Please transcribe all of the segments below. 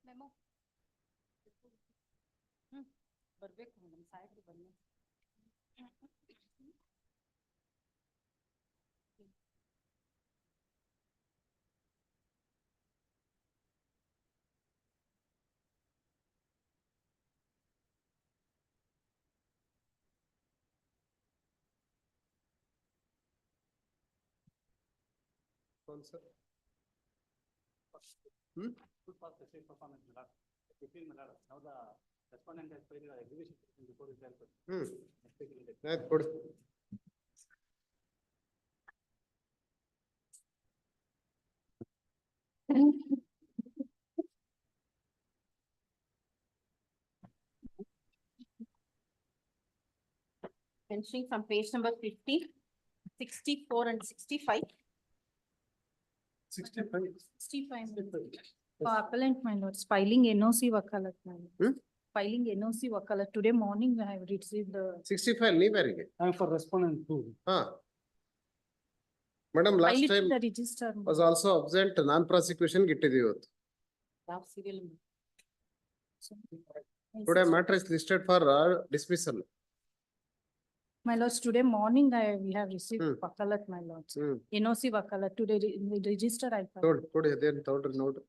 Memo ಬರ್ಬೇಕು madam, ಸಾಯಂಕಾಲ ಬನ್ನಿ. Counsel. Performance, 15 minutes. Now the respondent has paid the exhibition before his help. That's good. Mentioning from page number 50, 64 and 65. 65. 65. Appellant, my lords, filing NOC wakalat, my lord. Filing NOC wakalat. Today morning I have received the 65 nee barige. I'm for respondent too. Madam, last file it time in the register. was also absent non-prosecution gittidi ಇವತ್ತು. ಯಾವ serial? Today matter is listed for dismissal. My lords, today morning we have received wakalat, my lords. NOC wakalat. Today in the register I filed. Today ಅದೇನು ತಗೊಳ್ರಿ ನೋಡ್ರಿ.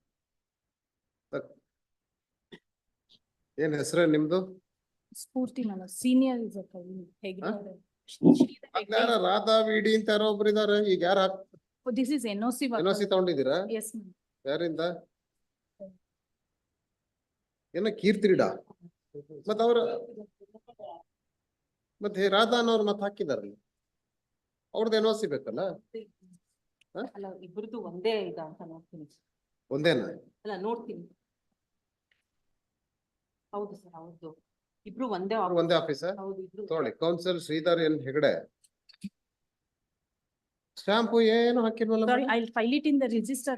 ಏನ್ ಹೆಸರು ನಿಮ್ದು? ಸ್ಫೂರ್ತಿ, my lord. Senior is a ಯಾರ Radha VD ಅಂತ ಯಾರೋ ಒಬ್ರು ಇದಾರೆ. ಈಗ ಯಾರು This is NOC wakalat. NOC ತಗೊಂಡಿದ್ದೀರಾ? Yes, ma'am. ಯಾರಿಂದ? ಏನ ಕೀರ್ತಿಡ ಮತ್ತ ಅವ್ರ ಮತ್ತೆ ರಾಧಾ ಅನ್ನೋರು ಮತ್ತೆ ಹಾಕಿದಾರಲ್ಲ, ಅವ್ರದ್ದು NOC ಬೇಕಲ್ಲ? ಅಲ್ಲ, ಇಬ್ಬರದು ಒಂದೇ ಇದ ಅಂತ ನೋಡ್ತೀನಿ. ಒಂದೇನಾ? ಅಲ್ಲ, ನೋಡ್ತೀನಿ. ಹೌದು ಸರ್, ಹೌದು. ಇಬ್ರು ಒಂದೇ ಆಫೀಸರ್. ಹೌದು, ಇಬ್ರು. ತೊಗೊಳ್ಳಿ. Counsel Shridhar N Hegde. Stamp ಏನು ಹಾಕಿಲ್ವಲ್ಲ? Sorry, I'll file it in the register.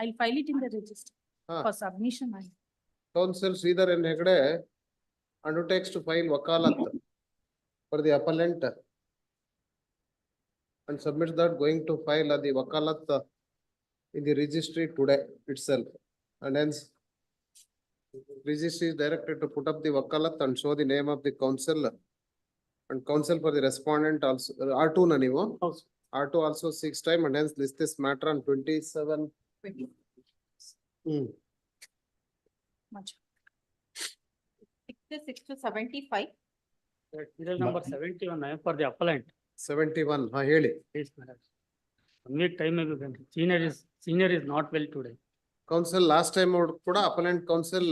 I'll file it in the register for submission. Counsel Sridhar N. Hegde undertakes to file wakalat for the appellant and submits that going to file the wakalat in the registry today itself, and hence registry is directed to put up the wakalat and show the name of the counsel and counsel for the respondent also. R2 na nivu? R2 also 6 time, and hence list this matter on 27. 66 to 75. Serial number 71. I am for the appellant. 71. ಹೇಳಿ. Yes, madam. One week time may be. Senior is not well today. Counsel last time ಕೂಡ appellant counsel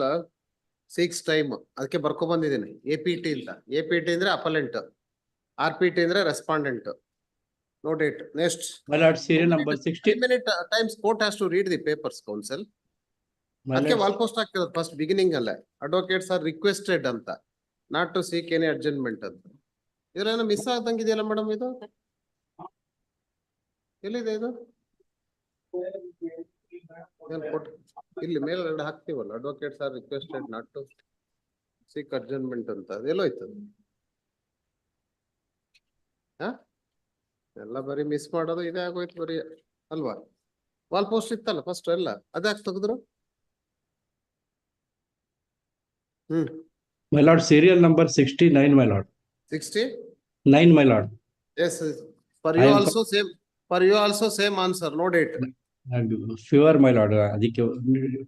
6 time ಅದಕ್ಕೆ ಬರ್ಕೊ ಬಂದಿದ್ದೀನಿ. APT ಅಂತ. APT ಅಂದ್ರೆ appellant, RPT ಅಂದ್ರೆ respondent. Note it. Next. My lord, serial number 60. Minute times court has to read the papers, counsel. ಅದಕ್ಕೆ wall post ಹಾಕಿರೋದು first beginning ಅಲ್ಲೇ. Advocates are requested ಅಂತ, not to seek any adjustment ಅಂತ. ಇದ್ರೇನೋ miss ಆಗ್ದಂಗಿದೆಯಲ್ಲ madam, ಇದು ಎಲ್ಲಿದೆ? ಇದು ಇಲ್ಲಿ ಮೇಲೆ ಹಾಕ್ತಿವಲ್ಲ, advocates are requested not to seek adjustment ಅಂತ. ಅದೆಲ್ಲೋಯ್ತು? ಎಲ್ಲ ಬರೀ ಮಿಸ್ ಮಾಡೋದು ಇದೇ ಆಗೋಯ್ತು ಬರೀ ಅಲ್ವಾ? ವಾಲ್ ಪೋಸ್ಟ್ ಇತ್ತಲ್ಲ ಫಸ್ಟ್ ಎಲ್ಲ, ಅದ್ಯಾಕೆ ತೆಗೆದ್ರು? My lord, serial number 69, my lord. 69, my lord. Yes, for you also same. For you also same answer. No date. Fever, my lord.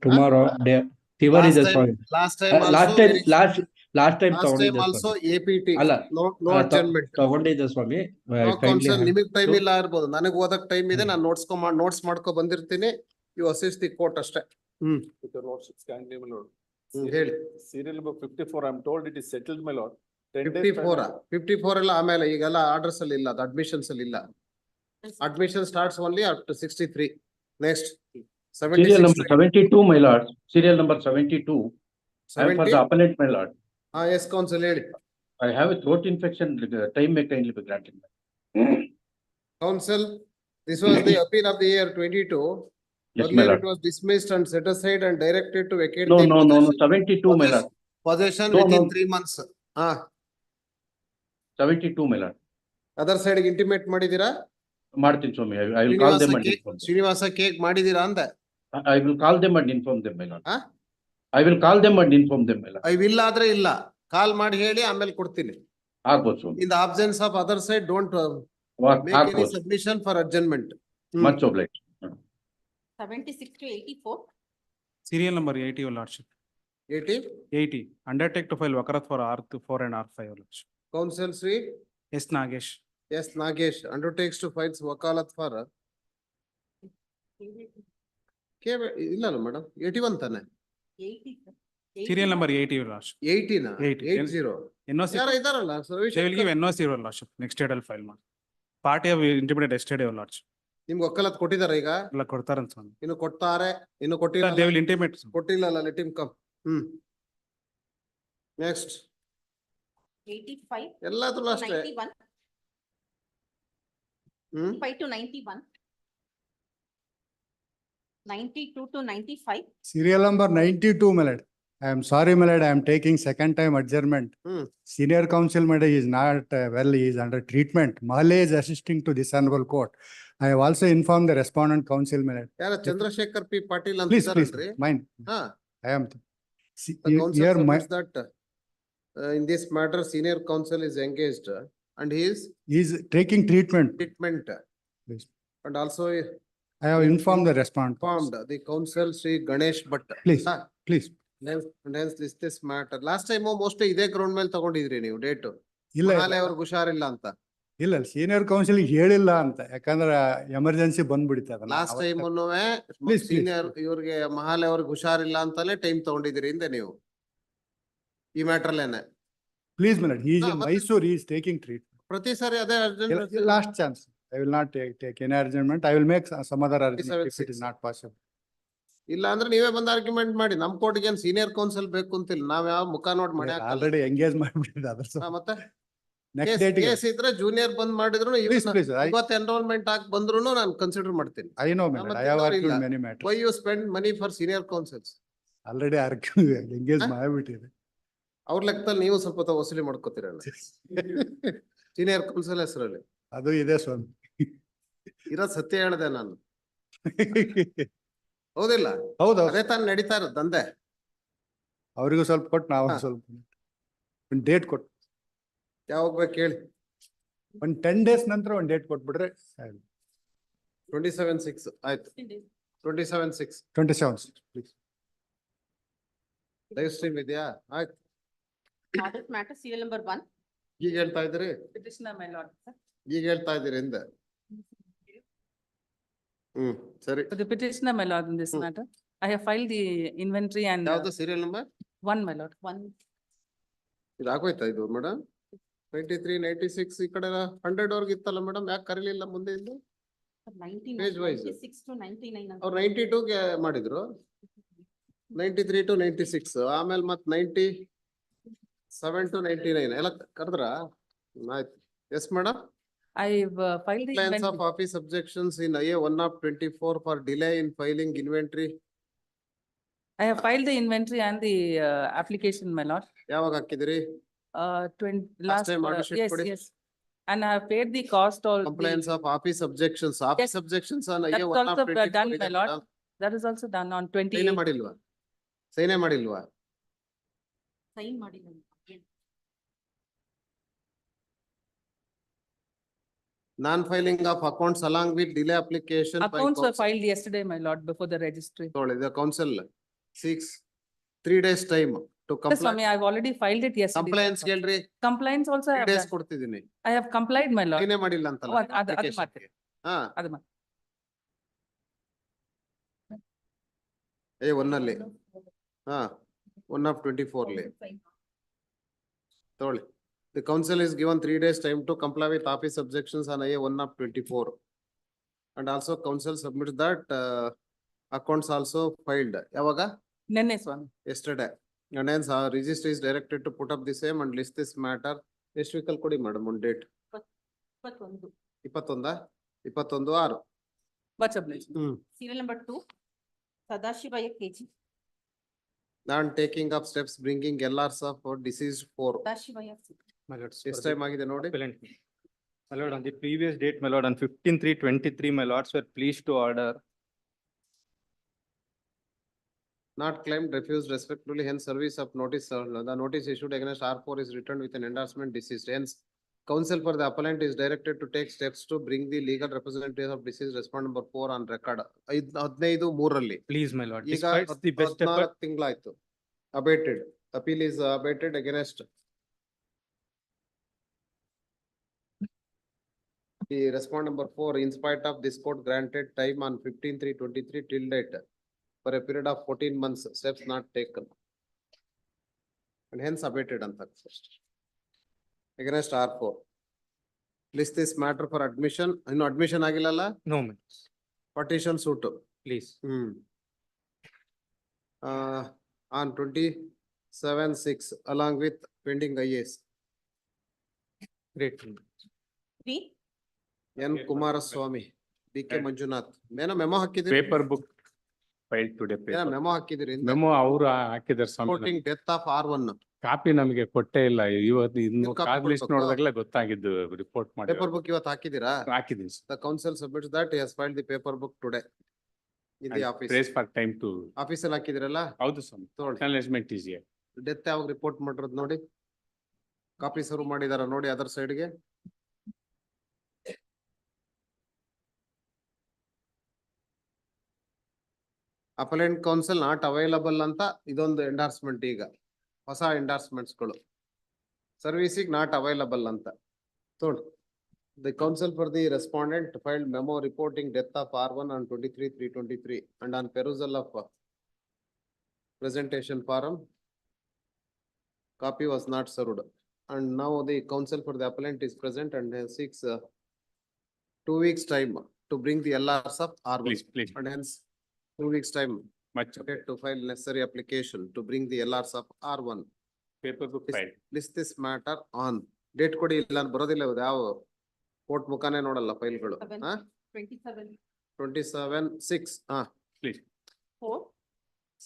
Tomorrow day. Fever is a point. Last time also. Last time also APT. No adjournment. ತಗೊಂಡಿದ್ದೆ ಸ್ವಾಮಿ. ನಿಮಗೆ time ಇಲ್ಲ ಇರಬಹುದು, ನನಗೆ ಓದಕ್ time ಇದೆ. ನಾನು notes ಮಾಡ್ಕೊ ಬಂದಿರ್ತೀನಿ. You assist the court ಅಷ್ಟೇ. With the notes, it's kindly, my lord. ಹೇಳಿ. Serial number 54. I'm told it is settled, my lord. 54 ಎಲ್ಲ ಆಮೇಲೆ ಈಗೆಲ್ಲ ಆರ್ಡರ್ಸ್ ಅಲ್ಲಿ ಇಲ್ಲ, ಅಡ್ಮಿಷನ್ಸ್ ಅಲ್ಲಿ ಇಲ್ಲ. Admission starts only up to 63. Next. Serial number 72, my lord. Serial number 72. I am for the appellant, my lord. Yes, counsel, ಹೇಳಿ. I have a throat infection. Time may kindly be granted. Counsel, this was the appeal of the year 22. Yes, my lord. It was dismissed and set aside and directed to vacate. No, 72, my lord. Possession within 3 months. 72, my lord. Other side intimate ಮಾಡಿದೀರಾ? ಮಾಡ್ತೀನಿ ಸ್ವಾಮಿ. I will call them and Srinivasa cake ಮಾಡಿದೀರಾ ಅಂತ? I will call them and inform them, my lord. Huh? I will call them and inform them, my lord. I will ಆದ್ರೆ ಇಲ್ಲ, call ಮಾಡಿ ಹೇಳಿ ಆಮೇಲೆ ಕೊಡ್ತೀನಿ. ಆಗ್ಬೋದು ಸ್ವಾಮಿ. In the absence of other side don't make any ಆಗ್ಬೋದು. Submission for adjournment. Much obliged. 76 to 84. Serial number 80, your lordship. 80 Undertake to file Vakarat for R4 and R5, your lordship. Counsel Sri S. Nagesh. S. Nagesh undertakes to file wakalat for ಇಲ್ಲ madam 81 ತಾನೆ? 80. Serial number 80, your lordship. 80 ನಾ? 80. 80 NOC. ಯಾರ ಇದಾರಲ್ಲ They will give NOC, your lordship. Next day I'll file, man. Party have intimated yesterday, your lordship. ನಿಮ್ಗೆ ಒಕ್ಕಲತ್ ಕೊಟ್ಟಿದಾರ ಈಗ? ಇಲ್ಲ ಕೊಡ್ತಾರಂತ ಸ್ವಾಮಿ. ಇನ್ನು ಕೊಡ್ತಾರೆ, ಇನ್ನು They ಕೊಟ್ಟಿಲ್ಲ, will intimate. ಕೊಟ್ಟಿಲ್ಲಲ್ಲ, ಲೆಟ್ ಹಿಮ್ ಕಮ್. ನೆಕ್ಸ್ಟ್ 85 ಎಲ್ಲಾದ್ರೂ to ಅಷ್ಟೇ. 91. 5 to 91. 92 to 95. Serial number 92, my lord. I am sorry, my lord, I am taking second time adjournment. Senior counsel, my lord, is not well, he is under treatment. Mahle is assisting to this honorable court. I have also informed the respondent counsel, my lord. ಯಾರ Chandrashekhar P Patil ಅಂತ Please, ಇದಾರಲ್ರಿ? mine. ಹಾ, I am. See, the counsel here, my, submits that in this matter senior counsel is engaged and he is he is taking treatment. treatment Please. and also I have informed the respondent. informed the counsel Sri Ganesh Bhatt. Please, ಹಾ, please. and hence this matter last time mostly ಇದೇ ground ಮೇಲೆ ತಗೊಂಡಿದ್ರಿ ನೀವು date. ಇಲ್ಲ, ನಾಳೆ ಅವ್ರಿಗೆ ಹುಷಾರಿಲ್ಲ ಅಂತ. ಇಲ್ಲ, ಸೀನಿಯರ್ ಕೌನ್ಸಿಲ್ ಹೇಳಿಲ್ಲ ಅಂತ, ಯಾಕಂದ್ರೆ ಎಮರ್ಜೆನ್ಸಿ ಬಂದ್ಬಿಡ್ತದೆ. ಲಾಸ್ಟ್ ಟೈಮ್ Please, ಸೀನಿಯರ್ ಇವ್ರಿಗೆ ಮಹಾಲೆ ಅವ್ರಿಗೆ ಹುಷಾರಿಲ್ಲ ಅಂತಾನೆ ಟೈಮ್ ತಗೊಂಡಿದ್ದೀರಿ ಹಿಂದೆ ನೀವು ಈ ಮ್ಯಾಟ್ರಲ್ಲೇನೆ. Please, my lord, he is ಹಾ, in ಮತ್ತೆ? Mysore, he is taking treatment. ಪ್ರತಿ ಸಾರಿ ಅದೇ urgent. Last chance. I will not take any argument. I will make some other argument if it is 37-6. not possible. ಇಲ್ಲ ಅಂದ್ರೆ ನೀವೇ ಬಂದು argument ಮಾಡಿ. ನಮ್ ಕೋರ್ಟ್ಗೆ ಏನ್ ಸೀನಿಯರ್ ಕೌನ್ಸಿಲ್ ಬೇಕು ಅಂತಿಲ್ಲ, ನಾವ್ ಯಾವ ಮುಖ ನೋಡ್ ಮಾಡಿ ಹಾಕಲ್ಲ. Already engaged ಮಾಡ್ಬಿಟ್ಟಿದೆ ಅದ್ರ ಹಾ, ಮತ್ತೆ next date. ಕೇಸ್ ಇದ್ರೆ ಜೂನಿಯರ್ ಬಂದ್ ಮಾಡಿದ್ರು Please, please, ಇವತ್ತು ಎನ್ರೋಲ್ಮೆಂಟ್ ಹಾಕಿ ಬಂದ್ರು ನಾನು ಕನ್ಸಿಡರ್ ಮಾಡ್ತೀನಿ. I know, ಹಾ, madam. ಮತ್ತೆ I have ಇನ್ನೊಬ್ರು argued ಇಲ್ಲ. many matters. Why you spend money for senior counsels? Already argued, engaged ಹಾ? ಮಾಡ್ಬಿಟ್ಟಿದೆ. ಅವ್ರ ಲೆಕ್ಕದಲ್ಲಿ ನೀವು ಸ್ವಲ್ಪ ವಸೂಲಿ ಮಾಡ್ಕೋತೀರಲ್ಲ ಸೀನಿಯರ್ ಕೌನ್ಸಿಲ್ ಹೆಸರಲ್ಲಿ. ಅದು ಇದೆ ಸ್ವಾಮಿ. ಇರೋ ಸತ್ಯ ಹೇಳಿದೆ ನಾನು, ಹೌದಿಲ್ಲ? ಹೌದು, ಅದೇ ತಾನು ನಡೀತಾ ಇರೋದು ದಂಧೆ. ಅವರಿಗೂ ಸ್ವಲ್ಪ ಕೊಟ್ಟು ನಾವು ಹಾ. ಸ್ವಲ್ಪ ಒಂದು ಡೇಟ್ ಕೊಟ್ಟು ಯಾವಾಗ ಬೇಕು ಹೇಳಿ. ಒಂದು 10 days ನಂತರ ಒಂದು ಡೇಟ್ ಕೊಟ್ಬಿಟ್ರೆ 27/6 ಆಯ್ತು. 27/6 27, please. ಲೈವ್ ಸ್ಟ್ರೀಮ್ ಇದೆಯಾ? ಆಯ್ತು. Audit matter serial number 1. ಈಗ ಹೇಳ್ತಾ ಇದ್ದೀರಿ, Petitioner, my lord. ಈಗ ಹೇಳ್ತಾ ಇದ್ದೀರಿ ಹಿಂದೆ. ಸರಿ. For the petitioner, my lord, in this Hmm. matter, I have filed the inventory and ಯಾವ್ದು ಸೀರಿಯಲ್ ನಂಬರ್? 1, my lord. 1. ಇದು ಆಗೋಯ್ತಾ ಇದು ಮೇಡಮ್? 93, 96 ಈ ಕಡೆ 100 ವರ್ಗ ಇತ್ತಲ್ಲ ಮೇಡಮ್, ಯಾಕೆ ಕರೀಲಿಲ್ಲ ಮುಂದೆ ಇದ್ದು? 96 wise. to 99. ಅವ್ರು 92ಗೆ ಮಾಡಿದ್ರು, 93 to 96 ಆಮೇಲೆ ಮತ್ 97 to 99 ಎಲ್ಲ ಕರೆದ್ರ? ಆಯ್ತು. Yes madam. I've filed the Compliance of inventory. office objections in IA 1/24 for delay in filing inventory. I have filed the inventory and the application, my lord. ಯಾವಾಗ ಹಾಕಿದಿರಿ? last, time order sheet yes, ಕೊಡಿ. yes. And I have paid the cost or Compliance of office objections. Office objections on IA That's also 1/24 done, my ಇದೆ lord. madam. that is also done on sine 28. ಮಾಡಿಲ್ವಾ? Sine ಮಾಡಿಲ್ವಾ? Sign ಮಾಡಿಲ್ಲ. Non-filing of accounts along with delay application. by Accounts were counsel. filed yesterday, my lord, before the registry. ತೊಗೊಳ್ಳಿ, the council seeks 3 days time to Yes, comply. Swami, I've already filed it yesterday. Compliance ಹೇಳ್ರಿ, Compliance also I 3 have days done. ಕೊಡ್ತಿದ್ದೀನಿ. I have complied, my lord. Sine ಮಾಡಿಲ್ಲ ಅಂತಲ್ಲ Oh, ಅದು application ಮಾಡ್ತೀನಿ. ಗೆ. ಹಾ, ಅದು ಮಾಡಿ. A1 ಹಾ 1/24 ತೊಗೊಳ್ಳಿ. The council is given 3 days time to comply with office objections on IA 1/24. And also council submits that accounts also filed. ಯಾವಾಗ? ನೆನ್ನೆ ಸ್ವಾಮಿ. Yesterday. And hence our registry is directed to put up the same and list this matter. ಎಷ್ಟು ವೀಕಲ್ ಕೊಡಿ madam ಒಂದು date? 21. 21 21/6. Much obliged. Serial number 2. Sadashivaya KG. ನಾನು taking up steps bringing LRs of deceased 4. Sadashivaya. My lord, ಎಷ್ಟು time ಆಗಿದೆ ನೋಡಿ? Appellant. My lord, on the previous date, my lord, on 15/3/23, my lords were pleased to order not claimed, refused respectively, hence service of notice, the notice issued against R4 is returned with an endorsement deceased. Hence, counsel for the appellant is directed to take steps to bring the legal representative of deceased respond number 4 on record. 15/3 Please, my lord, ಈಗ despite the best effort, 14 ತಿಂಗಳಾಯ್ತು. Abated. Appeal is abated against the respond number 4 in spite of this court granted time on 15/3/23 till date for a period of 14 months, steps not taken. And hence abated ಅಂತ against R4. List this matter for admission. ಇನ್ನು admission ಆಗಿಲ್ಲಲ್ಲ? no, my lords. Partition suit. Please. On 27/6 along with pending IAS. Great. Three, N. Kumaraswamy, B. K. Manjunath. ಮೇನೋ memo ಹಾಕಿದಿರಿ? Paper book file today ಏನೋ memo ಹಾಕಿದಿರಿ? Memo ಅವರು ಹಾಕಿದಾರೆ ಸ್ವಾಮಿ. Reporting death of R1. Copy ನಮಗೆ ಕೊಟ್ಟೇ ಇಲ್ಲ. ಇವತ್ತು ಇನ್ನು ನೀವು copy ಕಾಲ್ ಲಿಸ್ಟ್ ಕೊಡ್ಬೇಕಾ? ನೋಡಿದಾಗಲೇ ಗೊತ್ತಾಗಿದ್ದು ರಿಪೋರ್ಟ್ ಮಾಡಿ Paper book ಇವತ್ತು ಹಾಕಿದಿರಾ? ಹಾಕಿದ್ದೀನಿ. The counsel submits that he has filed the paper book today in the office. Prays for time to. Office ಅಲ್ಲಿ ಹಾಕಿದಿರಲ್ಲ? ಹೌದು ಸ್ವಾಮಿ. ತಗೊಳ್ಳಿ. ಅಕ್ನಾಲೆಜ್ಮೆಂಟ್ ಈಸ್ ಡೆತ್ ಯಾವಾಗ ರಿಪೋರ್ಟ್ ಮಾಡಿರೋದು ನೋಡಿ. ಕಾಪಿ ಸರ್ವ್ ಮಾಡಿದಾರ ನೋಡಿ ಅದರ್ ಸೈಡ್ಗೆ. Appellant counsel not available ಅಂತ ಇದೊಂದು ಎಂಡಾರ್ಸ್ಮೆಂಟ್ ಈಗ ಹೊಸ ಎಂಡಾರ್ಸ್ಮೆಂಟ್ಸ್ ಗಳು. ಸರ್ವಿಸಿಗೆ ನಾಟ್ ಅವೈಲಬಲ್ ಅಂತ ತೋಳಿ. The counsel for the respondent filed memo reporting death of R1 on 23/3/23 and on perusal of presentation forum. Copy was not served. And now the counsel for the appellant is present and seeks 2 weeks time to bring the LRs of R1. Please. And hence 2 weeks time much to file necessary application to bring the LRs of R1. Paper book file. List this matter on date ಕೊಡಿ ಇಲ್ಲ ಬರೋದಿಲ್ಲ ಇದು ಯಾವ court ಮುಖಾನೇ ನೋಡಲ್ಲ ಫೈಲ್ಗಳು. 27, 27/6 please. 4.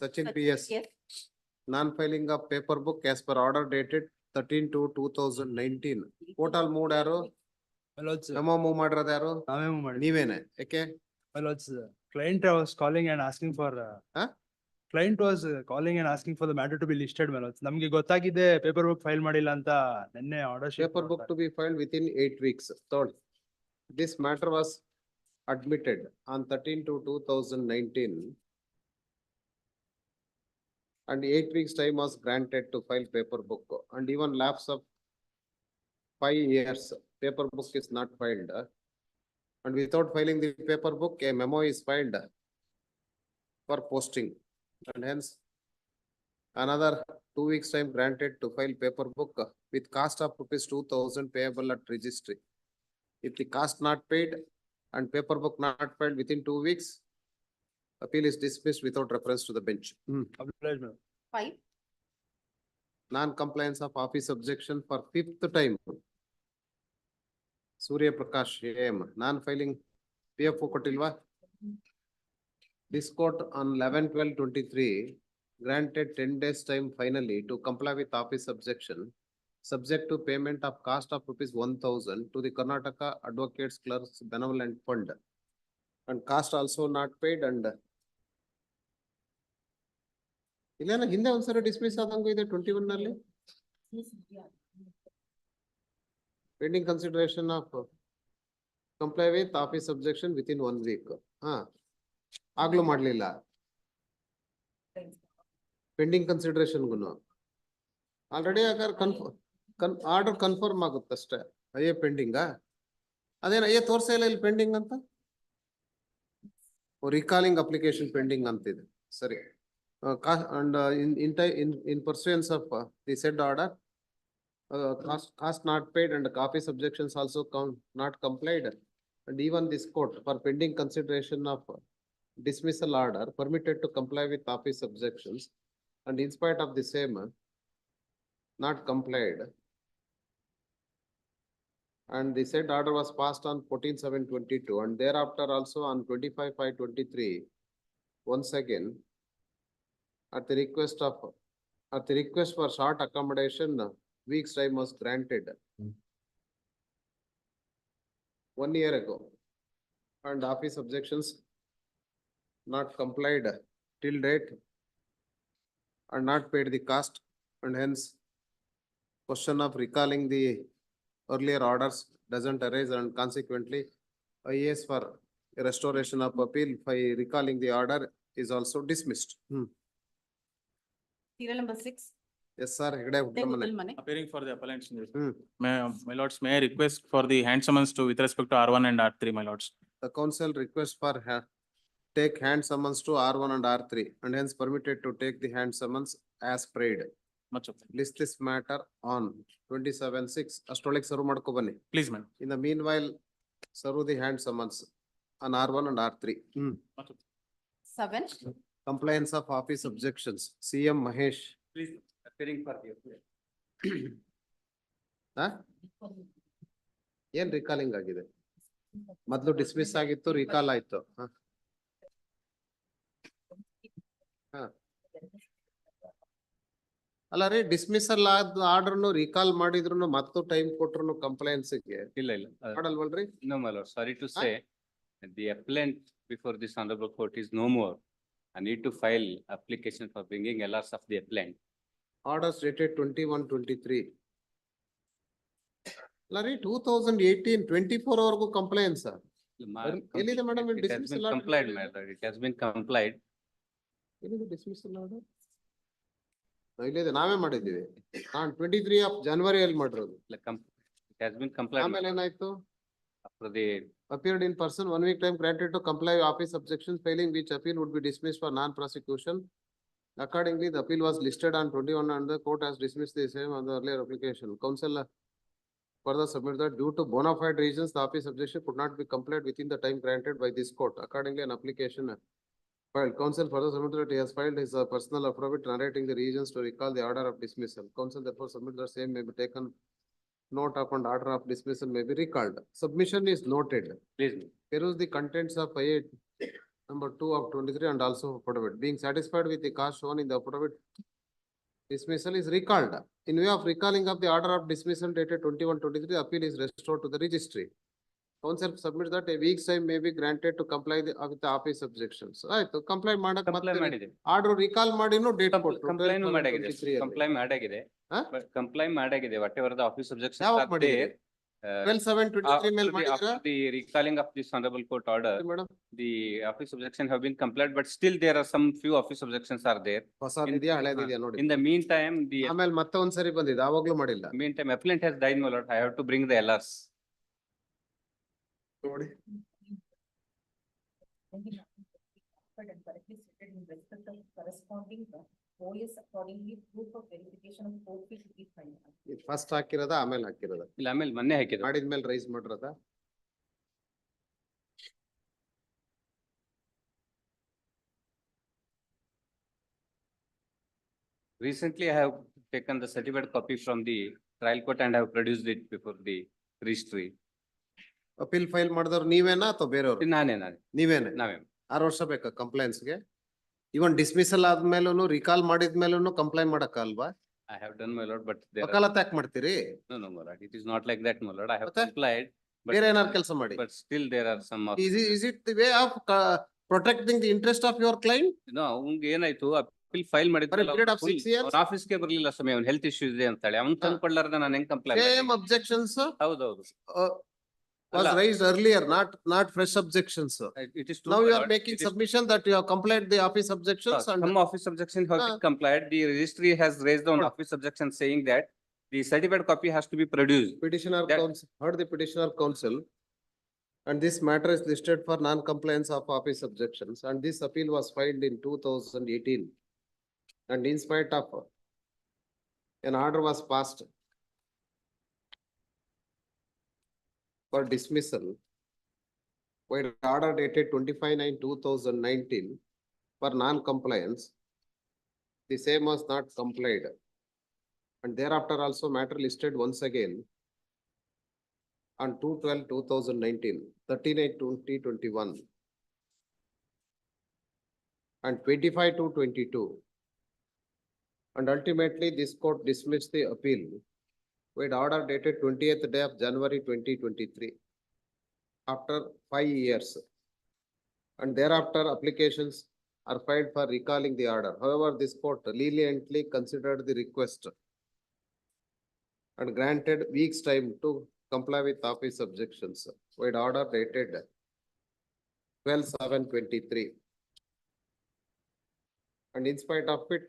Sachin PS. Yes, Non-filing of paper book as per order dated 13/2/2019. Total moved ಯಾರು? My lords, memo move ಮಾಡಿರೋದು ಯಾರು? ನಾವೇ ಮಾಡಿ. ನೀವೇನೆ. ಯಾಕೆ? My lords, client was calling and asking for, Huh? client was calling and asking for the matter to be listed, my lords. ನಮ್ಗೆ ಗೊತ್ತಾಗಿದೆ paper book file ಮಾಡಿಲ್ಲ ಅಂತ ನಿನ್ನೆ order Paper book to be filed within 8 weeks. Third, this matter was admitted on 13/2/2019. And 8 weeks time was granted to file paper book and even lapse of 5 years, paper book is not filed. And without filing the paper book, a memo is filed for posting. And hence another 2 weeks time granted to file paper book with cost of ₹2,000 payable at registry. If the cost not paid and paper book not filed within 2 weeks, appeal is dismissed without reference to the bench. 5, Non-compliance of office objection for 5th time. Surya Prakash AM, non-filing PF ಕೊಟ್ಟಿಲ್ವಾ? This court on 11/12/23 granted 10 days time finally to comply with office objection, subject to payment of cost of ₹1,000 to the Karnataka Advocates Clerks Benevolent Fund. And cost also not paid and ಇಲ್ಲೇನ ಹಿಂದೆ ಒಂದ್ಸರಿ dismiss ಆದಂಗೂ ಇದೆ 21 ನಲ್ಲಿ. Pending consideration of comply with office objection within 1 week. ಆಗ್ಲೂ ಮಾಡ್ಲಿಲ್ಲ. Pending consideration ಗುನು already ಅಗರ್ order confirm ಆಗುತ್ತಷ್ಟೇ. ಅಯ್ಯೇ ಪೆಂಡಿಂಗಾ? ಅದೇನ ಅಯ್ಯೇ ತೋರ್ಸೇ ಇಲ್ಲ ಇಲ್ಲಿ pending ಅಂತ. Recalling application pending ಅಂತಿದೆ. ಸರಿ. And in pursuance of the said order, cost not paid and office objections also not complied. And even this court for pending consideration of dismissal order permitted to comply with office objections and in spite of the same not complied. And the said order was passed on 14/7/22 and thereafter also on 25/5/23 once again at the request for short accommodation, weeks time was granted 1 year ago. And office objections not complied till date. and not paid the cost, and hence question of recalling the earlier orders doesn't arise, and consequently IAS for restoration of appeal by recalling the order is also dismissed. Serial number 6. Yes, sir. Hegde Uttamane. Mane. Appearing for the appellants. Hmm. My lords, may I request for the hand summons to with respect to R1 and R3, my lords. The counsel requests for take hand summons to R1 and R3, and hence permitted to take the hand summons as prayed. Much obliged. List this matter on 27/6. Astrologic serve madko bani. Please, madam. In the meanwhile, serve the hand summons on R1 and R3. Much obliged. 7. Compliance of office objections. CM Mahesh. Please, appearing for the appeal. ಏನ್ recalling ಆಗಿದೆ? ಮೊದ್ಲು dismiss ಆಗಿತ್ತು, recall ಆಯ್ತು. ಅಲ್ಲ ರೀ, dismissal ಆದ ಆರ್ಡರ್ನು recall ಮಾಡಿದ್ರು ಮತ್ತು ಟೈಮ್ ಕೊಟ್ರು ಕಂಪ್ಲೈನ್ಸ್ ಗೆ ಇಲ್ಲ. ಮಾಡಲ್ವಲ್ರಿ? No, my lord, sorry to say, the appellant before this honorable court is no more. I need to file application for bringing LRs of the appellant. Orders dated 21/23. ಅಲ್ಲ ರೀ, 2018, 24 ವರೆಗೂ compliance. ಎಲ್ಲಿದೆ madam It has been complied, my lord, it has been complied. ಎಲ್ಲಿದೆ dismissal order? ಇಲ್ಲಿದೆ, ನಾವೇ ಮಾಡಿದ್ದೀವಿ. 23 of January ಅಲ್ಲಿ ಮಾಡಿರೋದು. It has been complied. ಆಮೇಲೆ ಏನಾಯ್ತು? After the Appeared in person, 1 week time granted to comply with office objections, failing which appeal would be dismissed for non-prosecution. Accordingly, the appeal was listed on 21 and the court has dismissed the same on the earlier application. Counsel further submit that due to bona fide reasons, the office objection could not be complied within the time granted by this court. Accordingly, an application filed. Counsel further submitted that he has filed his personal affidavit narrating the reasons to recall the order of dismissal. Counsel therefore submit that same may be taken note of and order of dismissal may be recalled. Submission is noted. please, Here is the contents of IA number 2 of 23 and also affidavit. Being satisfied with the cause shown in the affidavit, dismissal is recalled. In view of recalling of the order of dismissal dated 21/23, the appeal is restored to the registry. Counsel submits that a week's time may be granted to comply with the office objections. ಆಯ್ತು, comply ಮಾಡಕ್ comply ಮಾಡಿದೆ. Order recall ಮಾಡಿನೂ date ಕೊಟ್ಟು Comply ಮಾಡಾಗಿದೆ. Comply ಮಾಡಾಗಿದೆ. ಹಾ? But comply ಮಾಡಾಗಿದೆ. Whatever the office objections ಯಾವಾಗ are ಮಾಡಿದ್ದೀರಿ? there. 12/7/23 ಮೇಲೆ ಮಾಡಿದ್ರ After the recalling of this honorable court order, madam? the office objection have been complied, but still there are some few office objections are there. ಹೊಸದಿದೆಯಾ ಹಳೇದಿದೆಯಾ ನೋಡಿ. In the meantime, ಆಮೇಲೆ ಮತ್ತೆ ಒಂದ್ಸರಿ ಬಂದಿದೆ, ಆವಾಗ್ಲೂ ಮಾಡಿಲ್ಲ. meantime appellant has died, my lord. I have to bring the LRs. ನೋಡಿ. Corresponding OS accordingly proof of verification of court fee should be filed. First ಹಾಕಿರೋದ ಆಮೇಲೆ ಹಾಕಿರೋದ? ಇಲ್ಲ, ಆಮೇಲೆ ಮೊನ್ನೆ ಹಾಕಿದ್ರು. ಮಾಡಿದ್ಮೇಲೆ ರೈಸ್ ಮಾಡಿರೋದ? Recently, I have taken the certified copy from the trial court and have produced it before the registry. Appeal file ಮಾಡಿದವ್ರು ನೀವೇನಾ ಅಥವಾ ಬೇರೆಯವ್ರು? ನಾನೇ ನೀವೇನೆ? ನಾವೇ. 6 ವರ್ಷ ಬೇಕಾ ಕಂಪ್ಲೈನ್ಸ್ ಗೆ? ಇವನ್ ಡಿಸ್ಮಿಸಲ್ ಆದ್ಮೇಲೂ ರಿಕಾಲ್ ಮಾಡಿದ್ಮೇಲೂ ಕಂಪ್ಲೈಂಟ್ ಮಾಡಕ್ಕಲ್ವಾ? I have done, my lord, but there are, ವಕಾಲತ್ ಯಾಕೆ ಮಾಡ್ತೀರಿ? no, my lord, it is not like that, my lord. I have ಮತ್ತೆ? complied, ಬೇರೆ but, ಏನಾರು ಕೆಲಸ ಮಾಡಿ. but still there are some. Is it the way of protecting the interest of your client? No, ಅವ್ನ್ಗೆ ಏನಾಯ್ತು, appeal file For a period of 6 years? ಅವ್ರ ಆಫೀಸ್ಗೆ ಬರ್ಲಿಲ್ಲ ಸ್ವಾಮಿ, ಅವ್ನ್ ಹೆಲ್ತ್ ಇಶ್ಯೂ ಇದೆ ಅಂತ ಹೇಳಿ. ಅವ್ನ್ ತಂದು ಕೊಡ್ಲಾರ್ದ ನಾನು ಹೆಂಗ್ ಕಂಪ್ಲೇಂಟ್? Same objections ಹೌದೌದು. was ಅಲ್ಲ. raised earlier, not fresh objections. It is true. Now my you are lord. making It is- submission that you have complied the office objections and Some office objection have been complied. The registry has raised on office objection saying that the certified copy has to be produced. petitioner That- counsel, heard the petitioner counsel. And this matter is listed for non-compliance of office objections, and this appeal was filed in 2018. And in spite of an order was passed for dismissal, while order dated 25/9/2019 for non-compliance, the same was not complied. And thereafter also matter listed once again on 2/12/2019, 13/8/2021, and 25/2/22. And ultimately, this court dismissed the appeal with order dated 20th day of January 2023. After 5 years. And thereafter applications are filed for recalling the order. However, this court leniently considered the request and granted weeks time to comply with office objections with order dated 12/7/23. And in spite of it,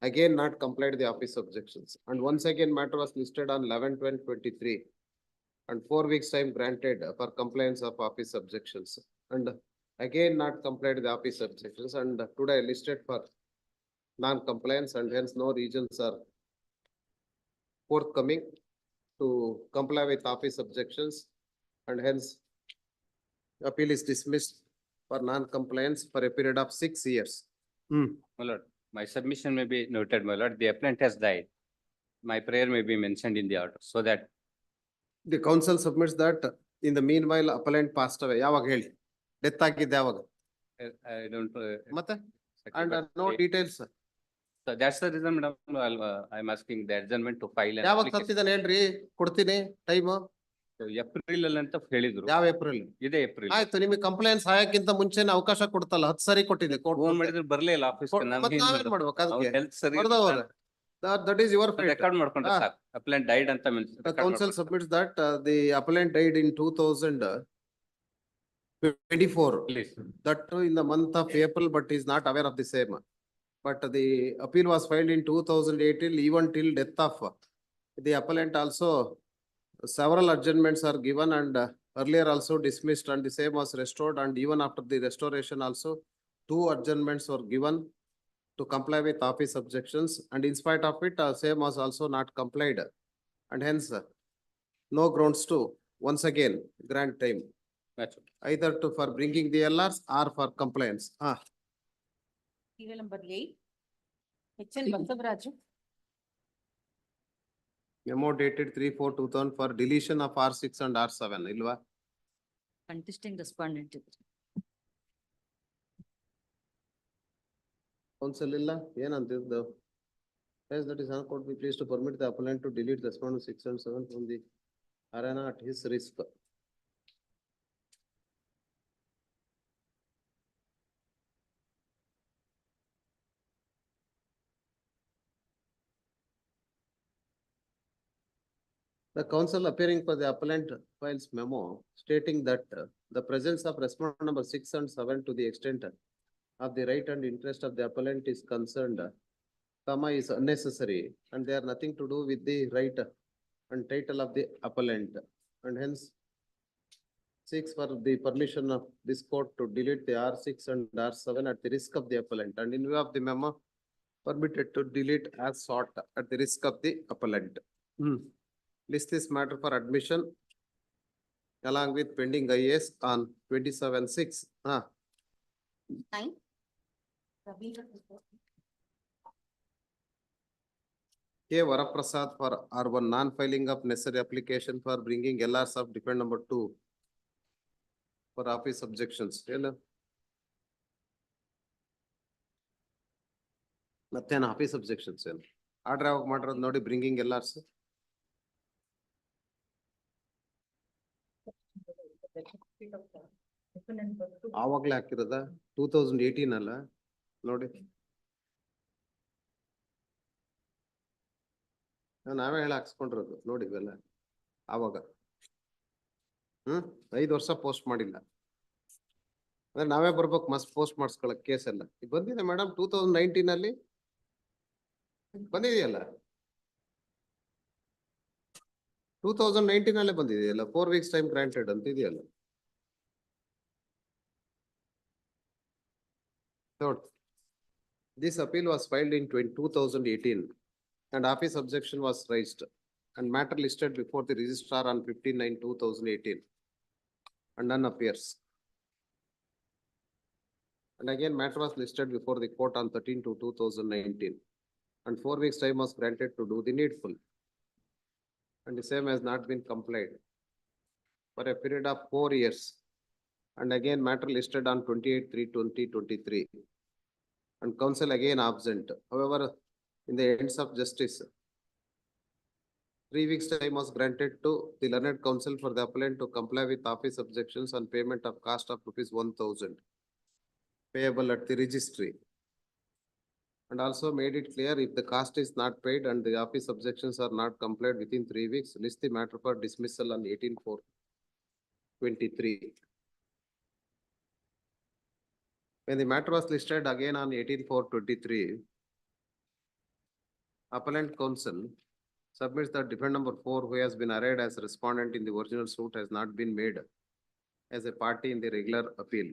again not complied the office objections. And once again, matter was listed on 11/12/23. And 4 weeks time granted for compliance of office objections. And again not complied the office objections, and today listed for non-compliance, and hence no regions are forthcoming to comply with office objections, and hence appeal is dismissed for non-compliance for a period of 6 years. My lord, my submission may be noted, my lord. The appellant has died. My prayer may be mentioned in the order so that The counsel submits that in the meanwhile appellant passed away. ಯಾವಾಗ ಹೇಳಿ? Death ಆಗಿದ್ದು ಯಾವಾಗ? I don't. ಮತ್ತೆ? exactly, And but no details. so that's the reason, madam, I'm asking the adjournment to file an ಯಾವಾಗ application. ತತ್ತಿದ್ದಾನೆ ಹೇಳ್ರಿ, ಕೊಡ್ತೀನಿ time. So, April ಅಲ್ಲಿ ಅಂತ ಹೇಳಿದ್ರು. ಯಾವ ಏಪ್ರಿಲ್? ಇದೇ ಏಪ್ರಿಲ್. ಆಯ್ತು, ನಿಮಗೆ ಕಂಪ್ಲೇಂಟ್ಸ್ ಹಾಯಕ್ಕಿಂತ ಮುಂಚೆನೆ ಅವಕಾಶ ಕೊಡ್ತಲ್ಲ, 10 ಸರಿ ಕೊಟ್ಟಿದೆ ಕೋರ್ಟ್. ಫೋನ್ ಮಾಡಿದ್ರೆ ಬರ್ಲೇ ಇಲ್ಲ ಆಫೀಸ್. ಮತ್ತೆ ನಾವೇನ್ ಮಾಡ್ಬೇಕು ಅದಕ್ಕೆ? ಹೆಲ್ತ್ ಸರಿ ಬರ್ದವ್ರೆ. That is your fate. Record ಮಾಡ್ಕೊಂಡ್ರೆ Ah. ಸಾಕು. ಅಪ್ಲೈಂಟ್ ಡೈಡ್ ಅಂತ The counsel submits that the appellant died in 2024. Please. That too in the month of April, but is not aware of the same. But the appeal was filed in 2018, even till death of the appellant also. Several adjournments are given, and earlier also dismissed, and the same was restored, and even after the restoration also 2 adjournments were given to comply with office objections, and in spite of it, same was also not complied. And hence, no grounds to once again grant time, That's okay. either to for bringing the LRs or for compliance. Serial number 8. H.N. Basavaraju. Memo dated 3/4/2000 for deletion of R6 and R7, ilva? Contesting respondent. Counsel illa, ಏನಂತಿದ್ದು? As that is court be pleased to permit the appellant to delete the respondent 6 and 7 from the arena at his risk. The counsel appearing for the appellant files memo stating that the presence of respondent number 6 and 7 to the extent of the right and interest of the appellant is concerned, comma is unnecessary, and they are nothing to do with the right and title of the appellant, and hence seeks for the permission of this court to delete the R6 and R7 at the risk of the appellant, and in view of the memo permitted to delete as sought at the risk of the appellant. List this matter for admission along with pending IAS on 27/6. 9. Ravindra Prasad. K. Varaprasad for R1 non-filing of necessary application for bringing LRs of defendant number 2 for office objections. ಏನು? ಮತ್ತೇನು office objections ಏನು? Order ಯಾವಾಗ ಮಾಡಿರೋದು ನೋಡಿ, bringing LRs. ಆವಾಗ್ಲೇ ಹಾಕಿರೋದ 2018 ಅಲ್ಲ ನೋಡಿ. ನಾವೇ ಹೇಳಿ ಹಾಕ್ಸ್ಕೊಂಡಿರೋದು ನೋಡಿ ಇವೆಲ್ಲ ಆವಾಗ. 5 ವರ್ಷ ಪೋಸ್ಟ್ ಮಾಡಿಲ್ಲ ಅಂದ್ರೆ ನಾವೇ ಬರ್ಬೇಕು, ಮಸ್ಟ್ ಪೋಸ್ಟ್ ಮಾಡಿಸ್ಕೊಳಕ್ ಕೇಸ್ ಎಲ್ಲ. ಈಗ ಬಂದಿದೆ ಮೇಡಮ್ 2019 ಅಲ್ಲಿ ಬಂದಿದೆಯಲ್ಲ, 2019 ಅಲ್ಲೇ ಬಂದಿದೆಯಲ್ಲ. 4 weeks time granted ಅಂತ ಇದೆಯಲ್ಲ. Third, this appeal was filed in 2018 and office objection was raised and matter listed before the registrar on 15/9/2018 and none appears. And again, matter was listed before the court on 13/2/2019 and 4 weeks time was granted to do the needful. And the same has not been complied for a period of 4 years. And again, matter listed on 28/3/2023. And counsel again absent. However, in the ends of justice, 3 weeks time was granted to the learned counsel for the appellant to comply with office objections on payment of cost of rupees 1,000. payable at the registry. And also made it clear if the cost is not paid and the office objections are not complied within 3 weeks, list the matter for dismissal on 18/4/23. When the matter was listed again on 18/4/23, appellant counsel submits that defendant number 4, who has been arraigned as respondent in the original suit, has not been made as a party in the regular appeal,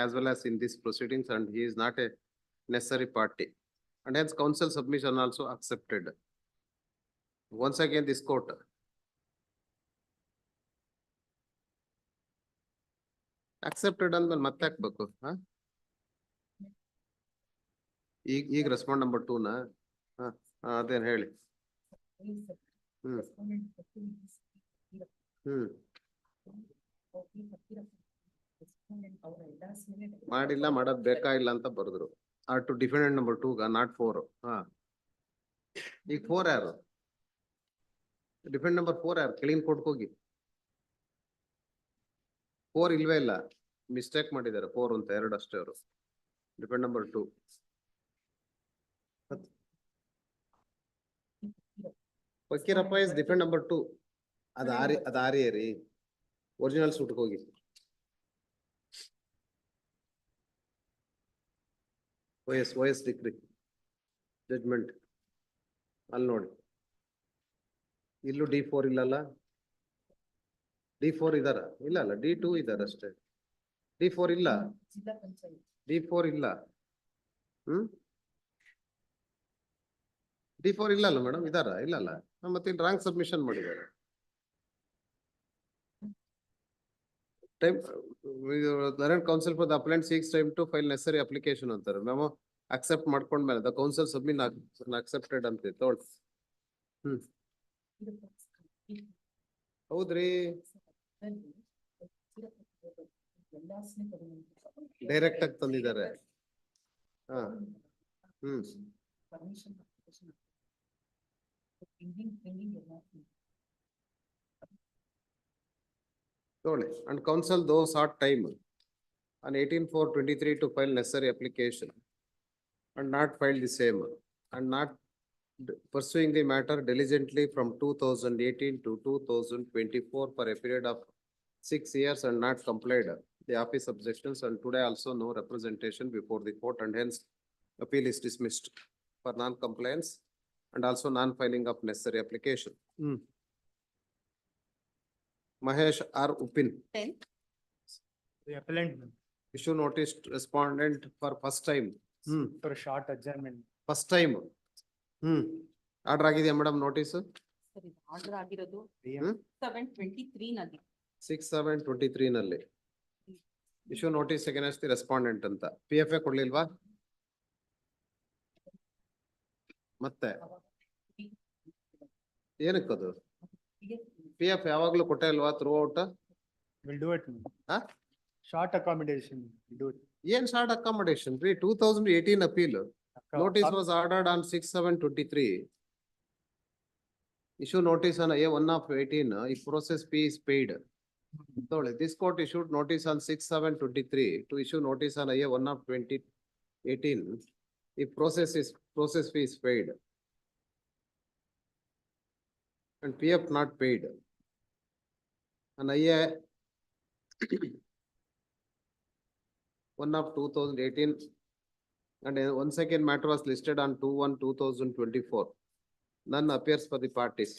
as well as in these proceedings, and he is not a necessary party. And hence counsel submission also accepted. Once again, this court accepted ಅಂದ್ಮೇಲೆ ಮತ್ತೆ ಹಾಕ್ಬೇಕು ಈಗ respond number 2 ನ ಅದೇನ್ ಹೇಳಿ. ಮಾಡಿಲ್ಲ ಮಾಡೋದ್ ಬೇಕಾಗಿಲ್ಲ ಅಂತ ಬರೆದ್ರು. To defendant number 2 not 4. ಈಗ 4 ಯಾರು? ಡಿಫೆಂಡ್ ನಂಬರ್ 4 ಯಾರು? ಕೆಳಗಿನ ಕೋರ್ಟ್ಗೆ ಹೋಗಿ. 4 ಇಲ್ವೇ ಇಲ್ಲ, ಮಿಸ್ಟೇಕ್ ಮಾಡಿದ್ದಾರೆ. 4 ಅಂತ 2 ಅಷ್ಟೇ ಅವರು. Defend number 2 Fakirappa is defend number 2. ಅದ ಆರಿ ಒರಿಜಿನಲ್ ಸೂಟ್ಗೆ ಹೋಗಿ. OS ಡಿಗ್ರಿ ಜಡ್ಜ್ಮೆಂಟ್ ಅಲ್ಲಿ ನೋಡಿ. ಇಲ್ಲೂ D4 ಇಲ್ಲಲ್ಲ, D4 ಇದಾರ? ಇಲ್ಲ ಅಲ್ಲ, D2 ಇದಾರ ಅಷ್ಟೇ. D4 ಇಲ್ಲ, D4 ಇಲ್ಲ. D4 ಇಲ್ಲ ಅಲ್ಲ ಮೇಡಮ್, ಇದಾರ? ಇಲ್ಲಲ್ಲ, ಮತ್ತೆ ಇಲ್ಲಿ ರಾಂಗ್ ಸಬ್ಮಿಷನ್ ಮಾಡಿದ್ದಾರೆ. Time, current counsel for the appellant seeks time to file necessary application ಅಂತಾರೆ. ನಾವು accept ಮಾಡ್ಕೊಂಡ್ಮೇಲೆ the counsel submit accepted ಅಂತ ತಗೊಳ್ಳಿ. ಹೌದ್ರಿ, ಡೈರೆಕ್ಟ್ ಆಗಿ ತಂದಿದ್ದಾರೆ. And counsel though sought time on 18/4/23 to file necessary application and not filed the same, and not pursuing the matter diligently from 2018 to 2024 for a period of 6 years and not complied the office objections, and today also no representation before the court, and hence appeal is dismissed for non-compliance and also non-filing of necessary application. Mahesh R. Upin. 10. The appellant Issue notice to respondent for first time. for a short adjournment. First time. Order ಆಗಿದೆಯಾ madam notice? ಸರಿ, order ಆಗಿರೋದು PM 7/23 ನಲ್ಲಿ. 6/7/23 ನಲ್ಲಿ issue notice against the respondent ಅಂತ. PFA ಕೊಡ್ಲಿಲ್ವಾ? ಮತ್ತೆ ಏನಕ್ಕದು? PF ಯಾವಾಗ್ಲೂ ಕೊಟ್ಟೆ ಅಲ್ವಾ through out? We'll do it. Short accommodation, we'll do it. ಏನ್ ಶಾರ್ಟ್ ಅಕಾಮಡೇಷನ್ ರೀ? 2018 appeal. Notice was ordered on 6/7/23. Issue notice on A1/18 if process fee is paid. This court issued notice on 6/7/23 to issue notice on A1/2018 if process fee is paid and PF not paid. And IA 1/2018. And one second matter was listed on 2/1/2024. None appears for the parties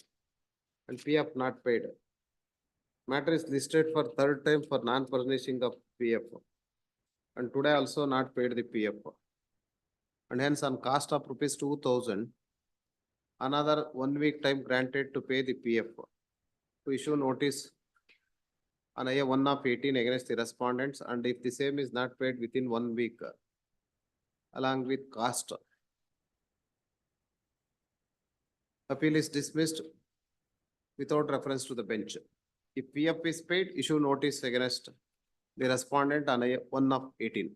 and PF not paid. Matter is listed for third time for non-furnishing of PF. And today also not paid the PF. And hence on cost of rupees 2,000, another 1 week time granted to pay the PF. To issue notice on A1/18 against the respondents, and if the same is not paid within 1 week, along with cost, appeal is dismissed without reference to the bench. If PF is paid, issue notice against the respondent on A1/18.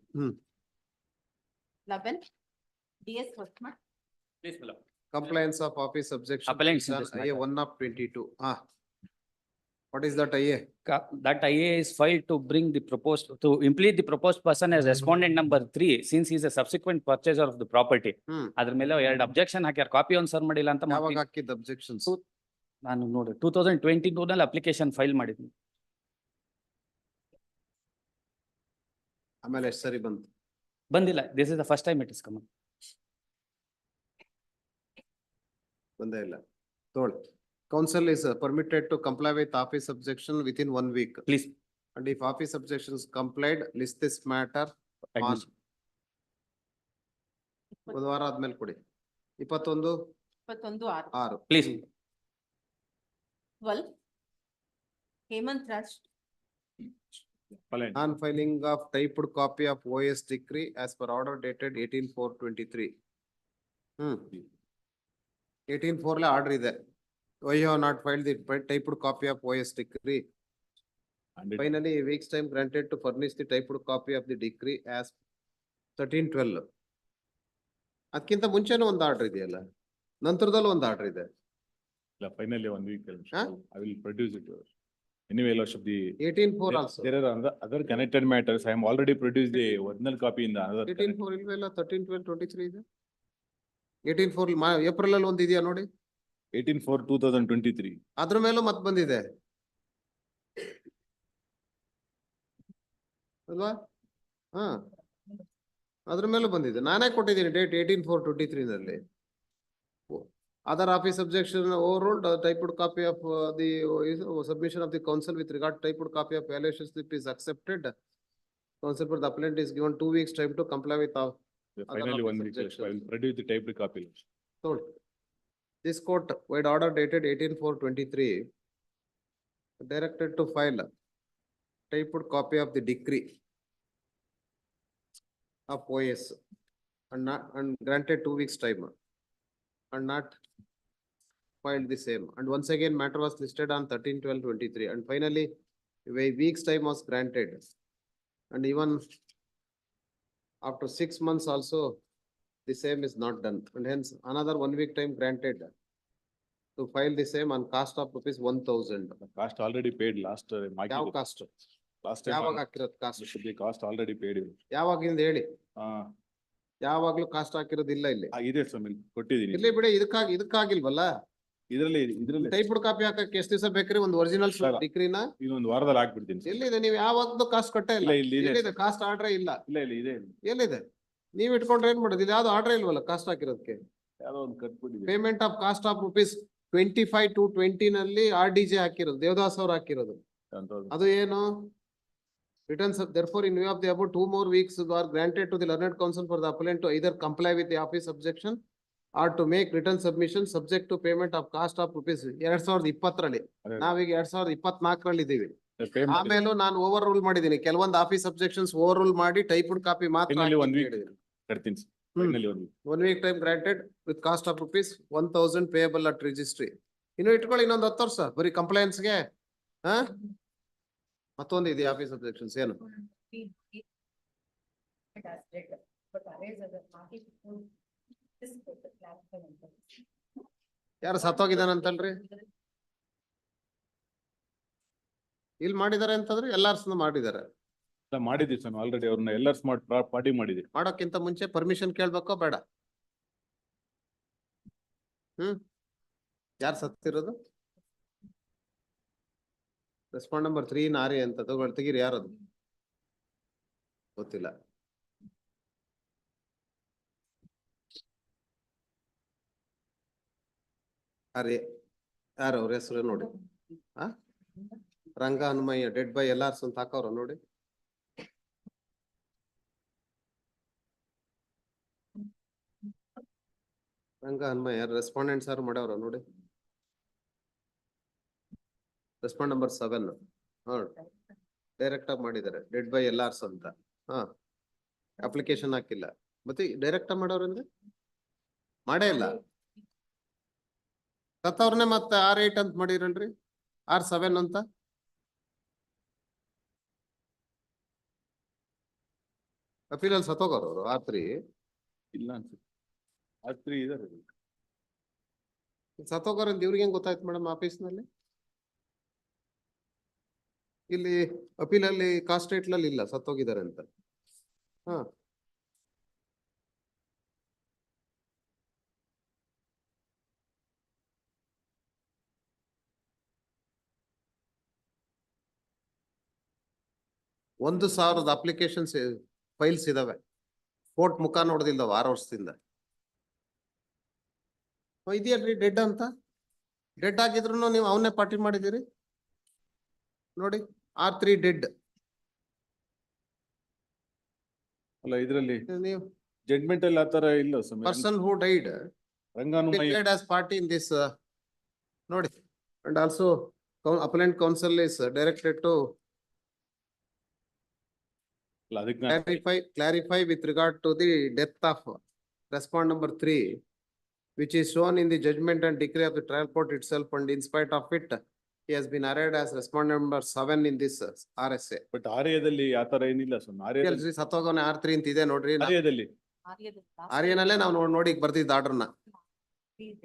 11. DS Workman. Please, Madam. Compliance of office objection Appellants in on this matter. A1/22. What is that IA? That IA is filed to bring the proposed, to implement the proposed person as respondent number 3, since he is a subsequent purchaser of the property. ಅದ್ರ ಮೇಲೆ 2 objection ಹಾಕ್ಯಾರ, copy ಒಂದ್ sir ಮಾಡಿಲ್ಲ ಅಂತ ಯಾವಾಗ ಹಾಕಿದ objections? ನಾನು ನೋಡಿ 2022 ನಲ್ಲಿ ಅಪ್ಲಿಕೇಶನ್ ಫೈಲ್ ಮಾಡಿದ್ನಿ. ಆಮೇಲೆ ಎಷ್ಟು ಸರಿ ಬಂತು? ಬಂದಿಲ್ಲ. This is the first time it is come. ಬಂದೇ ಇಲ್ಲ. ತೋಳ್. Counsel is permitted to comply with office objection within 1 week. Please. And if office objections complied, list this matter on. ಒಂದು ವಾರ ಆದ್ಮೇಲೆ ಕೊಡಿ. 21 6. Please. 12. Hemant Raj. Non-filing of typed copy of OS decree as per order dated 18/4/23. 18/4 le order ಇದೆ. Why you have not filed the typed copy of OS decree? Finally, a week's time granted to furnish the typed copy of the decree as 13/12. ಅದಕ್ಕಿಂತ ಮುಂಚೆನೂ ಒಂದು order ಇದೆಯಲ್ಲ, ನಂತರದಲ್ಲೂ ಒಂದು order ಇದೆ. Finally 1 week. I will produce it. Anyway, Lordship, the 18/4 also. there are other connected matters. I am already produced the original copy in the another. 18/4 ಇಲ್ವಲ್ಲ, 13/12/23 ಇದೆ. 18/4 April ಅಲ್ಲಿ ಒಂದು ಇದೆಯಾ ನೋಡಿ. 18/4/2023. ಅದ್ರ ಮೇಲೂ ಮತ್ ಬಂದಿದೆ ಅಲ್ವಾ? ಹಾ, ಅದ್ರ ಮೇಲೂ ಬಂದಿದೆ. ನಾನೇ ಕೊಟ್ಟಿದ್ದೀನಿ ಡೇಟ್ 18/4/23 ನಲ್ಲಿ. Other office objection overruled, typed copy of the submission of the counsel with regard to typed copy of violation slip is accepted. Counsel for the appellant is given 2 weeks time to comply with our. Finally 1 week. I will produce the typed copy. So, this court, with order dated 18/4/23, directed to file typed copy of the decree of OS and granted 2 weeks time and not filed the same. And once again, matter was listed on 13/12/23 and finally a week's time was granted. And even after 6 months also, the same is not done, and hence another 1 week time granted to file the same on cost of rupees 1,000. Cost already paid last. ಯಾವ cost? Last time. ಯಾವಾಗ ಹಾಕಿರೋದು cost? The cost already paid. ಯಾವಾಗಿಂದ ಹೇಳಿ? ಯಾವಾಗ್ಲೂ cost ಹಾಕಿರೋದಿಲ್ಲ ಇಲ್ಲಿ. ಇದೆ ಸ್ವಾಮಿ, ಕೊಟ್ಟಿದ್ದೀನಿ. ಇಲ್ಲಿ ಬಿಡಿ, ಇದಕ್ಕಾಗಿಲ್ವಲ್ಲ. ಇದರಲ್ಲಿ ಟೈಪ್ಡ್ ಕಾಪಿ ಹಾಕಕ್ಕೆ ಎಷ್ಟು ದಿವಸ ಬೇಕ್ರಿ? ಒಂದು ಒರಿಜಿನಲ್ ಡಿಗ್ರಿನ ಇನ್ನೊಂದು ವಾರದಲ್ಲಿ ಹಾಕ್ಬಿಡ್ತೀನಿ. ಎಲ್ಲಿದೆ? ನೀವು ಯಾವಾಗ್ಲೂ ಕಾಸ್ಟ್ ಕಟ್ಟೇ ಇಲ್ಲ. ಎಲ್ಲಿದೆ ಕಾಸ್ಟ್ ಆರ್ಡ್ರೇ ಇಲ್ಲ. ಇದೆ. ಎಲ್ಲಿದೆ? ನೀವ್ ಇಟ್ಕೊಂಡ್ರೆ ಏನ್ ಮಾಡೋದು? ಇಲ್ಲಿ ಯಾವ್ದು ಆರ್ಡರ್ ಇಲ್ವಲ್ಲ ಕಾಸ್ಟ್ ಹಾಕಿರೋದಕ್ಕೆ. ಯಾವ್ದೋ ಒಂದು ಕಟ್ಬಿಟ್ಟಿದೆ. Payment of cost of rupees 25/2/20 ನಲ್ಲಿ RDJ ಹಾಕಿರೋದು, ದೇವದಾಸ್ ಅವ್ರು ಹಾಕಿರೋದು. ಅದು ಏನು? Returns of, therefore, in view of the above, 2 more weeks are granted to the learned counsel for the appellant to either comply with the office objection or to make return submission subject to payment of cost of rupees 2020 ನಾವೀಗ 2024 ಇದ್ದೀವಿ. ಆಮೇಲೂ ನಾನು over rule ಮಾಡಿದ್ದೀನಿ, ಕೆಲವೊಂದು office objections over rule ಮಾಡಿ typed copy ಮಾತ್ರ. 1 week time granted with cost of rupees 1,000 payable at registry. ಇನ್ನು ಇಟ್ಕೊಳ್ಳಿ ಇನ್ನೊಂದು 10 ವರ್ಷ ಬರೀ ಕಂಪ್ಲೈನ್ಸ್ಗೆ. ಮತ್ತೊಂದು ಇದೆ ಆಫೀಸ್ ಅಬ್ಜೆಕ್ಷನ್ಸ್ ಏನು? ಯಾರು ಸತ್ತೋಗಿದಾನಂತಲ್ರಿ? ಇಲ್ಲಿ ಮಾಡಿದಾರೆ ಅಂತಂದ್ರೆ ಎಲ್ಲಾರ್ಸ್ ಮಾಡಿದಾರೆ. ಮಾಡಿದ್ವಿ ಸರ್ ಆಲ್ರೆಡಿ, ಅವ್ರನ್ನ ಎಲ್ಲರೂ ಸ್ಮಾರ್ಟ್ ಪಾರ್ಟಿ ಮಾಡಿದ್ವಿ. ಮಾಡೋಕ್ಕಿಂತ ಮುಂಚೆ ಪರ್ಮಿಷನ್ ಕೇಳ್ಬೇಕೋ ಬೇಡ? ಯಾರು ಸತ್ತಿರೋದು? ರೆಸ್ಪಾಂಡ್ ನಂಬರ್ 3 ನಾರಿ ಅಂತ ತೆಗೀರಿ. ಯಾರದು ಗೊತ್ತಿಲ್ಲ. ಅರೆ ಯಾರು ಅವ್ರ ಹೆಸರು ನೋಡಿ. ರಂಗ ಹನುಮಯ್ಯ, ಡೆಡ್ ಬೈ ಎಲ್ಲಾರ್ಸ್ ಅಂತ ಹಾಕವ್ರ ನೋಡಿ. ರಂಗ ಹನುಮಯ್ಯ ರೆಸ್ಪಾಂಡೆಂಟ್ಸ್ ಯಾರು ಮಾಡ್ಯಾವ್ರ ನೋಡಿ. ರೆಸ್ಪಾಂಡ್ ನಂಬರ್ 7 ಡೈರೆಕ್ಟ್ ಆಗಿ ಮಾಡಿದ್ದಾರೆ, ಡೆಡ್ ಬೈ ಎಲ್ಲಾರ್ಸ್ ಅಂತ. ಅಪ್ಲಿಕೇಶನ್ ಹಾಕಿಲ್ಲ. ಮತ್ತೆ ಡೈರೆಕ್ಟ್ ಆಗಿ ಮಾಡೋರಂದ್ರೆ ಮಾಡೇ ಇಲ್ಲ. ಸತ್ತವ್ರನ್ನೇ ಮತ್ತೆ R8 ಅಂತ ಮಾಡಿರಲ್ರಿ, R7 ಅಂತ. ಅಪೀಲಲ್ಲಿ ಸತ್ತೋಗೋರು ಅವರು. R3 ಇಲ್ಲ ಅನ್ಸುತ್ತೆ. R3 ಇದಾರೆ. ಸತ್ತೋಗೋರು ಅಂತ ಇವ್ರಿಗೆ ಹೆಂಗ್ ಗೊತ್ತಾಯ್ತು ಮೇಡಮ್ ಆಫೀಸ್ನಲ್ಲಿ? ಇಲ್ಲಿ ಅಪೀಲ್ ಅಲ್ಲಿ ಕಾಸ್ಟ್ ಟೈಟಲ್ ಅಲ್ಲಿ ಇಲ್ಲ, ಸತ್ತೋಗಿದ್ದಾರೆ ಅಂತ. ಹಾ, ಒಂದು 1000 ಅಪ್ಲಿಕೇಶನ್ಸ್ ಫೈಲ್ಸ್ ಇದಾವೆ. ಕೋರ್ಟ್ ಮುಖ ನೋಡ್ದಿಲ್ದವ 6 ವರ್ಷದಿಂದ. ಇದೆಯಲ್ರಿ ಡೆಡ್ ಅಂತ. ಡೆಡ್ ಆಗಿದ್ರು ನೀವು ಅವನ್ನೇ ಪಾರ್ಟಿ ಮಾಡಿದಿರಿ ನೋಡಿ. R3 dead. ಅಲ್ಲ ಇದ್ರಲ್ಲಿ ನೀವು ಜಡ್ಮೆಂಟ್ ಅಲ್ಲಿ ಆತರ ಇಲ್ಲ ಸ್ವಾಮಿ. ಪರ್ಸನ್ ಹೂ ಡೈಡ್ ರಂಗಾನುಮಯ declared as party in this ನೋಡಿ. And also appellant counsel is directed to ಅಲ್ಲ ಅದಕ್ಕೆ clarify with regard to the death of respondent number 3, which is shown in the judgment and decree of the trial court itself, and in spite of it, he has been arraigned as respondent number 7 in this RSA. But ಆರ್ಯದಲ್ಲಿ ಆತರ ಏನಿಲ್ಲ ಸ್ವಾಮಿ. ಆರ್ಯದಲ್ಲಿ ಸತ್ತೋಗೋನೆ R3 ಅಂತ ಇದೆ ನೋಡ್ರಿ. ಆರ್ಯದಲ್ಲಿ ಆರ್ಯನಲ್ಲೇ ನಾವು ನೋಡಿಕ್ ಬರ್ತಿದ್ದ ಆರ್ಡರ್ನ.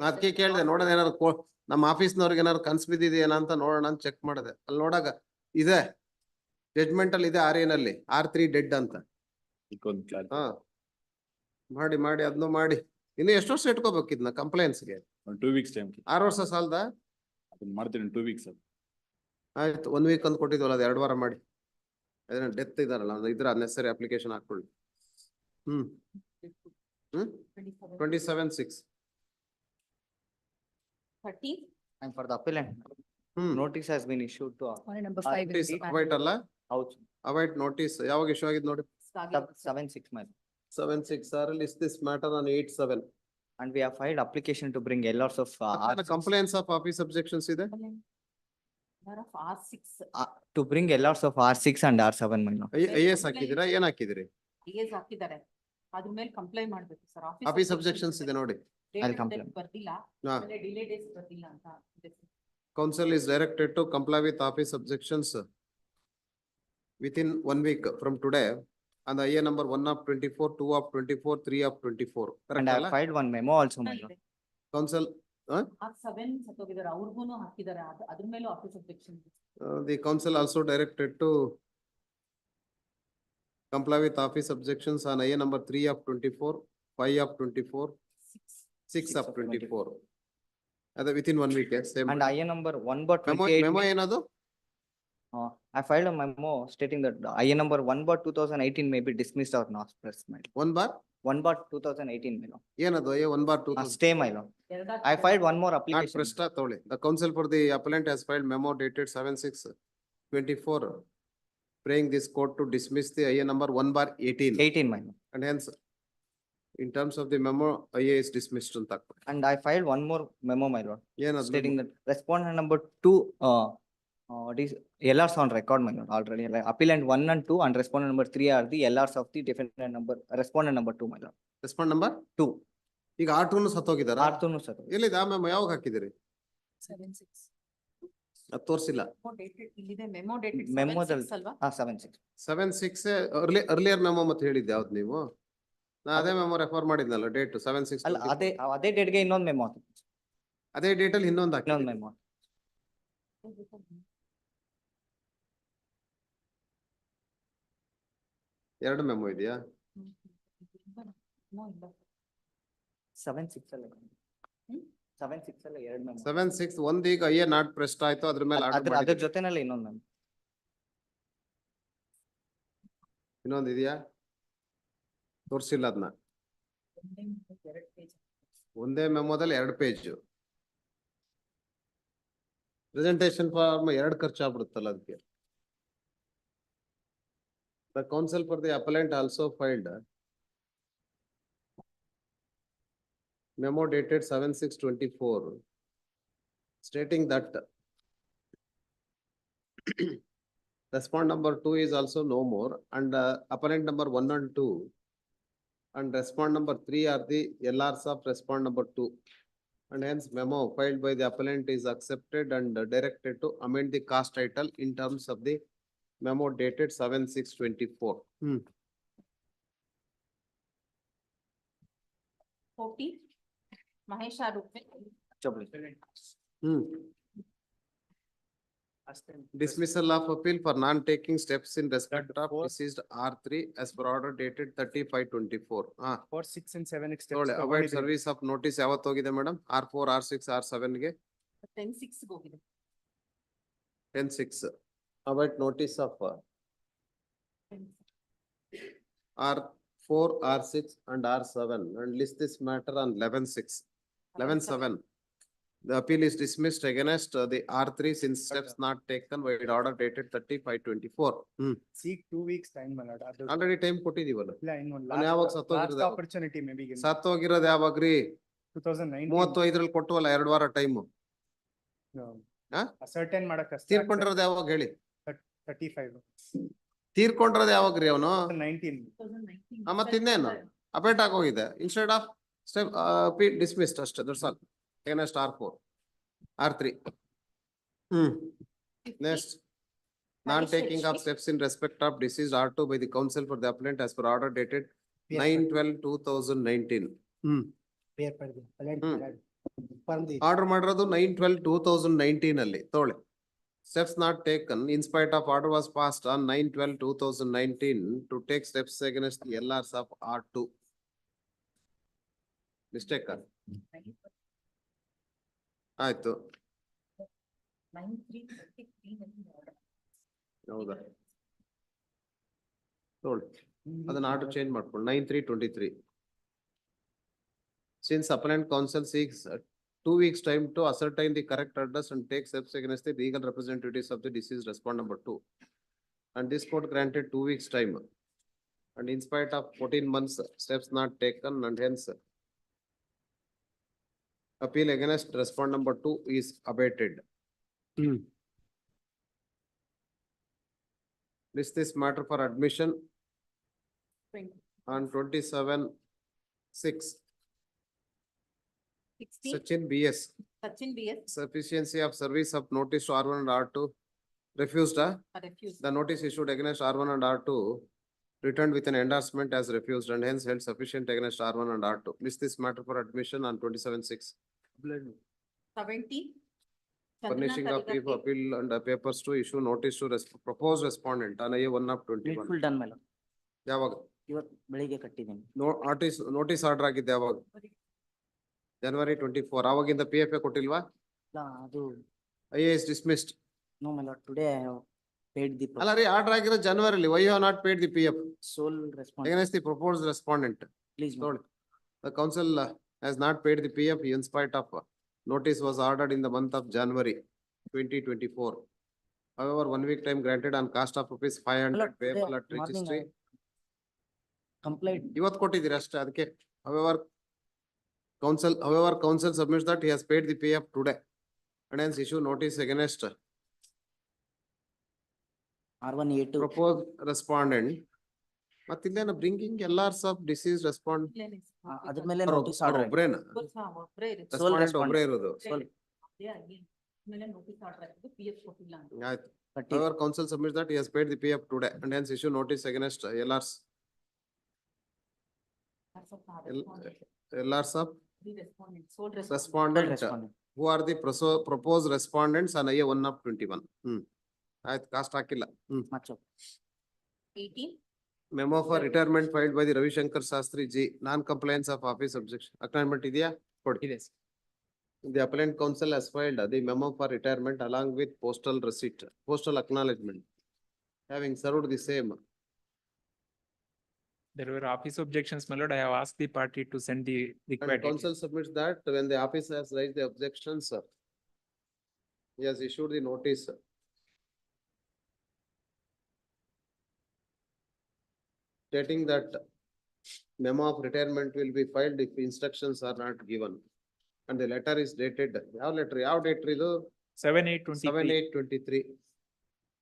ಅದಕ್ಕೆ ಕೇಳಿದೆ, ನೋಡೋಣ ಏನಾದ್ರು ನಮ್ಮ ಆಫೀಸ್ನವ್ರಿಗೆ ಏನಾದ್ರು ಕನ್ಸ್ ಬಿದ್ದಿದೆಯೇನ ಅಂತ ನೋಡೋಣ ಅಂತ ಚೆಕ್ ಮಾಡಿದೆ. ಅಲ್ಲಿ ನೋಡಾಗ ಇದೆ ಜಡ್ಜ್ಮೆಂಟ್ ಅಲ್ಲಿ ಇದೆ R3 R3 ಡೆಡ್ ಅಂತ. ಹಾ, ಮಾಡಿ ಅದನ್ನು ಮಾಡಿ. ಇನ್ನು ಎಷ್ಟು ವರ್ಷ ಇಟ್ಕೋಬೇಕು ಇದನ್ನ ಕಂಪ್ಲೇಂಟ್ಸ್ಗೆ? 2 weeks ಟೈಮ್. 6 ವರ್ಷ ಸಾಲದ? ಅದನ್ನ ಮಾಡ್ತೀನಿ 2 weeks ಅದು. ಆಯ್ತು, 1 week ಅಂತ ಕೊಟ್ಟಿದ್ವಲ್ಲ, ಅದು 2 ವಾರ ಮಾಡಿ. ಅದನ್ನ ಡೆತ್ ಇದಾರಲ್ಲ ಇದ್ರ ನೆಸರಿ ಅಪ್ಲಿಕೇಶನ್ ಹಾಕೊಳ್ಳಿ. 27/6. 30. And for the appellant, notice has been issued to Number 5 is. ಅವೈಟ್ ಅಲ್ಲ, house ಅವೈಟ್ ನೋಟಿಸ್ ಯಾವಾಗ ಇಶ್ಯೂ ಆಗಿದ್ ನೋಡಿ. 7/6 month. 7/6 sir, is this matter on 8/7. And we have filed application to bring LRs of Complaints of office objections ಇದೆ. R6. to bring LRs of R6 and R7 minor. IAS ಹಾಕಿದಿರಾ, ಏನ್ ಹಾಕಿದಿರಿ? IAS ಹಾಕಿದ್ದಾರೆ. ಅದ್ರ ಮೇಲೆ complaint ಮಾಡ್ಬೇಕು sir. Office objections ಇದೆ ನೋಡಿ. I'll complain. ಬರ್ದಿಲ್ಲ, ಹಾ. ಆಮೇಲೆ ಡಿಲೇ ಡೇಸ್ ಬರ್ದಿಲ್ಲ ಅಂತ. Counsel is directed to comply with office objections within 1 week from today on the IA number 1 of 24, 2 of 24, 3 of 24. And Correct I ಅಲ್ಲ? have filed one memo also minor. Counsel, R7 ಸತ್ತೋಗಿದ್ದಾರೆ, ಅವ್ರಿಗೂನು ಹಾಕಿದ್ದಾರೆ. ಅದ್ರ ಮೇಲೂ office objection. the counsel also directed to comply with office objections on IA number 3 of 24, 5 of 24, 6 of 24. That within 1 week, yes, same. And IA number 1/28. Memo ಏನದು? I filed a memo stating that the IA number 1/2018 may be dismissed or not pressed my lord. 1 bar? 1/2018 my lord. ಏನದು? 1 bar 2. Stay my lord. I filed one more Not application. pressed ತಗೊಳ್ಳಿ. The counsel for the appellant has filed memo dated 7/6/24, praying this court to dismiss the IA number 1 bar 18. 18 my lord. And hence, in terms of the memo, IA is dismissed ಅಂತ ಹಾಕ್ಬಿಡಿ. And I filed one more memo my lord ಏನದು? stating that respondent number 2 LRs on record my lord already. Like appellant 1 and 2 and respondent number 3 are the LRs of the defendant number, respondent number 2 my lord. Respond number 2. ಈಗ R2 ಸತ್ತೋಗಿದಾರ? R2 sir. ಎಲ್ಲಿದೆ ಆ memo? ಯಾವಾಗ ಹಾಕಿದಿರಿ? 7/6. ಅದು ತೋರಿಸಿಲ್ಲ. ಇಲ್ಲಿದೆ memo dated Memo 7/6 ಅಲ್ವಾ? 7/6. 7/6 earlier memo ಮತ್ತೆ ಹೇಳಿದ್ದೆ ಯಾವ್ದು ನೀವು? ನಾ ಅದೇ ಮೆಮೊ ರೆಫರ್ ಮಾಡಿದ್ನಲ್ಲ, ಡೇಟ್ 7/6. ಅಲ್ಲ ಅದೇ ಡೇಟ್ ಗೆ ಇನ್ನೊಂದು ಮೆಮೋ. ಅದೇ ಡೇಟ್ ಅಲ್ಲಿ ಇನ್ನೊಂದು ಹಾಕಿ. ಇನ್ನೊಂದು ಮೆಮೋ. ಎರಡು ಮೆಮೊ ಇದೆಯಾ? 7/6 ಅಲ್ಲ. 7/6 ಅಲ್ಲ ಎರಡು ಮೆಮೋ. 7/6 ಒಂದು ಈಗ IA ನಾಟ್ ಪ್ರೆಸ್ಟ್ ಆಯ್ತು, ಅದ್ರ ಮೇಲೆ ಅದ್ರ ಜೊತೆನಲ್ಲಿ ಇನ್ನೊಂದು ಮೆಮೋ. ಇನ್ನೊಂದು ಇದೆಯಾ? ತೋರಿಸಿಲ್ಲ ಅದನ್ನ. ಒಂದೇ ಮೆಮೊದಲ್ಲಿ 2 ಪೇಜ್. ಪ್ರೆಸೆಂಟೇಶನ್ ಫಾರ್ಮ್ 2 ಖರ್ಚಾಗ್ಬಿಡುತ್ತಲ್ಲ ಅದಕ್ಕೆ. The counsel for the appellant also filed memo dated 7/6/24 stating that respondent number 2 is also no more, and appellant number 1 and 2 and respondent number 3 are the LRs of respondent number 2, and hence memo filed by the appellant is accepted and directed to amend the cast title in terms of the memo dated 7/6/24. 40. Mahesh ಆರೋಪಿ. Dismissal of appeal for non-taking steps in respect of deceased R3 as per order dated 35/24. 4, 6 and 7 Avoid service of notice ಯಾವತ್ತು ಹೋಗಿದೆ madam? R4, R6, R7 ಗೆ 10-6 ಹೋಗಿದೆ. 10/6. Avoid notice of R4, R6 and R7 and list this matter on 11/6. 11/7. The appeal is dismissed against the R3 since steps not taken by order dated 35/24. Seek 2 weeks time, my lord. Already time ಕೊಟ್ಟಿದೀವಲ್ಲ? ಇಲ್ಲ, ಇನ್ನು ಅವ್ನು ಯಾವಾಗ last ಸತ್ತೋಗಿರೋದು? opportunity maybe. ಸತ್ತೋಗಿರೋದು ಯಾವಾಗ್ರಿ? 2019. 35 ಕೊಟ್ಟವಲ್ಲ 2 ವಾರ time. Certain ಮಾಡಕ್ ಅಷ್ಟೇ. ತೀರ್ಕೊಂಡಿರೋದು ಯಾವಾಗ ಹೇಳಿ? 35. ತೀರ್ಕೊಂಡಿರೋದು ಯಾವಾಗ್ರಿ ಅವನು? 19. 2019. ಮತ್ತಿನ್ನೇನು? ಅಪೇಟ್ ಆಗೋಗಿದೆ. ಇನ್ಸ್ಟೆಡ್ ಆಫ್ ಸ್ಟೆಪ್ ಡಿಸ್ಮಿಸ್ಡ್ ಅಷ್ಟೇ. That's all. Against R4, R3. Next, non-taking of steps in respect of deceased R2 by the counsel for the appellant as per order dated 9/12/2019. Order ಮಾಡಿರೋದು 9/12/2019 ಅಲ್ಲಿ ತಗೊಳ್ಳಿ. Steps not taken in spite of order was passed on 9/12/2019 to take steps against the LRs of R2. Mistake. ಆಯ್ತು. 9/3/23 ಹೌದಾ? ನೋಡಿ ಅದನ್ನ order change ಮಾಡ್ಕೊಂಡು 9/3/23. Since appellant counsel seeks 2 weeks time to ascertain the correct address and take steps against the legal representatives of the deceased respondent number 2. And this court granted 2 weeks time. And in spite of 14 months steps not taken and hence appeal against respondent number 2 is abated. List this matter for admission on 27/6. 16. Sachin BS. Sachin BS. Sufficiency of service of notice to R1 and R2 refused. Refused. The notice issued against R1 and R2 returned with an endorsement as refused and hence held sufficient against R1 and R2. List this matter for admission on 27/6. 70. Furnishing of brief appeal and papers to issue notice to proposed respondent on A1/21. Full done, my lord. ಯಾವಾಗ? ಇವತ್ತು ಬೆಳಿಗ್ಗೆ ಕಟ್ಟಿದ್ದೀನಿ. Notice order ಆಗಿದ್ದೆ ಯಾವಾಗ? January 24. ಅವಾಗಿಂದ PFA ಕೊಟ್ಟಿಲ್ವಾ? ಅದು IA is dismissed. no, my lord. Today I have paid the ಅಲ್ಲ ರೀ order ಆಗಿರೋ ಜನವರಿಲಿ. Why you have not paid the PF sole respondent. against the proposed respondent? Please, my lord. The council has not paid the PF in spite of notice was ordered in the month of January 2024. However, 1 week time granted on cost of rupees 500 payable at registry. Complaint. ಇವತ್ತು ಕೊಟ್ಟಿದ್ದೀರಿ ಅಷ್ಟೇ ಅದಕ್ಕೆ. However, council submits that he has paid the PF today and hence issue notice against R1A2. proposed respondent. ಮತ್ತಿಲ್ಲೇನು bringing LRs of deceased respondent. ಅದ್ರ ಮೇಲೆ notice order. ಒಬ್ರೇನ? ಒಬ್ರೇ ಇರುತ್ತೆ. Respondent ಒಬ್ರೇ ಇರೋದು. ನೋಟಿಸ್ ಆರ್ಡರ್ ಆಗಿದೆ. PS ಕೊಟ್ಟಿಲ್ಲ ಅಂತ. ಆಯ್ತು. However, council submits that he has paid the PF today and hence issue notice against LRs. LRs of Sole respondent who are the proposed respondents on A1/21. ಆಯ್ತು cost ಹಾಕಿಲ್ಲ. Much of. 18. Memo for retirement filed by the Ravi Shankar Shastri G. Non-compliance of office objection. Acknowledgement ಇದೆಯಾ? ಕೊಡಿ. The appellant counsel has filed the memo for retirement along with postal receipt, postal acknowledgement. Having served the same. There were office objections, my lord. I have asked the party to send the And required. counsel submits that when the office has raised the objections, he has issued the notice. Stating that memo of retirement will be filed if instructions are not given. And the letter is dated, ಯಾವ date ಇದು? 7/8/23. 7/8/23.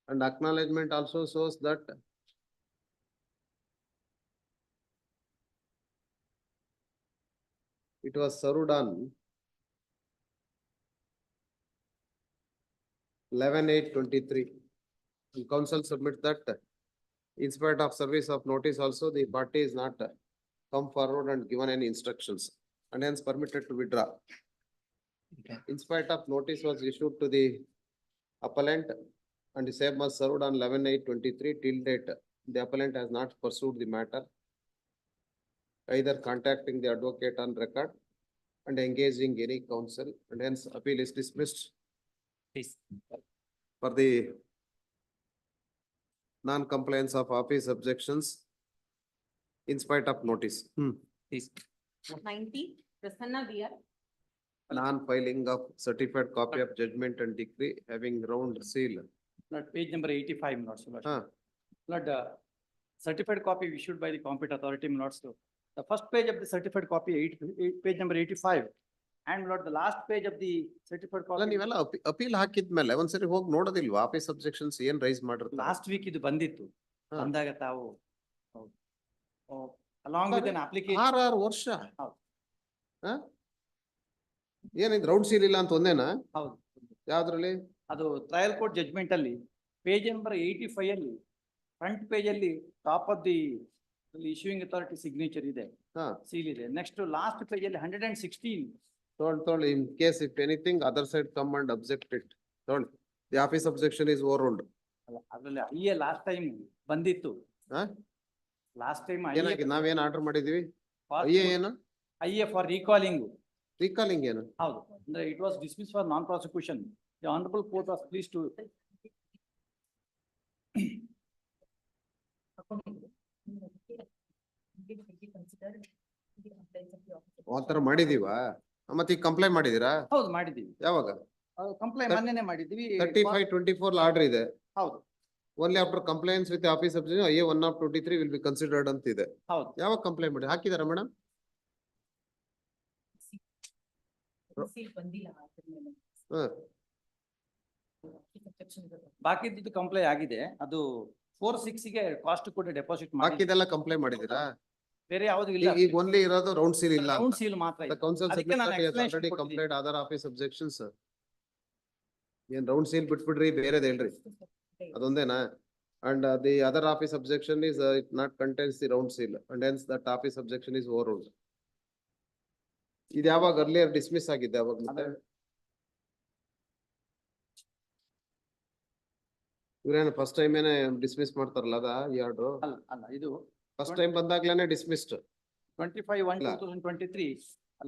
And acknowledgement also shows that it was served on 11/8/23. And counsel submits that in spite of service of notice also, the party is not come forward and given any instructions and hence permitted to withdraw. In spite of notice was issued to the appellant and the same was served on 11/8/23 till date. The appellant has not pursued the matter, either contacting the advocate on record and engaging any counsel, and hence appeal is dismissed Please. for the non-compliance of office objections in spite of notice. Please. 90, Prasanna VR. Non-filing of certified copy of judgment and decree having round seal. Lord, page number 85, my lords. Huh. Lord, certified copy issued by the competent authority, my lords. The first page of the certified copy, page number 85. And Lord, the last page of the certified ಅಲ್ಲ copy. ನೀವೆಲ್ಲ appeal ಹಾಕಿದ್ಮೇಲೆ ಒಂದ್ಸರಿ ಹೋಗಿ ನೋಡೋದಿಲ್ವಾ office objections ಏನ್ rice ಮಾಡಿರ್ತಾರೆ? Last week ಇದು ಬಂದಿತ್ತು. ಹಾ. ಬಂದಾಗ ತಾವು along with an application. 6 ವರ್ಷ ಹೌದು. ಏನಿದ್ ರೌಂಡ್ ಸೀಲ್ ಇಲ್ಲ ಅಂತ ಒಂದೇನಾ? ಹೌದು. ಯಾವ್ದ್ರಲ್ಲಿ? ಅದು ಟ್ರಯಲ್ ಕೋರ್ಟ್ ಜಡ್ಜ್ಮೆಂಟ್ ಅಲ್ಲಿ ಪೇಜ್ ನಂಬರ್ 85 ಅಲ್ಲಿ ಫ್ರಂಟ್ ಪೇಜ್ ಅಲ್ಲಿ top of the issuing authority signature ಇದೆ, ಸೀಲ್ ಇದೆ. ನೆಕ್ಸ್ಟ್ ಲಾಸ್ಟ್ ಪೇಜ್ ಅಲ್ಲಿ 116. ತೊಗೊಳ್ಳಿ in case if anything other side come and object it. ತೊಗೊಳ್ಳಿ. The office objection is overruled. ಅದ್ರಲ್ಲಿ IA last time ಬಂದಿತ್ತು. Last time ಏನಾಗಿ ನಾವೇನ್ ಆರ್ಡರ್ ಮಾಡಿದೀವಿ? ಏನು? IA for recalling. ರೀಕಾಲಿಂಗ್ ಏನು? ಹೌದು. ಅಂದ್ರೆ it was dismiss for non prosecution. The honourable court was please to ಆತರ ಮಾಡಿದೀವಾ? ಮತ್ತೆ ಈಗ ಕಂಪ್ಲೇಂಟ್ ಮಾಡಿದೀರಾ? ಹೌದು ಮಾಡಿದೀವಿ. ಯಾವಾಗ? ಕಂಪ್ಲೇಂಟ್ ಮೊನ್ನೆನೆ ಮಾಡಿದ್ವಿ. 35/24 ಆರ್ಡರ್ ಇದೆ. ಹೌದು. Only after compliance with the office objection, IA 1/23 will be considered ಅಂತ ಇದೆ. ಹೌದು. ಯಾವಾಗ ಕಂಪ್ಲೇಂಟ್ ಮಾಡಿ ಹಾಕಿದಾರ ಮೇಡಮ್? ಬಾಕಿದ್ದು ಕಂಪ್ಲೇಂಟ್ ಆಗಿದೆ. ಅದು 4/6 ಗೆ ಕಾಸ್ಟ್ ಕೂಡ ಡೆಪಾಸಿಟ್ ಮಾಡಿ ಹಾಕಿದೆಲ್ಲ ಕಂಪ್ಲೇಂಟ್ ಮಾಡಿದೀರಾ? ಬೇರೆ ಯಾವುದು ಇಲ್ಲ. ಈಗ ಓನ್ಲಿ ಇರೋದು ರೌಂಡ್ ಸೀಲ್ ಇಲ್ಲ. ರೌಂಡ್ ಸೀಲ್ ಮಾತ್ರ The ಇದೆ. counsel ಅದಕ್ಕೆ ನಾನು secretary has explanation already ಕೊಟ್ಟಿದ್ದೀನಿ. complied other office objections. ಏನ್ ರೌಂಡ್ ಸೀಲ್ ಬಿಟ್ಬಿಡ್ರಿ, ಬೇರೆದ್ ಹೇಳ್ರಿ. ಅದೊಂದೇನಾ? And the other office objection is it not contains the round seal and hence that office objection is overruled. ಇದು ಯಾವಾಗ earlier dismiss ಆಗಿದೆ ಅವಾಗ ಮತ್ತೆ? ಇವ್ರೇನು first time ಏನೇ ಡಿಸ್ಮಿಸ್ ಮಾಡ್ತಾರಲ್ಲ ಅದ ಈ ಆರ್ಡರ್? ಅಲ್ಲ ಇದು ಫಸ್ಟ್ ಟೈಮ್ ಬಂದಾಗ್ಲೇನೆ ಡಿಸ್ಮಿಸ್ಡ್. 25/1/2023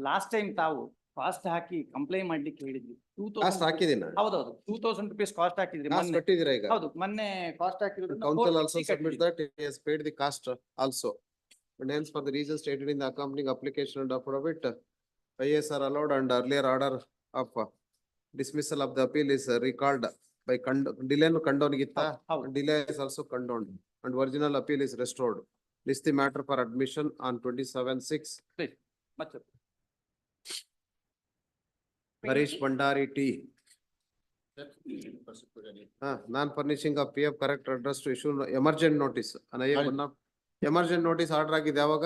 ಲಾಸ್ಟ್ ಟೈಮ್ ತಾವು ಕಾಸ್ಟ್ ಹಾಕಿ ಕಂಪ್ಲೇಂಟ್ ಮಾಡ್ಲಿಕ್ಕೆ ಹೇಳಿದ್ವಿ. ಕಾಸ್ಟ್ ಹಾಕಿದೀನ? ಹೌದೌದು. 2000 rupees ಕಾಸ್ಟ್ ಹಾಕಿದ್ರಿ. ಕಾಸ್ಟ್ ಕಟ್ಟಿದಿರಾ ಈಗ? ಹೌದು, ಮೊನ್ನೆ ಕಾಸ್ಟ್ ಹಾಕಿರೋದು. Counsel also submits that he has paid the cost also. And hence for the reasons stated in the accompanying application and affidavit, IAS are allowed and earlier order of dismissal of the appeal is recalled by delay no condone gitta. Delay is also condoned and original appeal is restored. List the matter for admission on 27/6. Please. ಮತ್ತೆ Harish Bandari T. Non-furnishing of PF correct address to issue emergent notice. Emergent notice order ಆಗಿದೆ ಯಾವಾಗ?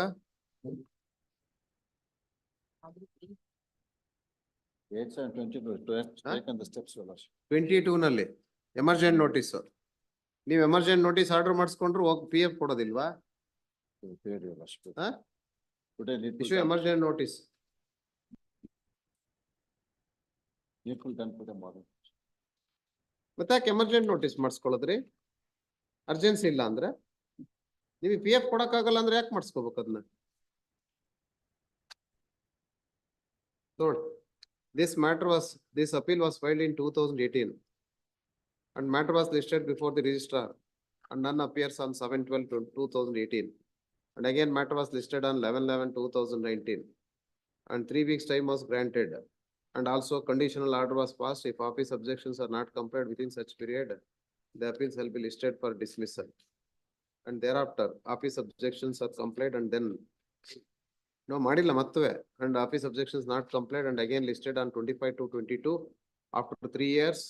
22 ನಲ್ಲಿ emergent notice. ನೀವು emergent notice order ಮಾಡಿಸ್ಕೊಂಡ್ರು ಹೋಗಿ PF ಕೊಡೋದಿಲ್ವಾ? Issue emergent notice. ಮತ್ತೆ ಯಾಕೆ ಎಮರ್ಜೆಂಟ್ ನೋಟಿಸ್ ಮಾಡಿಸ್ಕೊಳ್ಳೋದ್ರಿ? ಅರ್ಜೆನ್ಸಿ ಇಲ್ಲ ಅಂದ್ರೆ ನೀವು PF ಕೊಡಕ್ಕಾಗಲ್ಲ ಅಂದ್ರೆ ಯಾಕೆ ಮಾಡಿಸ್ಕೋಬೇಕು ಅದನ್ನ? ನೋಡಿ, this appeal was filed in 2018 and matter was listed before the registrar and none appears on 7/12/2018 and again matter was listed on 11/11/2019 and 3 weeks time was granted and also conditional order was passed. If office objections are not complied within such period, the appeal shall be listed for dismissal and thereafter office objections are complied and then no ಮಾಡಿಲ್ಲ ಮತ್ತೆ and office objections not complied and again listed on 25/2/22 after 3 years.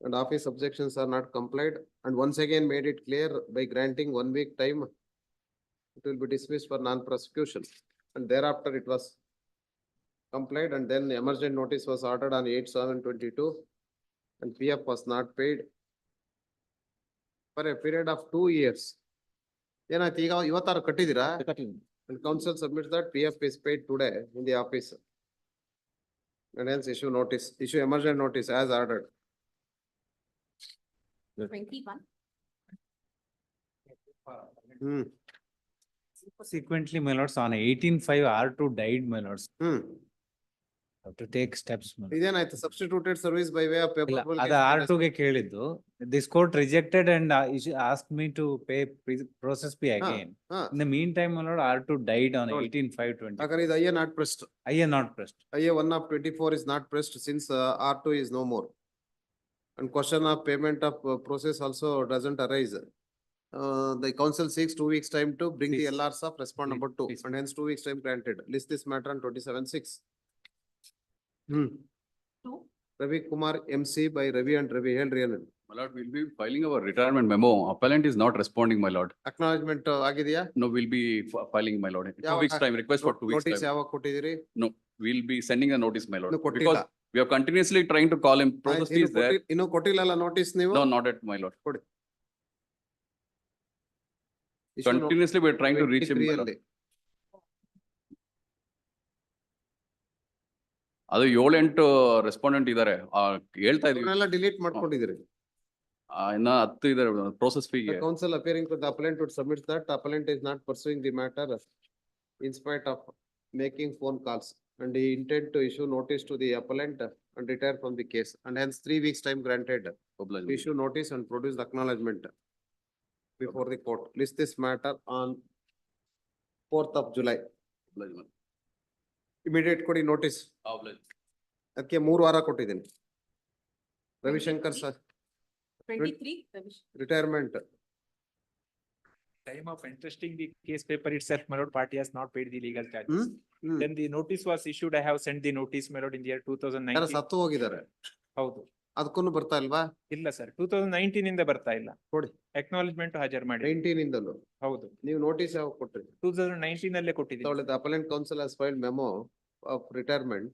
And office objections are not complied and once again made it clear by granting 1 week time, it will be dismissed for non-prosecution and thereafter it was complied and then emergent notice was ordered on 8/7/22 and PF was not paid for a period of 2 years. ಏನಾಯ್ತು ಈಗ ಇವತ್ತಾರು ಕಟ್ಟಿದಿರಾ? And counsel submits that PF is paid today in the office. And hence issue emergent notice as ordered. 21. Subsequently, my lords, on 18/5 R2 died, my lords. Have to take steps. my lord. ಇದೇನಾಯ್ತು substituted service by way of paper. ಇಲ್ಲ, ಅದು R2 ಗೆ ಕೇಳಿದ್ದು. This court rejected and asked me to pay process fee again. In the meantime, my lord, R2 died on 18/5/20. ಹಾಗಾದ್ರೆ ಇದು IA not pressed. I am not pressed. IA 1/24 is not pressed since R2 is no more. And question of payment of process also doesn't arise. The counsel seeks 2 weeks time to bring the Please. LRs of respond number 2 Please. and hence 2 weeks time granted. List this matter on 27/6. 2. Ravi Kumar MC by Ravi and Ravi held real. My lord, we'll be filing our retirement memo. Appellant is not responding, my lord. Acknowledgement ಆಗಿದೆಯಾ? No, we'll be filing, my lord. 2 weeks time, request for 2 weeks Notice time. ಯಾವಾಗ ಕೊಟ್ಟಿದ್ದೀರಿ? No, we'll be sending a notice, my lord. ಇನ್ನು ಕೊಟ್ಟಿಲ್ಲ. Because we are continuously trying to call him. Process fee is there. ಇನ್ನು ಕೊಟ್ಟಿಲ್ಲಲ್ಲ notice ನೀವು? No, not yet, my lord. ಕೊಡಿ. Continuously, we are trying to reach him, my lord. ಅದು 7-8 respondent ಇದಾರೆ ಹೇಳ್ತಾ ಇದೀವಿ. Delete ಮಾಡ್ಕೊಂಡಿದ್ದೀರಿ. ಇನ್ನ 10 ಇದಾರೆ process fee ಗೆ. The counsel appearing to the appellant would submit that appellant is not pursuing the matter in spite of making phone calls and he intend to issue notice to the appellant and retire from the case and hence 3 weeks time granted. Issue notice and produce the acknowledgement before the court. List this matter on 4th of July. Immediate ಕೊಡಿ notice. ಅದಕ್ಕೆ 3 ವಾರ ಕೊಟ್ಟಿದ್ದೀನಿ. Ravishankar sir 23. retirement. Time of entrusting the case paper itself, my lord, party has not paid the legal charges. Then the notice was issued, I have sent the notice, my lord, in the year ಯಾರು 2019. ಸತ್ತು ಹೋಗಿದ್ದಾರೆ? ಹೌದು. ಅದಕ್ಕೂ ಬರ್ತಾ ಇಲ್ವಾ? ಇಲ್ಲ sir, 2019 ಇಂದ ಬರ್ತಾ ಇಲ್ಲ. ಕೊಡಿ. ಅಕ್ನಾಲೆಜ್ಮೆಂಟ್ ಹಾಜರ್ ಮಾಡಿ. 19 ಇಂದಲೂ. ಹೌದು. ನೀವು ನೋಟಿಸ್ ಯಾವಾಗ ಕೊಟ್ರಿ? 2019 ಅಲ್ಲೇ ಕೊಟ್ಟಿದ್ದೀನಿ. The appellant counsel has filed memo of retirement.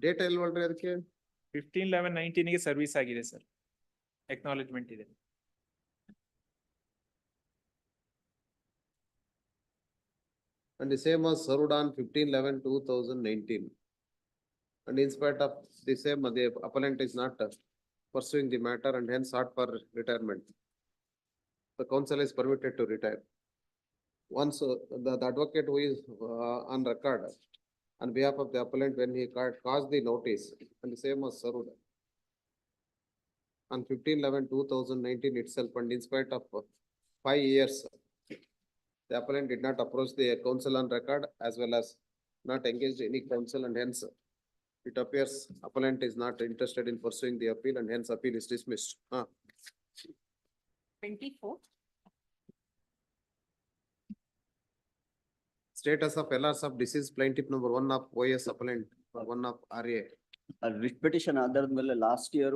Date ಇಲ್ವಲ್ರಿ ಅದಕ್ಕೆ? 15/11/19 ಗೆ ಸರ್ವಿಸ್ ಆಗಿದೆ ಸರ್. ಅಕ್ನಾಲೆಜ್ಮೆಂಟ್ ಇದೆ. And the same was served on 15/11/2019. And in spite of the same, the appellant is not pursuing the matter and hence sought for retirement. The counsel is permitted to retire. Once the advocate who is on record on behalf of the appellant when he caused the notice and the same was served on 15/11/2019 itself and in spite of 5 years, the appellant did not approach the counsel on record as well as not engaged any counsel and hence it appears appellant is not interested in pursuing the appeal and hence appeal is dismissed. 24. Status of LRs of deceased plaintiff number 1 of OS appellant, 1 of RA. Writ petition ಆಧಾರದ ಮೇಲೆ last year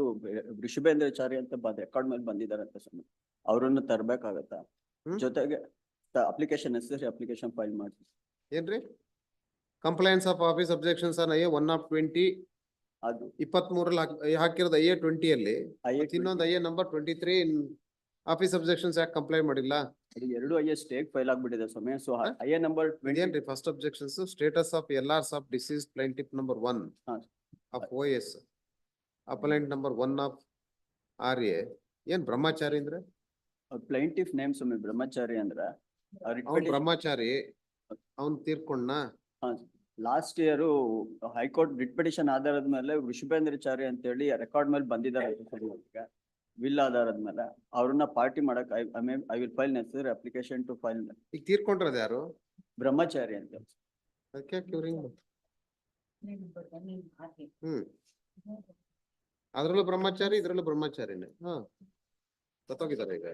ವೃಷಭೇಂದ್ರಾಚಾರಿ ಅಂತ record ಮೇಲೆ ಬಂದಿದ್ದಾರಂತೆ ಸ್ವಾಮಿ, ಅವರನ್ನು ತರಬೇಕಾಗತ್ತಾ? ಜೊತೆಗೆ application necessary application file ಮಾಡಿ. ಏನ್ರಿ? Compliance of office objections on IA 1/20 ಅದು 23 ಹಾಕಿರೋದು IA 20 ಅಲ್ಲಿ ಇನ್ನೊಂದು IA number 23 in office objections ಯಾಕೆ ಕಂಪ್ಲೈ ಮಾಡಿಲ್ಲ? ಅದು 2 IA ಸ್ಟೇಕ್ ಫೈಲ್ ಆಗ್ಬಿಟ್ಟಿದೆ ಸ್ವಾಮಿ. ಸೊ IA ನಂಬರ್ 20 ಏನ್ರಿ first objections status of LRs of deceased plaintiff number 1 of OS appellant number 1 of RA ಏನ್ ಬ್ರಹ್ಮಚಾರಿ ಅಂದ್ರೆ? ಪ್ಲೇಂಟಿಫ್ ನೇಮ್ ಸ್ವಾಮಿ ಬ್ರಹ್ಮಚಾರಿ ಅಂದ್ರೆ ಅವ್ನ್ ಬ್ರಹ್ಮಚಾರಿ ಅವ್ನ್ ತೀರ್ಕೊಂಡ last year high court writ petition ಆಧಾರದ ಮೇಲೆ ವೃಷಭೇಂದ್ರಾಚಾರಿ ಅಂತ ಹೇಳಿ ರೆಕಾರ್ಡ್ ಮೇಲೆ ಬಂದಿದ್ದಾರೆ ವಿಲ್ ಆಧಾರದ ಮೇಲೆ ಅವ್ರನ್ನ ಪಾರ್ಟಿ ಮಾಡಕ್ I will file necessary application to file. ಈಗ ತೀರ್ಕೊಂಡ್ರದ ಯಾರು? ಬ್ರಹ್ಮಚಾರಿ ಅಂತ. ಅದಕ್ಕೆ ಅದ್ರಲ್ಲೂ ಬ್ರಹ್ಮಚಾರಿ ಇದ್ರಲ್ಲೂ ಬ್ರಹ್ಮಚಾರಿನೇ. ಸತ್ತೋಗಿದ್ದಾರೆ ಈಗ.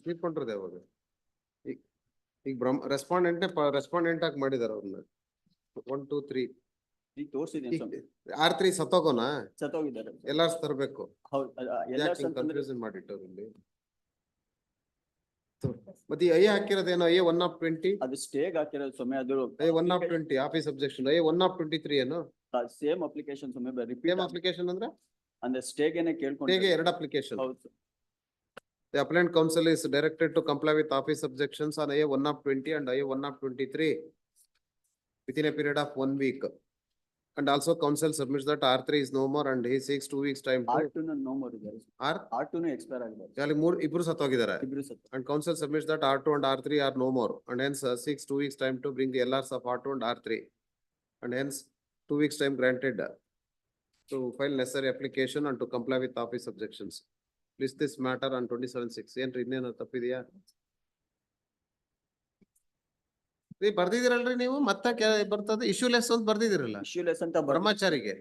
ತೀರ್ಕೊಂಡ್ರದೆ ಅವಾಗ. ಈಗ ರೆಸ್ಪಾಂಡೆಂಟ್ ಆಗಿ ಮಾಡಿದಾರ ಅವ್ರನ್ನ 1 2 3 ಈಗ ತೋರಿಸಿದ್ದೀನಿ. R3 ಸತ್ತೋಗೋನಾ? ಸತ್ತೋಗಿದ್ದಾರೆ. ಎಲ್ಲಾರ್ಸ್ ತರಬೇಕು. ಕನ್ಫ್ಯೂಷನ್ ಮಾಡಿಟ್ಟವ್ರಲ್ಲಿ ಮತ್ತೆ IA ಹಾಕಿರೋದೇನೋ IA 1/20 ಅದು ಸ್ಟೇಗ್ ಹಾಕಿರೋದು ಸ್ವಾಮಿ. ಅದು IA 1/20 ಆಫೀಸ್ ಅಬ್ಜೆಕ್ಷನ್. IA 1/23 ಏನು? ಸೇಮ್ ಅಪ್ಲಿಕೇಶನ್ ಸ್ವಾಮಿ. ಸೇಮ್ ಅಪ್ಲಿಕೇಶನ್ ಅಂದ್ರೆ ಅಂದ್ರೆ ಸ್ಟೇಗ್ ಏನೇ ಕೇಳ್ಕೊಂಡು 2 ಅಪ್ಲಿಕೇಶನ್. ಹೌದು. The appellant counsel is directed to comply with office objections on IA 1/20 and IA 1/23 within a period of 1 week. And also counsel submits that R3 is no more and he seeks 2 weeks time to R2 no more ಇದ್ದಾರೆ. R2 expire ಆಗಿದ್ದಾರೆ. ಅಲ್ಲಿ ಇಬ್ರು ಸತ್ತೋಗಿದ್ದಾರೆ. ಇಬ್ರು ಸತ್ತು. And counsel submits that R2 and R3 are no more and hence seeks 2 weeks time to bring the LRs of R2 and R3 and hence 2 weeks time granted to file necessary application and to comply with office objections. List this matter on 27/6. ಏನ್ರಿ ಇನ್ನೇನು ತಪ್ಪಿದೆಯಾ? ಬರ್ದಿದಿರಲ್ರಿ ನೀವು ಮತ್ತೆ ಬರ್ತದೆ ಇಶ್ಯೂಲೆಸ್ ಅಂತ ಬರ್ದಿದಿರಲ್ಲ ಇಶ್ಯೂಲೆಸ್ ಅಂತ ಬ್ರಹ್ಮಚಾರಿಗೆ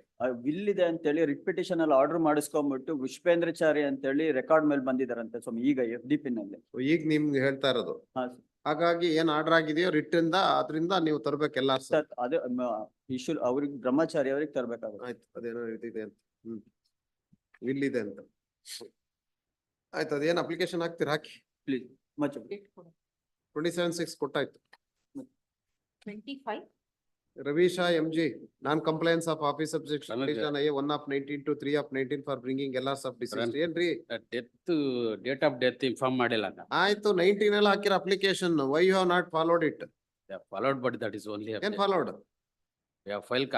will ಇದೆ ಅಂತ ಹೇಳಿ ರಿಟ್ ಪಿಟಿಷನ್ ಅಲ್ಲಿ ಆರ್ಡರ್ ಮಾಡಿಸ್ಕೊಂಡ್ಬಿಟ್ಟು ವಿಶ್ವೇಂದ್ರಚಾರಿ ಅಂತ ಹೇಳಿ ರೆಕಾರ್ಡ್ ಮೇಲೆ ಬಂದಿದಾರಂತೆ ಸ್ವಾಮಿ ಈಗ FDP ನಲ್ಲಿ. ಈಗ ನಿಮ್ಗೆ ಹೇಳ್ತಾ ಇರೋದು. ಹಾಗಾಗಿ ಏನ್ ಆರ್ಡರ್ ಆಗಿದೆಯೋ ರಿಟ್ ಇಂದ ಅದರಿಂದ ನೀವು ತರ್ಬೇಕೆಲ್ಲ. ಅದೇ ಇಶ್ಯೂ ಅವ್ರಿಗೆ ಬ್ರಹ್ಮಚಾರಿ ಅವ್ರಿಗೆ ತರ್ಬೇಕಾಗುತ್ತೆ. ಆಯ್ತು ಅದೇನೋ ಇದೆ ಅಂತ ವಿಲ್ ಇದೆ ಅಂತ ಆಯ್ತು. ಅದೇನ್ ಅಪ್ಲಿಕೇಶನ್ ಹಾಕ್ತೀರಾ ಹಾಕಿ please. Much 27/6 ಕೊಟ್ಟಾಯ್ತು. 25. Ravisha MG, non-compliance of office objection petition IA 1/19 to 3/19 for bringing LRs of deceased. ಏನ್ರಿ ಡೇಟ್ ಆಫ್ ಡೆತ್ ಇನ್ಫಾರ್ಮ್ ಮಾಡಿಲ್ಲ. ಆಯ್ತು 19 ಎಲ್ಲ ಹಾಕಿರೋ application. Why you have not followed it? Followed, but that is only. ಏನ್ followed? We have filed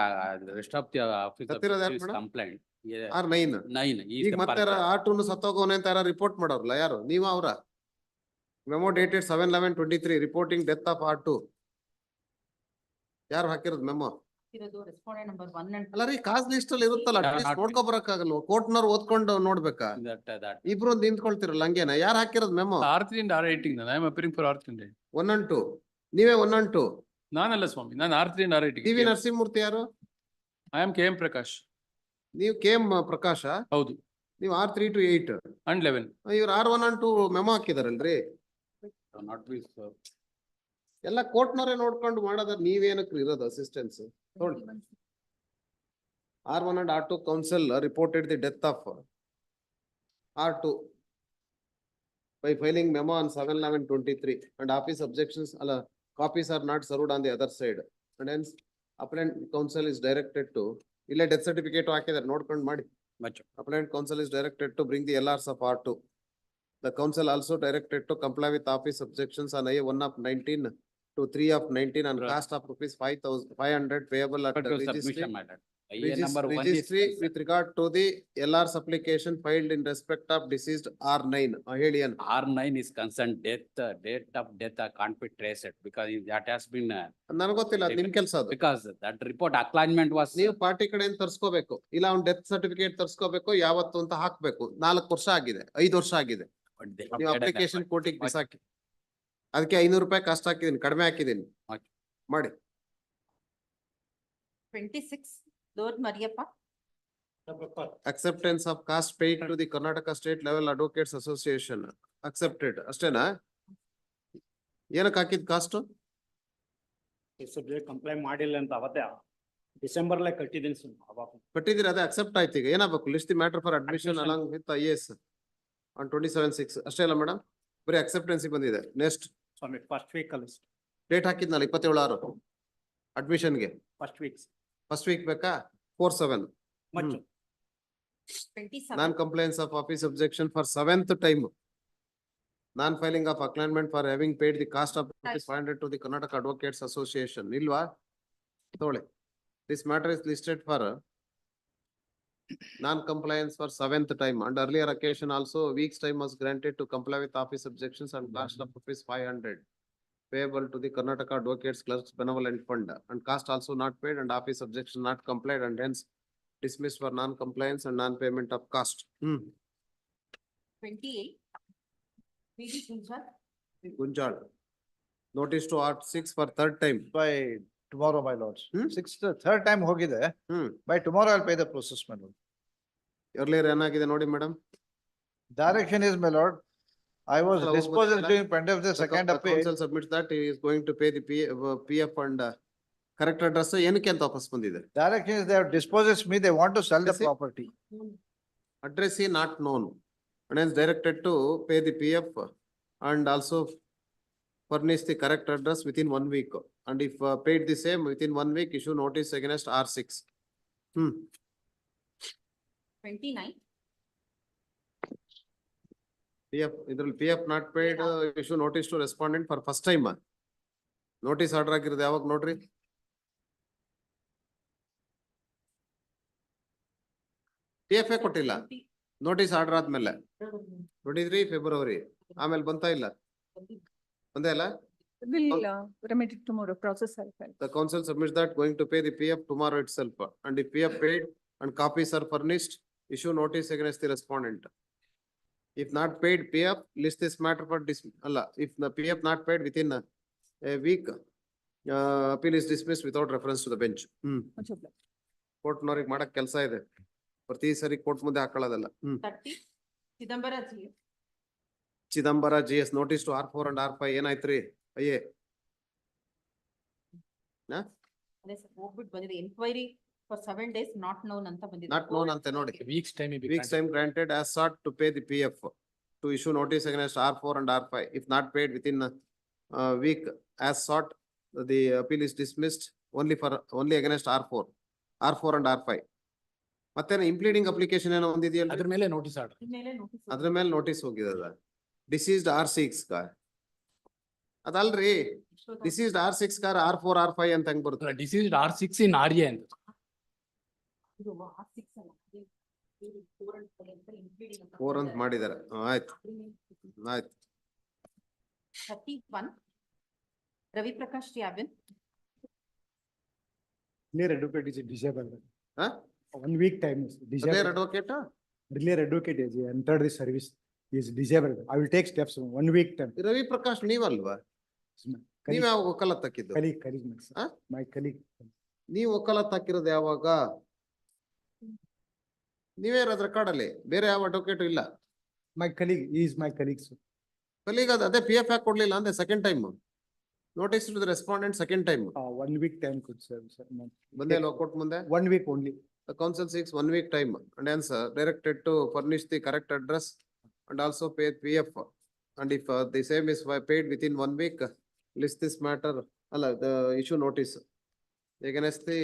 the rest of the office complaint. R9. 9. ಈಗ ಮತ್ತೆ R2 ಸತ್ತೋಗೋನೆ ಅಂತ ಯಾರು ರಿಪೋರ್ಟ್ ಮಾಡೋರಲ್ಲ ಯಾರು? ನೀವು ಅವರ memo dated 7/11/23 reporting death of R2. ಯಾರು ಹಾಕಿರೋದು ಮೆಮೋ? Respondent number 1 and 2. ಅಲ್ಲ ರೀ ಕಾಸ್ ಲಿಸ್ಟ್ ಅಲ್ಲಿ ಇರುತ್ತಲ್ಲ ನೋಡ್ಕೊ ಬರಕ್ಕಾಗಲ್ವ? ಕೋರ್ಟ್ನವ್ರು ಓದ್ಕೊಂಡು ನೋಡ್ಬೇಕಾ? ಇಬ್ರು ನಿಂತ್ಕೊಳ್ತಿರಲ್ಲ ಹಂಗೇನ? ಯಾರು ಹಾಕಿರೋದು memo? R3 and R18. I am appearing for R3. 1 and 2. ನೀವೇ 1 and 2. ನಾನಲ್ಲ ಸ್ವಾಮಿ, ನಾನು R3 and R18. T V Narasimhamurthy ಯಾರು? I am KM Prakash. ನೀವು KM ಪ್ರಕಾಶ? ಹೌದು. ನೀವು R3 to 8 and 11. ಇವ್ರು R1 and 2 ಮೆಮೋ ಹಾಕಿದಾರಲ್ರಿ? ಎಲ್ಲ ಕೋರ್ಟ್ನವರೇ ನೋಡ್ಕೊಂಡು ಮಾಡೋದ್ರ ನೀವೇನಕ್ಕೆ ಇರೋದು ಅಸಿಸ್ಟೆನ್ಸ್? ನೋಡಿ R1 and R2 counsel reported the death of R2 by filing memo on 7/11/23 and office objections copies are not served on the other side and hence appellant counsel is directed to ille death certificate ಹಾಕಿದ್ದಾರೆ ನೋಡ್ಕೊಂಡು ಮಾಡಿ. Appellant counsel is directed to bring the LRs of R2. The counsel also directed to comply with office objections on IA 1/19 to 3/19 and cost of rupees 5,500 payable at the registry with regard to the LR's application filed in respect of deceased R9. Ahelian R9 is concerned date of death can't be traced because that has been. ನನಗೆ ಗೊತ್ತಿಲ್ಲ ನಿಮ್ ಕೆಲಸ ಅದು. Because that report acknowledgement was. ನೀವು party ಕಡೆಯಿಂದ ತರ್ಸ್ಕೋಬೇಕು, ಇಲ್ಲ ಅವ್ನ್ death certificate ತರ್ಸ್ಕೋಬೇಕು, ಯಾವತ್ತು ಅಂತ ಹಾಕ್ಬೇಕು. 4 ವರ್ಷ ಆಗಿದೆ, 5 ವರ್ಷ ಆಗಿದೆ. ನೀವು ಅಪ್ಲಿಕೇಶನ್ ಕೋರ್ಟಿಗೆ ಬಿಸಾಕಿ. ಅದಕ್ಕೆ 500 ರೂಪಾಯಿ ಕಾಸ್ಟ್ ಹಾಕಿದೀನಿ, ಕಡಿಮೆ ಹಾಕಿದೀನಿ ಮಾಡಿ. 26. Lord Mariappa. Acceptance of cost paid to the Karnataka State Level Advocates Association. Accepted. ಅಷ್ಟೇನಾ? ಏನಕ್ಕೆ ಹಾಕಿದ್ ಕಾಸ್ಟ್? ಸಬ್ಜೆಕ್ಟ್ ಕಂಪ್ಲೈ ಮಾಡಿಲ್ಲ ಅಂತ ಅವತ್ತೇ ಡಿಸೆಂಬರ್ ಲೇ ಕಟ್ಟಿದ್ದೀನಿ ಸರ್. ಕಟ್ಟಿದಿರ ಅದೇ ಅಕ್ಸೆಪ್ಟ್ ಆಯ್ತು. ಈಗ ಏನಾಗಬೇಕು? List the matter for admission along with IAS on 27/6. ಅಷ್ಟೇ ಅಲ್ಲ ಮೇಡಮ್? ಬರೀ ಅಕ್ಸೆಪ್ಟೆನ್ಸ್ ಬಂದಿದೆ. ನೆಕ್ಸ್ಟ್ ಸ್ವಾಮಿ ಫಸ್ಟ್ ವೀಕ್ ಅಲ್ಲಿ ಡೇಟ್ ಹಾಕಿದ್ನಲ್ಲ 27/6 ಅಡ್ಮಿಷನ್ಗೆ. ಫಸ್ಟ್ ವೀಕ್ ಬೇಕಾ? 4/7. ಮತ್ತು 27. Non compliance of office objection for 7th time. Non filing of acknowledgement for having paid the cost of 500 to the Karnataka Advocates Association. Ilva? Tole. This matter is listed for non-compliance for 7th time and earlier occasion also a week's time was granted to comply with office objections and cost of ₹500 payable to the Karnataka Advocates Clerks Benevolent Fund and cost also not paid and office objection not complied and hence dismissed for non-compliance and non-payment of cost. 28. PD Gunjal. Gunjal. Notice to Art 6 for 3rd time. By tomorrow, my lords. 6th, 3rd time ಹೋಗಿದೆ. By tomorrow I'll pay the process, my lord. Earlier ಏನಾಗಿದೆ ನೋಡಿ madam? Direction is, my lord, I was disposed during pending the second appeal. Counsel submits that he is going to pay the PF and correct address ಏನಕ್ಕೆ ಅಂತ ವಾಪಸ್ ಬಂದಿದೆ? Direction is they have disposed me, they want to sell the property. Address is not known and is directed to pay the PF and also furnish the correct address within 1 week. And if paid the same within 1 week, issue notice against R6. 29. PF, ಇದ್ರಲ್ಲಿ PF not paid, issue notice to respondent for first time. Notice order ಆಗಿರೋದು ಯಾವಾಗ ನೋಡ್ರಿ? PF ಕೊಟ್ಟಿಲ್ಲ. Notice order ಆದ್ಮೇಲೆ 23 February ಆಮೇಲೆ ಬಂತಾ ಇಲ್ಲ? ಬಂದೇ ಇಲ್ಲ? Will remit it tomorrow, process I'll file. The council submits that going to pay the PF tomorrow itself, and if PF paid and copies are furnished, issue notice against the respondent. If not paid PF, list this matter for Allah. If the PF not paid within a week, appeal is dismissed without reference to the bench. Court ನವರಿಗೆ ಮಾಡಕ್ ಕೆಲಸ ಇದೆ. ಪ್ರತಿ ಸರಿ court ಮುಂದೆ ಹಾಕೊಳ್ಳೋದಲ್ಲ. 30 Chidambara G. Chidambara GS notice to R4 and R5 ಏನಾಯ್ತ್ರಿ? ಅಯ್ಯೇ. ಅದೇ sir ಹೋಗ್ಬಿಟ್ಟು ಬಂದಿದೆ enquiry for 7 days not known ಅಂತ ಬಂದಿದೆ. Not known ಅಂತ ನೋಡಿ. Weeks time. Weeks time granted as sought to pay the PF to issue notice against R4 and R5. If not paid within a week as sought, the appeal is dismissed only against R4 and R5. ಮತ್ತೇನ impleading application ಏನೋ ಒಂದಿದೆಯಲ್ಲ, ಅದ್ರ ಮೇಲೆ notice order. ಅದ್ರ ಮೇಲೆ notice ಹೋಗಿದ deceased R6 ಕಾರ್ ಅದಲ್ರಿ. Deceased R6 ಕಾರ್ R4 R5 ಅಂತ ಹೆಂಗ್ ಬರುತ್ತೆ? ಡಿಸೀಸ್ಡ್ R6 in RA ಅಂತ. ಇದು R6 ಅಲ್ಲ. 4 ಅಂತ ಮಾಡಿದಾರೆ. ಆಯ್ತು ಆಯ್ತು. 31 ರವಿ ಪ್ರಕಾಶ್ ಯಾವನ್. Clear advocate is disabled. Huh? 1 week time is Clear disabled. advocate? Clear advocate is entered the service is disabled. I will take steps 1 week time. Ravi Prakash ನೀವಲ್ವಾ? ನೀವ್ ಯಾವಾಗ ಒಕ್ಕಲತ್ ಹಾಕಿದ್ದು? Colleague, my colleague. ನೀವ್ ಒಕ್ಕಲತ್ ಹಾಕಿರೋದು ಯಾವಾಗ? ನೀವೇ ಇರೋದ್ ರೆಕಾರ್ಡ್ ಅಲ್ಲಿ, ಬೇರೆ ಯಾವ ಅಡ್ವೊಕೇಟ್ ಇಲ್ಲ. My colleague, he is my colleague, sir. Colleague ಅದೇ PF ಯಾಕೆ ಕೊಡ್ಲಿಲ್ಲ ಅಂದ್ರೆ second time notice to the respondent second time 1 week time could serve, sir. ಬಂದೇ ಅಲ್ವಾ ಕೋರ್ಟ್ ಮುಂದೆ? 1 week only. The council seeks 1 week time and answer directed to furnish the correct address and also pay PF. And if the same is paid within 1 week, list this matter, the issue notice against the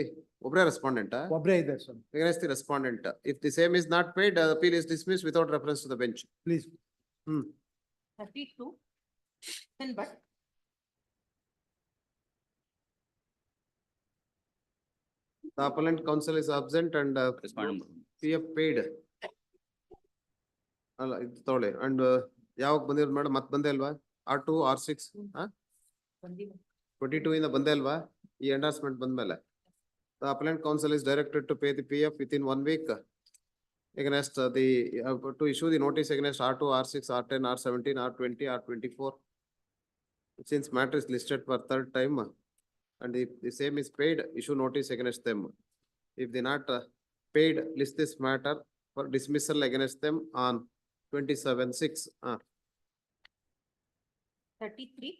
ಒಬ್ರೇ respondent. Obre ಇದೆ, sir. Against the respondent. If the same is not paid, the appeal is dismissed without reference to the bench. Please. 32 then but The appellant counsel is absent and PF paid. ಅಲ್ಲ ಇದು ತೊಗೊಳ್ಳಿ. And ಯಾವಾಗ ಬಂದಿರೋದು madam? ಮತ್ ಬಂದೇ ಅಲ್ವಾ? R2 R6 22 ಇಂದ ಬಂದೇ ಅಲ್ವಾ? ಈ ಎಂಡಾರ್ಸ್ಮೆಂಟ್ ಬಂದ್ಮೇಲೆ. The appellant counsel is directed to pay the PF within 1 week against to issue the notice against R2 R6 R10 R17 R20 R24. Since matter is listed for third time and if the same is paid, issue notice against them. If they not paid, list this matter for dismissal against them on 27/6. 33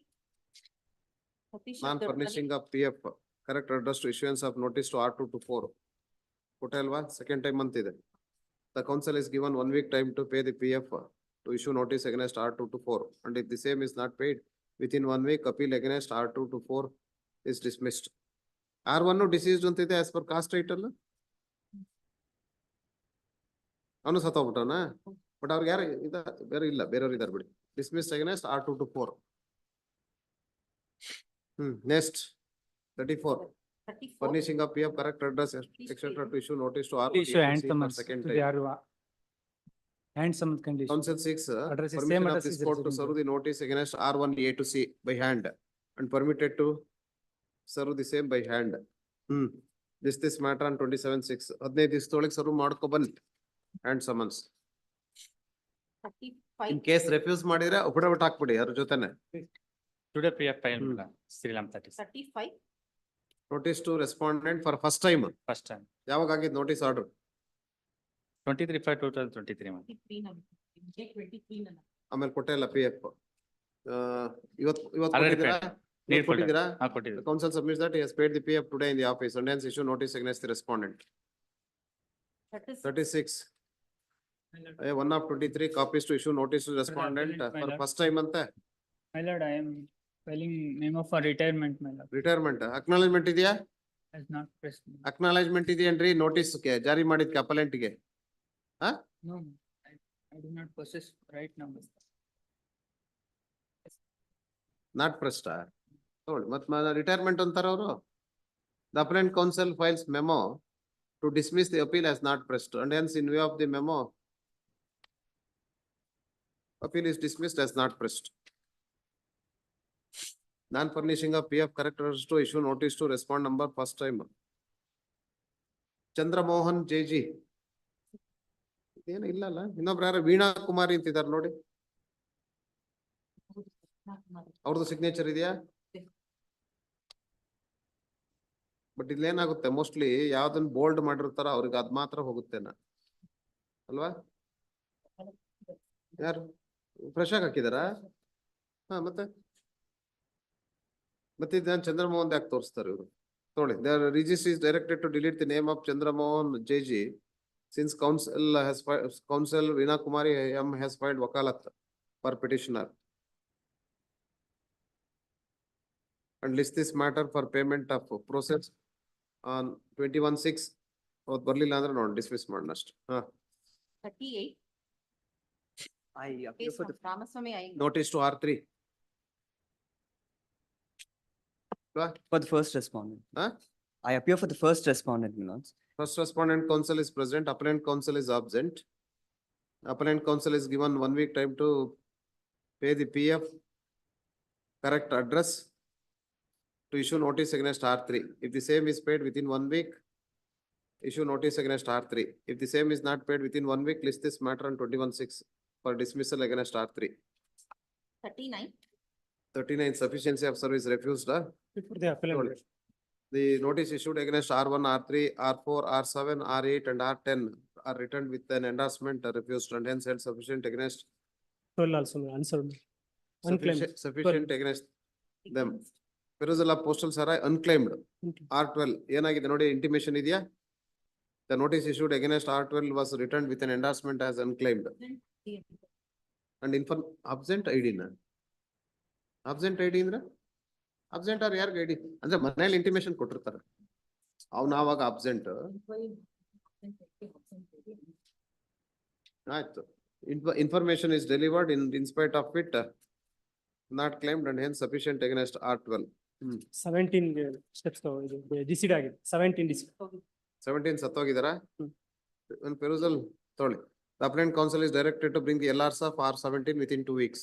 Non-furnishing of PF, correct address to issuance of notice to R2 to 4. Kotelva, second time month ಇದೆ. The council is given 1 week time to pay the PF to issue notice against R2 to 4. And if the same is not paid within 1 week, appeal against R2 to 4 is dismissed. R1 deceased ಅಂತಿದೆ as per caste title. ಅವನು ಸತ್ತೋಗ್ಬಿಟ್ಟವನ, but ಅವ್ರಿಗೆ ಯಾರು ಬೇರೆ ಇಲ್ಲ, ಬೇರೆಯವ್ರು ಇದಾರೆ ಬಿಡಿ. Dismissed against R2 to 4. Next 34. Furnishing of PF correct address etc. to issue notice to R2 Issue and for summons second to time. the R1. And some condition. Council seeks Address is permission same of address this is court to residential. serve the notice against R1 A to C by hand and permitted to serve the same by hand. This matter on 27/6. 15 ದಿವಸದೊಳಗೆ serve ಮಾಡ್ಕೊ ಬನ್ನಿ and summons. 35 In case refuse ಮಾಡಿದ್ರೆ ಒಬ್ಬಡಬಿಟ್ಟು ಹಾಕ್ಬಿಡಿ ಯಾರ ಜೊತೆನೆ. Today PF file Sriram 35 Notice to respondent for first time. first time. ಯಾವಾಗ ಆಗಿದ್ notice order? 23/5/2023. 23 ನಾನು 23 ನಾನು ಆಮೇಲೆ ಕೊಟ್ಟೆ ಇಲ್ಲ PF. ಇವತ್ತು Already ಕೊಟ್ಟಿದ್ದೀರಾ? paid. ಇವತ್ತು Need ಕೊಟ್ಟಿದ್ದೀರಾ? ಕೊಟ್ಟಿದ್ದೀರಾ? The council submits that he has paid the PF today in the office and hence issue notice against the respondent. 36. 1 of 23 copies to issue notice to respondent for first time ante. My lord, I am filing memo for retirement, my lord. Retirement acknowledgement ಇದೆಯಾ? Has not pressed. Acknowledgement ಇದೆಯೇನ್ರಿ notice ಜಾರಿ ಮಾಡಿದ್ಕೆ appellant ಗೆ? No, I do not possess right now. Not pressed ನೋಡಿ ಮತ್ತೆ retirement ಅಂತಾರ ಅವರು. The appellant counsel files memo to dismiss the appeal as not pressed, and hence in view of the memo, appeal is dismissed as not pressed. Non-furnishing of PF correctors to issue notice to respond number first time. Chandramohan JG. ಏನು ಇಲ್ಲಲ್ಲ, ಇನ್ನೊಬ್ರು ಯಾರು ವೀಣಾ ಕುಮಾರಿ ಅಂತಿದ್ದಾರೆ ನೋಡಿ, ಅವ್ರದ್ದು signature ಇದೆಯಾ? But ಇಲ್ಲೇನಾಗುತ್ತೆ mostly ಯಾವ್ದನ್ನ bold ಮಾಡಿರ್ತಾರ ಅವ್ರಿಗೆ ಅದ್ ಮಾತ್ರ ಹೋಗುತ್ತೇನ ಅಲ್ವಾ? ಯಾರು ಫ್ರೆಶ್ ಆಗಿ ಹಾಕಿದಾರ? ಹಾ ಮತ್ತೆ ಇದನ್ನ ಚಂದ್ರಮೋಹನ್ ಯಾಕೆ ತೋರಿಸ್ತಾರೆ ಇವರು? ನೋಡಿ, the registry is directed to delete the name of Chandramohan JG since counsel Veena Kumari M has filed wakalat for petitioner and list this matter for payment of process on 21/6. ಅವತ್ತು ಬರ್ಲಿಲ್ಲ ಅಂದ್ರೆ ನೋಡಿ ಡಿಸ್ಮಿಸ್ ಮಾಡೋಣ ಅಷ್ಟೇ. 38. I appear for the Ramaswamy Iyengar. Notice to R3. for the first respondent. Huh? I appear for the first respondent, my lords. First respondent counsel is present, appellant counsel is absent. Appellant counsel is given 1 week time to pay the PF, correct address, to issue notice against R3. If the same is paid within 1 week, issue notice against R3. If the same is not paid within 1 week, list this matter on 21/6 for dismissal against R3. 39. 39, sufficiency of service refused. For the appellant. The notice issued against R1, R3, R4, R7, R8 and R10 are returned with an endorsement refused, and hence held sufficient against 12 also answered. Unclaimed. sufficient against them. Perusal of postal sarai unclaimed. R12 ಏನಾಗಿದೆ ನೋಡಿ, intimation ಇದೆಯಾ? The notice issued against R12 was returned with an endorsement as unclaimed. And absent ID na? Absent ID ಅಂದ್ರೆ absent ಅವ್ರು ಯಾರಿಗೆ ID ಅಂದ್ರೆ ಮನೇಲಿ intimation ಕೊಟ್ಟಿರ್ತಾರೆ, ಅವ್ನ ಆವಾಗ ಅಬ್ಸೆಂಟ್ ಆಯ್ತು. Information is delivered in spite of it, not claimed, and hence sufficient against R12. 17 steps ಡಿಸಿಡ್ ಆಗಿದೆ. 17 ಸತ್ತೋಗಿದಾರ. Perusal ತೊಗೊಳ್ಳಿ. The appellant counsel is directed to bring the LRs of R17 within 2 weeks.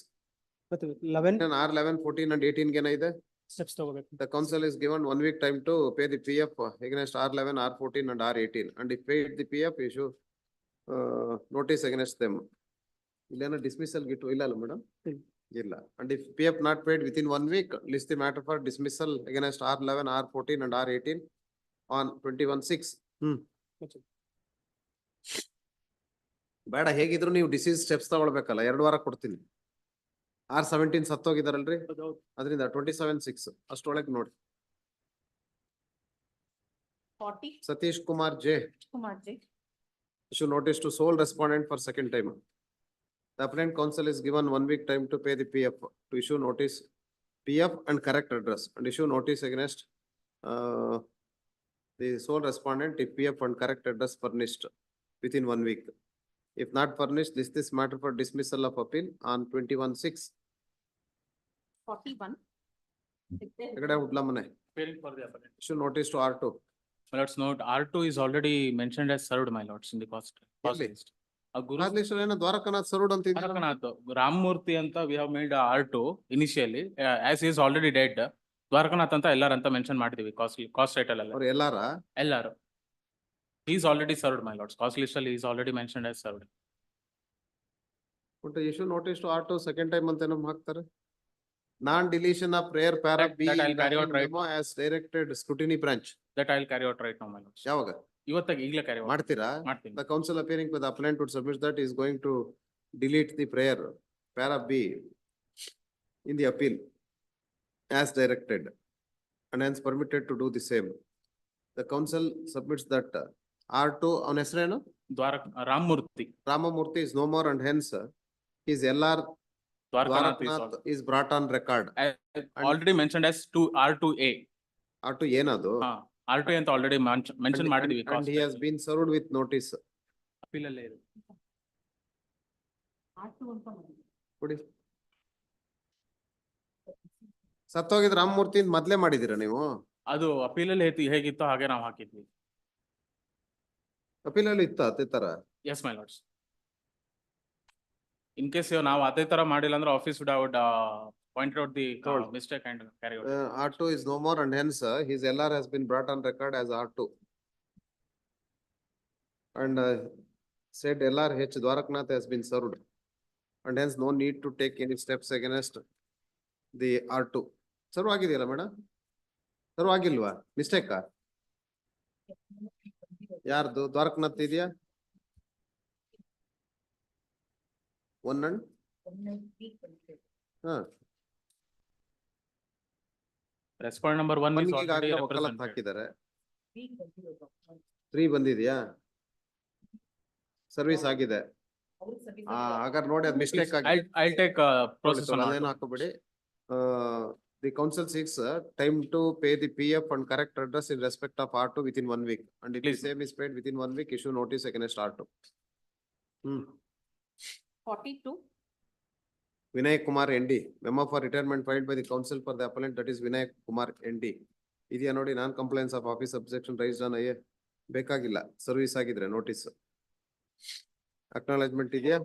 ಮತ್ತೆ 11 R11, 14 and 18 ಗೆ ಏನಿದೆ? steps ತಗೋಬೇಕು. The counsel is given 1 week time to pay the PF against R11, R14 and R18, and if paid the PF, issue notice against them. Illena dismissal gitu illa alla madam? Illa. And if PF not paid within 1 week, list the matter for dismissal against R11, R14 and R18 on 21/6. ಬೇಡ, ಹೇಗಿದ್ರು ನೀವು disease steps ತಗೊಳ್ಬೇಕಲ್ಲ, 2 ವಾರ ಕೊಡ್ತೀನಿ. R17 ಸತ್ತೋಗಿದಾರಲ್ರಿ, ಅದರಿಂದ 27/6 ಅಷ್ಟೊಳಗೆ ನೋಡಿ. 40. Satish Kumar J. Issue notice to sole respondent for second time. The appellant counsel is given 1 week time to pay the PF, to issue notice PF and correct address, and issue notice against the sole respondent if PF and correct address furnished within 1 week. If not furnished, list this matter for dismissal of appeal on 21/6. 41. Appealing for the appellant. Issue notice to R2. My lords, note R2 is already mentioned as served, my lords, in the cost Really? list. A Guru ಏನೋ ದ್ವಾರಕನಾಥ್ ಸರುಡ್ ಅಂತ ಇದೆಯಲ್ಲ? Karnataka, Ramurthy anta we have made R2 initially, as he is already dead. Dwarkanath anta LR anta mention ಮಾಡಿದೀವಿ cost title alla. ಅವ್ರು ಎಲ್ಲಾರ? LR. He is already served, my lords. Cost list ಅಲ್ಲಿ he is already mentioned as served. But issue notice to R2 second time ಅಂತ ಏನೋ ಹಾಕ್ತಾರೆ. Non deletion of prayer para B That I'll carry out right memo as directed scrutiny branch. That I'll carry out right now, my lords. ಯಾವಾಗ ಇವತ್ತಾಗ ಈಗಲೇ carry out ಮಾಡ್ತೀರಾ? ಮಾಡ್ತೀನಿ. The counsel appearing with the appellant would submit that he is going to delete the prayer para B in the appeal as directed, and hence permitted to do the same. The counsel submits that R2 on ಹೆಸರೇನು? Ramurthy. Ramamurthy is no more, and hence his LR Dwarkanath is brought on record. Already mentioned as R2A. R2 ಏನದು? R2 ಅಂತ already mention ಮಾಡಿದೀವಿ. And he has been served with notice. appeal ಅಲ್ಲೇ ಇದೆ. R2 ಅಂತ ಕೊಡಿ. ಸತ್ತೋಗಿದ್ ರಾಮಮೂರ್ತಿ ಮೊದ್ಲೇ ಮಾಡಿದೀರಾ ನೀವು? ಅದು ಅಪೀಲಲ್ಲಿ ಹೇಗಿತ್ತೋ ಹಾಗೆ ನಾವು ಹಾಕಿದ್ವಿ. ಅಪೀಲಲ್ಲಿ ಇತ್ತ ಅದೇ ತರ? Yes my lords. In case ನಾವು ಅದೇ ತರ ಮಾಡಿಲ್ಲ ಅಂದ್ರೆ office would point out the mistake and carry out. R2 is no more and hence his LR has been brought on record as R2. And said LR H Dwaraknath has been served. And hence no need to take any steps against the R2. Serve ಆಗಿದೆಯಲ್ಲ madam? Serve ಆಗಿಲ್ವಾ? ಮಿಸ್ಟೇಕಾ? ಯಾರ್ದು? ದ್ವಾರಕನಾಥ್ ಇದೆಯಾ? One ಹಾ respond number 1 is already ವಕಾಲತ್ represented. ಹಾಕಿದ್ದಾರೆ. 3 ಬಂದಿದ್ಯಾ? Service ಆಗಿದೆ. ಹಾಗಾದ್ರೆ ನೋಡಿ ಅದು ಮಿಸ್ಟೇಕ್ ಆಗಿದೆ. I'll take process on ಅದೇನು ಹಾಕೋಬೇಡಿ. The council seeks time to pay the PF and correct address in respect of R2 within 1 week. And if the same is paid within 1 week, issue notice against R2. 42. Vinay Kumar ND, memo for retirement filed by the council for the appellant, that is Vinay Kumar ND. ಇದೆಯಾ ನೋಡಿ, non complaints of office objection raised on IA ಬೇಕಾಗಿಲ್ಲ, service ಆಗಿದ್ರೆ notice. Acknowledgement ಇದೆಯಾ?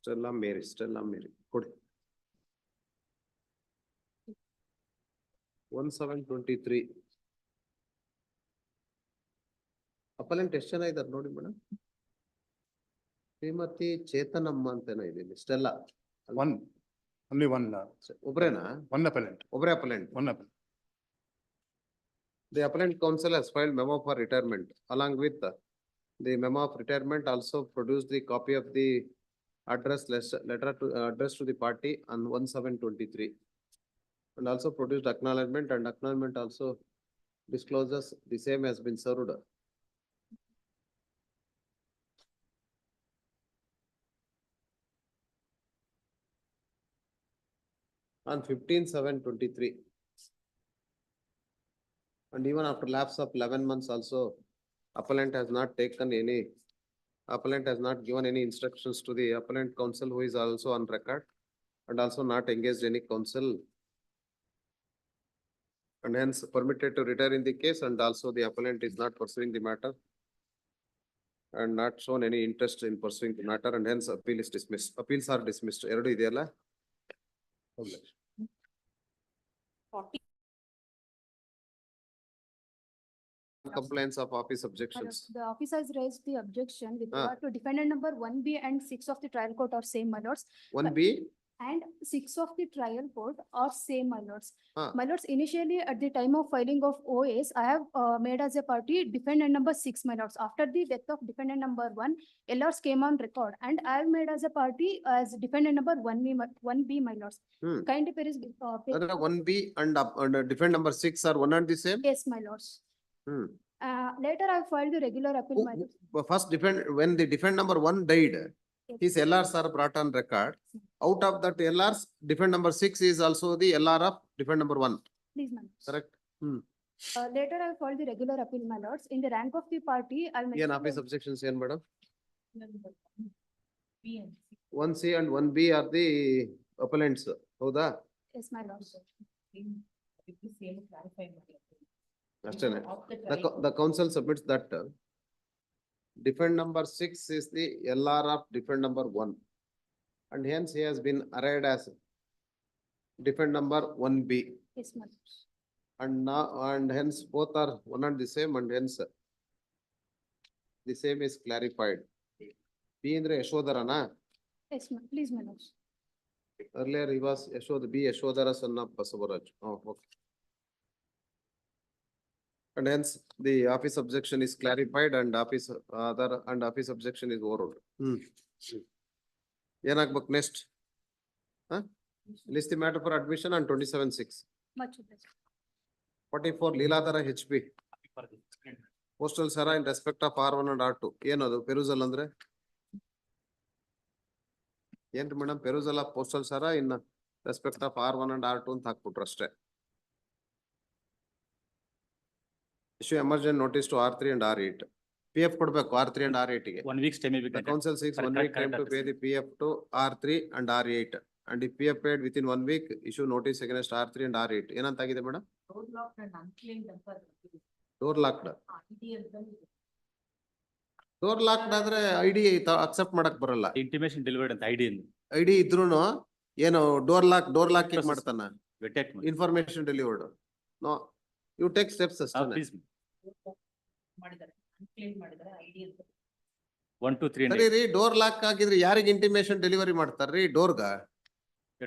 Stella Mary ಕೊಡಿ. 1723 appellant ಎಷ್ಟು ಜನ ಇದ್ದಾರೆ ನೋಡಿ ಮೇಡಮ್? ಶ್ರೀಮತಿ ಚೇತನಮ್ಮ ಅಂತೇನೋ ಇದೆ, Stella only one. ಒಬ್ರೇನಾ? One appellant. ಒಬ್ರೇ appellant. One appellant. The appellant counsel has filed memo for retirement. Along with the memo of retirement, also produced the copy of the letter to address to the party on 1723. And also produced acknowledgement, and acknowledgement also discloses the same has been served. On 15/7/23. And even after lapse of 11 months also, appellant has not given any instructions to the appellant counsel, who is also on record, and also not engaged any counsel, and hence permitted to retire in the case, and also the appellant is not pursuing the matter and not shown any interest in pursuing the matter, and hence appeal is dismissed. Appeals are dismissed. ಎರಡು ಇದೆಯಲ್ಲ? Complaints of office objections. The office has raised the objection with regard to defendant number 1B and 6 of the trial court are same, my lords. 1B And 6 of the trial court are same, my lords. Ah. My lords, initially at the time of filing of OAS, I have made as a party defendant number 6, my lords. After the death of defendant number 1, LRs came on record, and I have made as a party as defendant number 1B, my lords. Kindly please. 1B and defendant number 6 are one and the same? Yes, my lords. Later I filed the regular appeal, my lords. First when the defendant number 1 died, his LRs are brought on record. Out of that LRs, defendant number 6 is also the LR of defendant number 1. Please, my lords. Correct? Later I filed the regular appeal, my lords. In the rank of the party, I'll make. Yan office objections yan madam? 1C and 1B are the appellants. Houda? Yes, my lords. ಅಷ್ಟೇನೆ. The council submits that defendant number 6 is the LR of defendant number 1, and hence he has been arrayed as defendant number 1B. Yes, my lords. And now, and hence both are one and the same, and hence the same is clarified. B andre Yashodharana? Yes, please, my lords. Earlier he was B Yashodhara son of Basavaraj. Oh, okay. And hence the office objection is clarified, and office objection is overruled. Yenagಬೇಕು next? List the matter for admission on 27/6. Much obliged. 44 Leeladhara HP. Postal Sara in respect of R1 and R2. ಏನದು perusal ಅಂದ್ರೆ? ಏನ್ರಿ madam, perusal of postal ಸರ in respect of R1 and R2 ಅಂತ ಹಾಕ್ಬಿಟ್ರು ಅಷ್ಟೇ. Issue emergent notice to R3 and R8. PF ಕೊಡ್ಬೇಕು R3 and R8 ಗೆ. 1 week's time may be The granted. council seeks 1 week time to pay the PF to R3 and R8. And if PF paid within 1 week, issue notice against R3 and R8. ಏನಂತಾಗಿದೆ madam? Road locked and unclaimed ಅಂತ Door locked. ID ಅಂತ ಇದೆ. Door locked ಆದ್ರೆ ID accept ಮಾಡಕ್ ಬರಲ್ಲ. Intimation delivered ಅಂತ ID ಇಂದ. ID ಇದ್ರೂನು ಏನು ಡೋರ್ ಲಾಕ್ ಮಾಡ್ತಾನ? Detect. Information delivered. No, you take steps ಅಷ್ಟೇ. Please. ಮಾಡಿದ್ದಾರೆ unclaimed ಮಾಡಿದ್ದಾರೆ ID ಅಂತ 1, 2, 3 ಸರಿ ರೀ, ಡೋರ್ ಲಾಕ್ ಆಗಿದ್ರೆ ಯಾರಿಗೆ ಇಂಟಿಮೇಶನ್ ಡೆಲಿವರಿ ಮಾಡ್ತಾರ್ರಿ ಡೋರ್ಗ?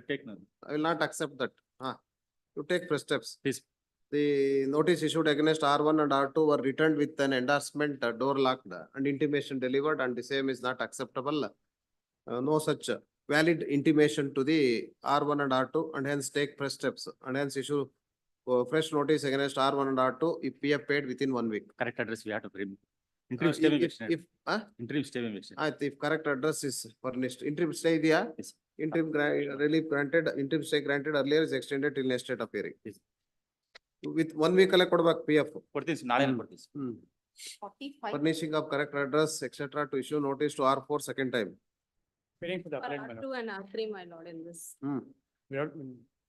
Take none. I will not accept that. You take first steps. Please. The notice issued against R1 and R2 were returned with an endorsement door locked and intimation delivered, and the same is not acceptable. No such valid intimation to the R1 and R2, and hence take fresh steps, and hence issue fresh notice against R1 and R2 if PF paid within 1 week. Correct address we have to bring. Interim stay interim stay eviction. If correct address is furnished, interim stay idea? Yes. Interim relief granted, interim stay granted earlier is extended till next date of hearing. Yes. With 1 week alle kodbak PF. ಕೊಡ್ತೀನಿ ನಾಳೆ ಕೊಡ್ತೀನಿ. 45 Furnishing of correct address, etc. to issue notice to R4 second time. Waiting for the appellate, my lord. R2 and R3, my lord, in this.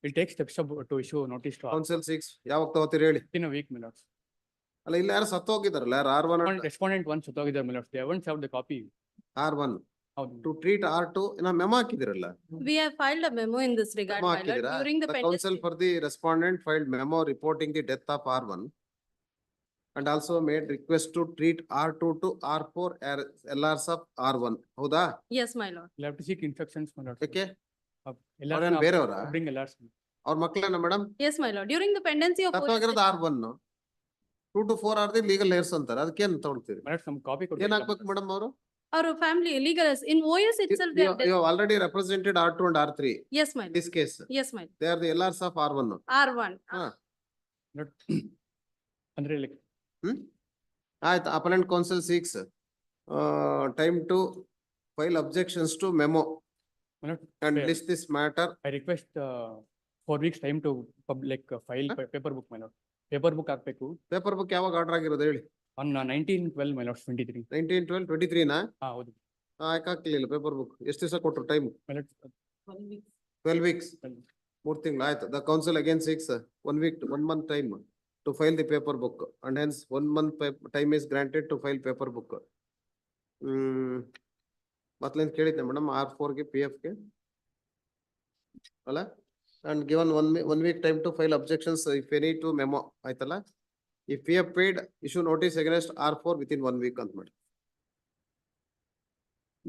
We'll take steps to issue notice to Council 6, ಯಾವಾಗ ತಗೋತೀರಿ ಹೇಳಿ? in a week, my lord. ಅಲ್ಲ ಇಲ್ಲ ಯಾರು ಸತ್ತೋಗಿದಾರಲ್ಲ ಯಾರು R1 Respondent one ಸತ್ತೋಗಿದ್ದಾರೆ, my lord. They haven't served the copy. R1 ಹೌದು. to treat R2 ಇನ್ನ memo ಹಾಕಿದಿರಲ್ಲ? We have filed a memo in this regard, Memo my lord, ಹಾಕಿದಿರಾ? during the The pendency. counsel for the respondent filed memo reporting the death of R1 and also made request to treat R2 to R4 as LRs of R1. ಹೌದಾ? Yes, my lord. We'll have to seek instructions, my lord. ಯಾಕೆ? LRs ಅವ್ರೇನ್ ಬೇರೆಯವ್ರಾ? bring LRs. ಅವ್ರ ಮಕ್ಕಳೇನ madam? Yes, my lord. During the pendency of. ತಪ್ಪಾಗಿರೋದು R1 2 to 4 are the legal heirs ಅಂತಾರೆ. ಅದಕ್ಕೇನ್ ತಗೊಳ್ತೀರಿ? My lord, some copy could. ಏನ್ ಹಾಕ್ಬೇಕು madam ಅವರು? Our family legal is in OS itself. They are You have already represented R2 and R3. Yes, my In lord. this case, Yes, my lord. they are the LRs of R1. R1. ಅಂದ್ರೆ like ಆಯ್ತು, appellant counsel seeks time to file objections to memo my lord, and fair. list this matter. I request 4 weeks time to file paper book, my lord. Paper book ಹಾಕ್ಬೇಕು. Paper book ಯಾವಾಗ order ಆಗಿರೋದು ಹೇಳಿ? On 19/12, my lord, 23. 19/12/23 ನಾ? ಹೌದು. ಯಾಕೆ ಹಾಕ್ಲಿಲ್ಲ paper book? ಎಷ್ಟು ದಿವಸ ಕೊಟ್ರು ಟೈಮ್? 12 weeks. 12 weeks. 3 ತಿಂಗಳು ಆಯ್ತು. The council again seeks 1 week, 1 month time to file the paper book, and hence 1 month time is granted to file paper book. ಮತ್ತೇನ್ ಕೇಳಿದ್ದೆ ಮೇಡಮ್ R4 ಗೆ PF ಗೆ ಅಲ್ಲ? And given 1 week time to file objections if any to memo ಆಯ್ತಲ್ಲ? If PF paid, issue notice against R4 within 1 week ಅಂತ ಮಾಡಿ.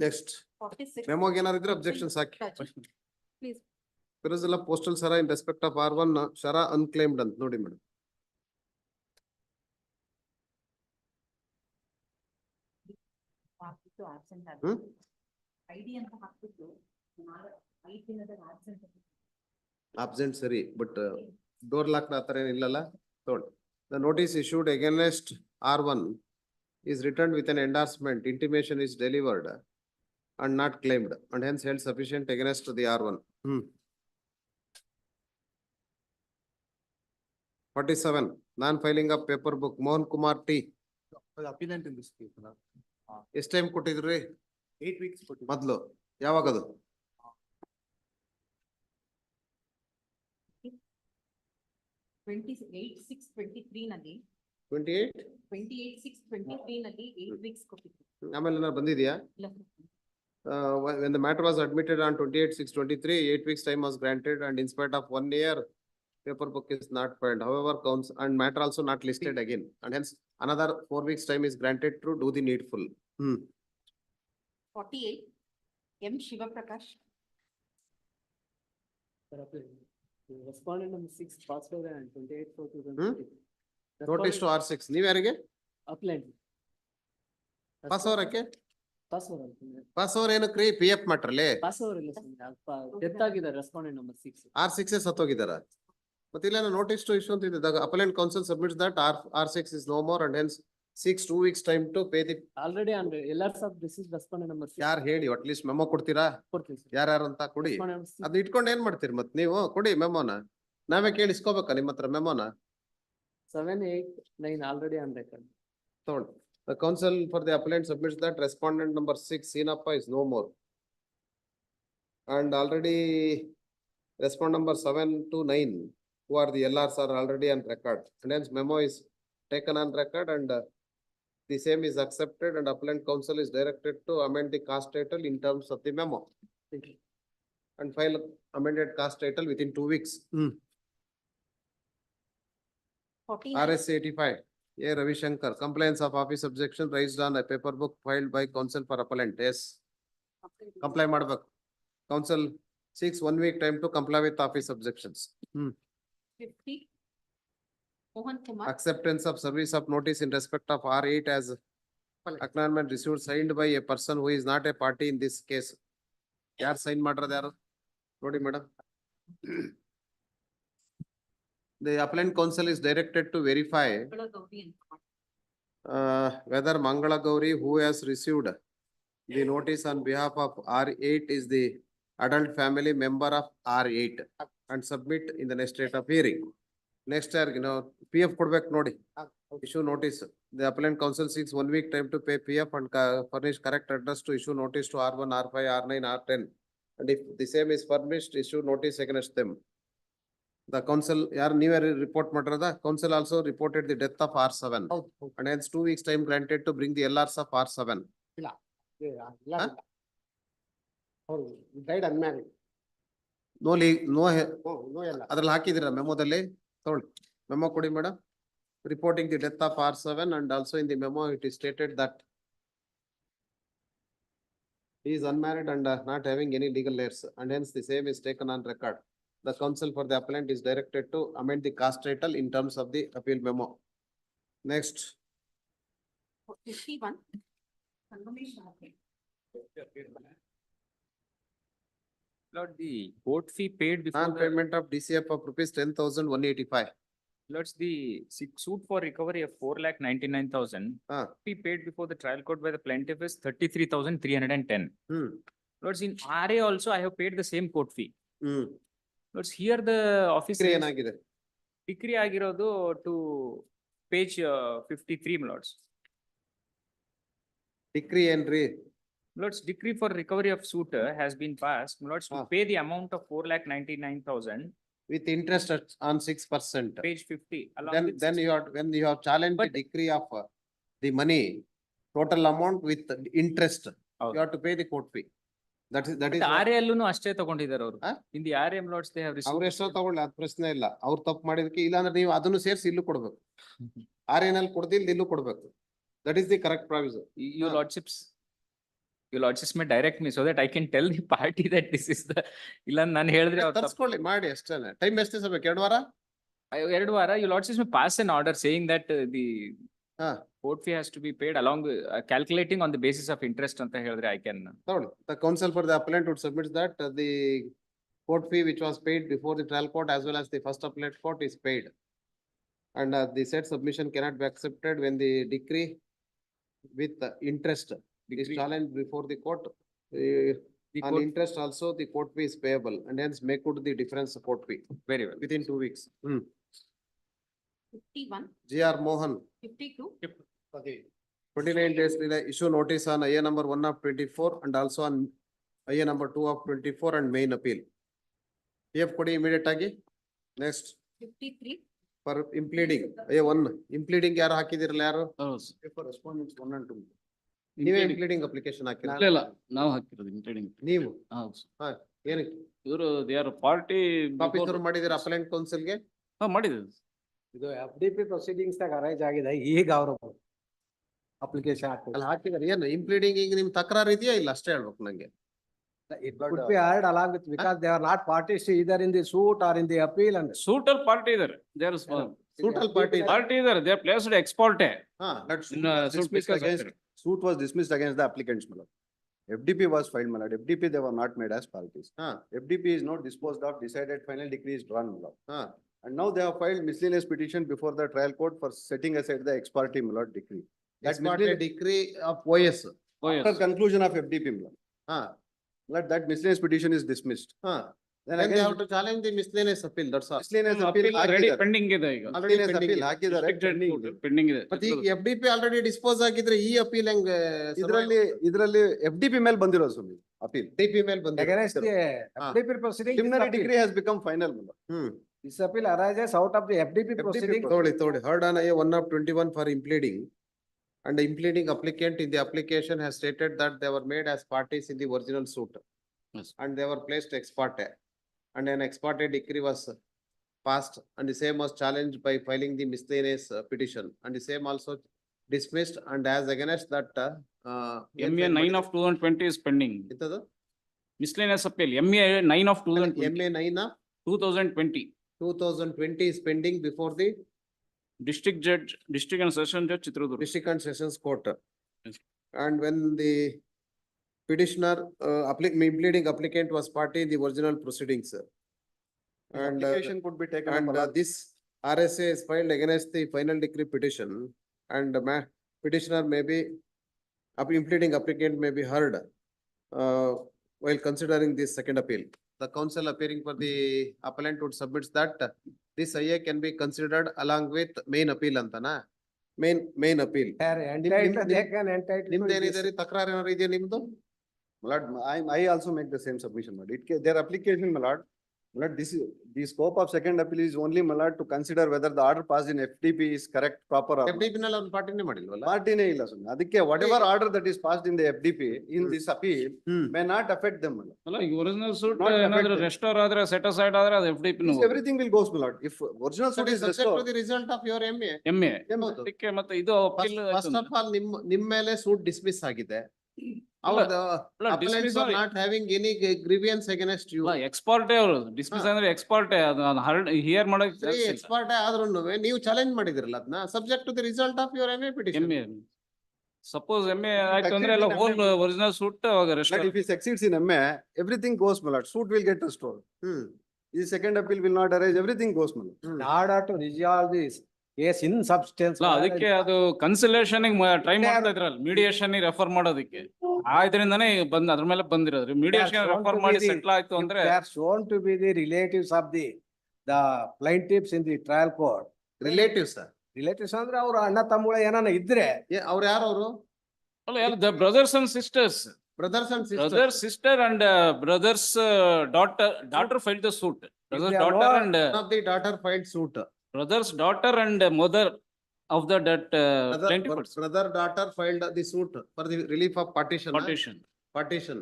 Next, 46. memo ಏನಾರು ಇದ್ರೆ objections hockey. Please. Perusal of postal Sara in respect of R1 Shara unclaimed ಅಂತ ನೋಡಿ madam. ಹಾಕ್ಬಿಟ್ಟು absent ID ಅಂತ ಹಾಕ್ಬಿಟ್ಟು 5 ದಿನದ absent. Absent ಸರಿ, ಬಟ್ ಡೋರ್ ಲಾಕ್ ಆತರ ಏನಿಲ್ಲಲ್ಲ ತಗೊಳ್ಳಿ. The notice issued against R1 is returned with an endorsement, intimation is delivered and not claimed, and hence held sufficient against the R1. 47, non-filing of paper book, Mohan Kumar T. Appellant in this case. ಎಷ್ಟು time ಕೊಟ್ಟಿದ್ರಿ? 8 weeks. ಮೊದ್ಲು ಯಾವಾಗದು? 28/6/23 ನಲ್ಲಿ 28? 28/6/23 ನಲ್ಲಿ 8 weeks ಕೊಟ್ಟಿದ್ರು. ಆಮೇಲೆ ಏನಾದ್ರು ಬಂದಿದ್ಯಾ? ಇಲ್ಲ. When the matter was admitted on 28/6/23, 8 weeks time was granted, and in spite of 1 year, paper book is not filed. However, counts and matter also not listed again, and hence another 4 weeks time is granted to do the needful. 48 M Shivaprakash. Respondent number 6 passed away on 28/4/2020. Notice to R6. ನೀವ್ ಯಾರಿಗೆ? Appellant. Pass ಅವರಕ್ಕೆ? Pass pass ಏನಕ್ರಿ? PF ಮ್ಯಾಟ್ರಲ್ಲಿ over ಇಲ್ಲ sir. Death ಆಗಿದ್ದಾರೆ respondent number 6. R6 ಸತ್ತೋಗಿದಾರ. ಮತ್ತೆ ಇಲ್ಲ ನೋಟಿಸ್ ಟು ಇಶ್ಯೂ ಅಂತ ಇದೆ. The appellant counsel submits that R6 is no more and hence seeks 2 weeks time to pay the. Already on LRs of this is respondent number 6. ಯಾರು ಹೇಳಿ at least memo ಕೊಡ್ತೀರಾ? ಕೊಡ್ತೀವಿ sir. ಯಾರ್ಯಾರು ಅಂತ ಕೊಡಿ. ಅದ್ ಇಟ್ಕೊಂಡು ಏನ್ ಮಾಡ್ತೀರಿ ಮತ್ ನೀವು? ಕೊಡಿ ಮೆಮೊನ. ನಾವೇ ಕೇಳಿಸ್ಕೋಬೇಕಾ ನಿಮ್ಮ ಹತ್ರ ಮೆಮೊನ? 7, 8, 9 already on record. Third, the counsel for the appellant submits that respondent number 6, Sinappa, is no more. And already respondent number 7 to 9, who are the LRs, are already on record. And hence memo is taken on record, and the same is accepted, and appellant counsel is directed to amend the cast title in terms of the memo. And file amended cast title within 2 weeks. 49. RS 85, A. Ravi Shankar, compliance of office objection raised on a paper book filed by counsel for appellant. Yes. Comply madbak. Counsel seeks 1 week time to comply with office objections. 50. Mohan Kumar. Acceptance of service of notice in respect of R8 as acknowledgement received signed by a person who is not a party in this case. Yaar sign ಮಾಡ್ರದ ಯಾರು? ನೋಡಿ madam. The appellant counsel is directed to verify whether Mangala Gauri, who has received the notice on behalf of R8, is the adult family member of R8 and submit in the next date of hearing. Next year, PF kodbek nodi. Issue notice. The appellant counsel seeks 1 week time to pay PF and furnish correct address to issue notice to R1, R5, R9, R10. And if the same is furnished, issue notice against them. The counsel, report matrada, counsel also reported the death of R7. And hence 2 weeks time granted to bring the LRs of R7. Died unmarried. No league, no, ಅದ್ರಲ್ಲಿ ಹಾಕಿದಿರ ಮೆಮೊದಲ್ಲಿ ತಗೊಳ್ಳಿ memo ಕೊಡಿ madam. Reporting the death of R7, and also in the memo it is stated that he is unmarried and not having any legal heirs, and hence the same is taken on record. The counsel for the appellant is directed to amend the cast title in terms of the appeal memo. Next. 51. Confirmation. Lord, the court fee paid before Non-payment of DCF of rupees 10,185. Lords, the suit for recovery of 4,99,000 fee paid before the trial court by the plaintiff is 33,310. Lords, in RA also I have paid the same court fee. Lords, here the office decree ಆಗಿರೋದು to page 53, my lords. Decree entry. Lords, decree for recovery of suit has been passed, my lords, to pay the amount of 4,99,000 with interest on 6%. page 50. Then you are, when you have challenged the decree of the money, total amount with interest, you have to pay the court fee. That is RA ಅಲ್ಲೂ ಅಷ್ಟೇ ತಗೊಂಡಿದ್ದಾರೆ ಅವರು. In the RA, my lords, they have received. ಅವ್ರು ಎಷ್ಟೋ ತಗೊಳ್ಳಿ, ಅದು ಪ್ರಶ್ನೆ ಇಲ್ಲ. ಅವ್ರು ತಪ್ಪು ಮಾಡಿದಕ್ಕೆ ಇಲ್ಲ ಅಂದ್ರೆ ನೀವು ಅದನ್ನು ಸೇರಿಸಿ ಇಲ್ಲೂ ಕೊಡ್ಬೇಕು. RA ನಲ್ಲಿ ಕೊಡ್ದಿಲ್ಲ ಇಲ್ಲೂ ಕೊಡ್ಬೇಕು. That is the correct provision. Your lordships may direct me so that I can tell the party that this is the ಇಲ್ಲ ನಾನು ಹೇಳಿದ್ರೆ ಅವ್ರು ತರ್ಸ್ಕೊಳ್ಳಿ ಮಾಡಿ ಅಷ್ಟೇನೆ. ಟೈಮ್ ಎಷ್ಟು ದಿವಸ ಬೇಕು? 2 ವಾರ? 2 ವಾರ. Your lordships may pass an order saying that the court fee has to be paid along with calculating on the basis of interest ಅಂತ ಹೇಳಿದ್ರೆ I can. The counsel for the appellant would submit that the court fee which was paid before the trial court as well as the first appellate court is paid. And the said submission cannot be accepted when the decree with interest is challenged before the court. On interest also the court fee is payable, and hence make good the difference court fee. Very well. Within 2 weeks. 51. G.R. Mohan. 52. 29 days issue notice on IA number 1 of 24 and also on IA number 2 of 24 and main appeal. PF kodi immediate agi. Next. 53. For impleading. IA 1. Impleading yaru hakidiralla yaru? For respondents 1 and 2. ನೀವೇ impleading application ಹಾಕಿಲ್ಲ? ಇಲ್ಲ ನಾವು ಹಾಕಿರೋದು impleading. ನೀವು? ಏನಕ್ಕೆ? ಇವರು they are party officer ಮಾಡಿದಿರ appellant ಕೌನ್ಸಿಲ್ಗೆ? ಮಾಡಿದ್ರು. ಇದು FDP ಪ್ರೊಸೀಡಿಂಗ್ಸ್ ದಾಗ ಅರೈಜ್ ಆಗಿದೆ. ಈಗ ಅವರು ಅಪ್ಲಿಕೇಶನ್ ಹಾಕಿದಾರೆ. ಏನು ಇಂಪ್ಲೀಡಿಂಗ್ ಈಗ ನಿಮ್ ತಕರಾರು ಇದೆಯಾ ಇಲ್ಲ ಅಷ್ಟೇ ಹೇಳ್ಬೇಕು ನಂಗೆ. It could be heard along with, because they are not parties either in the suit or in the appeal, and ಸೂಟಲ್ ಪಾರ್ಟಿ ಇದಾರೆ. ದೇ ಆರ್ ಸೂಟಲ್ ಪಾರ್ಟಿ ಇದಾರೆ. They are placed ex parte. Suit was dismissed against the applicants, my lord. FDP was filed, my lord. FDP, they were not made as parties. FDP is not disposed of, decided, final decree is drawn, my lord. And now they have filed miscellaneous petition before the trial court for setting aside the ex parte, my lord, decree. Ex parte decree of OS. After conclusion of FDP, my lord. That miscellaneous petition is dismissed. Then Then they again, have to challenge the miscellaneous appeal, that's all. miscellaneous appeal ready ಹಾಕಿದ್ದಾರೆ. Pending ಇದೆ ಈಗ. Miscellaneous pending appeal ಇದೆ. ಹಾಕಿದ್ದಾರೆ, pending ಇದೆ. Pending ಇದೆ. ಮತ್ತೆ ಈಗ FDP already dispose ಆಗಿದ್ರೆ ಈ ಅಪೀಲ್ ಹೆಂಗ್ ಇದ್ರಲ್ಲಿ FDP ಮೇಲೆ ಬಂದಿರೋ ಸುಮ್ಮನೆ ಅಪೀಲ್. FDP ಮೇಲೆ ಬಂದಿದೆ. Against the FDP proceeding. Preliminary decree has become final. This appeal arises out of the FDP proceeding. Todi. Heard on IA 1/21 for impleading. And the impleading applicant in the application has stated that they were made as parties in the original suit. Yes. And they were placed ex parte. And an ex parte decree was passed and the same was challenged by filing the miscellaneous petition. And the same also dismissed and as against that. MA 9 of 2020 is pending. Intadu? Miscellaneous appeal. MA 9 of 2020. MA 9 of 2020. 2020 is pending before the District Judge, District and Session Judge Chitradurga. District and Sessions Court. Yes. And when the petitioner, impleading applicant was party in the original proceedings. And Application could be taken up and along. this RSA is filed against the final decree petition and petitioner may be, impleading applicant may be heard while considering this second appeal. The counsel appearing for the appellant would submit that this IA can be considered along with main appeal antana. Main appeal. ನಿಮ್ದು ಏನಿದೆ ತಕರಾರು ಏನಾರು ಇದೆಯಾ ನಿಮ್ದು? My lord, I also make the same submission, my lord. Their application, my lord. My lord, the scope of second appeal is only, my lord, to consider whether the order passed in FDP is correct, proper or not. FDP ನಲ್ಲಿ ಅವ್ರು ಪಾರ್ಟಿನೇ ಮಾಡಿಲ್ವಲ್ಲ? ಪಾರ್ಟಿನೇ ಇಲ್ಲ ಸುಮ್ಮನೆ. ಅದಕ್ಕೆ whatever order that is passed in the FDP in this appeal may not affect them, my lord. ಅಲ್ಲ ಈಗ original suit Not ಏನಾದ್ರು affected. Restore ಆದ್ರೆ set aside ಆದ್ರೆ ಅದು FDP If everything will goes, my lord. If original So suit it is is subject to restored. the result of your MA. MA. ಹೌದು. ಅದಕ್ಕೆ ಮತ್ತೆ ಇದು appeal First of all, ನಿಮ್ಮ ಮೇಲೆ suit dismiss ಆಗಿದೆ. ಅಲ್ಲ, ಅವ್ರದ್ದು ಅಲ್ಲ, appellants dismiss are ಆಗಿ- not having any grievance against you. ಎಕ್ಸ್ಪೋರ್ಟೇ ಅವರು ಡಿಸ್ಮಿಸ್ ಅಂದ್ರೆ ಎಕ್ಸ್ಪೋರ್ಟೇ ಅದು ಹರ್ಡ್ ಹಿಯರ್ ಮಾಡಕ್ ಎಕ್ಸ್ಪರ್ಟ್ ಆದ್ರೂ ನೀವು ಚಾಲೆಂಜ್ ಮಾಡಿದಿರಲ್ಲ ಅದನ್ನ subject to the result of your MA petition. MA suppose MA ಆಯ್ತು ಅಂದ್ರೆ ಎಲ್ಲ ಹೋಲ್ ಒರಿಜಿನಲ್ ಸೂಟ್ ಅವಾಗ But restore if he succeeds in MA, everything goes, my lord. Suit will get restored. The second appeal will not arise, everything goes, my lord. In order to resolve this case in substance. ಅಲ್ಲ ಅದಕ್ಕೆ ಅದು ಕನ್ಸಲೇಷನ್ try ಮಾಡ್ತಾ ಇದ್ರಲ್ಲ mediation refer ಮಾಡೋದಕ್ಕೆ ಆದ್ರಿಂದಾನೇ ಬಂದ್ ಅದ್ರ ಮೇಲೆ ಬಂದಿರೋದು ಮೀಡಿಯೇಷನ್ ರೆಫರ್ ಮಾಡಿ ಸೆಟ್ಲ್ ಆಯ್ತು ಅಂದ್ರೆ They are shown to be the relatives of the plaintiffs in the trial court. Relatives Relatives ಅಂದ್ರೆ ಅವ್ರ ಅಣ್ಣ ತಮ್ಮಗಳ ಏನಾನ ಇದ್ರೆ ಅವ್ರು ಯಾರು ಅವರು? ಅಲ್ಲ ಎಲ್ಲ the brothers and sisters brothers and brother sister and brother's daughter filed the suit. Brother's they are daughter not- and of the daughter filed suit. brother's daughter and mother of that plaintiff person. Brother daughter filed the suit for the relief of partition. Partition.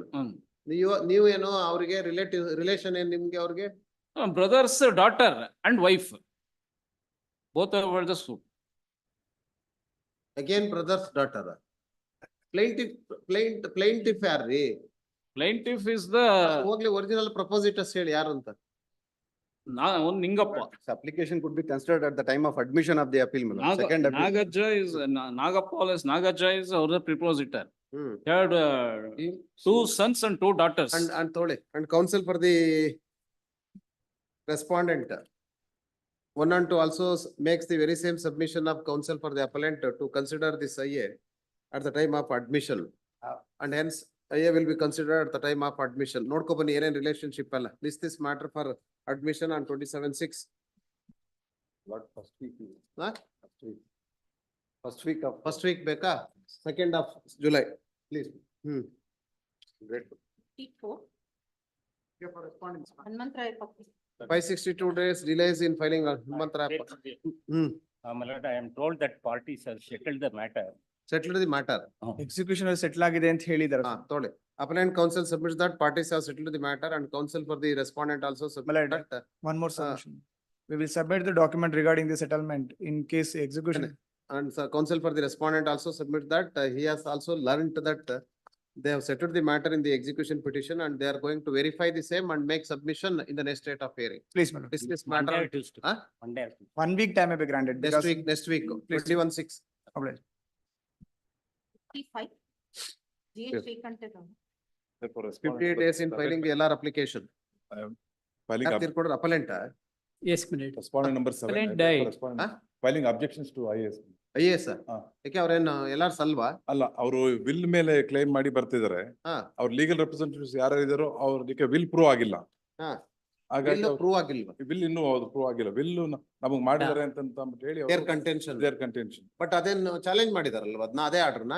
ನೀವು ಏನೋ ಅವ್ರಿಗೆ relation ಏನ್ ನಿಮ್ಗೆ ಅವ್ರಿಗೆ? Brother's daughter and wife both have filed the suit. Again brother's daughter. Plaintiff ಯಾರ್ರಿ? Plaintiff is the ಹೋಗ್ಲಿ original ಪ್ರಪೋಸಿಟರ್ಸ್ ಹೇಳಿ ಯಾರು ಅಂತ? ಒಂದು Ningappa. This application could be considered at the time of admission of the appeal, my lord. Second appeal. Nagajja is Nagappa is Nagajja is our prepositor. He had 2 sons and 2 daughters. And tole and counsel for the respondent. 1 and 2 also makes the very same submission of counsel for the appellant to consider this IA at the time of admission. And hence IA will be considered at the time of admission. Nodko bani enen relationship alla. List this matter for admission on 27/6. Lord, first week. Huh? First week of. Beka? 2nd of July. Please. Great. 562 days delays in filing Mantra. My lord, I am told that parties have settled the matter. Settled the matter. Execution settle ಆಗಿದೆ ಅಂತ ಹೇಳಿದ್ದಾರೆ. Tole. Appellant counsel submits that parties have settled the matter and counsel for the respondent also submit that. One more submission. We will submit the document regarding the settlement in case execution. And counsel for the respondent also submit that he has also learned that they have settled the matter in the execution petition and they are going to verify the same and make submission in the next date of hearing. Please, madam. Dismiss matter. One day. 1 week time may be granted. Next week, 21/6. Oblige. 55. GH vacant. 58 days in filing the LR application. Filing appellant. Yes, minute. Respondent number 7. Appellant died. Filing objections to IAS. IAS. ಯಾಕೆ ಅವ್ರೇನು LRs ಅಲ್ವಾ? ಅಲ್ಲ ಅವರು will ಮೇಲೆ claim ಮಾಡಿ ಬರ್ತಿದ್ದಾರೆ. ಅವ್ರ legal representatives ಯಾರು ಇದಾರೋ ಅವ್ರಿಗೆ ವಿಲ್ ಪ್ರೂವ್ ಆಗಿಲ್ಲ. ಹಾಗಾಗಿ ಪ್ರೂವ್ ಆಗಿಲ್ವಾ? ಬಿಲ್ ಇನ್ನೂ ಹೌದು ಪ್ರೂವ್ ಆಗಿಲ್ಲ. ಬಿಲ್ ನಮಗ್ ಮಾಡಿದ್ದಾರೆ ಅಂತ ಹೇಳಿ their contention. Their contention. But ಅದನ್ನ ಚಾಲೆಂಜ್ ಮಾಡಿದಾರಲ್ವಾ ಅದನ್ನ, ಅದೇ ಆರ್ಡರ್ನ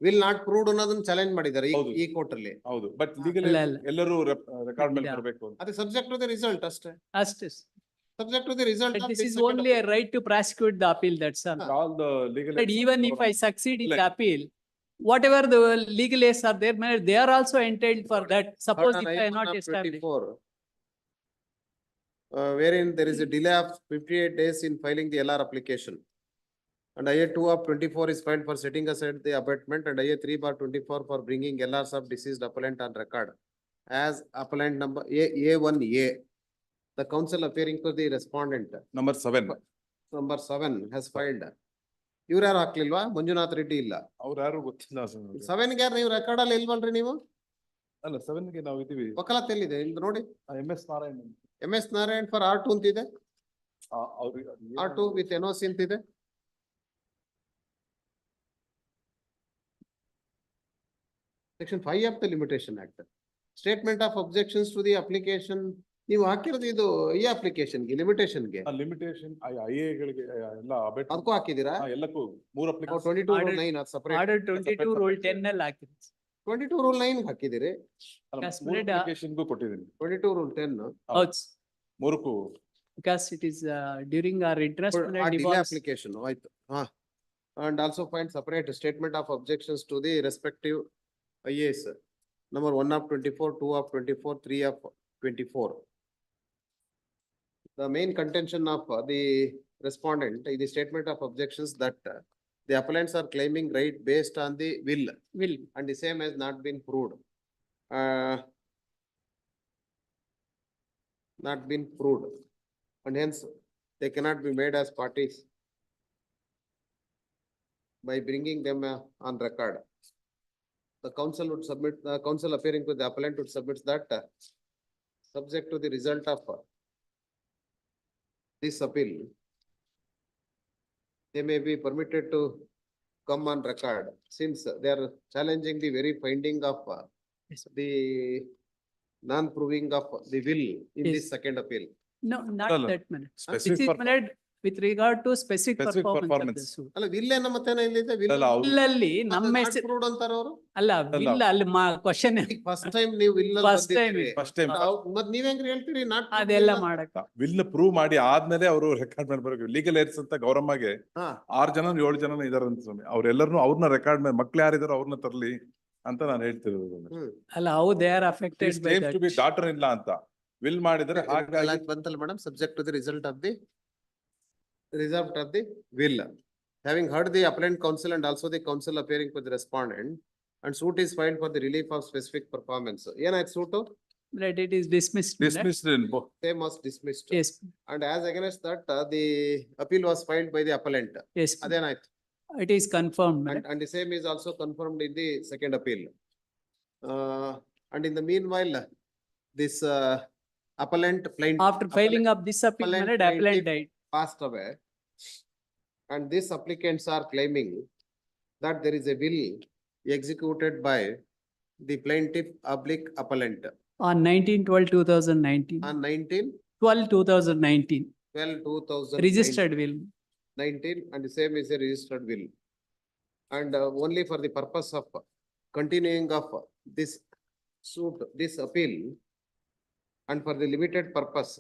ವಿಲ್ ನಾಟ್ ಪ್ರೂವ್ಡ್ ಅನ್ನೋದನ್ನ ಚಾಲೆಂಜ್ ಮಾಡಿದ್ದಾರೆ ಈ ಕೋರ್ಟ್ ಅಲ್ಲಿ. ಹೌದು, ಬಟ್ ಲೀಗಲ್ ಎಲ್ಲರೂ ರೆಕಾರ್ಡ್ ಮೇಲೆ ಬರಬೇಕು ಅಂತ. ಅದು ಸಬ್ಜೆಕ್ಟ್ ಟು ದ ರಿಸಲ್ಟ್ ಅಷ್ಟೇ. ಅಷ್ಟೇ. Subject to the result of This this is second only a appeal. right to prosecute the appeal, that's all. All the legal. But even if I succeed in the appeal, whatever the legal aids are there, they are also entitled for that. Suppose if I am not established. Wherein there is a delay of 58 days in filing the LR application. And IA 2 of 24 is filed for setting aside the abatement, and IA 3/24 for bringing LRs of deceased appellant on record as appellant number A1A. The counsel appearing to the respondent. Number 7. Number 7 has filed. ಇವ್ರು ಯಾರು ಹಾಕ್ಲಿಲ್ವಾ? ಮಂಜುನಾಥ್ ರೆಡ್ಡಿ ಇಲ್ಲ. ಅವ್ರು ಯಾರು ಗೊತ್ತಿಲ್ಲ. 7 ಗೆ ನೀವು record ಅಲ್ಲಿ ಇಲ್ವಲ್ರಿ ನೀವು? ಅಲ್ಲ 7 ಗೆ ನಾವು ಇದೀವಿ. ವಕಾಲತ್ ಎಲ್ಲಿದೆ ಇಲ್ಲಿ ನೋಡಿ. MS Narayan. MS Narayan for R2 ಅಂತಿದೆ. R2 with NOC ಅಂತಿದೆ. Section 5 of the Limitation Act. Statement of objections to the application. ನೀವು ಹಾಕಿರೋದು ಇದು ಈ ಅಪ್ಲಿಕೇಶನ್ ಗೆ ಲಿಮಿಟೇಷನ್ ಗೆ. ಲಿಮಿಟೇಷನ್ IA ಗಳಿಗೆ ಎಲ್ಲ ಅದಕ್ಕೂ ಹಾಕಿದೀರಾ? ಎಲ್ಲಕ್ಕೂ 3 ಅಪ್ಲಿಕೇಶನ್. 22 rule 9 ಅದು ಸಪರೇಟ್. Order 22 rule 10 ನಲ್ಲಿ ಹಾಕಿದೆ. 22 rule 9 ಹಾಕಿದಿರಿ. ಅಪ್ಲಿಕೇಶನ್ ಗೂ ಕೊಟ್ಟಿದ್ದೀನಿ. 22 rule 10. ಹೌದು. ಮೂರಕ್ಕೂ. Because it is during our interest application. ಆಯ್ತು. And also find separate statement of objections to the respective IAs. Number 1 of 24, 2 of 24, 3 of 24. The main contention of the respondent is the statement of objections that the appellants are claiming right based on the will. And the same has not been proved. Not been proved. And hence they cannot be made as parties by bringing them on record. The counsel would submit, the counsel appearing to the appellant would submit that subject to the result of this appeal, they may be permitted to come on record since they are challenging the very finding of the non-proving of the will in this second appeal. No, not that minute. This is minute with regard to specific performance of the suit. ಅಲ್ಲ will ಏನೋ ಮತ್ತೇನೋ ಇಲ್ಲಿದೆ. Will ಅಲ್ಲಿ ನಮ್ಮ ಹೆಸರು proved ಅಂತಾರ ಅವರು. ಅಲ್ಲ will ಅಲ್ಲಿ ಕ್ವಶನ್ ಫಸ್ಟ್ ಟೈಮ್ ನೀವು ವಿಲ್ ಫಸ್ಟ್ ಟೈಮ್ ಮತ್ ನೀವ್ ಹೆಂಗ್ ಹೇಳ್ತೀರಿ? ನಾಟ್ ಅದೆಲ್ಲ ಮಾಡಕ ವಿಲ್ ಪ್ರೂವ್ ಮಾಡಿ ಆದ್ಮೇಲೆ ಅವರು ರೆಕಾರ್ಡ್ ಮಾಡಿ ಬರಬೇಕು. ಲೀಗಲ್ ಏರ್ಸ್ ಅಂತ ಗೌರಮ್ಮಗೆ 6 ಜನ 7 ಜನ ಇದಾರೆ ಅಂತ ಸ್ವಾಮಿ. ಅವ್ರೆಲ್ಲರನ್ನು ಅವ್ರನ್ನ ರೆಕಾರ್ಡ್ ಮಾಡಿ ಮಕ್ಳು ಯಾರಿದಾರೋ ಅವ್ರನ್ನ ತರಲಿ ಅಂತ ನಾನು ಹೇಳ್ತಿರೋದು. ಅಲ್ಲ how they are affected by that. to be daughter ಇಲ್ಲ ಅಂತ ವಿಲ್ ಮಾಡಿದರೆ ಹಾಗಾಗಿ ಬಂತಲ್ಲ madam. Subject to the result of the result of the will. Having heard the appellant counsel and also the counsel appearing for the respondent, and suit is filed for the relief of specific performance. ಏನಾಯ್ತು suit? Right, it is dismissed. Dismissed in both. Same was dismissed. Yes. And as against that, the appeal was filed by the appellant. Yes. ಅದೇನಾಯ್ತು? It is confirmed. And the same is also confirmed in the second appeal. And in the meanwhile, this appellant plaintiff. After filing up this appeal, appellant died. Passed away, and these applicants are claiming that there is a will executed by the plaintiff oblique appellant On 19/12/2019. on 19/12/2019. 12/2019. Registered will. 19, and the same is a registered will. And only for the purpose of continuing of this suit, this appeal, and for the limited purpose,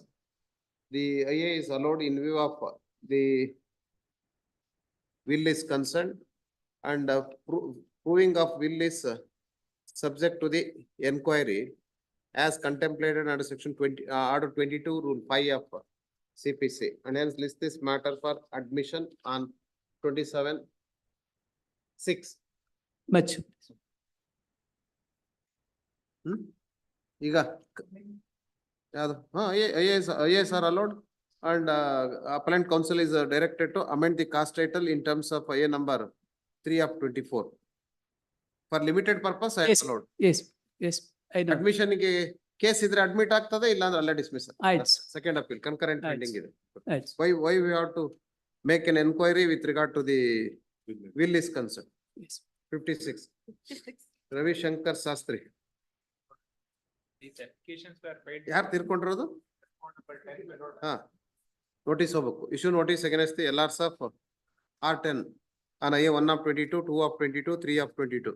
the IA is allowed in view of the will is concerned, and proving of will is subject to the inquiry as contemplated under section 20, order 22, rule 5 of CPC, and hence list this matter for admission on 27/6. Much. ಈಗ ಯಾವುದು? IAS are allowed, and appellant counsel is directed to amend the cast title in terms of IA number 3 of 24. For limited purpose, I Yes. allowed. Yes, yes, I know. Admission ಗೆ case ಇದ್ರೆ admit ಆಗ್ತದೆ, ಇಲ್ಲ ಅಂದ್ರೆ ಅಲ್ಲೇ dismiss. ಆಯ್ತು. Second appeal concurrent ಆಯ್ತು. Pending ಇದೆ. ಆಯ್ತು. Why we have to make an enquiry with regard to the will is concerned. Yes. 56. Ravi Shankar Sastri. These applications were paid. ಯಾರು ತೀರ್ಕೊಂಡಿರೋದು? Notice ಹೋಗ್ಬೇಕು. Issue notice against the LRs of R10 on IA 1 of 22, 2 of 22, 3 of 22.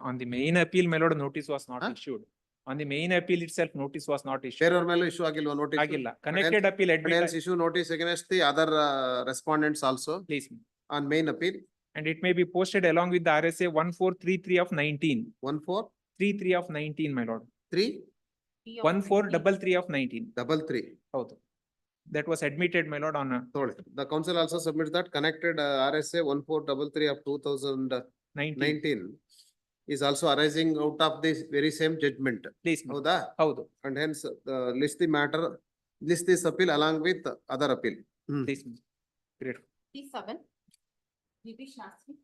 On the main appeal, my lord, notice was not issued. On the main appeal itself, notice was not issued. ಬೇರೆಯವ್ರ ಮೇಲೆ issue ಆಗಿಲ್ವಾ notice? ಆಗಿಲ್ಲ. Connected appeal But hence issue notice against the other respondents also Please. on main appeal. And it may be posted along with the RSA 1433 of 19. 1433 of 19, my lord. 1433 of 19. 33. ಹೌದು. That was admitted, my lord, on The council also submits that connected RSA 1433 of 2019 is also arising out of this very same judgment. Please. ಹೌದಾ? ಹೌದು. And hence list the matter, list this appeal along with other appeal. Please. Great. P7. Division asking.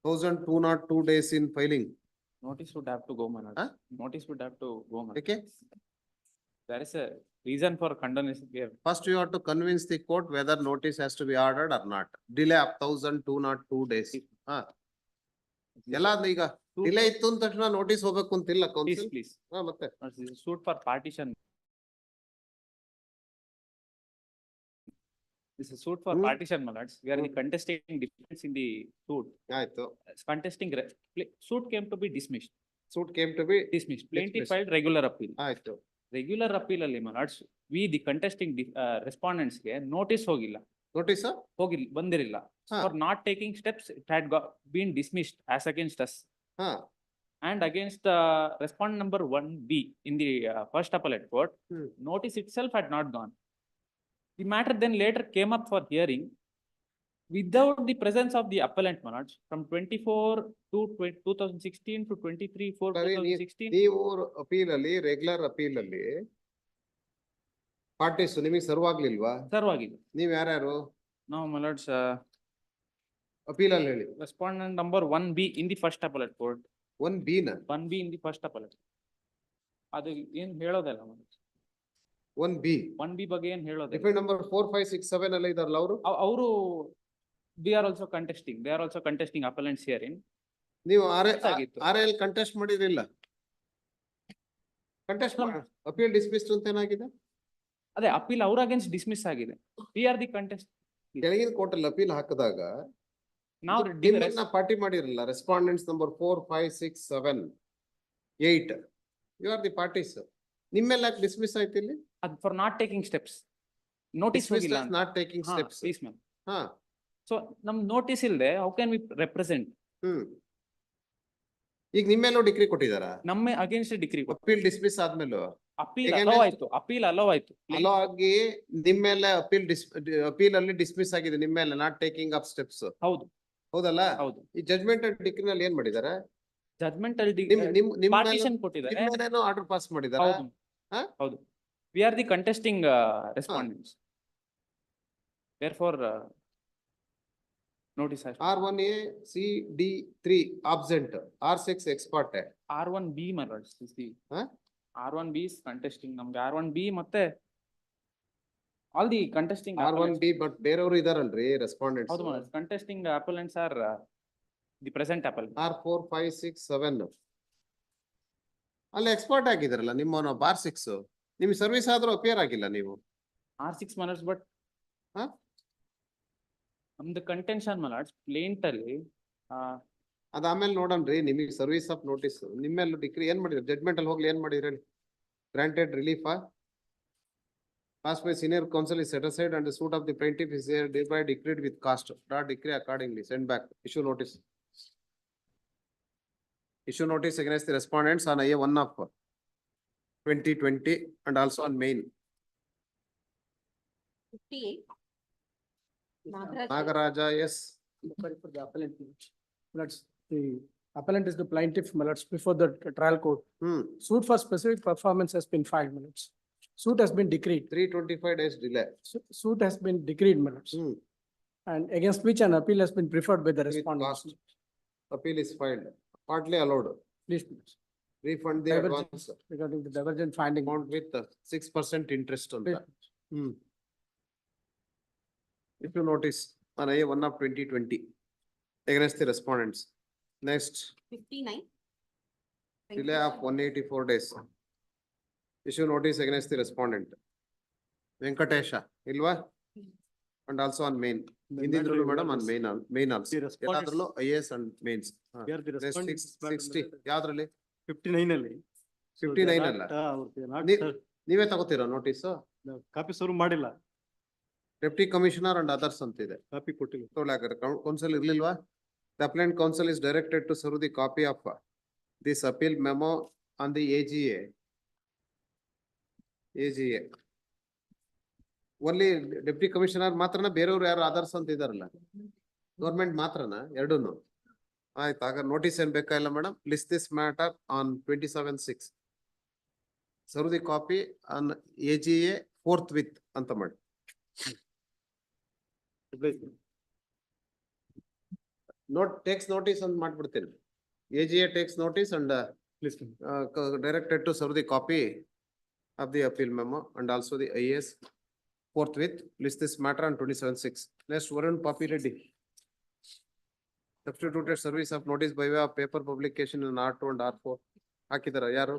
1202 days in filing. Notice would have to go, my lord. Notice would have to go, my lord. Okay. There is a reason for condemnation here. First you have to convince the court whether notice has to be ordered or not. Delay of 1202 days. ಎಲ್ಲ ಈಗ delay ಇತ್ತು ಅಂದ ತಕ್ಷಣ notice ಹೋಗ್ಬೇಕು ಅಂತಿಲ್ಲ council. Please. ಮತ್ತೆ Suit for partition. This is suit for partition, my lords. We are contesting defense in the suit. ಆಯ್ತು. Contesting suit came to be dismissed. Suit came to be Dismissed. Plaintiff filed regular appeal. ಆಯ್ತು. Regular appeal ಅಲ್ಲಿ, my lords, we the contesting respondents ಗೆ notice ಹೋಗಿಲ್ಲ. Notice ಹೋಗಿಲ್ಲ, ಬಂದಿರಲಿಲ್ಲ. For not taking steps, it had been dismissed as against us. And against respondent number 1B in the first appellate court, notice itself had not gone. The matter then later came up for hearing without the presence of the appellant, my lords, from 24 to 2016 to 23/4/2016. ನೀವು appeal ಅಲ್ಲಿ regular appeal ಅಲ್ಲಿ parties ನಿಮಗೆ serve ಆಗ್ಲಿಲ್ವಾ? Serve ಆಗಿದೆ. ನೀವ್ ಯಾರ್ಯಾರು? ನಾವು, my lords, appeal ಅಲ್ಲಿ ಹೇಳಿ. respondent number 1B in the first appellate court. 1B ನ 1B in the first appellate. ಅದು ಏನ್ ಹೇಳೋದಲ್ಲ, my lords. 1B ಬಗ್ಗೆ ಏನ್ ಹೇಳೋದು? ಡಿಫೆಂಡ್ ನಂಬರ್ 4, 5, 6, 7 ಅಲ್ಲ ಇದಾರಲ್ಲ ಅವರು. ಅವರು they are also contesting appellants herein. ನೀವು RL ಕಂಟೆಸ್ಟ್ ಮಾಡಿದ್ರಿಲ್ಲ? ಕಂಟೆಸ್ಟ್ ಅಪೀಲ್ ಡಿಸ್ಮಿಸ್ಡ್ ಅಂತ ಏನಾಗಿದೆ? ಅದೇ ಅಪೀಲ್ ಅವ್ರ ಅಗೇನ್ಸ್ಟ್ ಡಿಸ್ಮಿಸ್ ಆಗಿದೆ. We are the contest. ಕೆಳಗಿನ ಕೋರ್ಟ್ ಅಲ್ಲಿ ಅಪೀಲ್ ಹಾಕಿದಾಗ ನಾವು ಪಾರ್ಟಿ ಮಾಡಿರಲ್ಲ. Respondents number 4, 5, 6, 7, 8 you are the parties. ನಿಮ್ಮೆಲ್ಲ ಡಿಸ್ಮಿಸ್ ಆಯ್ತು ಇಲ್ಲಿ? For not taking steps. Notice ಹೋಗಿಲ್ಲ. Not taking steps. Please ma'am. So ನಮ್ ನೋಟಿಸ್ ಇಲ್ಲದೆ ಹೌ ಕ್ಯಾನ್ ವಿ ರೆಪ್ರೆಸೆಂಟ್? ಈಗ ನಿಮ್ಮೆಲ್ಲೂ ಡಿಗ್ರಿ ಕೊಟ್ಟಿದಾರ? ನಮ್ಮ ಅಗೇನ್ಸ್ಟ್ ಡಿಗ್ರಿ. ಅಪೀಲ್ ಡಿಸ್ಮಿಸ್ ಆದ್ಮೇಲೆ ಅಪೀಲ್ ಅಲೋ ಆಯ್ತು. ಅಪೀಲ್ ಅಲೋ ಆಯ್ತು. ಅಲೋ ಆಗಿ ನಿಮ್ಮೆಲ್ಲ ಅಪೀಲ್ ಅಲ್ಲಿ ಡಿಸ್ಮಿಸ್ ಆಗಿದೆ ನಿಮ್ಮೆಲ್ಲ ನಾಟ್ ಟೇಕಿಂಗ್ ಅಪ್ ಸ್ಟೆಪ್ಸ್. ಹೌದು. ಹೌದಲ್ಲ? ಹೌದು. ಈ ಜಜ್ಮೆಂಟ್ ಡಿಗ್ರಿನಲ್ಲಿ ಏನ್ ಮಾಡಿದಾರೆ? ಜಜ್ಮೆಂಟ್ ಅಲ್ಲಿ ಪಾರ್ಟಿಷನ್ ಕೊಟ್ಟಿದ್ದಾರೆ. ನಿಮ್ಮೇನೇನೋ ಆರ್ಡರ್ ಪಾಸ್ ಮಾಡಿದಾರೆ. ಹೌದು. We are the contesting respondents. Therefore, notice has R1A, C, D, 3 absent, R6 ex parte. R1B, my lords, is the R1B is contesting. ನಮ್ಗೆ R1B ಮತ್ತೆ all the contesting R1B but ಬೇರೆಯವರು ಇದಾರಲ್ರಿ respondents. ಹೌದು, contesting appellants are the present appellant. R4, 5, 6, 7 ಅಲ್ಲಿ expert ಆಗಿದಾರಲ್ಲ ನಿಮ್ಮ bar 6. ನಿಮ್ service ಆದ್ರೂ appear ಆಗಿಲ್ಲ ನೀವು. R6 manors, but ನಮ್ದು ಕಂಟೆನ್ಷನ್ ಮಲಾಡ್ಸ್ ಪ್ಲೇಂಟ್ ಅಲ್ಲಿ ಅದಾದ್ಮೇಲೆ ನೋಡನ್ರಿ. ನಿಮಗೆ ಸರ್ವಿಸ್ ಆಫ್ ನೋಟಿಸ್ ನಿಮ್ಮೆಲ್ಲ ಡಿಗ್ರಿ ಏನ್ ಮಾಡಿದ್ರು? ಜಡ್ಮೆಂಟ್ ಅಲ್ಲಿ ಹೋಗ್ಲಿ ಏನ್ ಮಾಡಿದ್ರಿ? Granted relief passed by senior counsel is set aside and the suit of the plaintiff is thereby decreed with cost. Draw decree accordingly. Send back. Issue notice. Issue notice against the respondents on IA 1 of 2020 and also on main. 58. Nagaraja, yes. For the appellant. The appellant is the plaintiff, my lords, before the trial court. Suit for specific performance has been filed, my lords. Suit has been decreed. 325 days delay. Suit has been decreed, my lords. And against which an appeal has been preferred by the respondents. Appeal is filed. Partly allowed. Please. Refund the advance. Regarding the divergent finding. Amount with 6% interest on that. If you notice on IA 1 of 2020 against the respondents. Next. 59. Delay of 184 days. Issue notice against the respondent. Venkatesha ಇಲ್ವಾ? And also on main. Individual madam on main also. ಎಲ್ಲಾದ್ರಲ್ಲೂ IAS and mains. Rest 60 ಯಾವ್ದ್ರಲ್ಲಿ? 59 ಅಲ್ಲಿ. 59 ಅಲ್ಲ? ನೀವೇ ತಗೋತೀರಾ notice? Copy serve ಮಾಡಿಲ್ಲ. Deputy Commissioner and others ಅಂತಿದೆ. Copy ಕೊಟ್ಟಿಲ್ಲ. ತೊಗೊಳಾಕರೆ counsel ಇರ್ಲಿಲ್ವಾ? The appellant counsel is directed to serve the copy of this appeal memo on the AGA. Only Deputy Commissioner ಮಾತ್ರನಾ ಬೇರೆಯವ್ರು ಯಾರು others ಅಂತ ಇದಾರಲ್ಲ? ಗೌರ್ಮೆಂಟ್ ಮಾತ್ರನಾ ಎರಡೂನು? ಆಯ್ತು, ಆಗ ನೋಟಿಸ್ ಏನ್ ಬೇಕಾಗಿಲ್ಲ madam. List this matter on 27/6. Serve the copy on AGA forthwith ಅಂತ ಮಾಡಿ. Takes notice and ಮಾಡ್ಬಿಡ್ತೀನಿ. AGA takes notice and directed to serve the copy of the appeal memo and also the IAS forthwith. List this matter on 27/6. Next, Varun Papi Reddy. Substituted service of notice by way of paper publication in R2 and R4. ಹಾಕಿದಾರ ಯಾರು?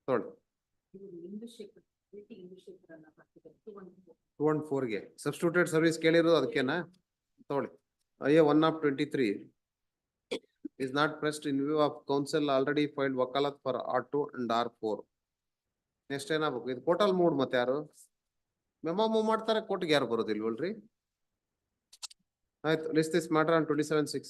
ತೊಗೊಳ್ಳಿ. 214 ಗೆ substituted service ಕೇಳಿರೋದು ಅದಕ್ಕೆನಾ? ತೊಗೊಳ್ಳಿ. IA 1/23 is not pressed in view of counsel already filed wakalat for R2 and R4. Next ಏನಾಗಬೇಕು? ಇದು ಕೋರ್ಟಲ್ mood ಮತ್ತೆ ಯಾರು memo move ಮಾಡ್ತಾರೆ, ಕೋರ್ಟ್ಗೆ ಯಾರು ಬರೋದಿಲ್ವಲ್ರಿ? ಆಯ್ತು, list this matter on 27/6.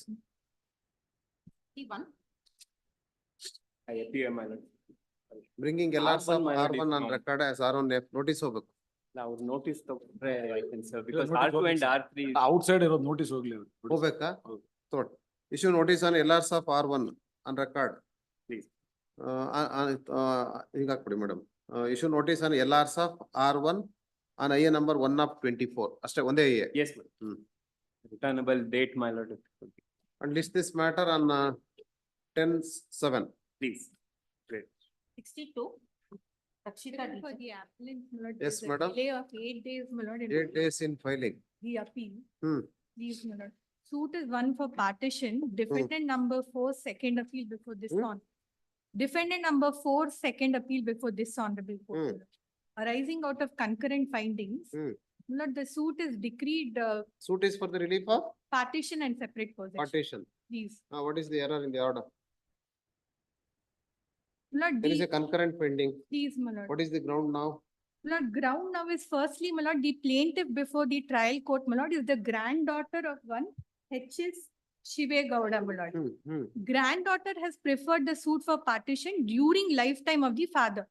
Bringing LRs of R1 on record as R1F notice ಹೋಗ್ಬೇಕು. ನಾವು ನೋಟಿಸ್ ತಗೊಂಡ್ರೆ I can serve because R2 and R3 outside ಇರೋದು ನೋಟಿಸ್ ಹೋಗ್ಲಿ. ಹೋಗ್ಬೇಕಾ? ತೊಗೊಳ್ಳಿ. Issue notice on LRs of R1 on record. Please. ಈಗ ಹಾಕ್ಬಿಡಿ madam. Issue notice on LRs of R1 on IA number 1/24. ಅಷ್ಟೇ, ಒಂದೇ IA. Yes, ma'am. Returnable date, my lord. And list this matter on 10/7. Please. Great. 62. For the appellant, my lord, Yes, there's a madam. delay of 8 days, my lord, in 8 days in filing. the appeal. Hmm. Please, my lord. Suit is one for partition, defendant number 4, second appeal before this on. Defendant number 4, second appeal before this honorable court. Arising out of concurrent findings, my lord, the suit is decreed Suit is for the relief of partition and separate possession. partition. Please. What is the error in the order? My lord, There is a the, concurrent pending. please, my lord. What is the ground now? My lord, ground now is firstly, my lord, the plaintiff before the trial court, my lord, is the granddaughter of one H.S. Shivegowda, my lord. Granddaughter has preferred the suit for partition during lifetime of the father.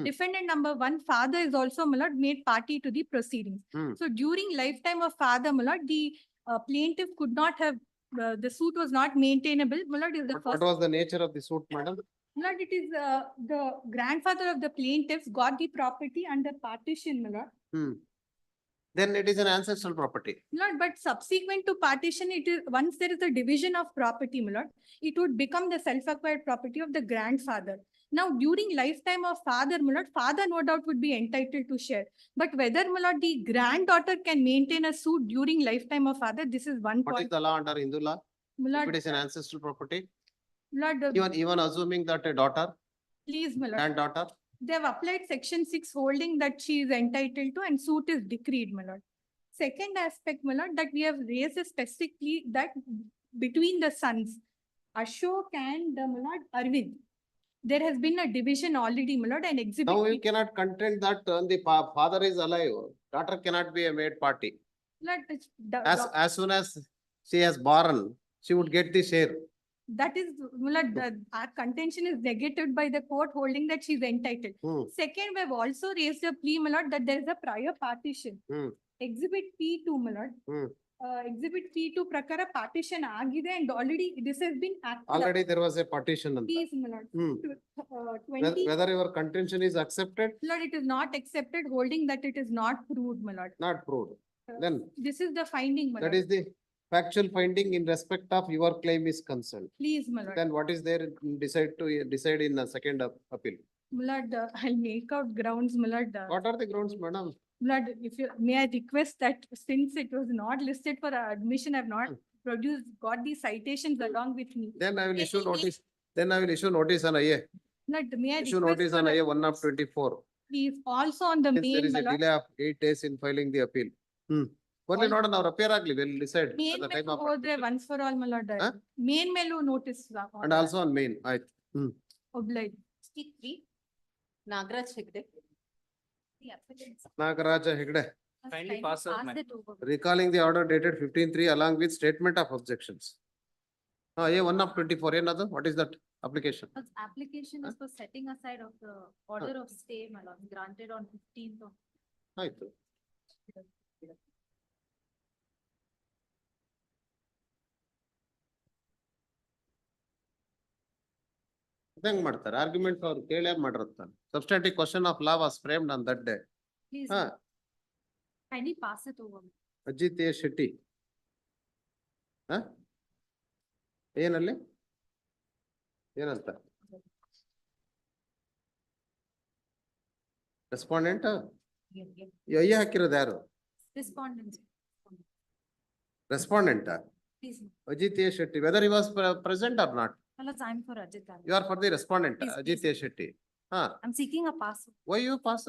Defendant number 1, father is also, my lord, made party to the proceedings. So during lifetime of father, my lord, the plaintiff could not have, the suit was not maintainable. My lord, is the What first. was the nature of the suit, madam? My lord, it is the grandfather of the plaintiffs got the property under partition, my lord. Then it is an ancestral property. My lord, but subsequent to partition, it is, once there is a division of property, my lord, it would become the self-acquired property of the grandfather. Now, during lifetime of father, my lord, father no doubt would be entitled to share. But whether, my lord, the granddaughter can maintain a suit during lifetime of father, this is one What is point. the law under Hindu law? My If lord, it is an ancestral property, my lord, even assuming that a daughter, please, my lord. granddaughter, They have applied section 6 holding that she is entitled to and suit is decreed, my lord. Second aspect, my lord, that we have raised a specific plea that between the sons, Ashok and my lord, Arvind, there has been a division already, my lord, and exhibit. now you B. cannot contend that the father is alive. Daughter cannot be a made party. Lord, it's As soon as she has born, she would get the share. that is, my lord, our contention is negated by the court holding that she is entitled. Second, we have also raised a plea, my lord, that there is a prior partition. Exhibit P2, my lord. Exhibit P2 prakara partition agide and already this has been acted. Already there was a partition. Please, my lord. 20. Whether your contention is accepted? Lord, it is not accepted, holding that it is not proved, my lord. Not proved. Then This is the finding, my lord. that is the factual finding in respect of your claim is concerned. Please, my lord. Then what is there decide in the second appeal? My lord, I'll make out grounds, my lord. What are the grounds, madam? Lord, if you, may I request that since it was not listed for admission, I have not produced, got the citations along with me. Then I will issue notice. Then I will issue notice on IA. Lord, may I Issue request notice for on a- IA 1/24. If also on the Since there main, is a my lord, delay of 8 days in filing the appeal. Only not our appear agli, we'll decide at main the time melu of. ಹೋದ್ರೆ once for all, my lord. Huh? Main melu notice. And also on main, Obliged. 63, Nagraj Hegde. Nagaraja Hegde, Kindly pass out, ma'am. recalling the order dated 15/3 along with statement of objections. A1 of 24, another, what is that application? Application is for setting aside of the order of stay, my lord, granted on 15th of. ಆಯ್ತು. ಹೆಂಗ್ ಮಾಡ್ತಾರೆ argument ಅವ್ರು ಕೇಳೇ ಮಾಡಿರ್ತಾನೆ. Substantive question of law was framed on that day. Please, ಹಾ, kindly pass it over. Ajit A Shetty. ಹ ಏನಲ್ಲಿ ಏನಂತ ರೆಸ್ಪಾಂಡೆಂಟ್ ಅಯ್ಯ ಹಾಕಿರೋದು ಯಾರು? Respondents. Respondent Please, Ajit A Shetty, whether he was present or not? my lord, I'm for Ajit. You are for the respondent, Please, Ajit please. A. Shetty. Huh. I'm seeking a pass. Why you pass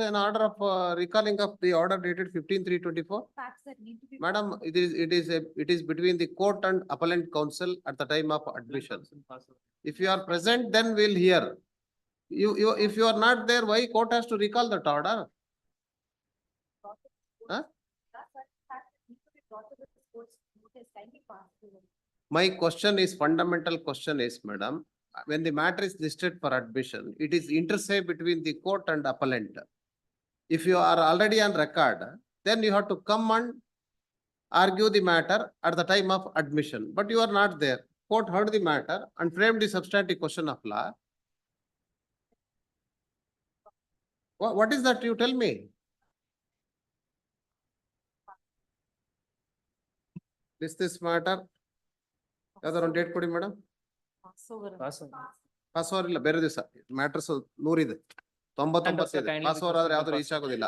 an order of recalling of the order dated 15/3/24? Facts that need to be. Madam, it is between the court and appellant counsel at the time of admission. If you are present, then we'll hear. If you are not there, why court has to recall that order? Huh? My question is fundamental question is, madam, when the matter is listed for admission, it is inter se between the court and appellant. If you are already on record, then you have to come and argue the matter at the time of admission, but you are not there. Court heard the matter and framed the substantive question of law. What is that? You tell me. This matter. ಯಾವ್ದಾರ ಒಂದು date ಕೊಡಿ madam. Pass over ಇಲ್ಲ, ಬೇರೆ ದಿವಸ matters 100 ಇದೆ, 99 ಇದೆ. Pass over ಆದ್ರೆ ಯಾವ್ದು ರೀಚ್ ಆಗೋದಿಲ್ಲ.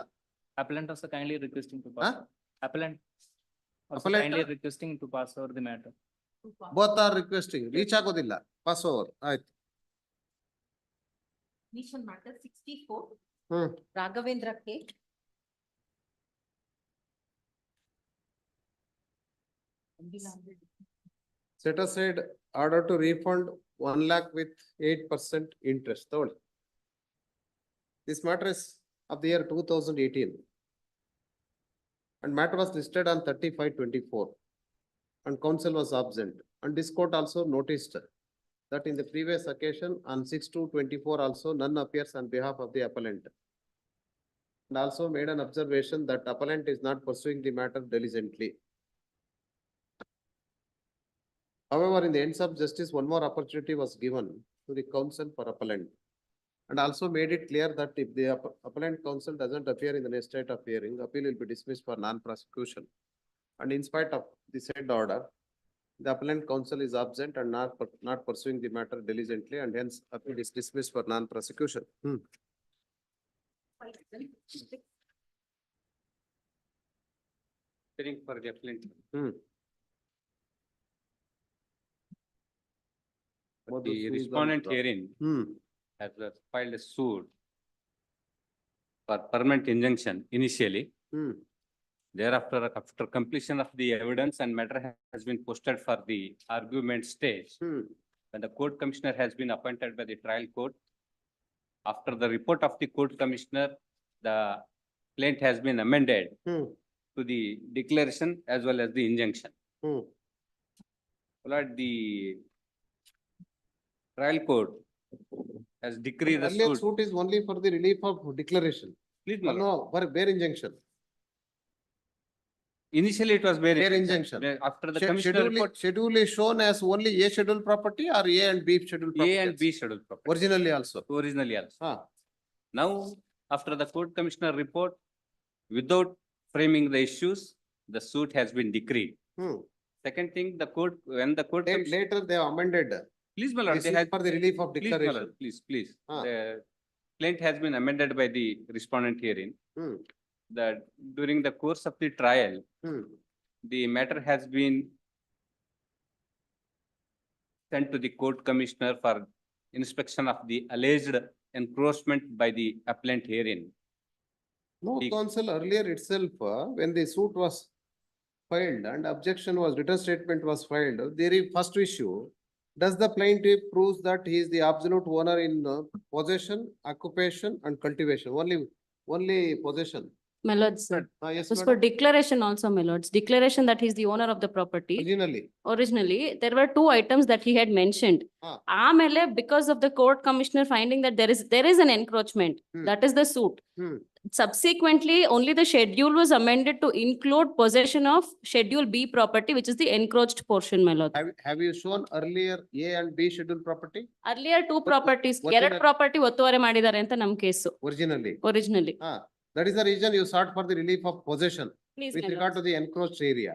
Appellant also kindly requesting to Huh? pass. Appellant also Appellant? kindly requesting to pass over the matter. Both are requesting, reach ಆಗೋದಿಲ್ಲ. ಪಾಸ್ ಓವರ್ ಆಯ್ತು. Mission matter 64, hmm Raghavendra K. set aside order to refund 1 lakh with 8% interest. ತಗೊಳ್ಳಿ. This matter is of the year 2018. And matter was listed on 35/24. And counsel was absent. And this court also noticed that in the previous occasion on 6/2/24 also none appears on behalf of the appellant. And also made an observation that appellant is not pursuing the matter diligently. However, in the ends of justice, one more opportunity was given to the counsel for appellant. And also made it clear that if the appellant counsel doesn't appear in the next state of hearing, appeal will be dismissed for non-prosecution. And in spite of the said order, the appellant counsel is absent and not pursuing the matter diligently, and hence appeal is dismissed for non-prosecution. Hearing for the appellant. The respondent herein has filed a suit for permanent injunction initially. Thereafter, after completion of the evidence and matter has been posted for the argument stage, when the court commissioner has been appointed by the trial court, after the report of the court commissioner, the plaint has been amended to the declaration as well as the injunction. Lord, the trial court has decreed the Earlier suit. suit is only for the relief of declaration. Please, my lord. No, for bare injunction. Initially, it was bare injunction. After the commissioner report, Schedule is shown as only A schedule property or A and B schedule property? A and B scheduled property. Originally also. Originally also. Now, after the court commissioner report, without framing the issues, the suit has been decreed. Second thing, the court, when the court. Later they have amended. Please, my lord, This they is had. for the relief of Please, my declaration. lord, please. The plaint has been amended by the respondent herein. That during the course of the trial, the matter has been sent to the court commissioner for inspection of the alleged encroachment by the appellant herein. No, counsel, earlier itself, when the suit was filed and objection was, written statement was filed, there is first issue. Does the plaintiff proves that he is the absolute owner in possession, occupation and cultivation? Only possession. My lord, sir. Yes, This for madam. declaration also, my lords. Declaration that he's the owner of the property. Originally. There were two items that he had mentioned. Ah. Because of the court commissioner finding that there is an encroachment, that is the suit. Subsequently, only the schedule was amended to include possession of Schedule B property, which is the encroached portion, my lord. Have you shown earlier A and B schedule property? Earlier two properties, what ಎರಡು in a- property ಒತ್ತುವರಿ ಮಾಡಿದ್ದಾರೆ ಅಂತ ನಮ್ case. Originally. That is the reason you sought for the relief of possession Please, with my regard to the encroached area.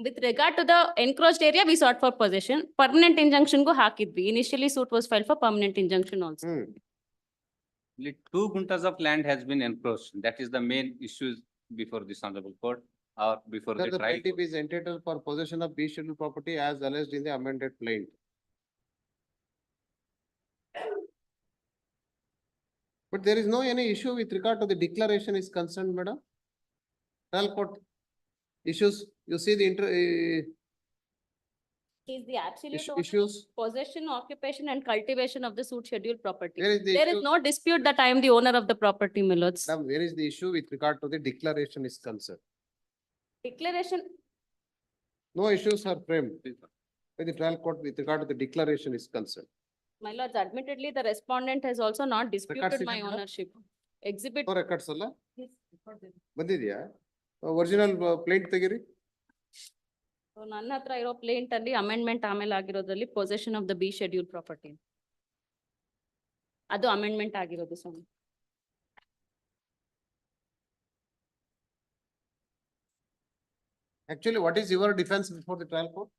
With regard to the encroached area, we sought for possession. Permanent injunction go ಹಾಕಿದ್ವಿ. Initially suit was filed for permanent injunction also. Only 2 guntas of land has been encroached. That is the main issue before this honorable court or before Sir, the the trial. plaintiff is entitled for possession of B schedule property as alleged in the amended plaint. But there is no any issue with regard to the declaration is concerned, madam. Trial court issues, you see the Is the absolute owner, issues. possession, occupation and cultivation of the suit schedule property. Where is the There is issue? no dispute that I am the owner of the property, my lords. Madam, where is the issue with regard to the declaration is concerned? Declaration, No issues are framed by the trial court with regard to the declaration is concerned. my lords, admittedly, the respondent has also not disputed Records my ಇದೆಯಾ? ownership. Exhibit. No records ಅಲ್ಲ ಬಂದಿದ್ಯಾ? Original plaint ತೆಗೀರಿ. So, ನನ್ನ ಹತ್ರ ಇರೋ plaint ಅಲ್ಲಿ amendment ಆಮೇಲೆ ಆಗಿರೋದ್ರಲ್ಲಿ possession of the B schedule property. ಅದು ಅಮೆಂಡ್ಮೆಂಟ್ ಆಗಿರೋದು ಸ್ವಾಮಿ. Actually, what is your defense before the trial court?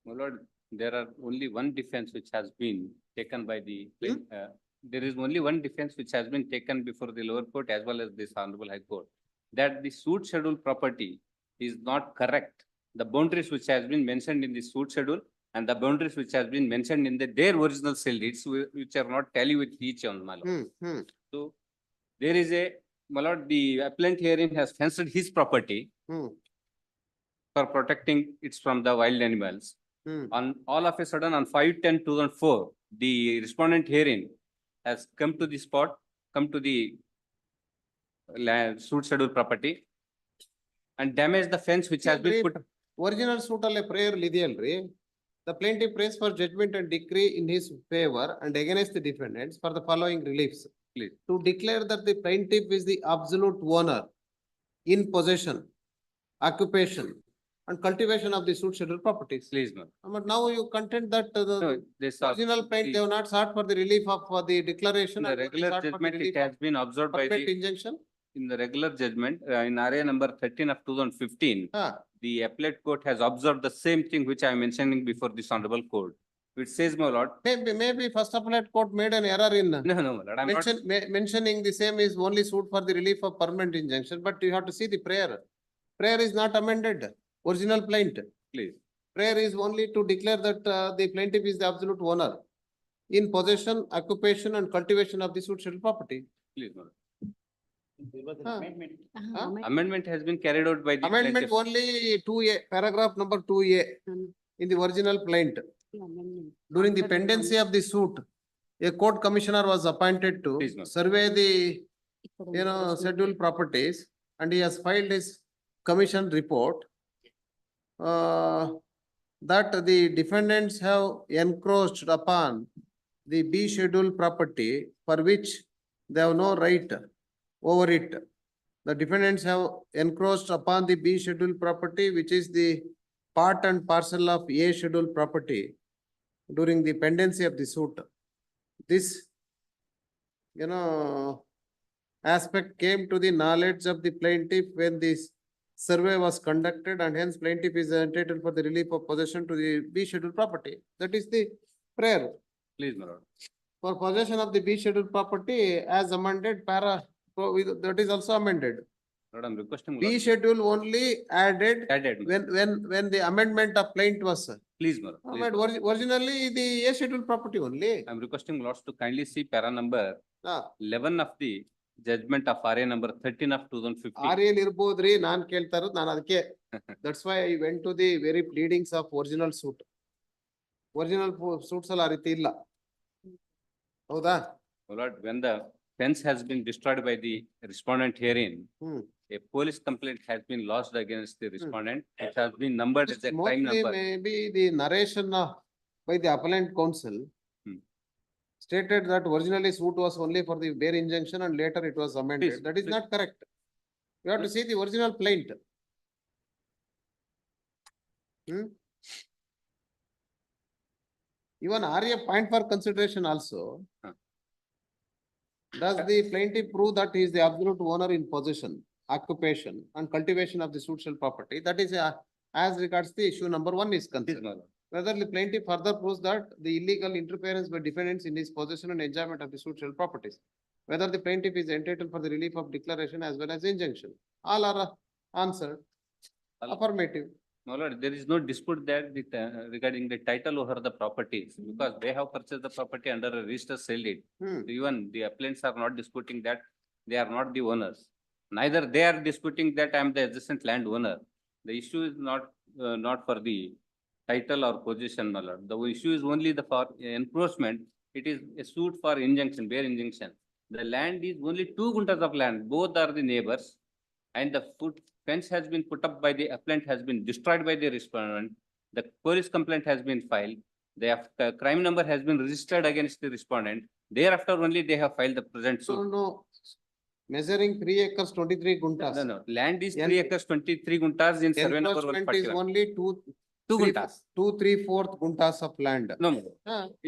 My lord, there are only one defense which has been taken by the, there is only one defense which has been taken before the lower court as well as this honorable high court. That the suit schedule property is not correct. The boundaries which has been mentioned in the suit schedule and the boundaries which has been mentioned in their original sale deeds, which are not tally with each other, my lord. So there is a, my lord, the appellant herein has fenced his property for protecting it from the wild animals. On all of a sudden on 5/10/2004, the respondent herein has come to the spot, come to the suit schedule property and damaged the fence which has been put. Original suit alle prayer ಇದೆಯಲ್ರಿ. The plaintiff prays for judgment and decree in his favor and against the defendants for the following reliefs. Please. To declare that the plaintiff is the absolute owner in possession, occupation and cultivation of the suit schedule properties. Please, no. But now you contend that the No, they sought original plaint, they have not sought for the relief of the declaration. in the and they regular sought for the judgment, relief it has of been observed by permanent the, injunction. in the regular judgment, in RA number 13 of 2015, the appellate court has observed the same thing which I am mentioning before this honorable court. It says, my lord. Maybe first appellate court made an error in No, my lord, I'm not. mentioning the same is only suit for the relief of permanent injunction, but you have to see the prayer. Prayer is not amended, original plaint. Please. Prayer is only to declare that the plaintiff is the absolute owner in possession, occupation and cultivation of the suit schedule property. Please, my lord. There was an Huh. amendment. Amendment has been carried out by the Amendment plaintiff. only 2A, paragraph number 2A in the original plaint. During the pendency of the suit, a court commissioner was appointed to Please, ma'am. survey the, scheduled properties and he has filed his commission report. That the defendants have encroached upon the B schedule property for which they have no right over it. The defendants have encroached upon the B schedule property, which is the part and parcel of A schedule property during the pendency of the suit. This, aspect came to the knowledge of the plaintiff when this survey was conducted and hence plaintiff is entitled for the relief of possession to the B schedule property. That is the prayer. Please, my lord. For possession of the B schedule property as amended that is also amended. Lord, I'm requesting. B schedule only added Added. when the amendment of plaint was Please, my lord. Oh, Please, but my lord. originally the A scheduled property only. I'm requesting lords to kindly see para number 11 of the judgment of RA number 13 of 2015. RL ಇರ್ಬೋದ್ರಿ ನಾನ್ ಕೇಳ್ತಾ ಇರೋದು ನಾನು ಅದಕ್ಕೆ that's why I went to the very pleadings of original suit. Original suits ಅಲ್ಲಿ ಆ ರೀತಿ ಇಲ್ಲ. ಹೌದಾ? My lord, when the fence has been destroyed by the respondent herein, a police complaint has been lodged against the respondent. It has been numbered as a crime Mostly number. maybe the narration by the appellant counsel stated that originally suit was only for the bare injunction and later it was amended. Please, That is please. not correct. You have to see the original plaint. Even RA point for consideration also. Does the plaintiff prove that he is the absolute owner in possession, occupation and cultivation of the suitable property? That is as regards the issue number 1 is concerned. Whether the plaintiff further proves that the illegal interference by defendants in his possession and enjoyment of the suitable properties. Whether the plaintiff is entitled for the relief of declaration as well as injunction. All are answered. Affirmative. My lord, there is no dispute that regarding the title over the properties because they have purchased the property under a register sale deed. Even the appellants are not disputing that they are not the owners. Neither they are disputing that I am the adjacent land owner. The issue is not for the title or possession, my lord. The issue is only for enforcement. It is a suit for injunction, bare injunction. The land is only 2 guntas of land. Both are the neighbors, and the fence has been put up by the appellant has been destroyed by the respondent. The police complaint has been filed. The crime number has been registered against the respondent. Thereafter only they have filed the present suit. No. Measuring 3 acres, 23 guntas. No. Land is 3 acres, 23 guntas in survey number Encroachment is 141. only 2 guntas. 2 3/4 guntas of land. No.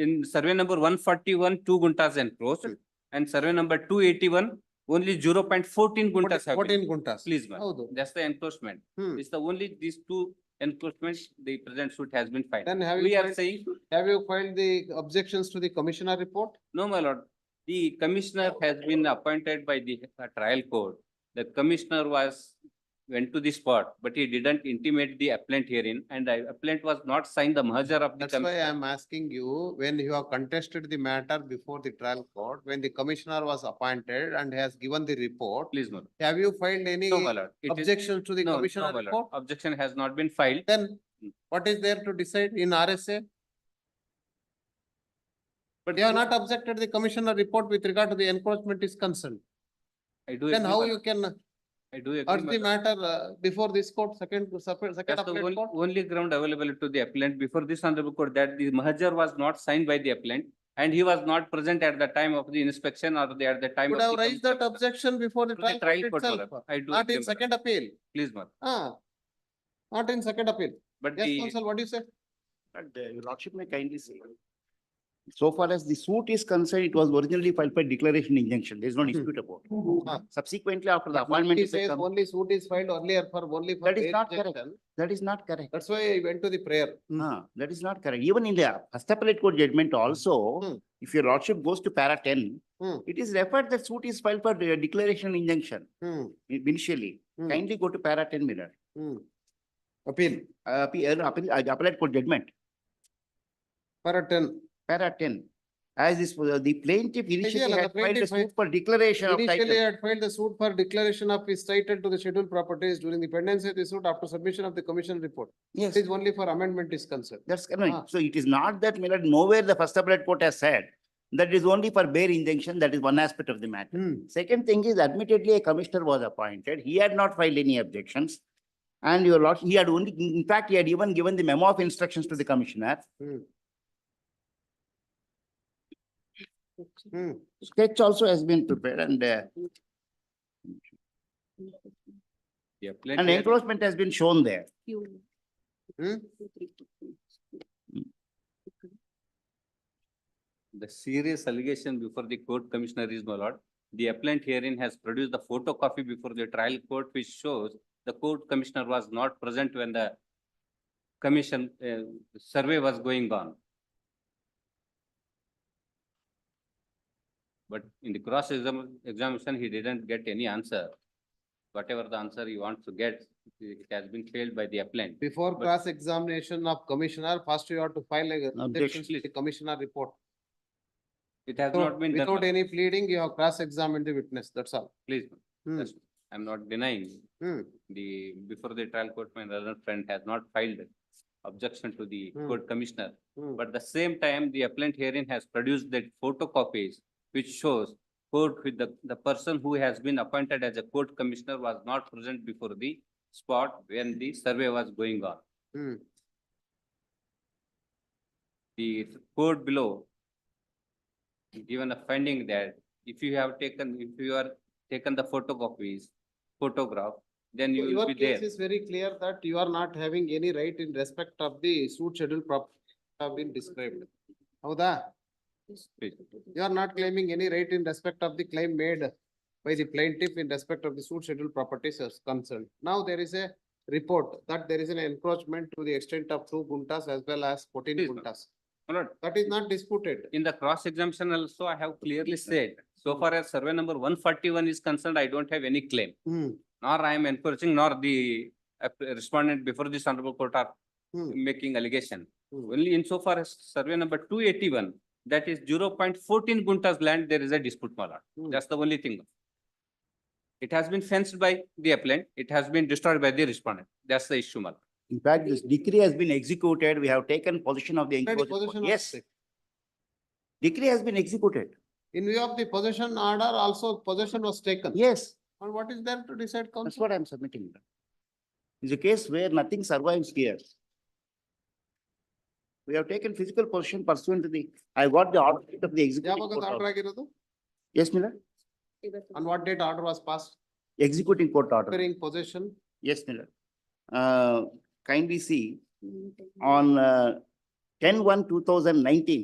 In survey number 141, 2 guntas encroached, and survey number 281, only 0.14 guntas have 14 been. guntas. Please, ma'am. That's the encroachment. It's the only these 2 encroachments the present suit has been filed. Then have you filed the objections to the commissioner report? No, my lord. The commissioner has been appointed by the trial court. The commissioner went to the spot, but he didn't intimate the appellant herein, and the appellant was not signed the merger of the That's why commissioner. I am asking you, when you have contested the matter before the trial court, when the commissioner was appointed and has given the report, Please, my lord. have you filed any No, my lord. objections to the No, commissioner no, my lord. report? Objection has not been filed. Then what is there to decide in RSA? But you have not objected the commissioner report with regard to the encroachment is concerned. I do. Then agree, how my you lord. can I do agree, urge my the lord. matter before this court, second That's the appellate court? only ground available to the appellant before this honorable court that the merger was not signed by the appellant and he was not present at the time of the inspection or at the time Could of have the raised that objection before the To the trial trial court court, my itself. lord. I do Not agree, in my second appeal. Please, ma'am. Not in second appeal. But Yes, the counsel, what do you say? Your Lordship may kindly say. So far as the suit is concerned, it was originally filed by declaration injunction. There is no dispute about it. Subsequently, after the appointment. He of the says only suit is filed earlier for only for. That is bare not correct. injunction. That is not correct. That's why I went to the prayer. That is not correct. Even in the first appellate court judgment also, if your Lordship goes to para 10, it is referred that suit is filed for declaration injunction initially. Kindly go to para 10 minute. Appeal. Appellate court judgment. Para 10. Para 10. As this, the plaintiff initially the had filed a plaintiff suit for declaration of Initially, title. I had filed the suit for declaration of his title to the scheduled properties during the pendency of the suit after submission of the commission report. Yes. It is only for amendment is concerned. That's correct. So it is not that, nowhere the first appellate court has said that is only for bare injunction. That is one aspect of the matter. Second thing is, admittedly, a commissioner was appointed. He had not filed any objections. And your Lord, he had only, in fact, he had even given the memo of instructions to the commissioner. Sketch also has been prepared and an encroachment has been shown there. The serious allegation before the court commissioner is, my lord, the appellant herein has produced the photocopy before the trial court which shows the court commissioner was not present when the commission survey was going on. But in the cross examination, he didn't get any answer. Whatever the answer he wants to get, It has been failed by the appellant. Before But- cross-examination of commissioner, first you have to file a objections to the commissioner report. It has not been done. Without any pleading, you have cross-examined the witness, that's all. Please, Hmm. that's- I'm not denying. Before the trial court, my other friend has not filed objection to the court commissioner. But the same time, the appellant herein has produced that photocopies which shows court with the person who has been appointed as a court commissioner was not present before the spot when the survey was going on. The court below given a finding that if you are taken the photograph, then you will Your be case there. is very clear that you are not having any right in respect of the suit schedule property have been described. Howda? You are not claiming any right in respect of the claim made by the plaintiff in respect of the suit schedule properties as concerned. Now there is a report that there is an encroachment to the extent of 2 guntas as well as 14 Please, guntas. My lord, That is not disputed. in the cross examination also, I have clearly said, so far as survey number 141 is concerned, I don't have any claim. Nor I am encouraging, nor the respondent before this honorable court are making allegation. Only insofar as survey number 281, that is 0.14 guntas land, there is a dispute, my lord. That's the only thing. It has been fenced by the appellant. It has been destroyed by the respondent. That's the issue, my lord. In fact, this decree has been executed. We have taken possession of the Already enclosure. possession was Yes, taken. decree has been executed. In view of the possession order, also possession was taken. Yes, And what is there to decide that's counsel? what I'm submitting. It's a case where nothing survives here. We have taken physical possession pursuant to the, I got the order of the executing ಯಾವಾಗ court. order order. ಆಗಿರೋದು? Yes, Miller? On what date order was passed? Executing court order. Declaring possession. Yes, Miller. Kindly see on 10/1/2019.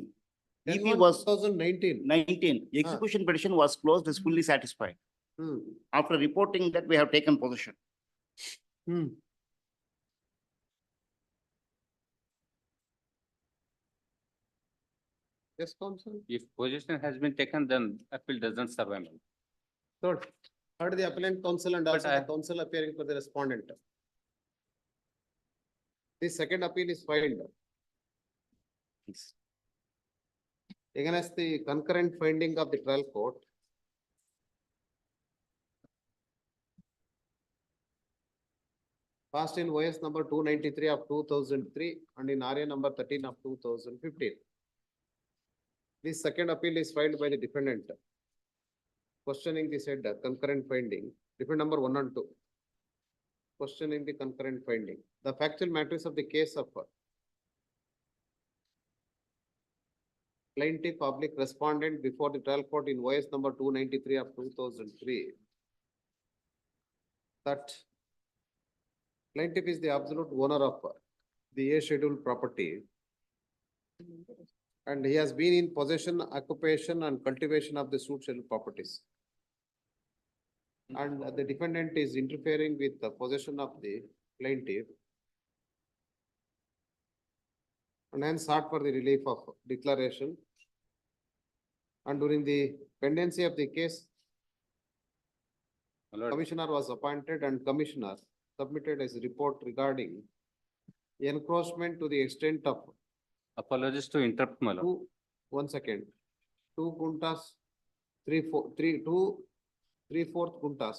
EP was 2019. 19. Execution petition was closed, is fully satisfied. After reporting that we have taken possession. Yes, counsel. If possession has been taken, then appeal doesn't survive. Third, heard the appellant counsel and also I- the counsel appearing for the respondent. The second appeal is filed. Against the concurrent finding of the trial court. Passed in OS number 293 of 2003 and in RA number 13 of 2015. This second appeal is filed by the defendant. Questioning the said concurrent finding, defendant number 1 and 2. Questioning the concurrent finding. The factual matters of the case of plaintiff public respondent before the trial court in OS number 293 of 2003. That plaintiff is the absolute owner of the A schedule property. And he has been in possession, occupation and cultivation of the suit schedule properties. And the defendant is interfering with the possession of the plaintiff. And hence sought for the relief of declaration. And during the pendency of the case, My lord, commissioner was appointed and commissioner submitted his report regarding encroachment to the extent of apologies to interrupt, my lord. 2 guntas, 3/4 guntas.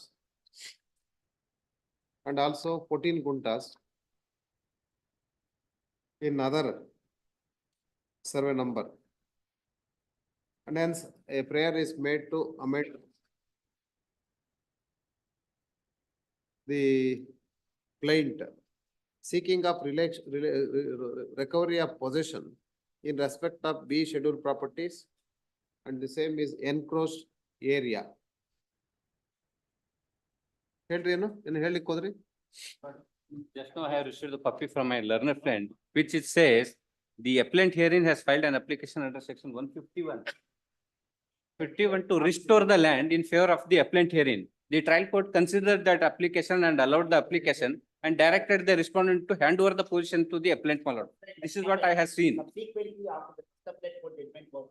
And also 14 guntas in other survey number. And hence a prayer is made to amend the plaint seeking of recovery of possession in respect of B scheduled properties and the same is encroached area. ಹೇಳ್ರಿ ಏನು ಹೇಳಿಕ್ ಹೋದ್ರಿ? Just now I have received the copy from my learner friend, which it says, the appellant herein has filed an application under section 151. 51 to restore the land in favor of the appellant herein. The trial court considered that application and allowed the application and directed the respondent to hand over the position to the appellant, my lord. This is what I have seen. Subsequently, after the appellate court judgment was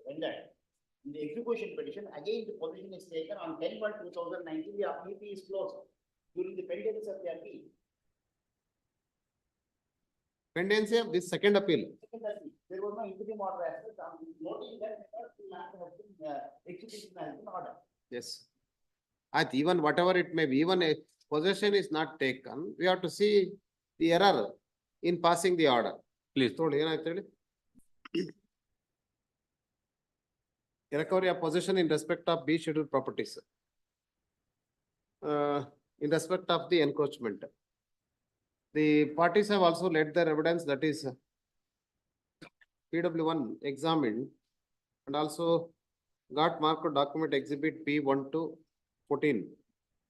rendered, in the execution petition, again the position is taken on 10/1/2019, the EP is closed. during the pendency of the appeal. Pendency of this second appeal. There was no interim order as such, noting that the matter has been, execution has been ordered. Yes. Even whatever it may be, even a possession is not taken, we have to see the error in passing the order. Please. Recovery of possession in respect of B scheduled properties. In respect of the encroachment. The parties have also led their evidence, that is PW1 examined and also got marked document exhibit P1 to 14.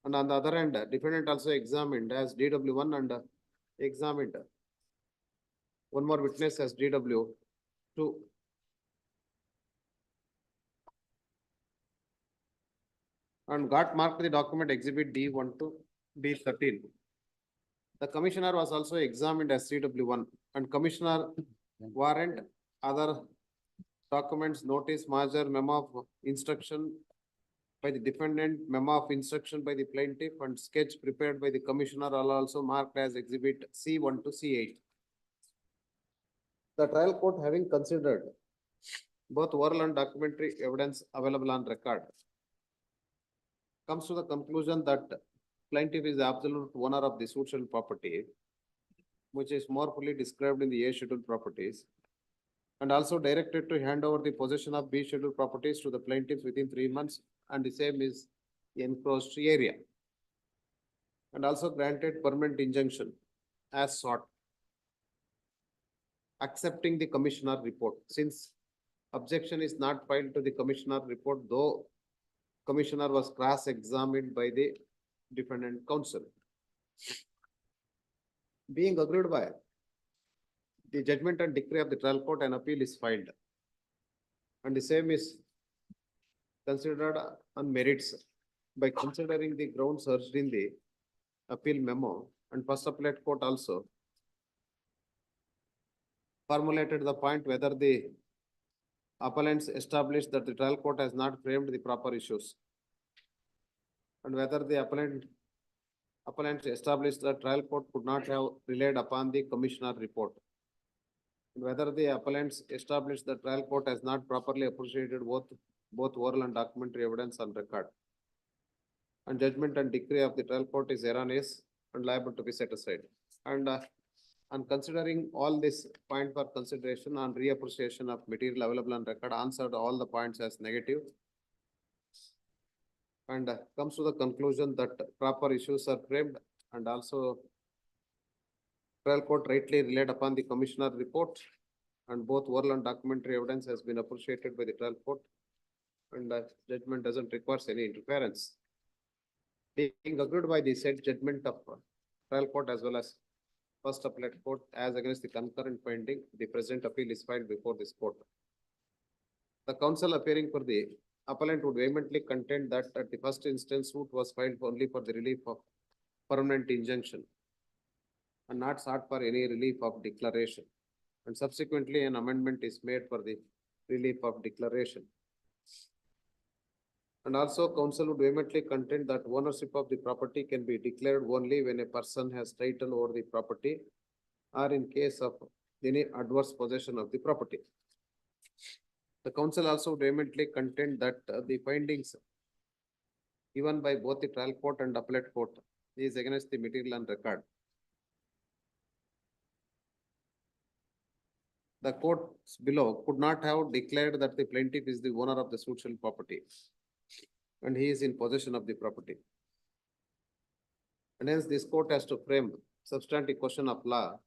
And on the other hand, defendant also examined as DW1 and examined one more witness as DW2. And got marked the document exhibit D1 to D13. The commissioner was also examined as CW1 and commissioner warrant, other documents, notice, major, memo of instruction by the defendant, memo of instruction by the plaintiff and sketch prepared by the commissioner are also marked as exhibit C1 to C8. The trial court, having considered both oral and documentary evidence available on record, comes to the conclusion that plaintiff is the absolute owner of the social property, which is more fully described in the A scheduled properties, and also directed to hand over the possession of B scheduled properties to the plaintiffs within 3 months, and the same is the enclosed area, and also granted permanent injunction as sought, accepting the commissioner report. Since objection is not filed to the commissioner report, though commissioner was cross-examined by the defendant counsel. Being agreed by the judgment and decree of the trial court, an appeal is filed. And the same is considered on merits by considering the grounds urged in the appeal memo, and first appellate court also formulated the point whether the appellants established that the trial court has not framed the proper issues, and whether the appellants established that trial court could not have relied upon the commissioner report, and whether the appellants established that trial court has not properly appreciated both oral and documentary evidence on record, and judgment and decree of the trial court is erroneous and liable to be set aside. And on considering all this point for consideration on reappreciation of material available on record, answered all the points as negative, and comes to the conclusion that proper issues are framed, and also trial court rightly relied upon the commissioner report, and both oral and documentary evidence has been appreciated by the trial court, and judgment doesn't require any interference. Being agreed by the said judgment of trial court as well as first appellate court as against the concurrent finding, the present appeal is filed before this court. The counsel appearing for the appellant would vehemently contend that at the first instance suit was filed only for the relief of permanent injunction and not sought for any relief of declaration, and subsequently an amendment is made for the relief of declaration. And also counsel would vehemently contend that ownership of the property can be declared only when a person has title over the property or in case of any adverse possession of the property. The counsel also would vehemently contend that the findings given by both the trial court and appellate court is against the material on record. The courts below could not have declared that the plaintiff is the owner of the social property and he is in possession of the property. And hence this court has to frame substantive question of law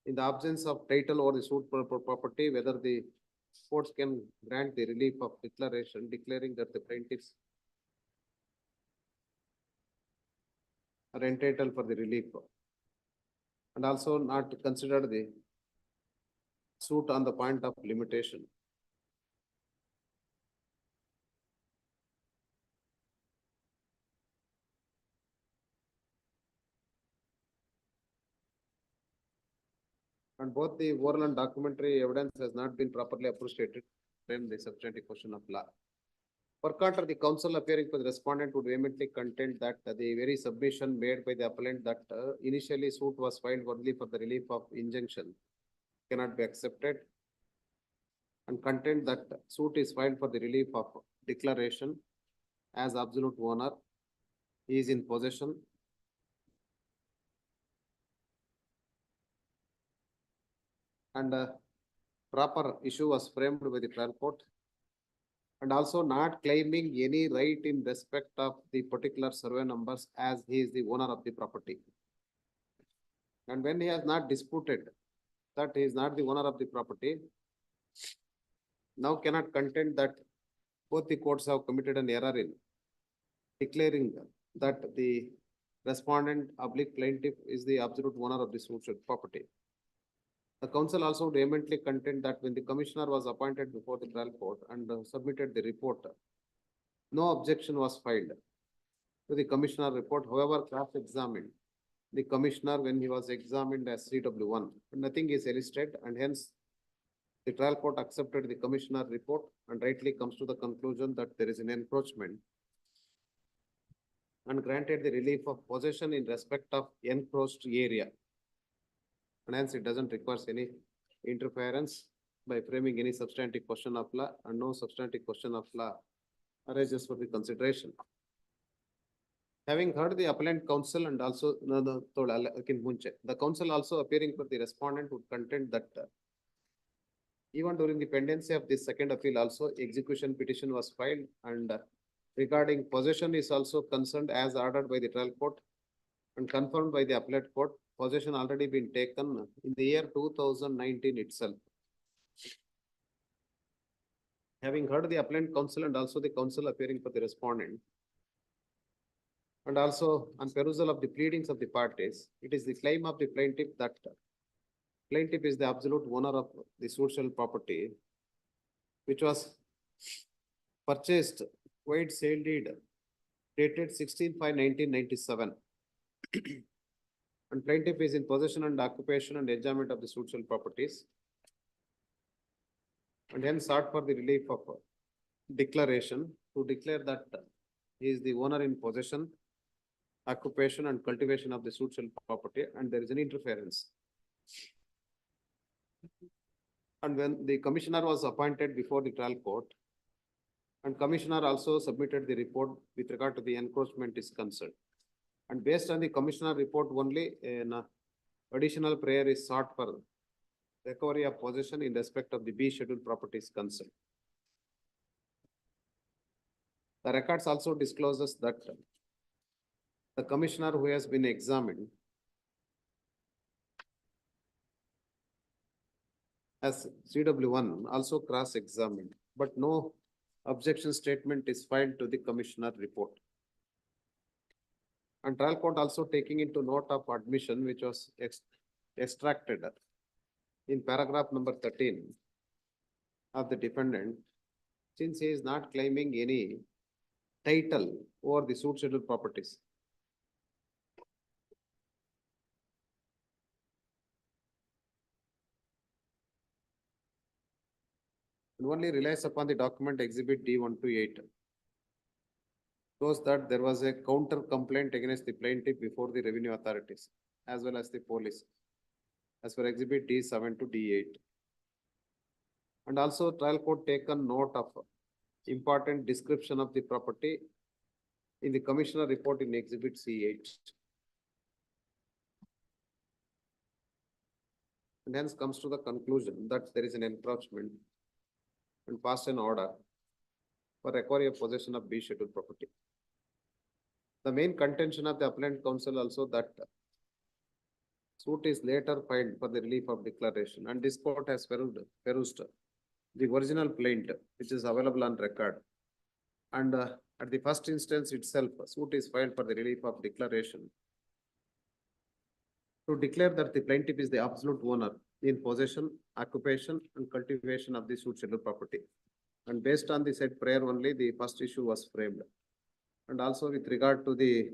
in the absence of title over the suit property, whether the courts can grant the relief of declaration declaring that the plaintiffs are entitled for the relief, and also not to consider the suit on the point of limitation. And both the oral and documentary evidence has not been properly appreciated, frame the substantive question of law. Per contra, the counsel appearing for the respondent would vehemently contend that the very submission made by the appellant that initially suit was filed only for the relief of injunction cannot be accepted, and contend that suit is filed for the relief of declaration as absolute owner. He is in possession and proper issue was framed by the trial court, and also not claiming any right in respect of the particular survey numbers as he is the owner of the property. And when he has not disputed that he is not the owner of the property, now cannot contend that both the courts have committed an error in declaring that the respondent oblique plaintiff is the absolute owner of the suit property. The counsel also vehemently contend that when the commissioner was appointed before the trial court and submitted the report, no objection was filed to the commissioner report. However, cross-examined the commissioner when he was examined as CW1, nothing is elicited, and hence the trial court accepted the commissioner report and rightly comes to the conclusion that there is an encroachment and granted the relief of possession in respect of encroached area. And hence it doesn't require any interference by framing any substantive question of law, and no substantive question of law arises for the consideration. Having heard the appellant counsel and also the counsel also appearing for the respondent would contend that even during the pendency of this second appeal also execution petition was filed, and regarding possession is also concerned as ordered by the trial court and confirmed by the appellate court. Possession already been taken in the year 2019 itself. Having heard the appellant counsel and also the counsel appearing for the respondent, and also on perusal of the pleadings of the parties, it is the claim of the plaintiff that plaintiff is the absolute owner of the social property, which was purchased void sale deed dated 16/5/1997. And plaintiff is in possession and occupation and enjoyment of the social properties, and hence sought for the relief of declaration to declare that he is the owner in possession, occupation and cultivation of the social property, and there is an interference. And when the commissioner was appointed before the trial court, and commissioner also submitted the report with regard to the encroachment is concerned. And based on the commissioner report only, an additional prayer is sought for recovery of possession in respect of the B scheduled properties concerned. The records also discloses that the commissioner who has been examined as CW1 also cross-examined, but no objection statement is filed to the commissioner report. And trial court also taking into note of admission which was extracted in paragraph number 13 of the defendant, since he is not claiming any title over the suit scheduled properties. And only relies upon the document exhibit D128. Shows that there was a counter complaint against the plaintiff before the revenue authorities as well as the police, as per exhibit D7 to D8. And also trial court taken note of important description of the property in the commissioner report in exhibit C8. And hence comes to the conclusion that there is an encroachment and passed an order for recovery of possession of B scheduled property. The main contention of the appellant counsel also that suit is later filed for the relief of declaration, and this court has perused the original plaint which is available on record, and at the first instance itself suit is filed for the relief of declaration to declare that the plaintiff is the absolute owner in possession, occupation and cultivation of the suit scheduled property. And based on the said prayer only, the first issue was framed. And also with regard to the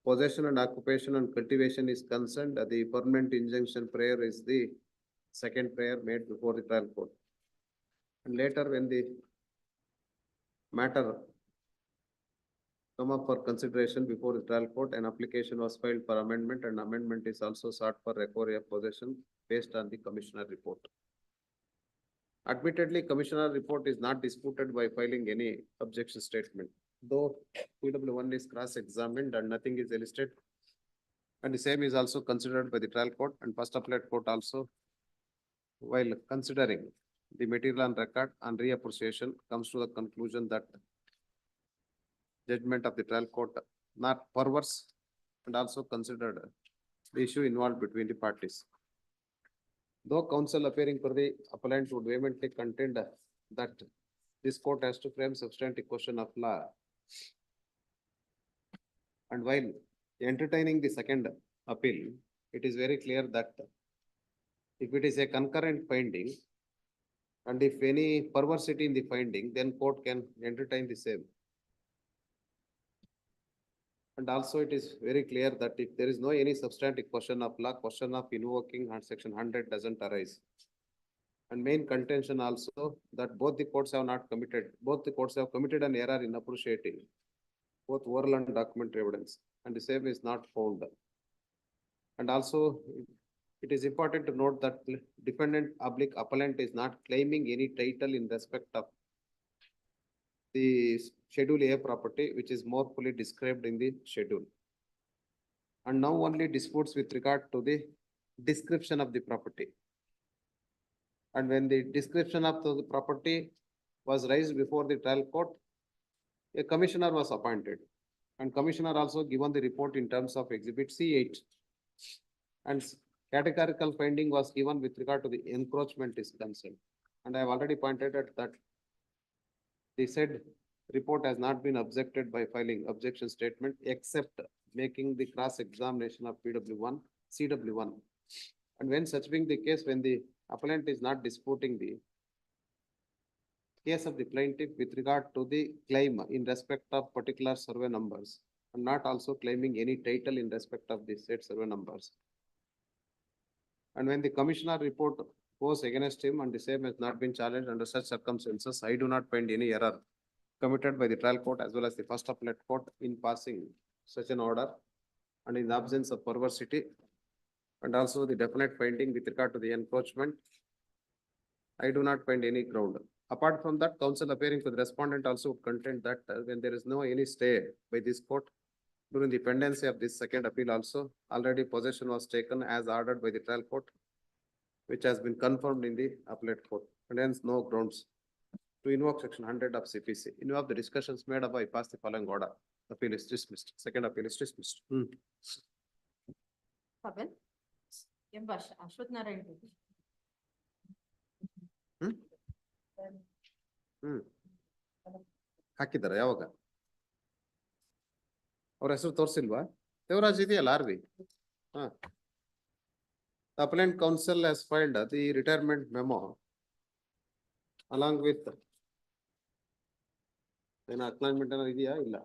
possession and occupation and cultivation is concerned, the permanent injunction prayer is the second prayer made before the trial court. And later when the matter come up for consideration before the trial court. An application was filed for amendment, and amendment is also sought for recovery of possession based on the commissioner report. Admittedly, commissioner report is not disputed by filing any objection statement, though PW1 is cross-examined and nothing is elicited. And the same is also considered by the trial court and first appellate court also, while considering the material on record and reappreciation, comes to the conclusion that judgment of the trial court not perverse, and also considered the issue involved between the parties. Though counsel appearing for the appellant would vehemently contend that this court has to frame substantive question of law, and while entertaining the second appeal, it is very clear that if it is a concurrent finding, and if any perversity in the finding, then court can entertain the same. And also it is very clear that if there is no any substantive question of law, question of invoking and section 100 doesn't arise. And main contention also that both the courts have committed an error in appreciating both oral and documentary evidence, and the same is not found. And also it is important to note that defendant appellant is not claiming any title in respect of the Schedule A property, which is more fully described in the schedule. And now only disputes with regard to the description of the property. And when the description of the property was raised before the trial court, a commissioner was appointed. And commissioner also given the report in terms of exhibit C8. And categorical finding was given with regard to the encroachment is concerned. And I have already pointed out that the said report has not been objected by filing objection statement except making the cross-examination of PW1, CW1. And when such being the case, when the appellant is not disputing the case of the plaintiff with regard to the claim in respect of particular survey numbers, and not also claiming any title in respect of the said survey numbers. And when the commissioner report goes against him and the same has not been challenged under such circumstances, I do not find any error committed by the trial court as well as the first appellate court in passing such an order, and in the absence of perversity and also the definite finding with regard to the encroachment, I do not find any ground. Apart from that, counsel appearing for the respondent also would contend that when there is no any stay by this court during the pendency of this second appeal also, already possession was taken as ordered by the trial court, which has been confirmed in the appellate court, and hence no grounds to invoke section 100 of CPC. In view of the discussions made above, I pass the following order. Appeal is dismissed. Second appeal is dismissed. Ashwath Narayan. ಹಾಕಿದಾರ ಯಾವಾಗ ಅವ್ರ ಹೆಸರು ತೋರಿಸಿಲ್ವಾ? ದೇವರಾಜ್ ಇದೆಯಲ್ಲ R V. Appellant counsel has filed the retirement memo along with acknowledgement ಇದೆಯಾ ಇಲ್ಲ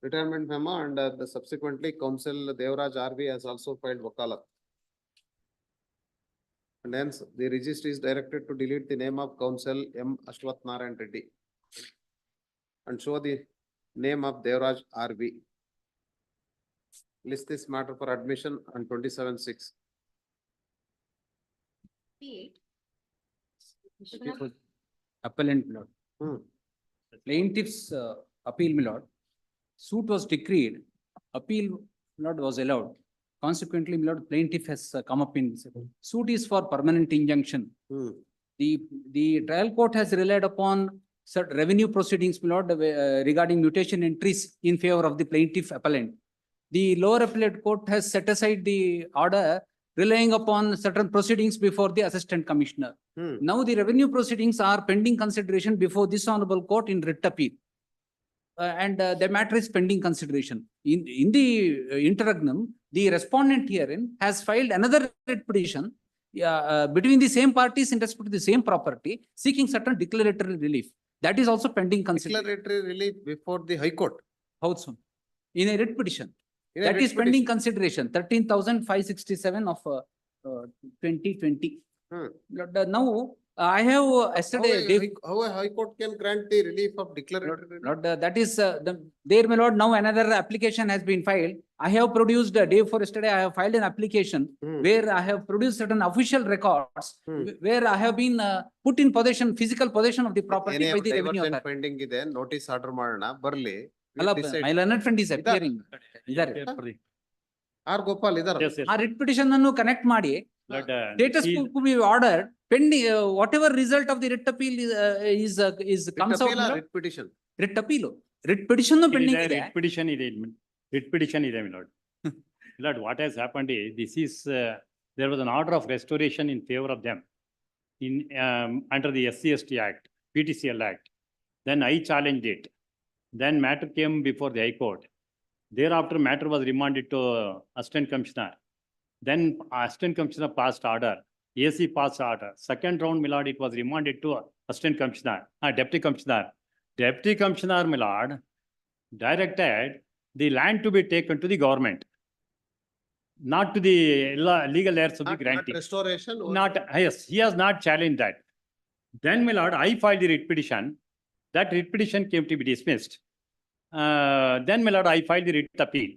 retirement memo, and the subsequently counsel Devraj RV has also filed wakalat. And hence the registry is directed to delete the name of counsel M. Ashwath Narayan Reddy and show the name of Devraj RV. List this matter for admission on 27/6. Appellant, my lord. Plaintiff's appeal, my lord. Suit was decreed, appeal, my lord, was allowed. Consequently, my lord, plaintiff has come up in suit is for permanent injunction. The trial court has relied upon certain revenue proceedings, my lord, regarding mutation entries in favor of the plaintiff appellant. The lower appellate court has set aside the order relying upon certain proceedings before the assistant commissioner. Now the revenue proceedings are pending consideration before this honorable court in writ appeal. And the matter is pending consideration. In the interregnum, the respondent herein has filed another writ petition between the same parties in respect to the same property, seeking certain declaratory relief. That is also pending consideration. Declaratory relief before the High Court. How so? In a writ petition. That is pending consideration, 13,567 of 2020. Now, I have yesterday, How a high court can grant the relief of declaratory relief? Lord, that is, there, my lord, now another application has been filed. I have produced, day before yesterday, I have filed an application where I have produced certain official records where I have been put in possession, physical possession of the property by the revenue authority. Pending ಇದೆ, notice order ಮಾಡೋಣ, ಬರ್ಲಿ. Alla, Decide. my learned friend is appearing. R Gopal ಇದಾರ? ಆ writ petition ಅನ್ನು connect ಮಾಡಿ, status could be ordered pending, whatever result of the writ appeal is comes out. Writ petition. Writ appeal. Writ petition pending ಇದೆ. Writ petition ಇದೆ, writ petition ಇದೆ, my lord. Lord, what has happened is, this is, there was an order of restoration in favor of them in, under the SC/ST Act, PTCL Act. Then I challenged it. Then matter came before the High Court. Thereafter, matter was remanded to Assistant Commissioner. Then Assistant Commissioner passed order. AC passed order. Second round, my lord, it was remanded to Assistant Commissioner, Deputy Commissioner. Deputy Commissioner, my lord, directed the land to be taken to the government, not to the legal heirs of the grantee. Not restoration? Not, yes, he has not challenged that. Then, my lord, I filed the writ petition. That writ petition came to be dismissed. Then, my lord, I filed the writ appeal.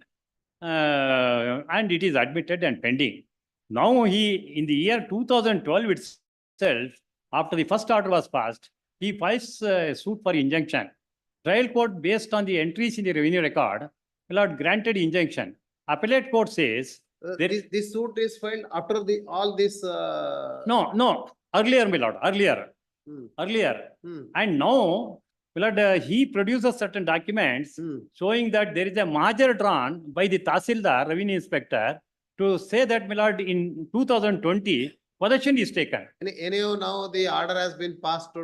And it is admitted and pending. Now he, in the year 2012 itself, after the first order was passed, he files a suit for injunction. Trial court, based on the entries in the revenue record, my lord, granted injunction. Appellate court says, this suit is filed after the, all this. No, earlier, my lord, earlier. And now, my lord, he produces certain documents showing that there is a major drawn by the Tahsildar, revenue inspector, to say that, my lord, in 2020, possession is taken. Anyhow, now the order has been passed to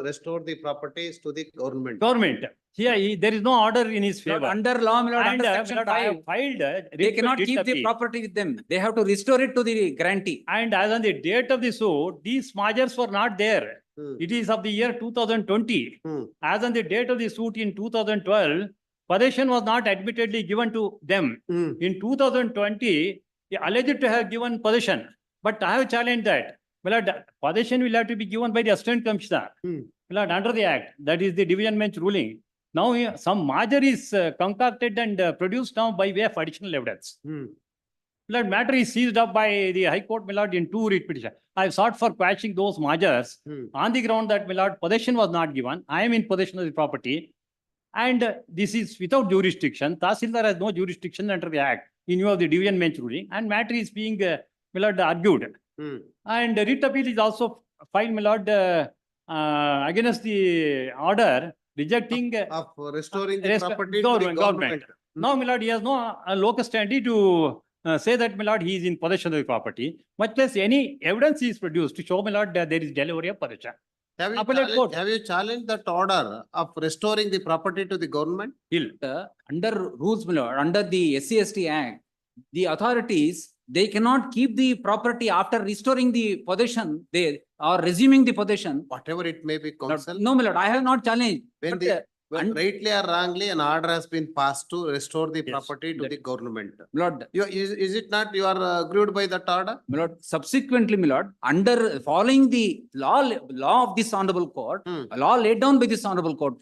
restore the properties to the government. Government. Here, there is no order in his favor. Under law, my lord, And, under my section lord, I have 5, filed. they cannot keep the property with them. They have to restore it to the grantee. And as on the date of the suit, these majors were not there. It is of the year 2020. As on the date of the suit in 2012, possession was not admittedly given to them. In 2020, they alleged to have given possession, but I have challenged that. My lord, possession will have to be given by the Assistant Commissioner. My lord, under the Act, that is the division bench ruling. Now, some major is concocted and produced now by way of additional evidence. My lord, matter is seized up by the High Court, my lord, in 2 writ petition. I have sought for quashing those majors on the ground that, my lord, possession was not given. I am in possession of the property. And this is without jurisdiction. Tahsildar has no jurisdiction under the Act in view of the division bench ruling, and matter is being, my lord, argued. And writ appeal is also filed, my lord, against the order rejecting of restoring the property to the government. Now, my lord, he has no locus standi to say that, my lord, he is in possession of the property, much less any evidence is produced to show, my lord, that there is delivery of possession. Have you challenged that order of restoring the property to the government? Under rules, my lord, under the SC/ST Act, the authorities, they cannot keep the property after restoring the possession, they are resuming the possession. Whatever it may be, counsel. No, my lord, I have not challenged. When rightly or wrongly, an order has been passed to restore the property to the government. Lord, is it not you are aggrieved by that order? My lord, subsequently, my lord, under following the law of this honorable court, a law laid down by this honorable court,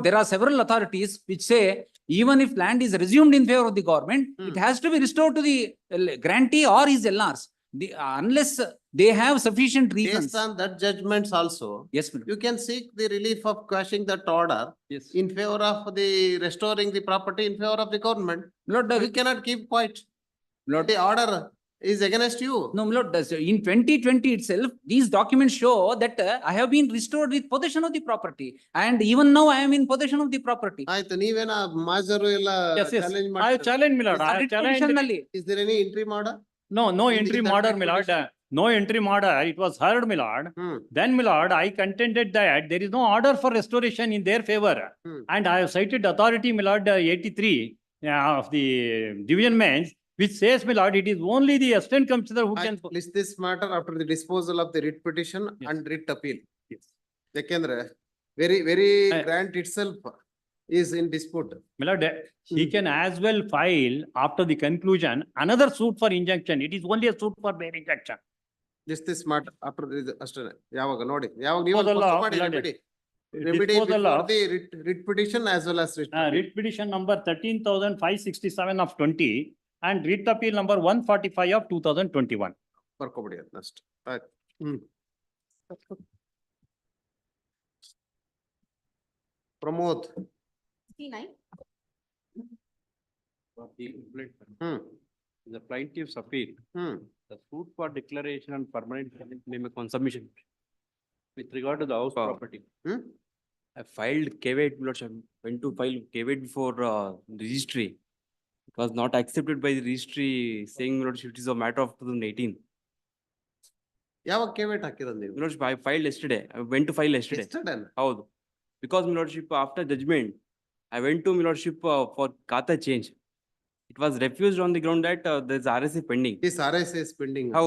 there are several authorities which say, even if land is resumed in favor of the government, it has to be restored to the grantee or his LRs. Unless they have sufficient reasons. Based on that judgments also, yes, you can seek the relief of quashing that order in favor of the restoring the property in favor of the government. Lord, you cannot keep quiet. Lord, the order is against you. No, my lord, in 2020 itself, these documents show that I have been restored with possession of the property, and even now I am in possession of the property. I have challenged, my lord. I have challenged. Is there any interim order? No interim order, my lord. No interim order. It was heard, my lord. Then, my lord, I contended that there is no order for restoration in their favor. And I have cited authority, my lord, 83 of the division bench, which says, my lord, it is only the Assistant Commissioner who can. List this matter after the disposal of the writ petition and writ appeal. Yes. Yakendre, very grant itself is in dispute. My lord, he can as well file after the conclusion another suit for injunction. It is only a suit for bare injunction. This matter after this ಅಷ್ಟೇ ಯಾವಾಗ ನೋಡಿ ಯಾವಾಗ ನೀವು Disposal of ಮಾಡಿ blood. remedy Disposal before of the writ petition as well as writ petition number 13,567 of 20 and writ appeal number 145 of 2021. ಬರ್ಕೊಬಿಡಿ ಅದನ್ನಷ್ಟು ಆಯ್ತು Pramod The plaintiff's appeal. The suit for declaration and permanent name on submission. With regard to the house property. I filed caveat, lordship, went to file caveat before registry. It was not accepted by the registry, saying lordship it is a matter of 2018. ಯಾವಾಗ ಕೇವೇಟ್ ಹಾಕಿರೋದು ನೀವು? Lordship, I filed yesterday. I went to file yesterday. How? Because lordship, after judgment, I went to lordship for Kata change. It was refused on the ground that there is RSA pending. This RSA is pending. How?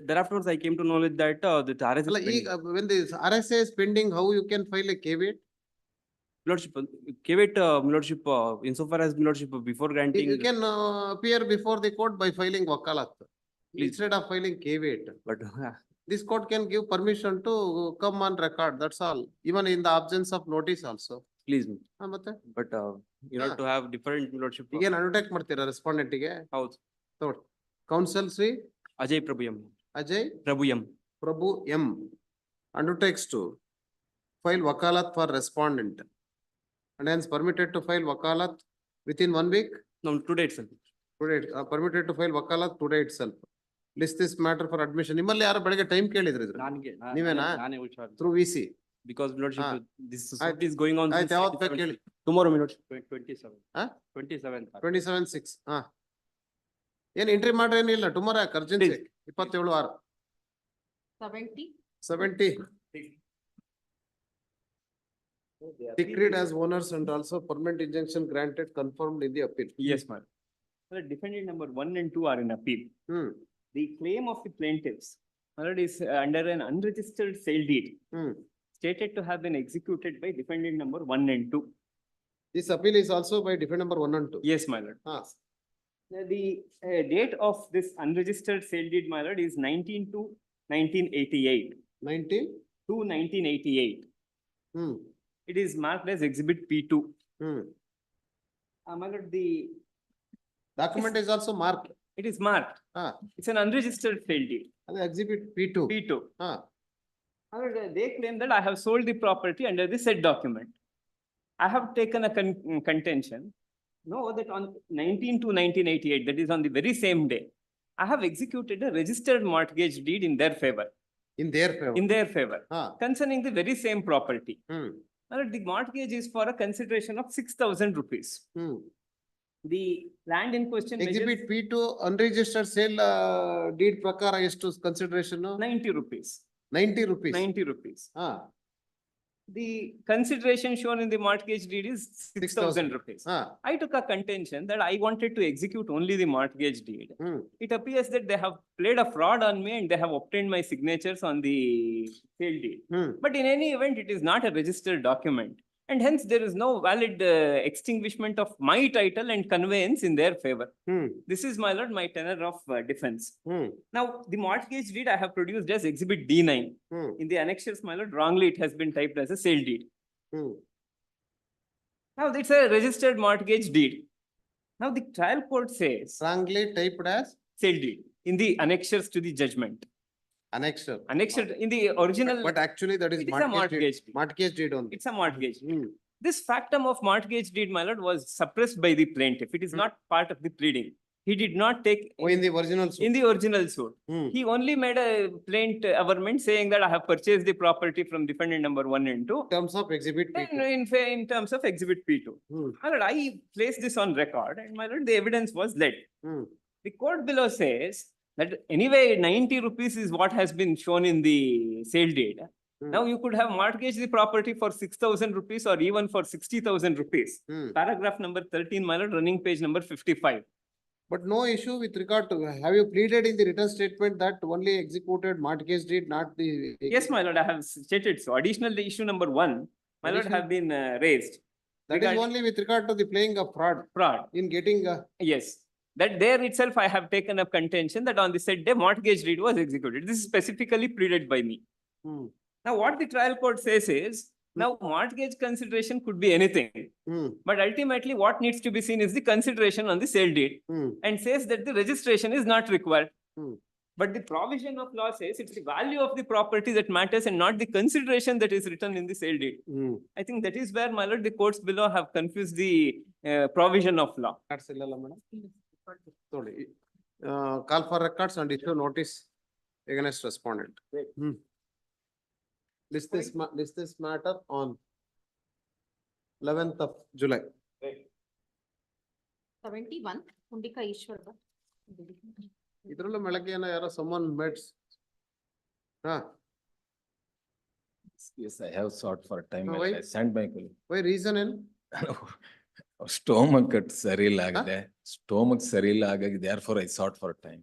Thereafter, I came to know that the RSA is pending. When the RSA is pending, how you can file a caveat? Lordship, caveat, lordship, insofar as lordship before granting. You can appear before the court by filing wakalat instead of filing caveat. But this court can give permission to come on record. That's all. Even in the absence of notice also. Please. ಮತ್ತೆ? But you know to have different lordship. ಈಗ ಅನುಟೇಕ್ ಮಾಡ್ತೀರಾ respondent ಗೆ? ಹೌದು. ನೋಡಿ. Counsel Shri Ajay Prabhu M. Ajay Prabhu M. Prabhu M undertakes to file wakalat for respondent and hence permitted to file wakalat within 1 week? No, today itself. Today, permitted to file wakalat today itself. List this matter for admission. ನಿಮ್ಮಲ್ಲಿ ಯಾರು ಬೆಳಗ್ಗೆ time ಕೇಳಿದ್ರಿ? ನೀವೇನಾ? ನಾನೇ ಹುಷಾರು. Through VC. Because lordship, this suit is going on. ಆಯ್ತು ಯಾವತ್ತು ಬೇಕು ಹೇಳಿ? Tomorrow lordship. 27/6. ಏನ್ entry ಮಾಡ್ರೇನಿಲ್ಲ tomorrow urgency 27/6. 70. Decreed as owners and also permanent injunction granted confirmed in the appeal. Yes, ma'am. Defendant number 1 and 2 are in appeal. The claim of the plaintiffs is under an unregistered sale deed stated to have been executed by defendant number 1 and 2. This appeal is also by defendant number 1 and 2. Yes, my lord. The date of this unregistered sale deed, my lord, is 19/2/1988. 19/2/1988. It is marked as exhibit P2. My lord, the document is also marked. It is marked. It's an unregistered sale deed. Exhibit P2. P2. They claim that I have sold the property under the said document. I have taken a contention. No, that on 19/2/1988, that is on the very same day, I have executed a registered mortgage deed in their favor. In their favor? In their favor. Concerning the very same property. The mortgage is for a consideration of 6,000 rupees. The land in question. Exhibit P2 unregistered sale deed prakara ಎಷ್ಟು consideration? 90 rupees. 90 rupees. 90 rupees. The consideration shown in the mortgage deed is 6,000 rupees. I took a contention that I wanted to execute only the mortgage deed. It appears that they have played a fraud on me and they have obtained my signatures on the sale deed. But in any event, it is not a registered document. And hence there is no valid extinguishment of my title and conveyance in their favor. This is, my lord, my tenor of defense. Now, the mortgage deed I have produced as exhibit D9. In the annexures, my lord, wrongly it has been typed as a sale deed. Now, it's a registered mortgage deed. Now, the trial court says. Wrongly typed as? Sale deed in the annexures to the judgment. Annexure. Annexure in the original. But actually that is mortgage deed. Mortgage deed only. It's a mortgage deed. This factum of mortgage deed, my lord, was suppressed by the plaintiff. It is not part of the pleading. He did not take. In the original suit. In the original suit. He only made a plaint averment saying that I have purchased the property from defendant number 1 and 2. In terms of exhibit P2. In terms of exhibit P2. My lord, I placed this on record and my lord, the evidence was led. The court below says that anyway 90 rupees is what has been shown in the sale deed. Now you could have mortgaged the property for 6,000 rupees or even for 60,000 rupees. Paragraph number 13, my lord, running page number 55. But no issue with regard to, have you pleaded in the written statement that only executed mortgage deed, not the. Yes, my lord, I have stated so. Additionally, issue number 1, my lord, have been raised. That is only with regard to the playing of fraud. Fraud. In getting. Yes. that there itself I have taken up contention that on the said day mortgage deed was executed. This is specifically pleaded by me. Now, what the trial court says is, now mortgage consideration could be anything, but ultimately what needs to be seen is the consideration on the sale deed, and says that the registration is not required. But the provision of law says it's the value of the property that matters and not the consideration that is written in the sale deed. I think that is where, my lord, the courts below have confused the provision of law. Call for records and issue notice against respondent. List this matter on 11th of July. 71, Hundika Ishwar. ಇದ್ರಲ್ಲೂ ಬೆಳಗ್ಗೆನ ಯಾರೋ someone met. Yes, I have sought for time. Why? I sent my colleague. Why reason ಏನು? Stomach ಸರಿ ಇಲ್ಲ ಆಗಿದೆ. Stomach ಸರಿ ಇಲ್ಲ ಹಾಗಾಗಿ therefore I sought for time.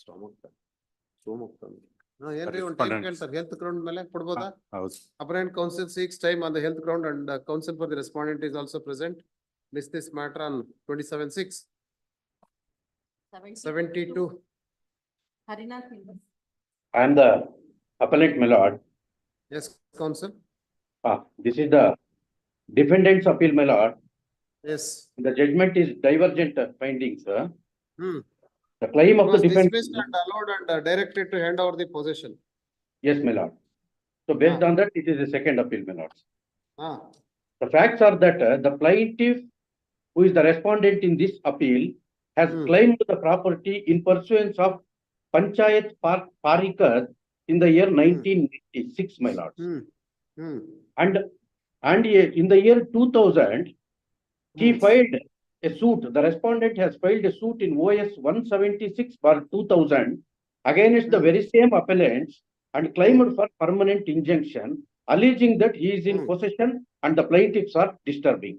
Stomach. ಏನ್ರಿ ಒಂದು ಟೈಮ್ ಕೇಳ್ತಾರೆ ಹೆಲ್ತ್ ಗ್ರೌಂಡ್ ಮೇಲೆ ಕೊಡ್ಬೋದಾ? ಹೌದು. Apparent counsel seeks time on the health ground and counsel for the respondent is also present. List this matter on 27/6. 72. Harinath. I am the appellate, my lord. Yes, counsel. This is the defendant's appeal, my lord. Yes. The judgment is divergent findings. The claim of the defendant. Dismissed and allowed and directed to hand over the possession. Yes, my lord. So based on that, it is the second appeal, my lord. Ah. The facts are that the plaintiff, who is the respondent in this appeal, has claimed the property in pursuance of Panchayat Parikat in the year 1996, my lord. And in the year 2000, he filed a suit. The respondent has filed a suit in OS 176/2000 against the very same appellants and claimed for permanent injunction, alleging that he is in possession and the plaintiffs are disturbing.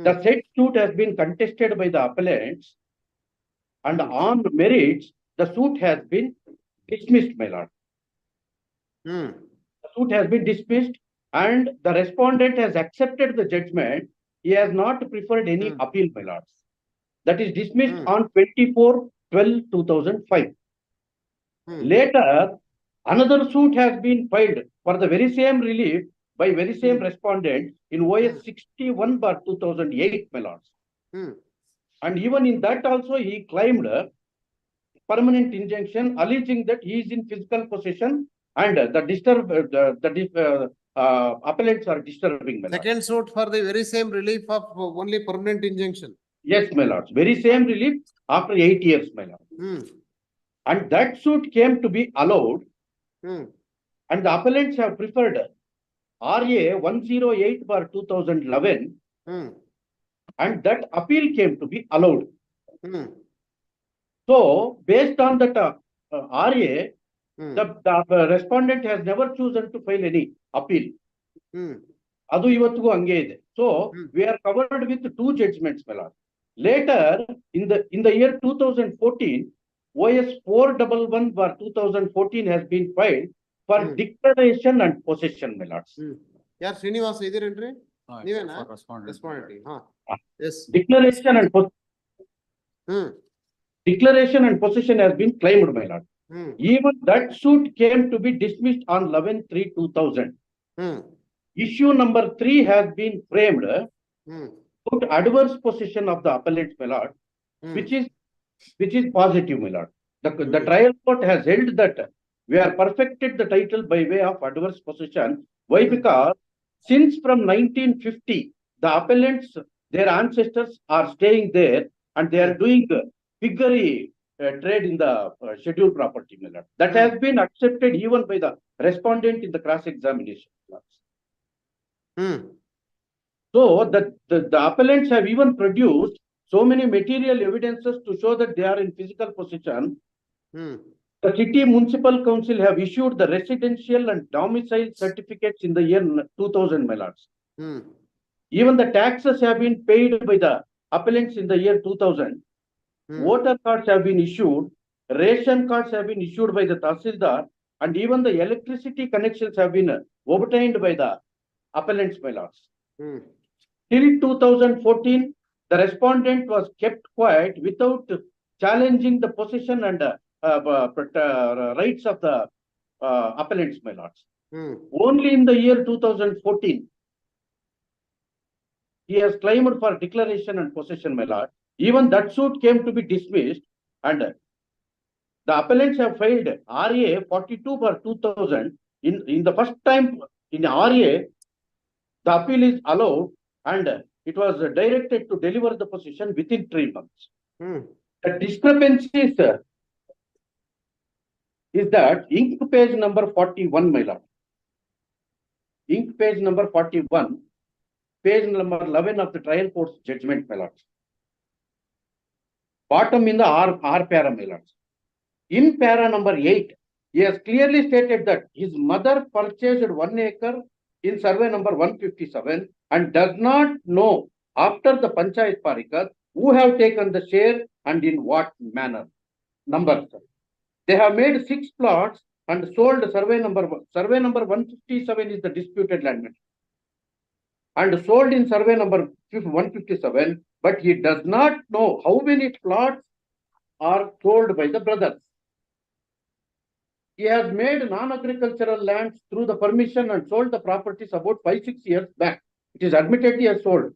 The said suit has been contested by the appellants, and on merits, the suit has been dismissed, my lord. The suit has been dismissed, and the respondent has accepted the judgment. He has not preferred any appeal, my lord. That is dismissed on 24/12/2005. Later, another suit has been filed for the very same relief by very same respondent in OS 61/2008, my lords. And even in that also he claimed permanent injunction, alleging that he is in physical possession and appellants are disturbing, my lords. Second suit for the very same relief of only permanent injunction. Yes, my lords. Very same relief after 8 years, my lord. And that suit came to be allowed, and the appellants have preferred RA 108/2011, and that appeal came to be allowed. So, based on that RA, the respondent has never chosen to file any appeal. Adu ivattugu hange ide. So, we are covered with 2 judgments, my lord. Later, in the year 2014, OS 411/2014 has been filed for declaration and possession, my lords. ಯಾರ್ Srinivasa ಇದೀರೇನ್ರಿ? ನೀವೇನಾ? Respondent. Yes. Declaration and possession has been claimed, my lord. Even that suit came to be dismissed on 11/3/2000. Issue number 3 has been framed put adverse possession of the appellate, my lord, which is positive, my lord. The trial court has held that we are perfected the title by way of adverse possession. Why? Because since from 1950, the appellants, their ancestors are staying there and they are doing piggery trade in the scheduled property, my lord. That has been accepted even by the respondent in the cross-examination. So the appellants have even produced so many material evidences to show that they are in physical possession. The city municipal council have issued the residential and domicile certificates in the year 2000, my lords. Even the taxes have been paid by the appellants in the year 2000. Voter cards have been issued, ration cards have been issued by the Tahsildar, and even the electricity connections have been obtained by the appellants, my lords. Till 2014, the respondent was kept quiet without challenging the possession and rights of the appellants, my lords. Only in the year 2014, he has claimed for declaration and possession, my lord. Even that suit came to be dismissed, and the appellants have filed RA 42/2000. In the first time in RA, the appeal is allowed, and it was directed to deliver the possession within 3 months. The discrepancies is that ink page number 41, my lord. Ink page number 41, page number 11 of the trial court's judgment, my lords. Bottom in the R para, my lords. In para number 8, he has clearly stated that his mother purchased 1 acre in survey number 157 and does not know after the Panchayat Parikat who have taken the share and in what manner. Numbers. They have made 6 plots and sold survey number 157 is the disputed land matter. And sold in survey number 157, but he does not know how many plots are sold by the brothers. He has made non-agricultural lands through the permission and sold the properties about 5-6 years back. It is admitted he has sold.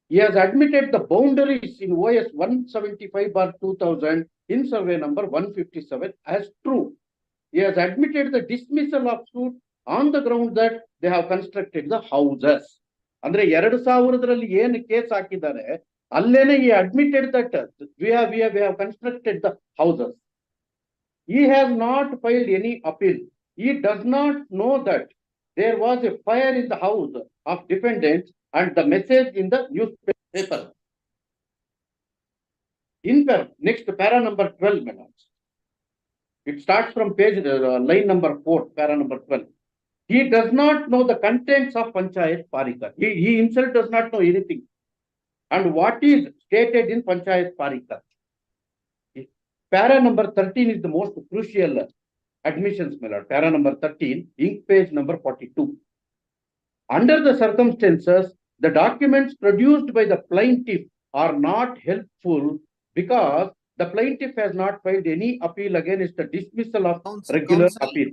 He has admitted the boundaries in OS 175/2000 in survey number 157 as true. He has admitted the dismissal of suit on the ground that they have constructed the houses. Andre 2000 ಏನು case ಹಾಕಿದ್ದಾರೆ ಅಲ್ಲೇನೆ he admitted that we have constructed the houses. He has not filed any appeal. He does not know that there was a fire in the house of defendants and the message in the newspaper. In next para number 12, my lords. It starts from page line number 4, para number 12. He does not know the contents of Panchayat Parikat. He himself does not know anything. And what is stated in Panchayat Parikat. Para number 13 is the most crucial admissions, my lord. Para number 13, ink page number 42. Under the circumstances, the documents produced by the plaintiff are not helpful because the plaintiff has not filed any appeal against the dismissal of regular appeal.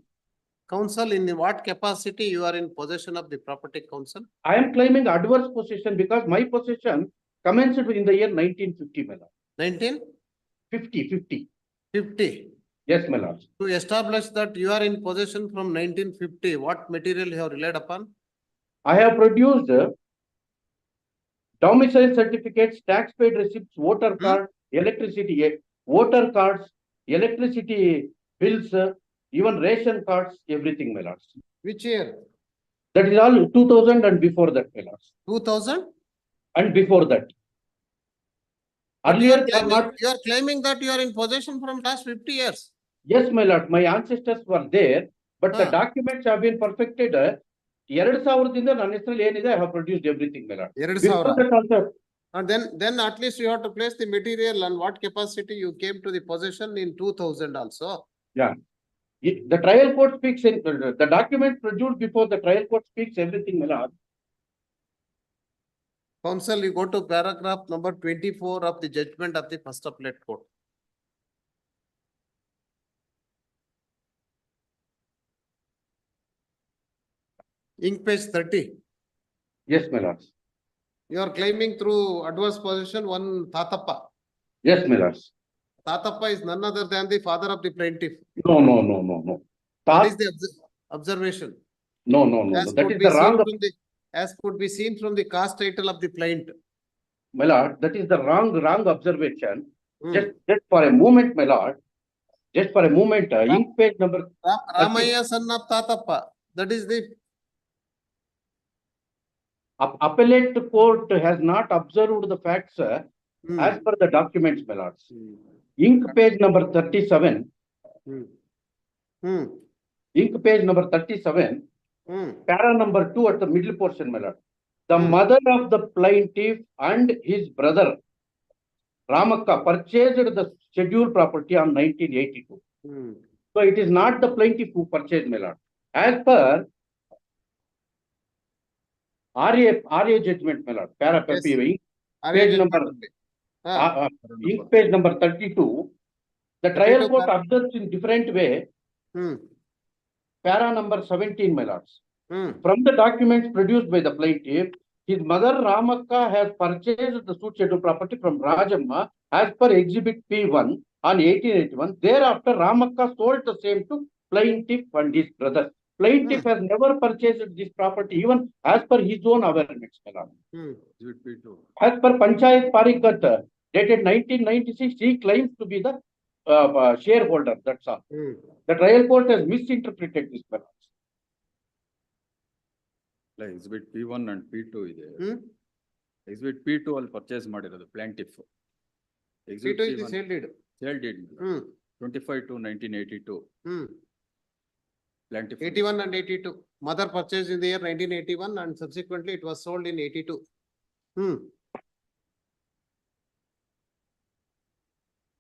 Counsel, in what capacity you are in possession of the property, counsel? I am claiming adverse possession because my possession commenced in the year 1950, my lord. 50. Yes, my lord. To establish that you are in possession from 1950, what material you have relied upon? I have produced domicile certificates, tax paid receipts, voter card, voter cards, electricity bills, even ration cards, everything, my lords. Which year? That is all 2000 and before that, my lords. 2000? And before that. Earlier, you are claiming that you are in possession from last 50 years. Yes, my lord. My ancestors were there, but the documents have been perfected. 2000 ನನ್ನ ಹೆಸರಲ್ಲಿ ಏನಿದೆ I have produced everything, my lord. 2000. And then at least you have to place the material and what capacity you came to the possession in 2000 also. Yeah. The trial court speaks in the document produced before the trial court speaks everything, my lord. Counsel, you go to paragraph number 24 of the judgment of the first appellate court. Ink page 30. Yes, my lord. You are claiming through adverse possession one Tatappa. Yes, my lord. Tatappa is none other than the father of the plaintiff. No. That is the observation. No. That is the wrong. As could be seen from the caste title of the plaint. My lord, that is the wrong observation. Just for a moment, my lord. Just for a moment, ink page number. Ramaya son of Tatappa. That is the. Appellate court has not observed the facts as per the documents, my lords. Ink page number 37. Ink page number 37. Para number 2 at the middle portion, my lord. The mother of the plaintiff and his brother Ramakka purchased the scheduled property on 1982. So it is not the plaintiff who purchased, my lord. As per RA judgment, my lord. Para page number, ink page number 32, the trial court observes in different way. Para number 17, my lords. From the documents produced by the plaintiff, his mother Ramakka has purchased the suit schedule property from Rajamma as per exhibit P1 on 1881. Thereafter, Ramakka sold the same to plaintiff and his brother. Plaintiff has never purchased this property even as per his own awareness. As per Panchayat Parikat dated 1996, he claims to be the shareholder. That's all. The trial court has misinterpreted this. Exhibit P1 and P2 ಇದೆ. Exhibit P2 ಅಲ್ಲಿ purchase ಮಾಡಿರೋದು plaintiff. Exhibit P2 is sale deed. Sale deed. 25 to 1982. Plaintiff. 81 and 82. Mother purchased in the year 1981 and subsequently it was sold in 82.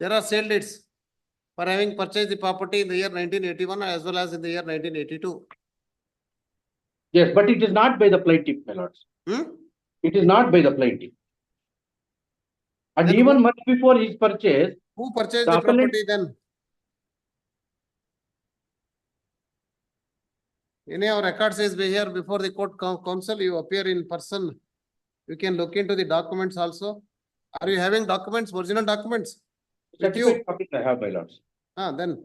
There are sale deeds for having purchased the property in the year 1981 as well as in the year 1982. Yes, but it is not by the plaintiff, my lords. It is not by the plaintiff. And then even much before his purchase, who purchased the property then? Any of record says here before the court counsel, you appear in person. You can look into the documents also. Are you having documents, original documents? With you? I have, my lords. Then.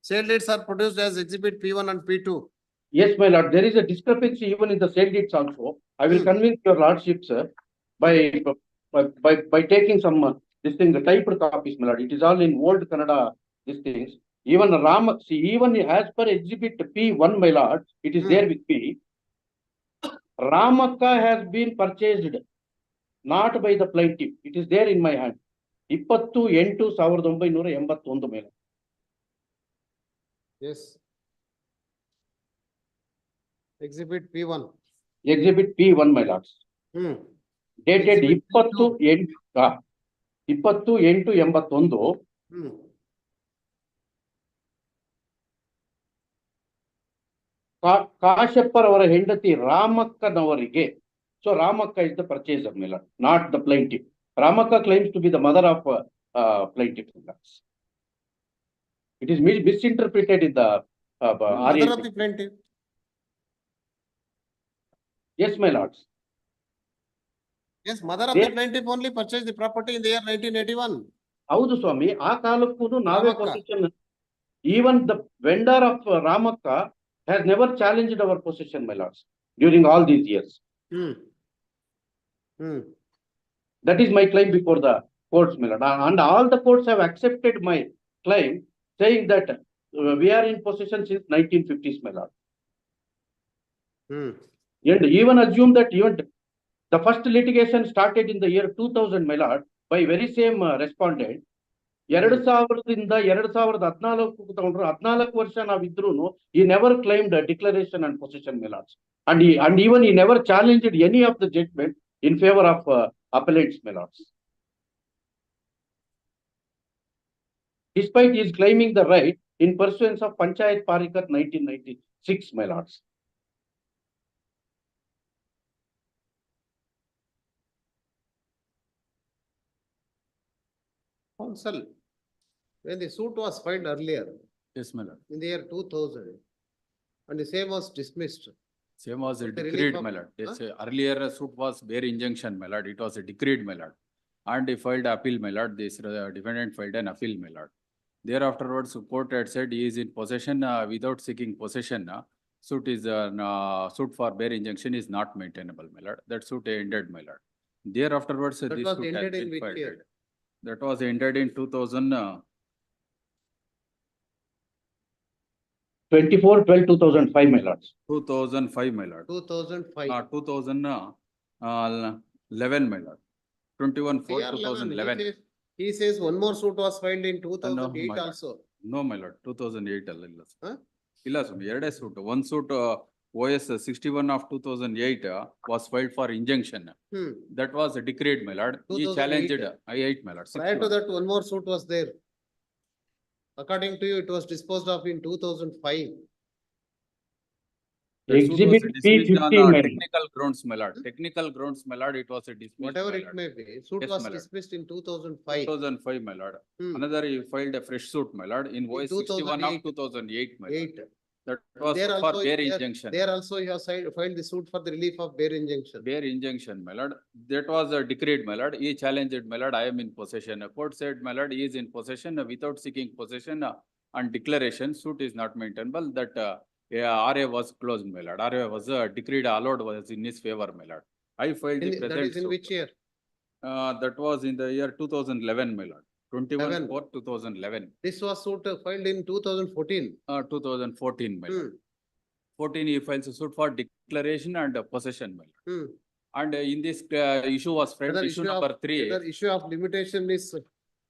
Sale deeds are produced as exhibit P1 and P2. Yes, my lord. There is a discrepancy even in the sale deeds also. I will convince your lordship, sir, by taking some this thing, the typed copies, my lord. It is all in old Kannada, these things. Even even as per exhibit P1, my lord, it is there with me. Ramakka has been purchased, not by the plaintiff. It is there in my hand. 20-8-1981, my lord. Yes. Exhibit P1. Exhibit P1, my lords. Dated 20-8-81. Kashappar avara hendati Ramakkanavariಗೆ. So Ramakka is the purchaser, my lord, not the plaintiff. Ramakka claims to be the mother of plaintiff. It is misinterpreted in the Mother of the plaintiff. Yes, my lords. Yes, mother of the plaintiff only purchased the property in the year 1981. Haudu Swami, ಆ ಕಾಲಕ್ಕೂ ನಾವೇ possession. Even the vendor of Ramakka has never challenged our possession, my lords, during all these years. That is my claim before the courts, my lord. And all the courts have accepted my claim, saying that we are in possession since 1950s, my lord. And even assume that even the first litigation started in the year 2000, my lord, by very same respondent. 2000ದಿಂದ 2014 ತಗೊಂಡ್ರು 14 ವರ್ಷ ನಾವಿದ್ರೂ he never claimed a declaration and possession, my lords. And even he never challenged any of the judgment in favor of appellates, my lords. Despite his claiming the right in pursuance of Panchayat Parikat 1996, my lords. Counsel, when the suit was filed earlier. Yes, my lord. In the year 2000, and the same was dismissed. Same was decreed, my lord. Yes, earlier suit was bare injunction, my lord. It was decreed, my lord. And he filed appeal, my lord. This defendant filed an appeal, my lord. Thereafterwards, court had said he is in possession without seeking possession. Suit is suit for bare injunction is not maintainable, my lord. That suit ended, my lord. Thereafterwards, That this was suit has ended in been which filed. year? That was ended in 24/12/2005, my lords. 2005, my lord. 2005. 2011, my lord. 21/4/2011. He says one more suit was filed in 2008 my lord. also. No, my lord. 2008 ಅಲ್ಲ ಇಲ್ಲ sir. ಇಲ್ಲ ಸ್ವಾಮಿ ಎರಡೇ suit. One suit OS 61 of 2008 was filed for injunction. That was decreed, my lord. He challenged I8, my lord. Prior to that, one more suit was there. According to you, it was disposed of in 2005. That suit was Exhibit dismissed on P15, my lord. technical grounds, my lord. Technical grounds, my lord, it was a dismissed. Whatever my it lord. may be, suit Yes, was my lord. dismissed in 2005. 2005, my lord. Hmm. Another, he filed a fresh suit, my lord, in OS 61 of 2008, my lord. Eight. That was There for also, bare there- injunction. There also you have filed the suit for the relief of bare injunction. Bare injunction, my lord. That was decreed, my lord. He challenged, my lord, I am in possession. A court said, my lord, he is in possession without seeking possession and declaration. Suit is not maintainable. That RA was closed, my lord. RA was decreed, allowed was in his favor, my lord. I filed the That present is in suit. which year? That was in the year 2011, my lord. 21 11. 4 2011. This was suit filed in 2014. 2014, my lord. Hmm. 14, he files a suit for declaration and possession, my lord. Hmm. And in this issue was framed, Whether issue number 3. Whether issue of limitation is Issue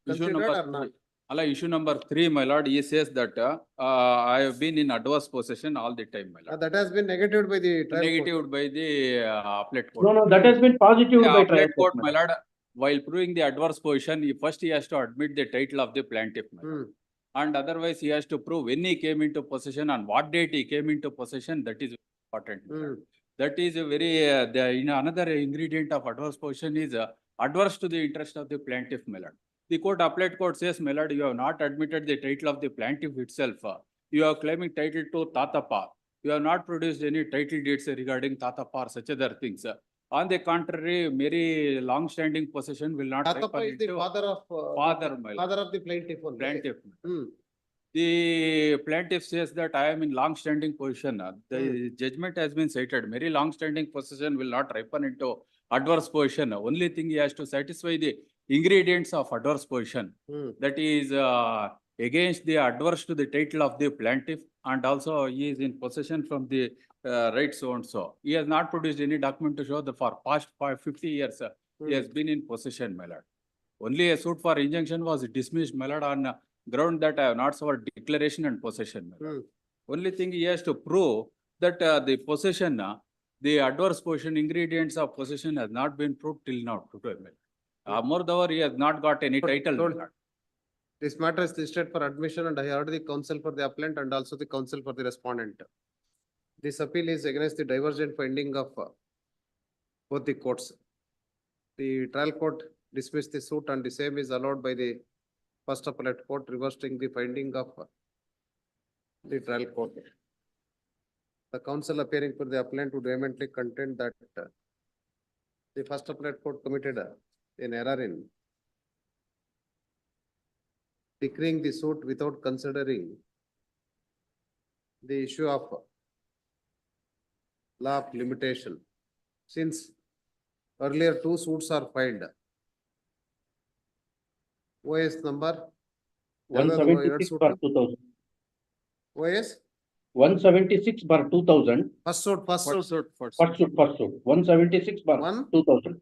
considered number or not? 3. Issue number 3, my lord, he says that I have been in adverse possession all the time, my lord. That has been negated by the trial court. Negatived by the appellate court. No, that has been positive The by trial appellate court, court, my lord, while proving the adverse position, he has to admit the title of the plaintiff, my lord. And otherwise, he has to prove when he came into possession and what date he came into possession. That is important, my lord. That is a very, another ingredient of adverse position is adverse to the interest of the plaintiff, my lord. The appellate court says, my lord, you have not admitted the title of the plaintiff itself. You are claiming title to Tatapa. You have not produced any title deeds regarding Tatapa or such other things. On the contrary, very long-standing possession will not. Tatapa is the father of father of the plaintiff. Only. Plaintiff. The plaintiff says that I am in long-standing position. The judgment has been cited. Very long-standing possession will not ripen into adverse position. Only thing he has to satisfy the ingredients of adverse position. That is against the adverse to the title of the plaintiff, and also he is in possession from the rights so and so. He has not produced any document to show that for past 50 years he has been in possession, my lord. Only a suit for injunction was dismissed, my lord, on ground that I have not served declaration and possession. Only thing he has to prove that the possession, the adverse possession ingredients of possession has not been proved till now. Moreover, he has not got any title. This matter is listed for admission, and I heard the counsel for the appellant and also the counsel for the respondent. This appeal is against the divergent finding of both the courts. The trial court dismissed the suit and the same is allowed by the first appellate court, reversing the finding of the trial court. The counsel appearing for the appellant would vehemently contend that the first appellate court committed an error in decreeing the suit without considering the issue of law of limitation. Since earlier 2 suits are filed, OS number 176/2000. OS 176/2000. First suit. 176/2000.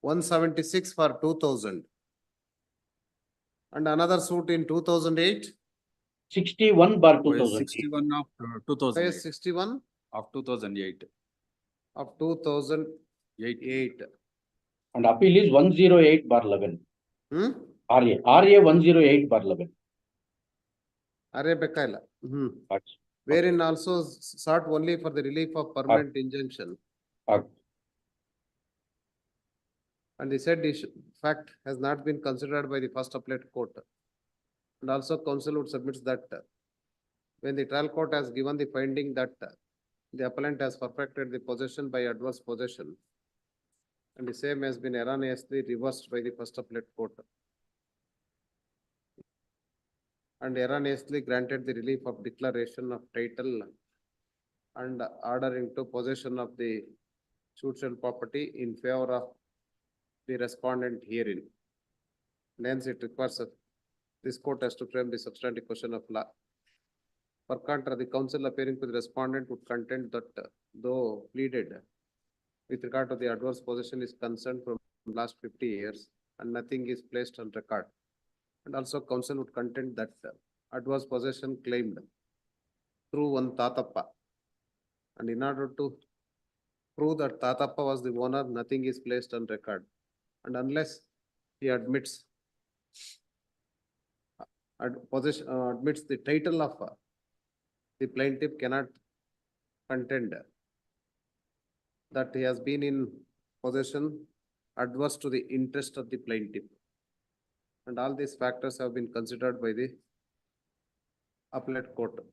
176 for 2000. And another suit in 2008. 61/2000. 61 of 2008. 61 of 2008. Of 2008. And appeal is 108/11. RA 108/11. RA Bekaila. Wherein also sought only for the relief of permanent injunction. And the said fact has not been considered by the first appellate court. And also counsel would submit that when the trial court has given the finding that the appellant has perfected the possession by adverse possession, and the same has been erroneously reversed by the first appellate court, and erroneously granted the relief of declaration of title and order into possession of the judicial property in favor of the respondent herein. And hence it requires this court has to frame the substantive question of law. For contra, the counsel appearing to the respondent would contend that though pleaded with regard to the adverse possession is concerned from last 50 years and nothing is placed on record. And also counsel would contend that adverse possession claimed through one Tatappa. And in order to prove that Tatappa was the owner, nothing is placed on record. And unless he admits admits the title of the plaintiff cannot contend that he has been in possession adverse to the interest of the plaintiff. And all these factors have been considered by the appellate court,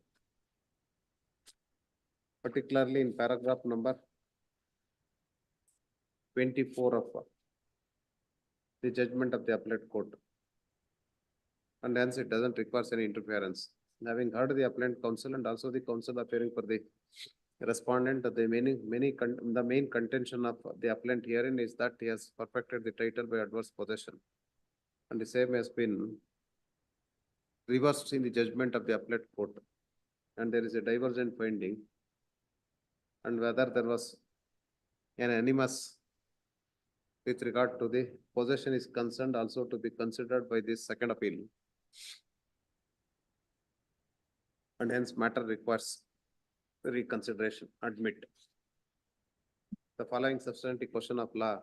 particularly in paragraph number 24 of the judgment of the appellate court. And hence it doesn't require any interference. Having heard the appellant counsel and also the counsel appearing for the respondent, the main contention of the appellant herein is that he has perfected the title by adverse possession. And the same has been reversed in the judgment of the appellate court. And there is a divergent finding. And whether there was an animus with regard to the possession is concerned also to be considered by this second appeal. And hence matter requires reconsideration, admit. The following substantive question of law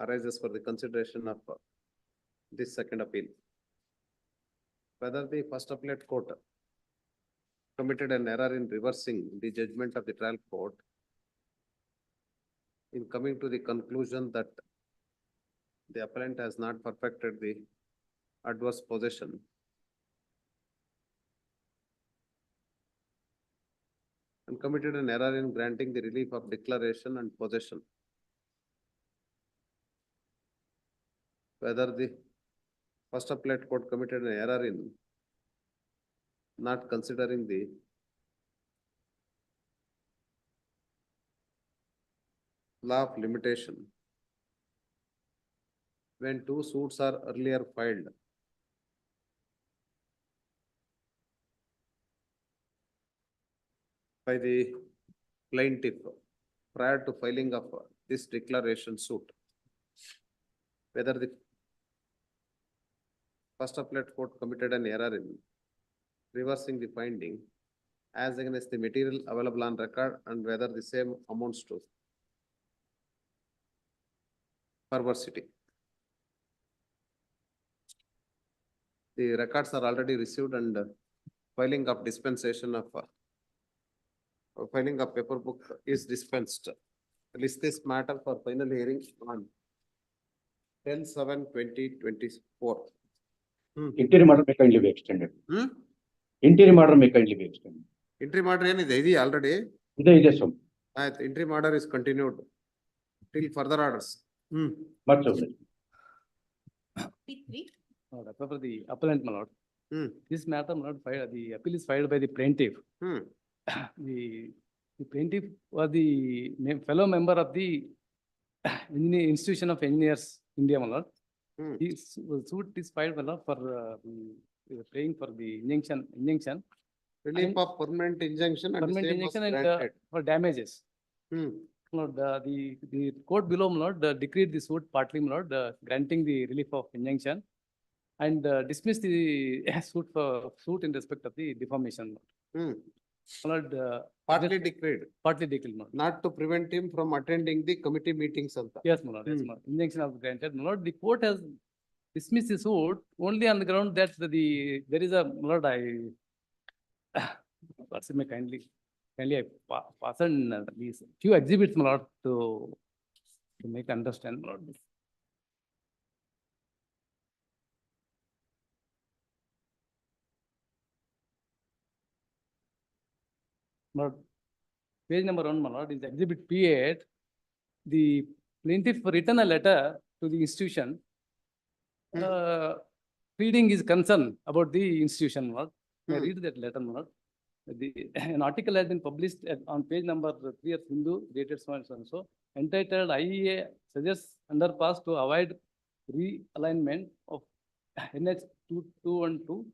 arises for the consideration of this second appeal. Whether the first appellate court committed an error in reversing the judgment of the trial court in coming to the conclusion that the appellant has not perfected the adverse possession. And committed an error in granting the relief of declaration and possession. Whether the first appellate court committed an error in not considering the law of limitation when two suits are earlier filed. By the plaintiff prior to filing of this declaration suit. Whether the first appellate court committed an error in reversing the finding as against the material available on record and whether the same amounts to perversity. The records are already received and filing of dispensation of filing of paper book is dispensed. List this matter for final hearing on 10/7/2024. Interim order may kindly be extended. Interim order may kindly be extended. Interim order is already. Yes, sir. Interim order is continued till further orders. Much obliged. For the appellant, my lord. This matter, my lord, the appeal is filed by the plaintiff. The plaintiff was the fellow member of the Institution of Engineers India, my lord. This suit is filed, my lord, for paying for the injunction. Relief of permanent injunction and permanent injunction and for damages. Lord, the court below, my lord, decreed the suit partly, my lord, granting the relief of injunction and dismissed the suit in respect of the defamation. Lord, partly decreed. Partly decreed, my lord. Not to prevent him from attending the committee meetings. Yes, my lord. Yes, my lord. Injunction was granted, my lord. The court has dismissed the suit only on the ground that there is a, my lord, kindly I pass on these few exhibits, my lord, to make understand, my lord. Lord, page number 1, my lord, is exhibit P8. The plaintiff written a letter to the institution. Pleading his concern about the institution, my lord. I read that letter, my lord. An article has been published on page number 3 of Hindu, dated so and so, entitled IEA suggests underpass to avoid realignment of NH 212.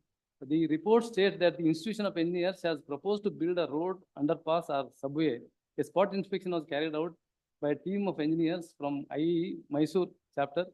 The report states that the Institution of Engineers has proposed to build a road, underpass or subway. A spot inspection was carried out by a team of engineers from IEE Mysore chapter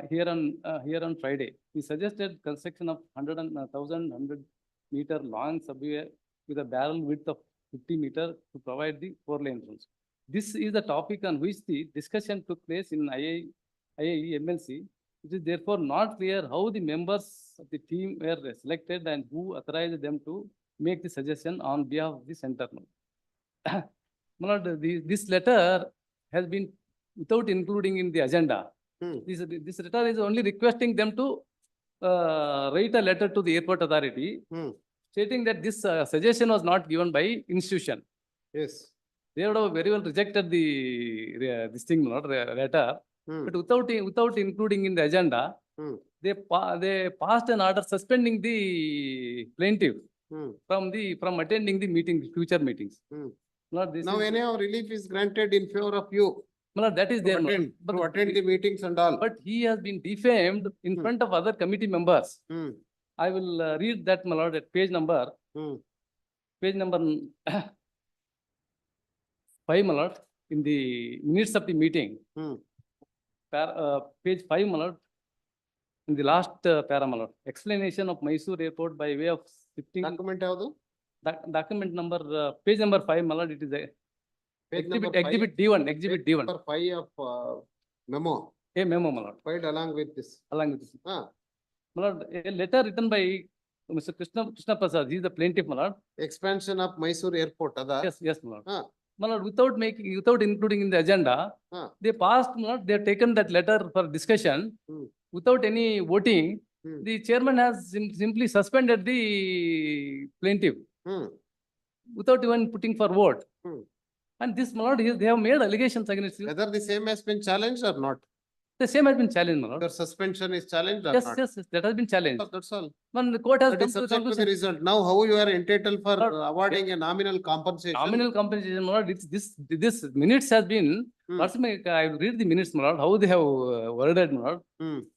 here on Friday. He suggested construction of 1,100 meter long subway with a barrel width of 50 meters to provide the 4-lane roads. This is the topic on which the discussion took place in IIE MLC. It is therefore not clear how the members of the team were selected and who authorized them to make the suggestion on behalf of the center. My lord, this letter has been without including in the agenda. This letter is only requesting them to write a letter to the airport authority stating that this suggestion was not given by institution. Yes. They would have very well rejected the this thing, my lord, letter, but without including in the agenda, they passed an order suspending the plaintiff from attending the meeting, future meetings. Lord, this Now is, anyhow relief is granted in favor of you. my lord, that is there, my lord. To attend the meetings and all. But he has been defamed in front of other committee members. I will read that, my lord, at page number 5, my lord, in the minutes of the meeting. Page 5, my lord, in the last para, my lord. Explanation of Mysore Airport by way of shifting. Document ಯಾವುದು? Document number, page number 5, my lord, it is a exhibit D1, exhibit D1. Number 5 of memo. A memo, my lord. Filed along with this. Along with this. My lord, a letter written by Mr. Krishna Prasad, he is the plaintiff, my lord. Expansion of Mysore Airport, ada? Yes, my lord. My lord, without including in the agenda, they passed, my lord, they have taken that letter for discussion without any voting. The chairman has simply suspended the plaintiff without even putting for vote. And this, my lord, they have made allegations against you. Whether the same has been challenged or not? The same has been challenged, my lord. Your suspension is challenged or Yes, not? yes, that has been challenged. That's all. When the court has That come is to the subject to the conclusion. result. Now, how you are entitled for awarding a nominal compensation? Nominal compensation, my lord, this minutes has been, I will read the minutes, my lord, how they have worded, my lord.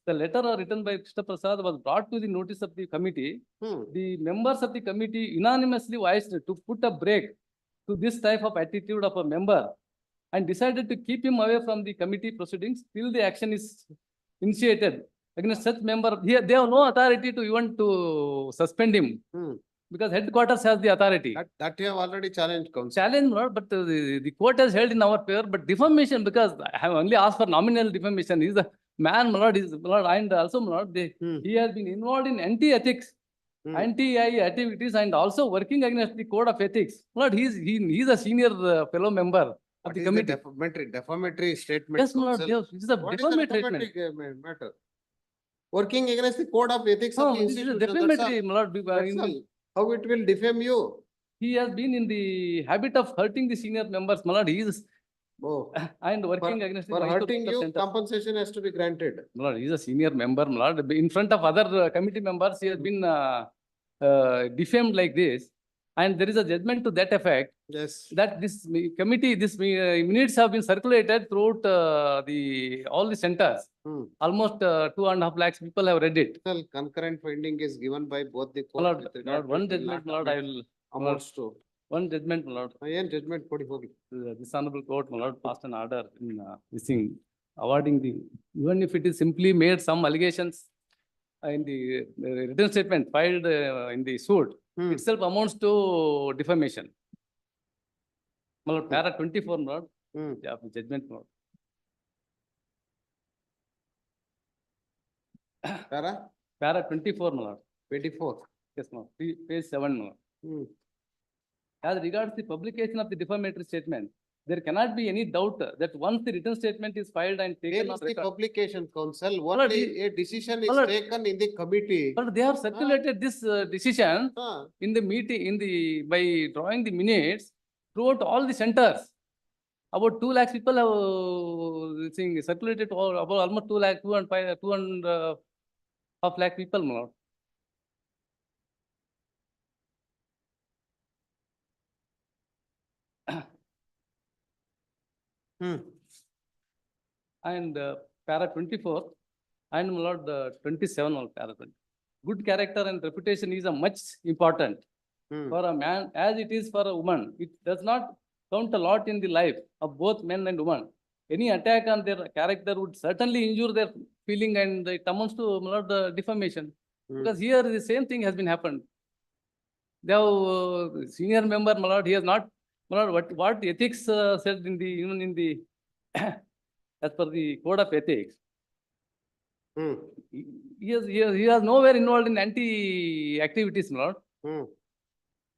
The letter written by Krishna Prasad was brought to the notice of the committee. The members of the committee unanimously voiced to put a break to this type of attitude of a member and decided to keep him away from the committee proceedings till the action is initiated against such member. Here, they have no authority to even to suspend him because headquarters has the authority. That you have already challenged, counsel. Challenge, my lord, but the court has held in our favor. But defamation, because I have only asked for nominal defamation. He is a man, my lord, and also, my lord, he has been involved in anti-ethics, anti-AI activities, and also working against the code of ethics. My lord, he is a senior fellow member of the committee. Defamatory statement. Yes, my lord, counsel. yes, this is a What is the defamatory statement. matter? Working against the code of ethics of the This is a institution. That's defamatory, all. my lord. That's all. How it will defame you? He has been in the habit of hurting the senior members, my lord. He is and working against the For Mysore hurting District you, Center. compensation has to be granted. My lord, he is a senior member, my lord. In front of other committee members, he has been defamed like this. And there is a judgment to that effect. Yes. That this committee, minutes have been circulated throughout all the centers. Almost 2.5 lakhs people have read it. Concurrent finding is given by both the My courts. lord, one judgment, my lord, I will. Amounts to. One judgment, my lord. Judgment kodi hogi. This honorable court, my lord, passed an order in this thing, awarding even if it is simply made some allegations in the written statement filed in the suit, itself amounts to defamation. My lord, para 24, my lord, yeah, judgment, my lord. Para 24, my lord. 24. Yes, my lord. Page 7, my lord. As regards the publication of the defamatory statement, there cannot be any doubt that once the written statement is filed and taken Where on is the record. publication, counsel? Only a decision is taken in the committee. But they have circulated this decision in the meeting, by drawing the minutes throughout all the centers. About 2 lakhs people have circulated to about almost 2 lakh, 2.5 lakh people, my lord. And para 24 and my lord 27 or para 20. Good character and reputation is a much important for a man as it is for a woman. It does not count a lot in the life of both men and women. Any attack on their character would certainly injure their feeling, and it amounts to, my lord, defamation. Because here the same thing has been happened. The senior member, my lord, he has not, my lord, what ethics said in the, even in the as per the code of ethics. He has nowhere involved in anti activities, my lord.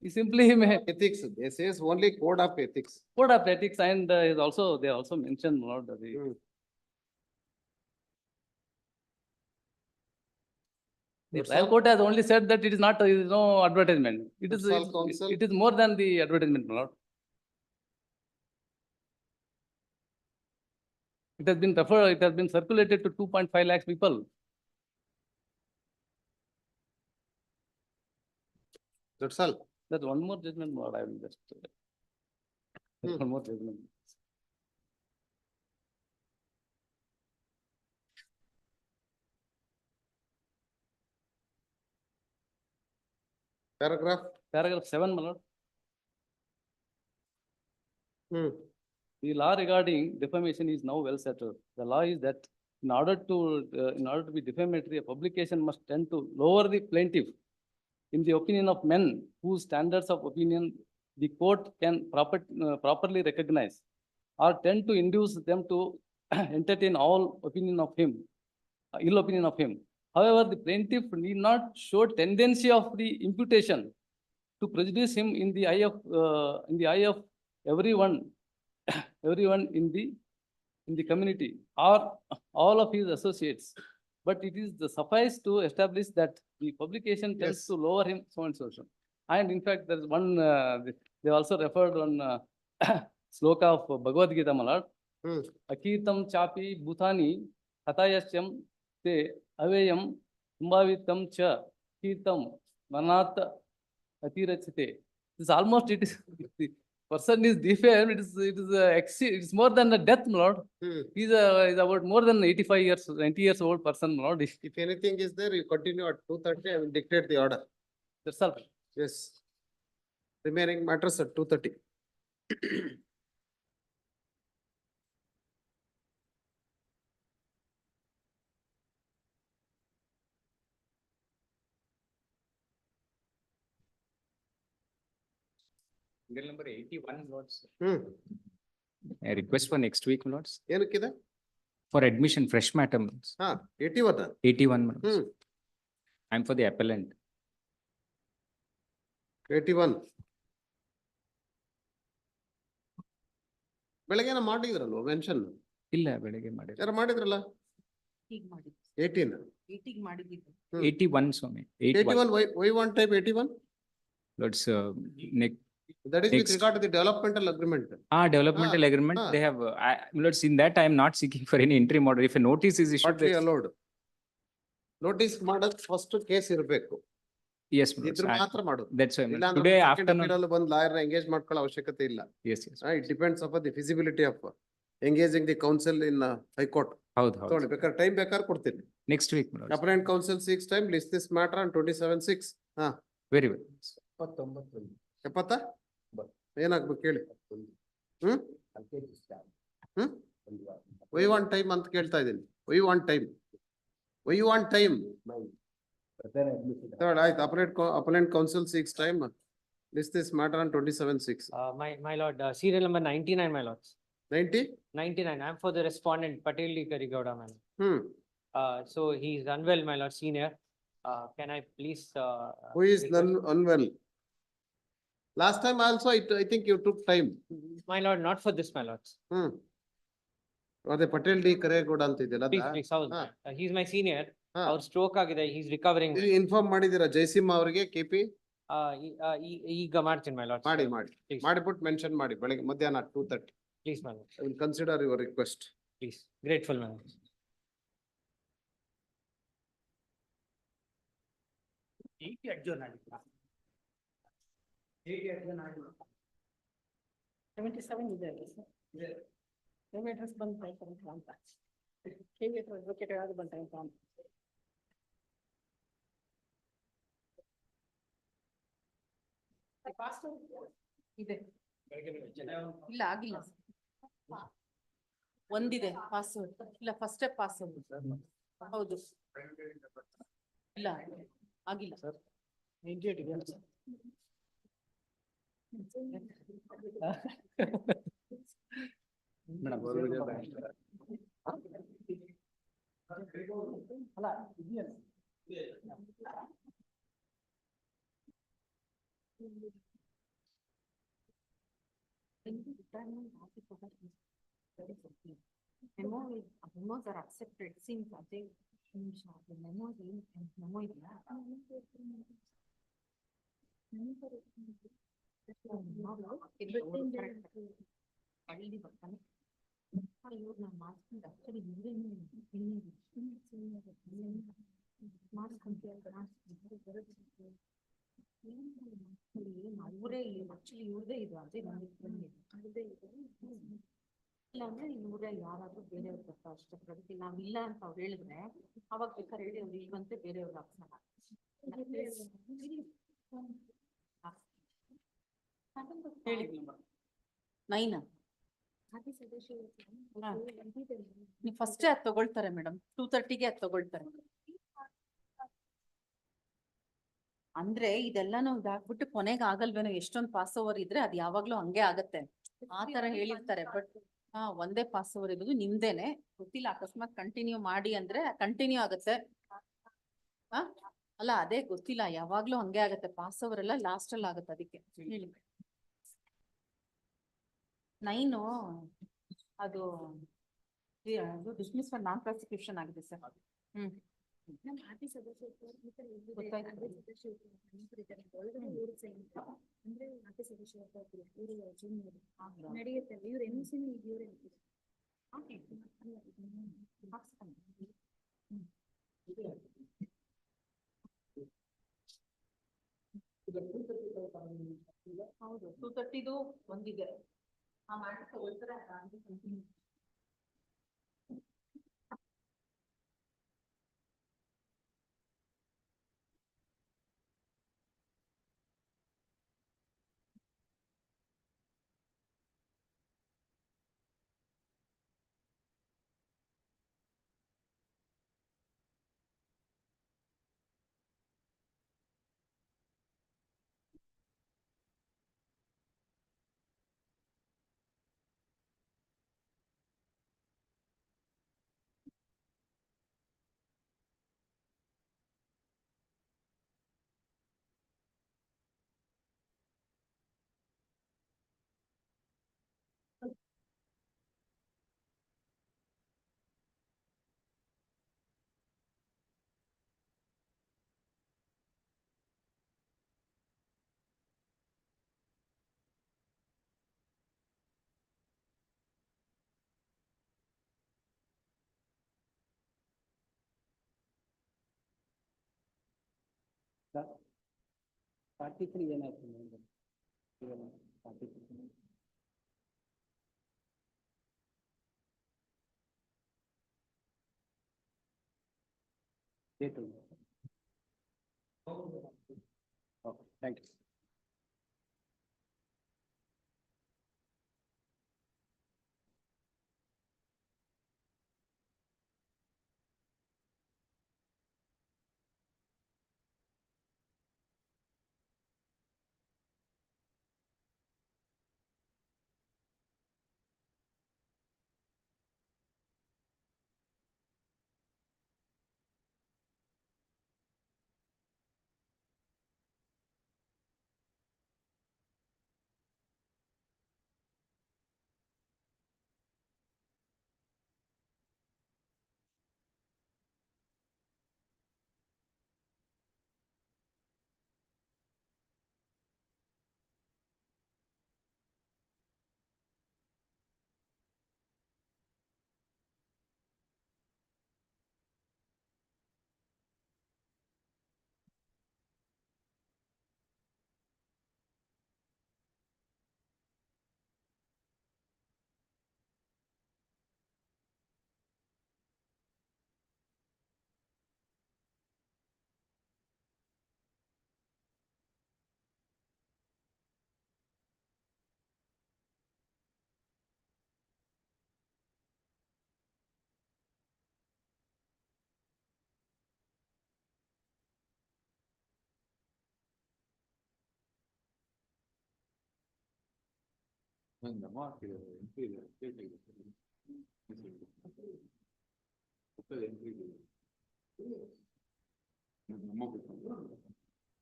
He simply may. Ethics, they says only code of ethics. Code of ethics and is also, they also mentioned, my lord, the trial court has only said that it is not, there is no advertisement. It is, That's all, counsel. it is more than the advertisement, my lord. It has been referred, it has been circulated to 2.5 lakhs people. That's all. That's one more judgment, my lord, I will just. One more judgment. Paragraph. Paragraph 7, my lord. The law regarding defamation is now well settled. The law is that in order to be defamatory, a publication must tend to lower the plaintiff in the opinion of men whose standards of opinion the court can properly recognize, or tend to induce them to entertain all opinion of him, ill opinion of him. However, the plaintiff need not show tendency of the imputation to prejudice him in the eye of everyone, everyone in the community or all of his associates. But it is the suffice to establish that the publication tends to lower him, so and so. And in fact, there is one, they also referred on sloka of Bhagavad Gita, my lord. Akirtam chapi bhutani hatayasyam te aveyam kumbhavitam cha kirtam manat atirachite. This almost, it is, the person is defamed, it's more than a death, my lord. He's about more than 85 years, 90 years old person, my lord. If anything is there, you continue at 2:30, I will dictate the order. That's all. Yes. Remaining matters at 2:30. Bill number 81, lords. A request for next week, lords. For admission, fresh matter. 81. 81, lords. I'm for the appellant. 81. ಬೆಳಗ್ಗೆನ ಮಾಡಿದ್ರಲ್ವ mention ಇಲ್ಲ ಬೆಳಗ್ಗೆ ಮಾಡಿದ್ರು ಯಾರು ಮಾಡಿದ್ರಲ್ಲ 18 81 ಸ್ವಾಮಿ 81 why one type 81 lords that is with regard to the developmental agreement developmental agreement they have lords in that I am not seeking for any interim order if a notice is issued partly allowed notice ಮಾಡಕ್ first case ಇರಬೇಕು yes ಇದ್ರ ಮಾತ್ರ ಮಾಡೋದು that's why ಇಲ್ಲ today ಅಂದ್ರೆ afternoon ಬಂದು lawyer engage ಮಾಡ್ಕೊಳ್ಳೋ ಅವಶ್ಯಕತೆ ಇಲ್ಲ yes it depends upon the feasibility of engaging the counsel in high court ಹೌದು ತಗೊಳ್ಳಿ ಬೇಕಾದ್ರೆ ಟೈಮ್ ಬೇಕಾದ್ರೆ ಕೊಡ್ತೀನಿ next week appellant counsel seeks time list this matter on 27/6 very well 70 ಏನಾಗ್ಬೇಕು ಹೇಳಿ ವೈ ವಾಂಟ್ ಟೈಮ್ ಅಂತ ಕೇಳ್ತಾ ಇದ್ದೀನಿ ವೈ ವಾಂಟ್ ಟೈಮ್ ಆಯ್ತು appellant counsel seeks time list this matter on 27/6 my lord serial number 99 my lords 99 I'm for the respondent Patel Karigowda my lord. So he is unwell my lord senior can I please who is unwell last time also I think you took time my lord not for this my lords ಅದೇ Patel D Karegowda ಅಂತ ಇದೆಯಲ್ಲ he is my senior ಅವ್ರ stroke ಆಗಿದೆ he is recovering inform ಮಾಡಿದಿರಾ ಜಯಸಿಂಹ ಅವರಿಗೆ KP ಈಗ ಮಾಡ್ತೀನಿ my lords ಮಾಡಿಬಿಟ್ಟು ಮೆನ್ಷನ್ ಮಾಡಿ ಬೆಳಗ್ಗೆ ಮಧ್ಯಾಹ್ನ 2:30 please my lord I will consider your request please grateful my lord ಇದೆ ಇಲ್ಲ ಆಗಿಲ್ಲ ಒಂದಿದೆ ಪಾಸ್ವರ್ಡ್ ಇಲ್ಲ ಫಸ್ಟ್ ಸ್ಟೆಪ್ ಪಾಸ್ವರ್ಡ್ ಹೌದು ಇಲ್ಲ ಆಗಿಲ್ಲ sir Memos are accepted since the memos memo idea. ಇಲ್ಲಾಂದ್ರೆ ಇವ್ರೆ ಯಾರಾದ್ರೂ ಬೇರೆಯವ್ರ ಬರ್ತಾ ಅಷ್ಟೇ ಪ್ರಗತಿ ನಾವಿಲ್ಲ ಅಂತ ಅವ್ರು ಹೇಳಿದ್ರೆ ಅವಾಗ ಬೇಕಾದ್ರೆ ಹೇಳಿ ಅವ್ರು ಇಲ್ವಂತೆ ಬೇರೆಯವ್ರು ಹಾಕ್ಸೋಣ. ನೈನಾ ನೀವು ಫಸ್ಟ್ ಅದ್ ತಗೊಳ್ತಾರೆ ಮೇಡಮ್ 2:30ಗೆ ಅದ್ ತಗೊಳ್ತಾರೆ. ಅಂದ್ರೆ ಇದೆಲ್ಲಾನು ಇದಾಗ್ಬಿಟ್ಟು ಕೊನೆಗೆ ಆಗಲ್ವೇನೋ, ಎಷ್ಟೊಂದು ಪಾಸ್ ಓವರ್ ಇದ್ರೆ ಅದ್ ಯಾವಾಗ್ಲೂ ಹಂಗೆ ಆಗತ್ತೆ ಆ ತರ ಹೇಳಿರ್ತಾರೆ. ಬಟ್ ಒಂದೇ ಪಾಸ್ ಓವರ್ ಇರೋದು ನಿಮ್ದೇನೆ ಗೊತ್ತಿಲ್ಲ, ಅಕಸ್ಮಾತ್ ಕಂಟಿನ್ಯೂ ಮಾಡಿ ಅಂದ್ರೆ ಕಂಟಿನ್ಯೂ ಆಗತ್ತೆ. ಅಲ್ಲ ಅದೇ ಗೊತ್ತಿಲ್ಲ, ಯಾವಾಗ್ಲೂ ಹಂಗೆ ಆಗತ್ತೆ, ಪಾಸ್ ಓವರ್ ಎಲ್ಲ ಲಾಸ್ಟ್ ಅಲ್ಲಿ ಆಗತ್ತೆ. ಅದಕ್ಕೆ ಹೇಳಿ 9 ಅದು ಡಿಸ್ಮಿಸ್ ಫಾರ್ ನಾನ್ ಪ್ರಾಸಿಕ್ಯೂಷನ್ ಆಗಿದೆ ಸರ್. ಹೌದು 2:30ದು ಒಂದಿದೆ ಆ ಮ್ಯಾಟರ್ ತಗೊಳ್ತಾರೆ. ಸರ್ 43 ಏನಾಯ್ತು madam? 43 date okay thank you.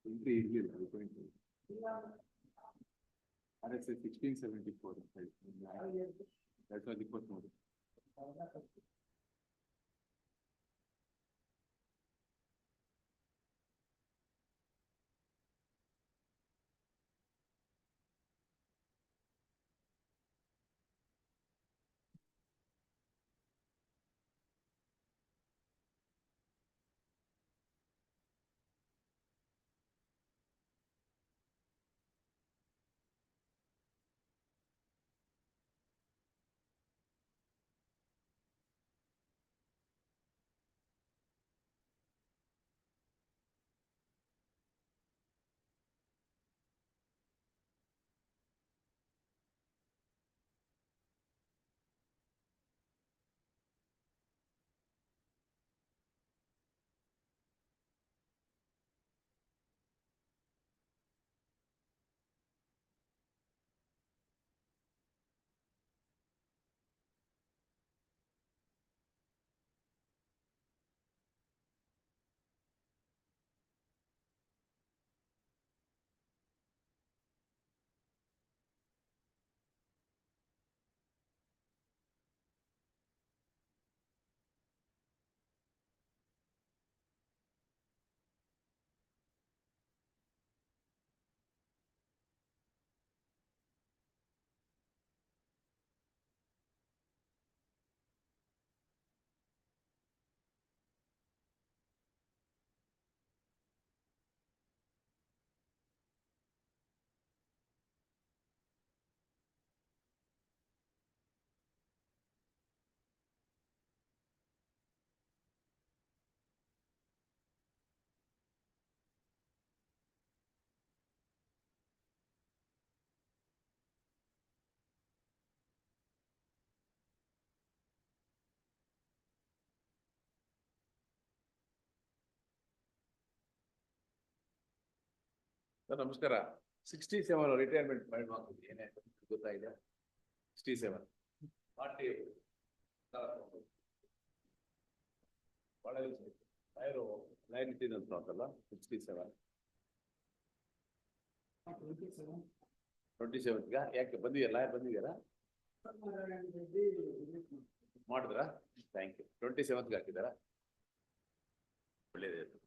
Entry ಇರ್ಲಿಲ್ಲ. RSA 1674. That was the first one. Sir ನಮಸ್ಕಾರ. 67 ರಿಟೈರ್ಮೆಂಟ್ ಮಾಡಿ ಮಾಡ್ತೀವಿ ಏನಾಯ್ತು ಗೊತ್ತಾಗಿದೆ. 67 ಪಾರ್ಟಿ ಬಹಳ ಟೈರು ಲೈನ್ ಇಟ್ಟಿದಂತ ಅಂತಲ್ಲ. 67 27ಗ ಯಾಕೆ ಬಂದಿದೆಯಲ್ಲ ಬಂದಿದ್ದೀರಾ ಮಾಡಿದ್ರಾ? Thank you. 27ಗೆ ಹಾಕಿದಾರಾ? ಒಳ್ಳೇದಾಯ್ತು.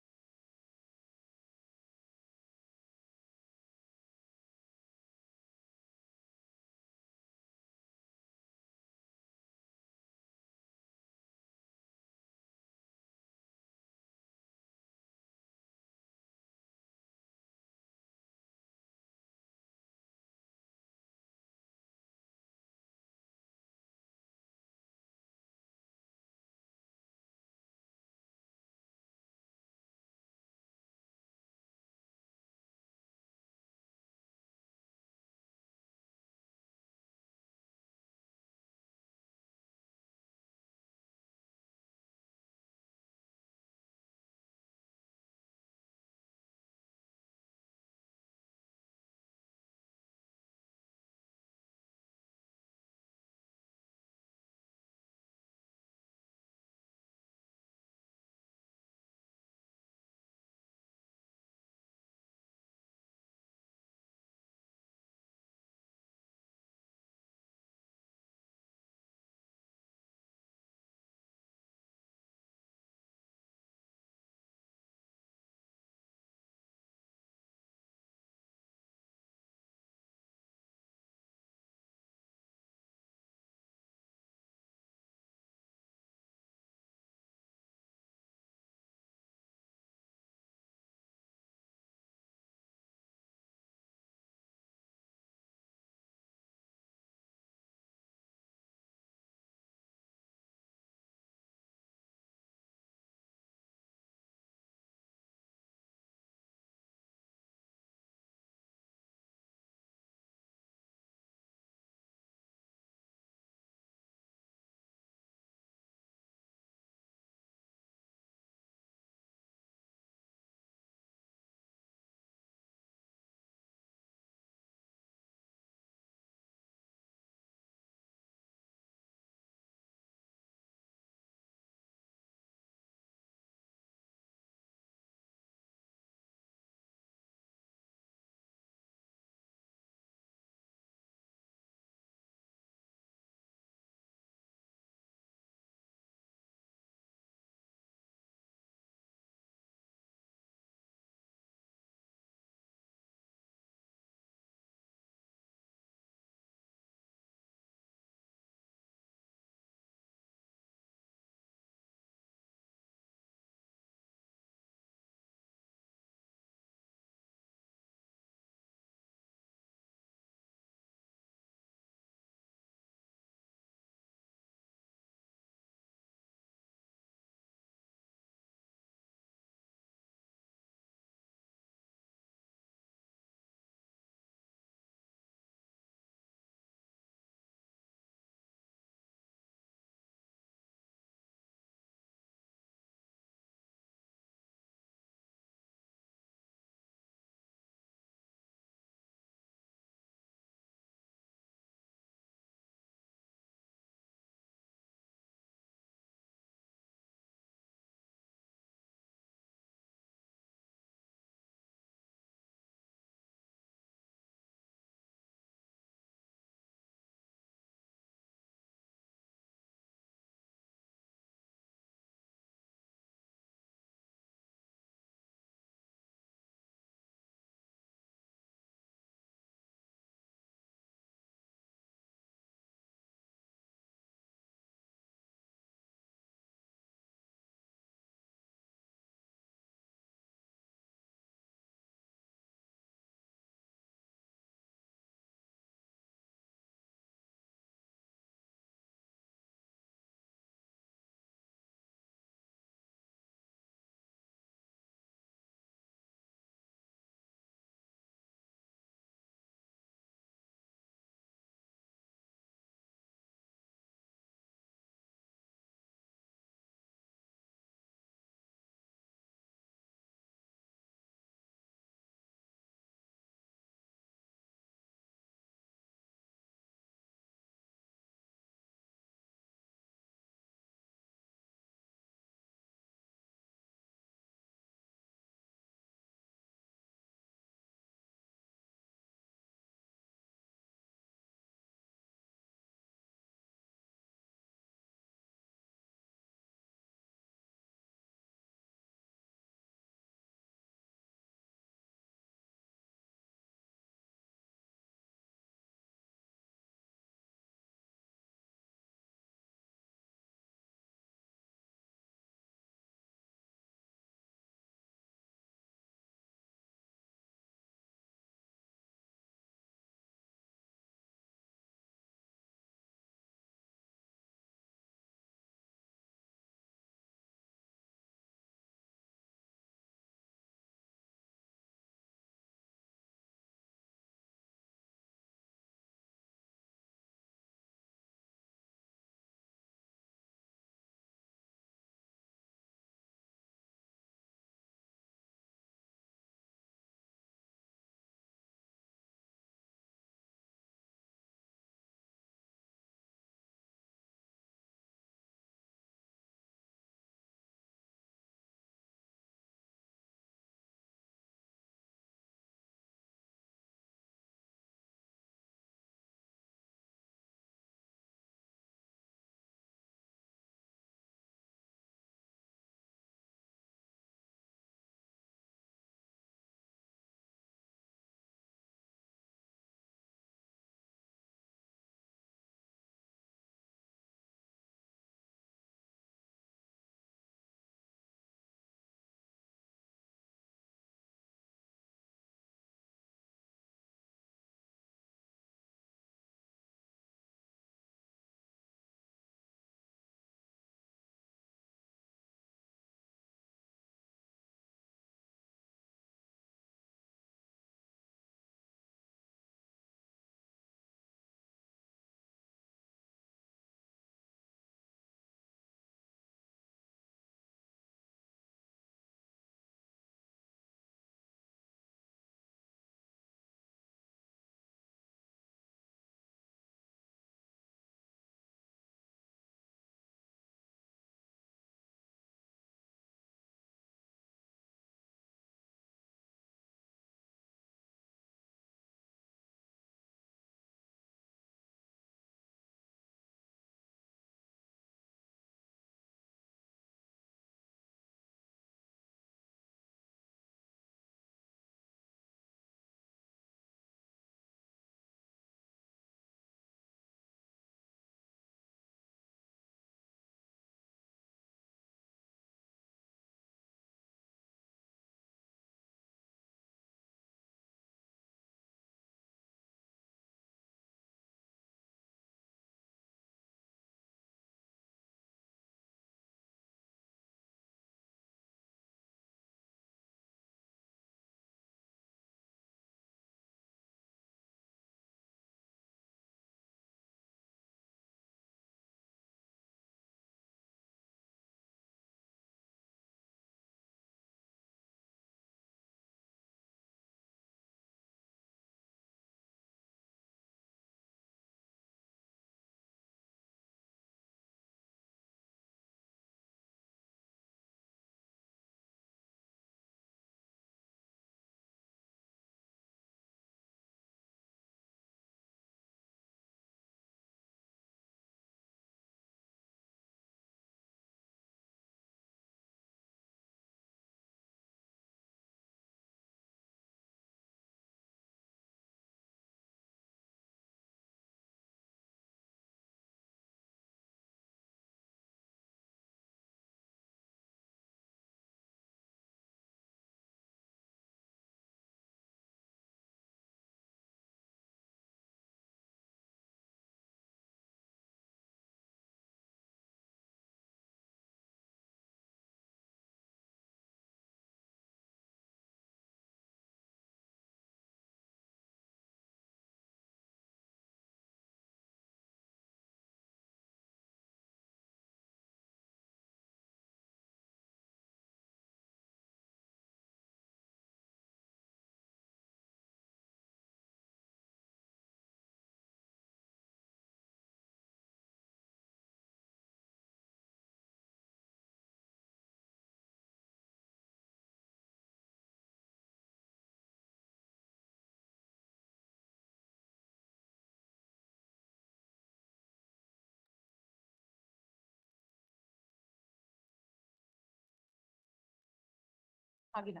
ಆಗಿಲ್ಲ.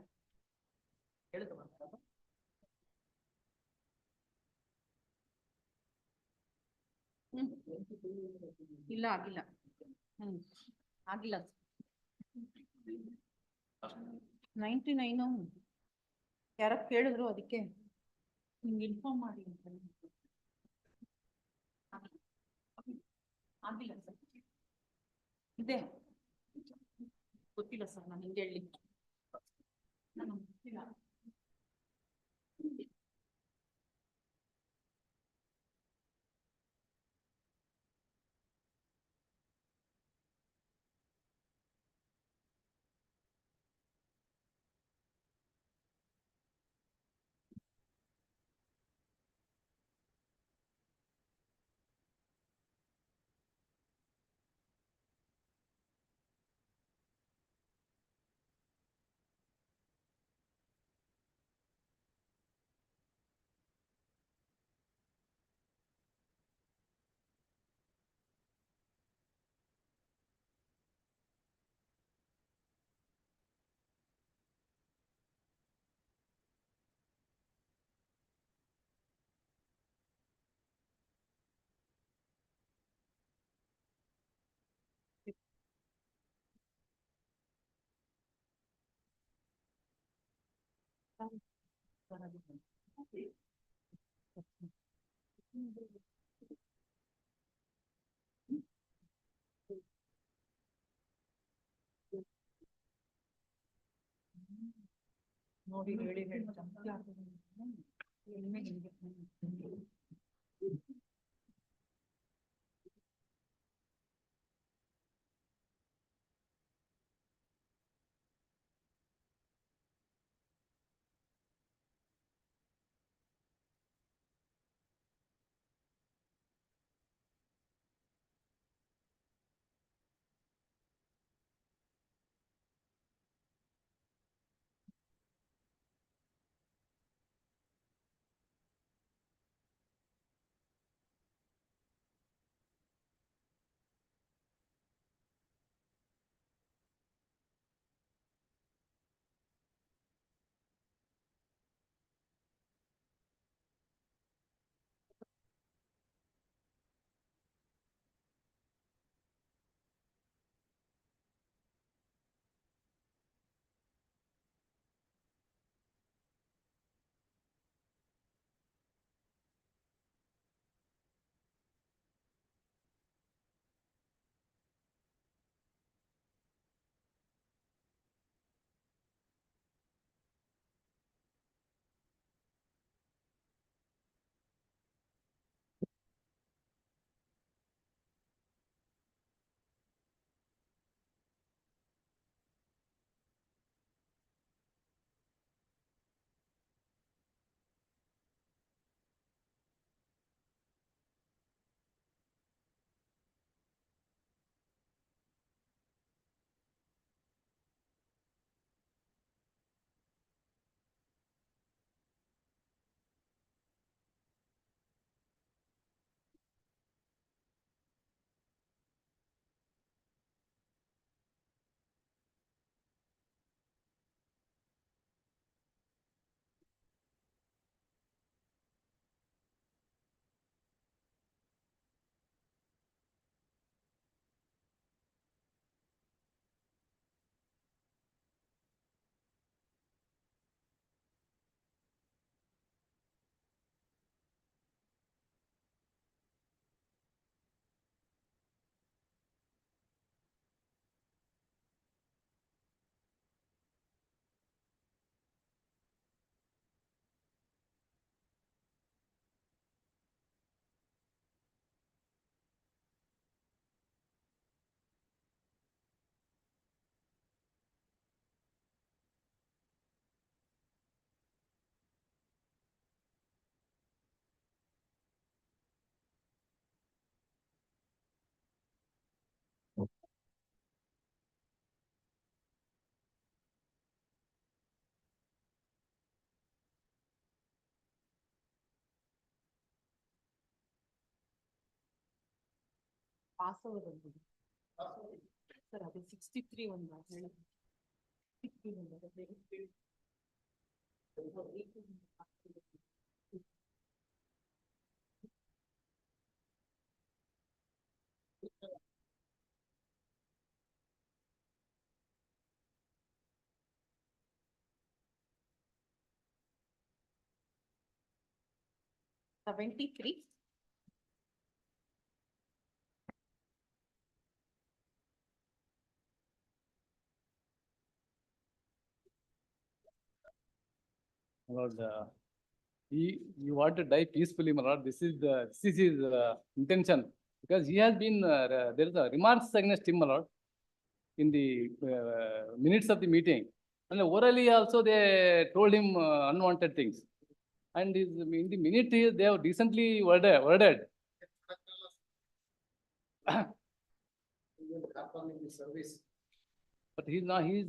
ಹೇಳಿದ್ದು ಮಾತಾಡೋದು. ಇಲ್ಲ ಆಗಿಲ್ಲ. ಆಗಿಲ್ಲ. 99 ಯಾರೋ ಕೇಳಿದ್ರು ಅದಕ್ಕೆ ನಿಮ್ಗೆ ಇನ್ಫಾರ್ಮ್ ಮಾಡಿ ಅಂತ. ಆಗಿಲ್ಲ ಸರ್. ಇದೆ ಗೊತ್ತಿಲ್ಲ ಸರ್, ನಾನು ಹಿಂಗೆ ಹೇಳಿ ಗೊತ್ತಿಲ್ಲ. ನೋಡಿ ಹೇಳಿ ಪಾಸ್ ಓವರ್ ಸರ್, ಅದು 63 ಒಂದು ಹೇಳಿ. 73. Lord, he want to die peacefully, my lord. This is his intention, because he has been there is a remarks against him, my lord, in the minutes of the meeting, and orally also they told him unwanted things, and in the minute they have decently worded. But he's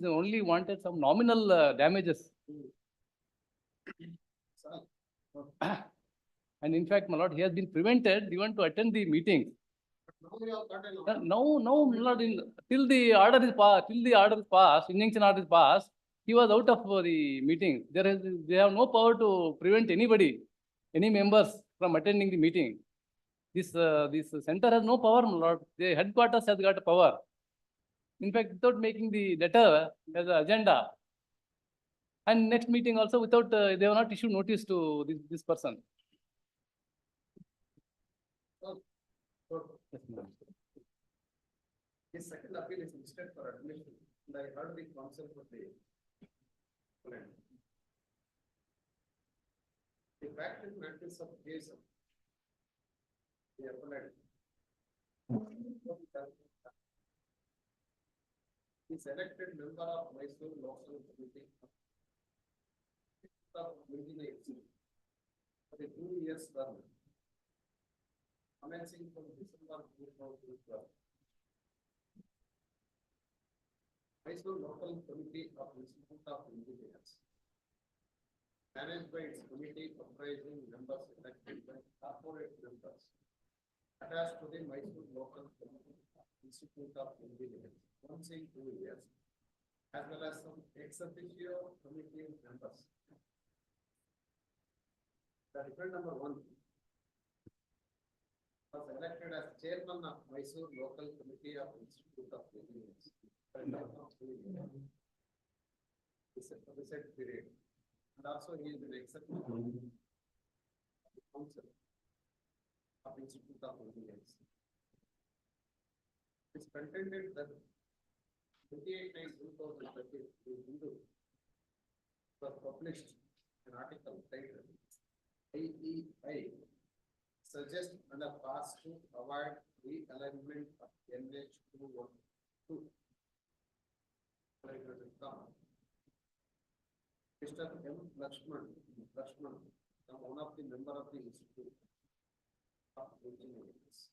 only wanted some nominal damages. And in fact, my lord, he has been prevented even to attend the meeting. No, my lord, till the order is passed, injunction order is passed, he was out of the meeting. They have no power to prevent anybody, any members from attending the meeting. This center has no power, my lord. The headquarters has got power. In fact, without making the letter as an agenda, and next meeting also without, they have not issued notice to this person. Yes, ma'am. His second appeal is listed for admission, and I heard the counsel for the Appellate. The fact and practice of case of the Appellate. Is elected member of Mysore Local Committee of for the 2 years term, commencing from December 2012. Mysore Local Committee of Institute of Engineers, managed by its committee comprising members elected by corporate members, attached to the Mysore Local Committee of Institute of Engineers once in 2 years, as well as some ex officio committee members. The defendant number 1 was elected as chairman of Mysore Local Committee of Institute of Engineers. This period, and also he is an executive counsel of Institute of Engineers. It's contended that 28/9/2013 was published an article titled IEI suggest and a pass to avoid realignment of NH212. Mr. M. Lakshman, one of the member of the Institute of Engineers,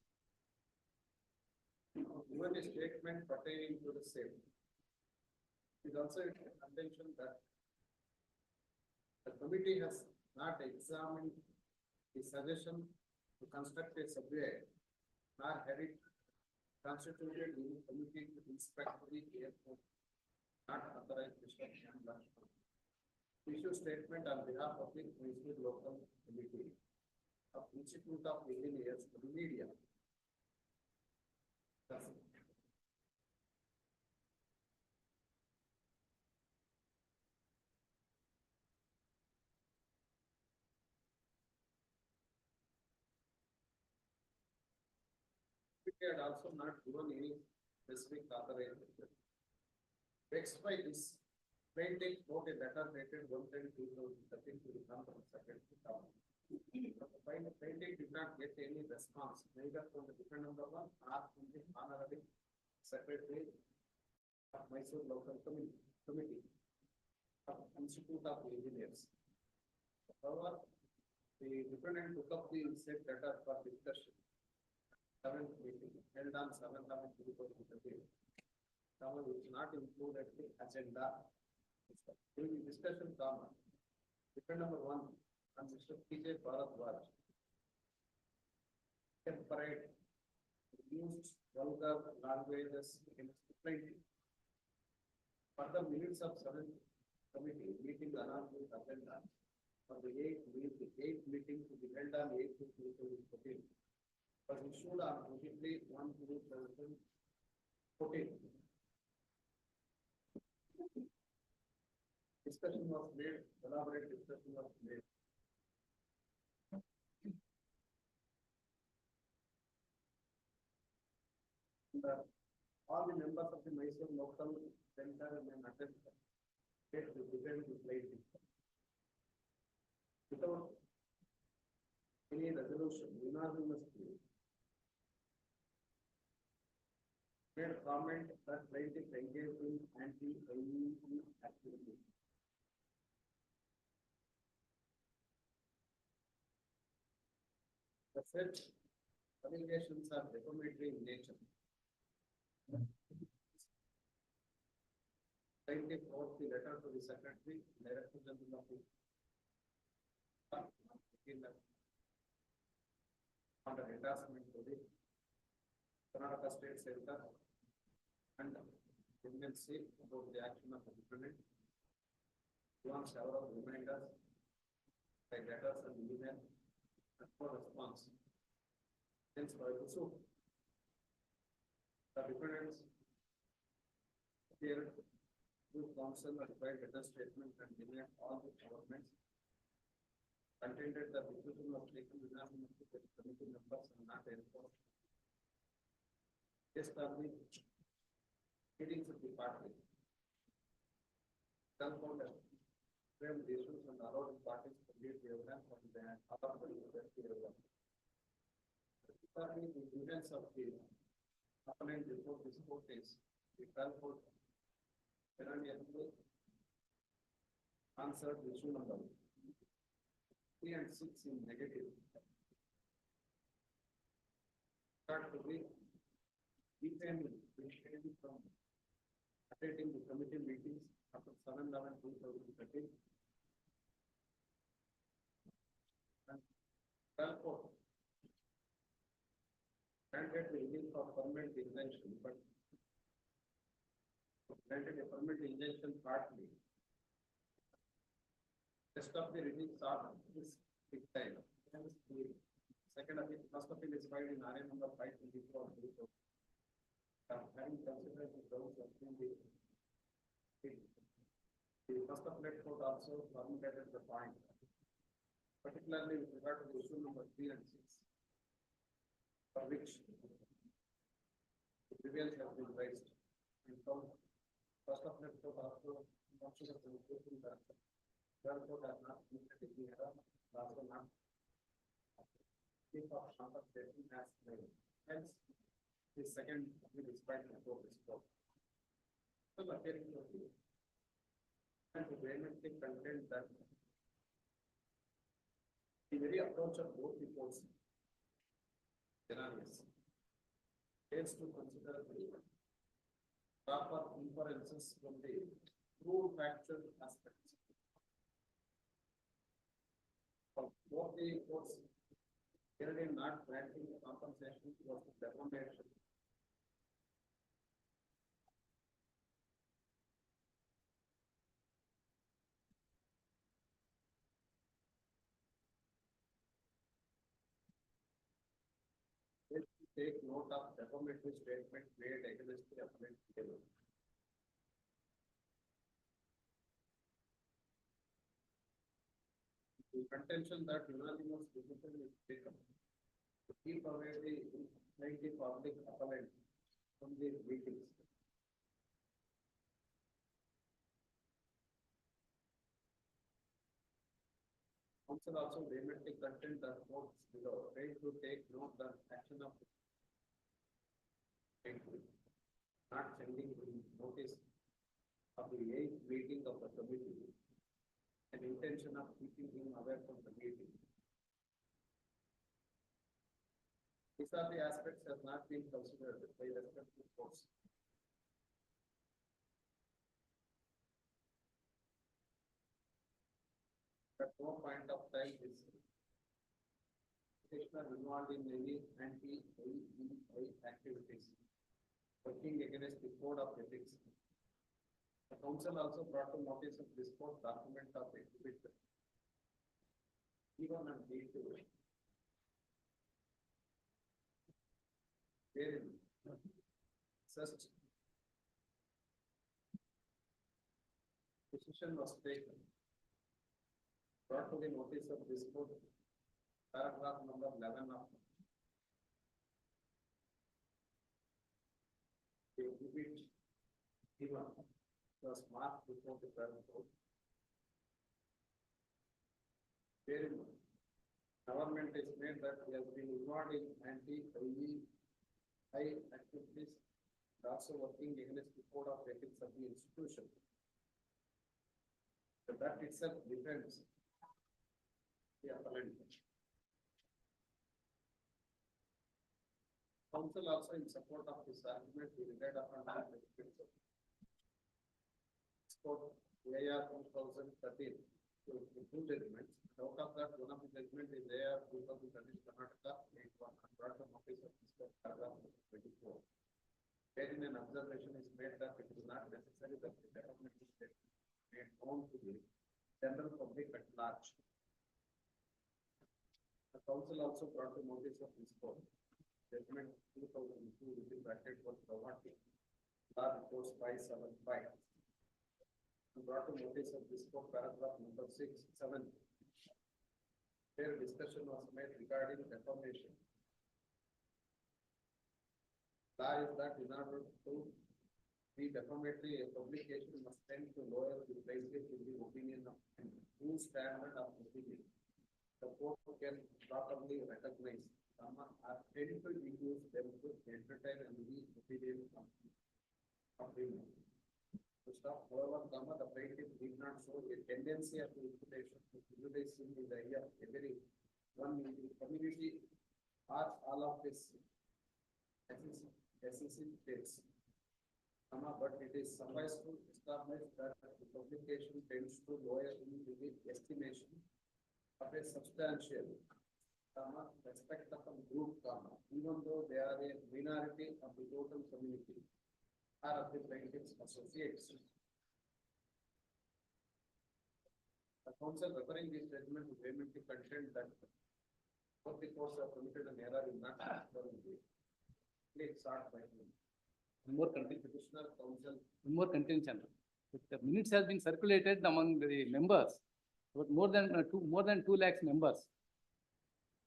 given a statement pertaining to the same. It is also a contention that the committee has not examined the suggestion to construct a subway, nor had it constituted the committee to inspect the airport, not authorized Mr. M. Lakshman. Issue statement on behalf of the Mysore Local Committee of Institute of Engineers, media. Had also not given any specific authorization. Vexed by this, plaintiff wrote a letter dated 1/10/2013 to the Conference Secretary. The plaintiff did not get any response, neither from the defendant number 1 nor from the Honorable Secretary of Mysore Local Committee of Institute of Engineers. However, the defendant took up the said letter for discussion. 7th meeting held on 7th of 2013. Which is not included in the agenda. During the discussion, defendant number 1 and Mr. P.J. Bharadwaj temperate used vulgar languages against the plaintiff. For the minutes of 7th committee meeting announced with agenda for the 8th meeting to be held on 8th to 2014 was issued on 23/1/2014. Discussion was made, elaborate discussion was made. All the members of the Mysore local center and attend to defend the plaintiff. Without any resolution, unanimously made comment that plaintiff engaged in anti-IEC activity. The said allegations are defamatory in nature. Plaintiff wrote the letter to the secretary, director general of the under endorsement to the Karnataka State Center and MNC about the action of the defendant. One several reminders by letters and email and for response. Hence, by the suit, the defendants appeared to counsel and filed letter statement and denied all the governments. Contended the decision was taken unanimously by the committee members and not enforced. Based on the meetings of the party, confirmed framed the issues and allowed the parties to lead the evidence and then allowed the evidence. The evidence of the appellant before this court is the trial court erroneously answered issue number 3 and 6 in negative. Start to be defaming from attending the committee meetings after 7/11/2013 and trial court granted the relief of permanent injunction, but granted a permanent injunction partly. Rest of the relief sought is big time. The second appeal, first appeal is filed in RA number 524. Having considered the grounds of the first appellate court also formulated the point, particularly with regard to the issue number 3 and 6, for which the grievance has been raised. And from first appellate court also considered the issue that third court has not committed any error, also not of compensation has made. Hence, the second appeal is filed before this court. So, appearing to the and the vehemently contend that the very approach of both the courts fails to consider the proper inferences from the true factual aspects. For both the courts, clearly not granting compensation was defamation. Take note of defamatory statement made against the appellant. The contention that unanimous decision is taken to keep away the public appellant from the meetings. Counsel also vehemently contend that courts below failed to take note of action of not sending notice of the 8th meeting of the committee and intention of keeping him away from the meeting. These are the aspects that have not been considered by the respective courts. At no point of time is petitioner involved in any anti-IEC activities working against the code of ethics, The counsel also brought to notice of this court document of exhibit E1 and E2. Wherein such decision was taken, brought to the notice of this court, paragraph number 11 of the exhibit E1 was marked before the trial court. Wherein government is made that he has been involved in anti-IE activities, and also working against the code of ethics of the institution. So that itself depends the appellant. Counsel also in support of this argument, we relied upon the court AR 2013 to two judgments. Out of that, one of the judgment is AR 2013 Karnataka 81 and brought to notice of this court paragraph 24. Wherein an observation is made that it is not necessary that the development is made known to the general public at large. The counsel also brought to notice of this court judgment 2002 within bracket was Ravati, law reports 575. Brought to notice of this court paragraph number 6, 7. Where discussion was made regarding defamation. Law is that in order to be defamatory, a publication must tend to lower the plaintiff in the opinion of true standard of opinion. The court can properly recognize are tend to use them to entertain and the opinion of the to stop, however, the plaintiff did not show a tendency of the imputation to prejudice in the area of every one in the community or all of this states. But it is suffice to establish that the publication tends to lower in the estimation of a substantial respect of a group, even though they are a minority of the total community or of the plaintiff's associates. The counsel referring this judgment to vehemently contend that both the courts have committed an error in not exploring the please start by more contention. Petitioner counsel. More contention. The minutes has been circulated among the members, but more than 2 lakhs members.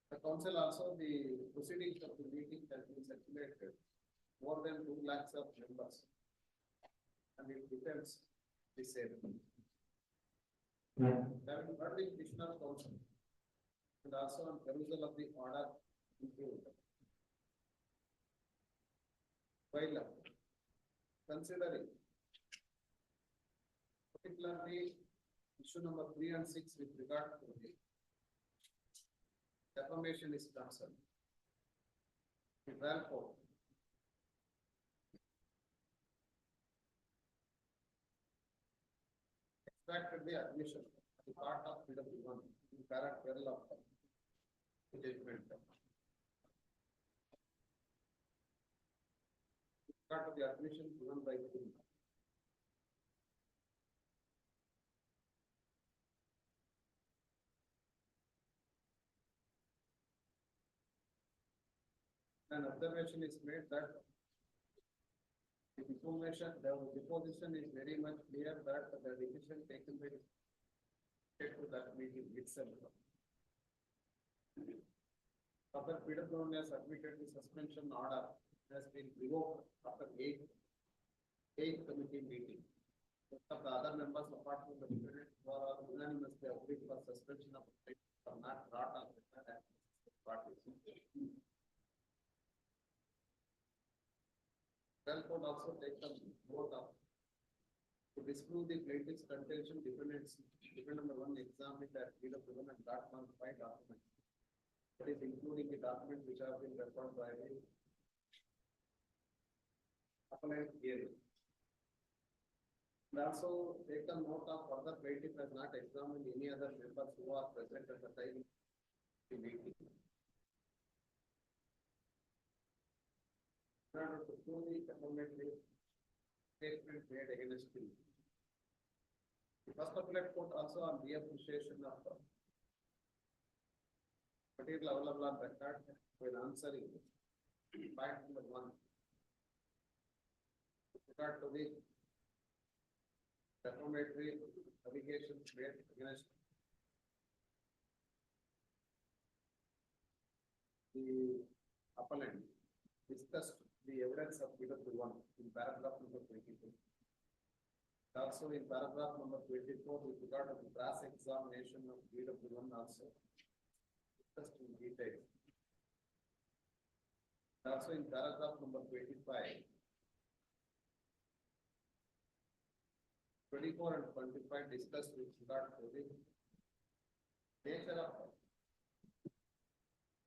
The counsel also the proceedings of the meeting has been circulated more than 2 lakhs of members, and it depends the same. Having heard the petitioner counsel and also on perusal of the order included. While considering particularly issue number 3 and 6 with regard to the defamation is concerned, the trial court extracted the admission as the part of PW1 in paragraph 12 of the judgment. Part of the admission given by the an observation is made that the deposition is very much clear that the decision taken by to that meeting itself. Other PW has admitted the suspension order has been revoked after 8 committee meeting. Most of the other members apart from the defendant were unanimously agreed for suspension of the are not brought on the parties. Trial court also takes a vote of to disprove the plaintiff's contention defendant number 1 examined at PW and got 5 documents. That is including the documents which have been referred by the Appellate hearing. And also take a note of further plaintiff has not examined any other members who are present at the time of the meeting. In order to prove the affirmative statement made against him, The first appellate court also on reappreciation of material available on record when answering point number 1. With regard to the defamatory allegations made against the appellant, discussed the evidence of BW1 in paragraph number 22. Also in paragraph number 24 with regard to the class examination of BW1 also discussed in detail. Also in paragraph number 25, 24 and 25 discussed with regard to the nature of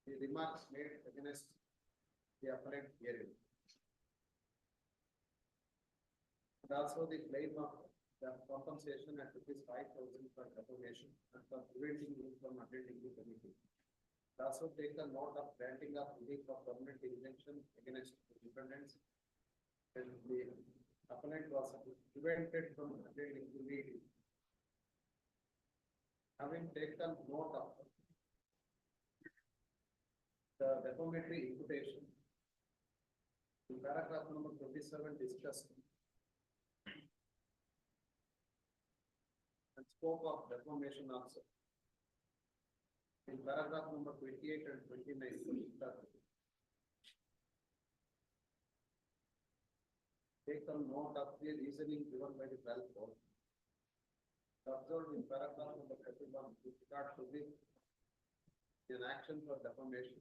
the remarks made against the appellant hearing. And also the claim of the compensation at ₹5,000 for defamation and for preventing you from attending the committee. Also take a note of granting of relief of permanent injunction against the defendants when the appellant was prevented from attending the meeting. Having taken note of the defamatory imputation, in paragraph number 27 discussed and scope of defamation also. In paragraph number 28 and 29, take a note of the reasoning given by the trial court. Observed in paragraph number 31 with regard to the an action for defamation.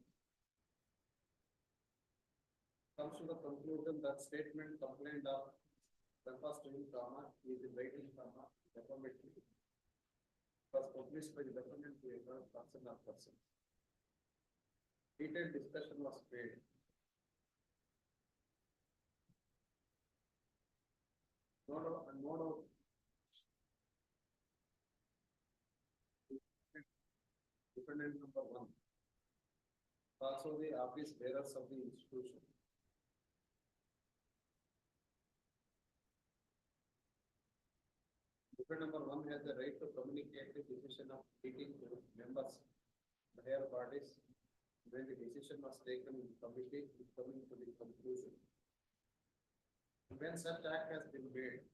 Comes to the conclusion that statement complained of the first in comma is in writing comma defamatory was published by the defendant to a third person or person. Detailed discussion was made. Defendant number 1. Also the office bearers of the institution. Defendant number 1 has the right to communicate the decision of meeting to members, the higher bodies, when the decision was taken in the committee, coming to the conclusion. When such act has been made,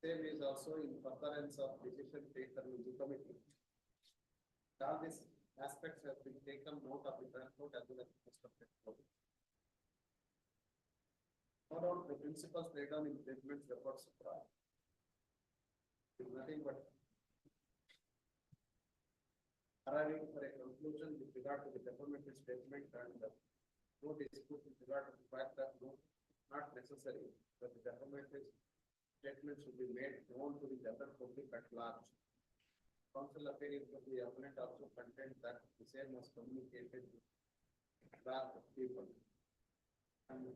same is also in furtherance of decision taken in the committee. All these aspects have been taken note of the court as well as the constructed court. No doubt the principles laid down in judgments reports is nothing but arriving for a conclusion with regard to the defamatory statement and no dispute with regard to the fact that not necessary that the defamatory statement should be made known to the general public at large. Counsel appearing for the appellant also contend that the same was communicated to large people. And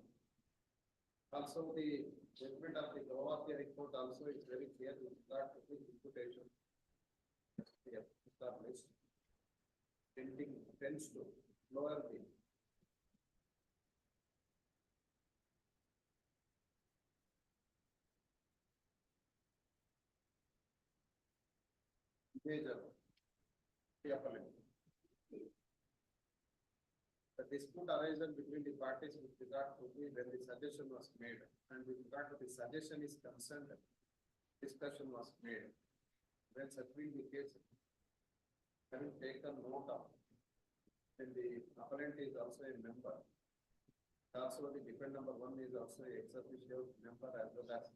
also the judgment of the Govatia report also is very clear with regard to the imputation. They have established tends to lower the major the appellant. The dispute arises between the parties with regard to when the suggestion was made, and with regard to the suggestion is concerned, discussion was made. When such being the case, having taken note of, then the appellant is also a member. Also, the defendant number 1 is also a ex officio member as well as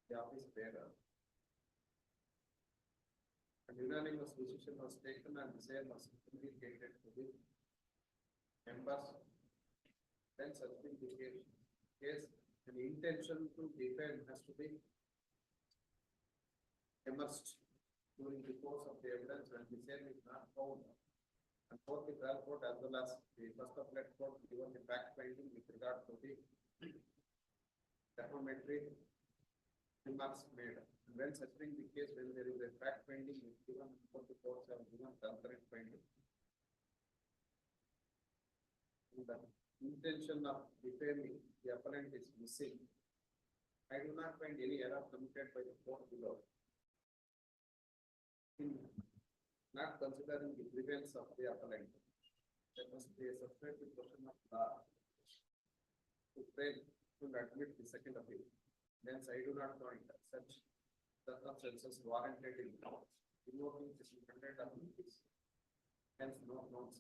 the office bearer. An unanimous decision was taken and the same was communicated to the members. Then such being the case, an intention to defend has to be immersed during the course of the evidence when the same is not found. And both the trial court as well as the first appellate court given the fact finding with regard to the defamatory remarks made. And when such being the case, when there is a fact finding, given both the courts have given concurrent finding. The intention of defaming the appellant is missing. I do not find any error committed by the court below. Not considering the grievance of the appellant, there must be a substantive question of law to frame to admit the second appeal. Hence, I do not find such circumstances warranted in invoking this independent appeals. Hence, no grounds.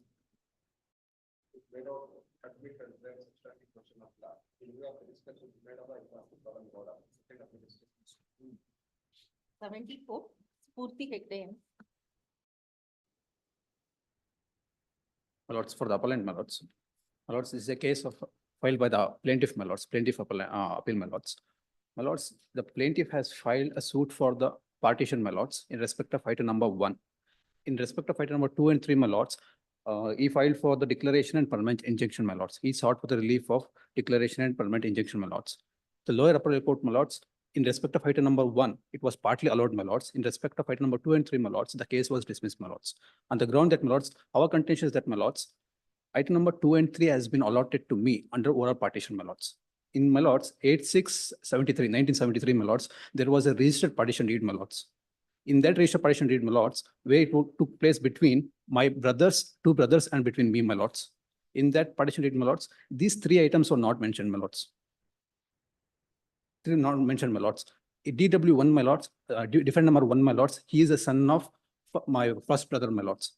It made out admit and frame substantive question of law. In view of the discussion made about second appeal is dismissed. 74, Spurti Hegde. My lords, for the appellant, my lords. My lords, this is a case of filed by the plaintiff, my lords, plaintiff appeal, my lords. My lords, the plaintiff has filed a suit for the partition, my lords, in respect of item number 1. In respect of item number 2 and 3, my lords, he filed for the declaration and permanent injunction, my lords. He sought for the relief of declaration and permanent injunction, my lords. The lower appellate court, my lords, in respect of item number 1, it was partly allowed, my lords. In respect of item number 2 and 3, my lords, the case was dismissed, my lords. On the ground that, my lords, our contention is that, my lords, item number 2 and 3 has been allotted to me under oral partition, my lords. In, my lords, 1973, my lords, there was a registered partition deed, my lords. In that registered partition deed, my lords, where it took place between my brothers, 2 brothers, and between me, my lords. In that partition deed, my lords, these 3 items were not mentioned, my lords. Not mentioned, my lords. DW1, my lords, defendant number 1, my lords, he is a son of my first brother, my lords.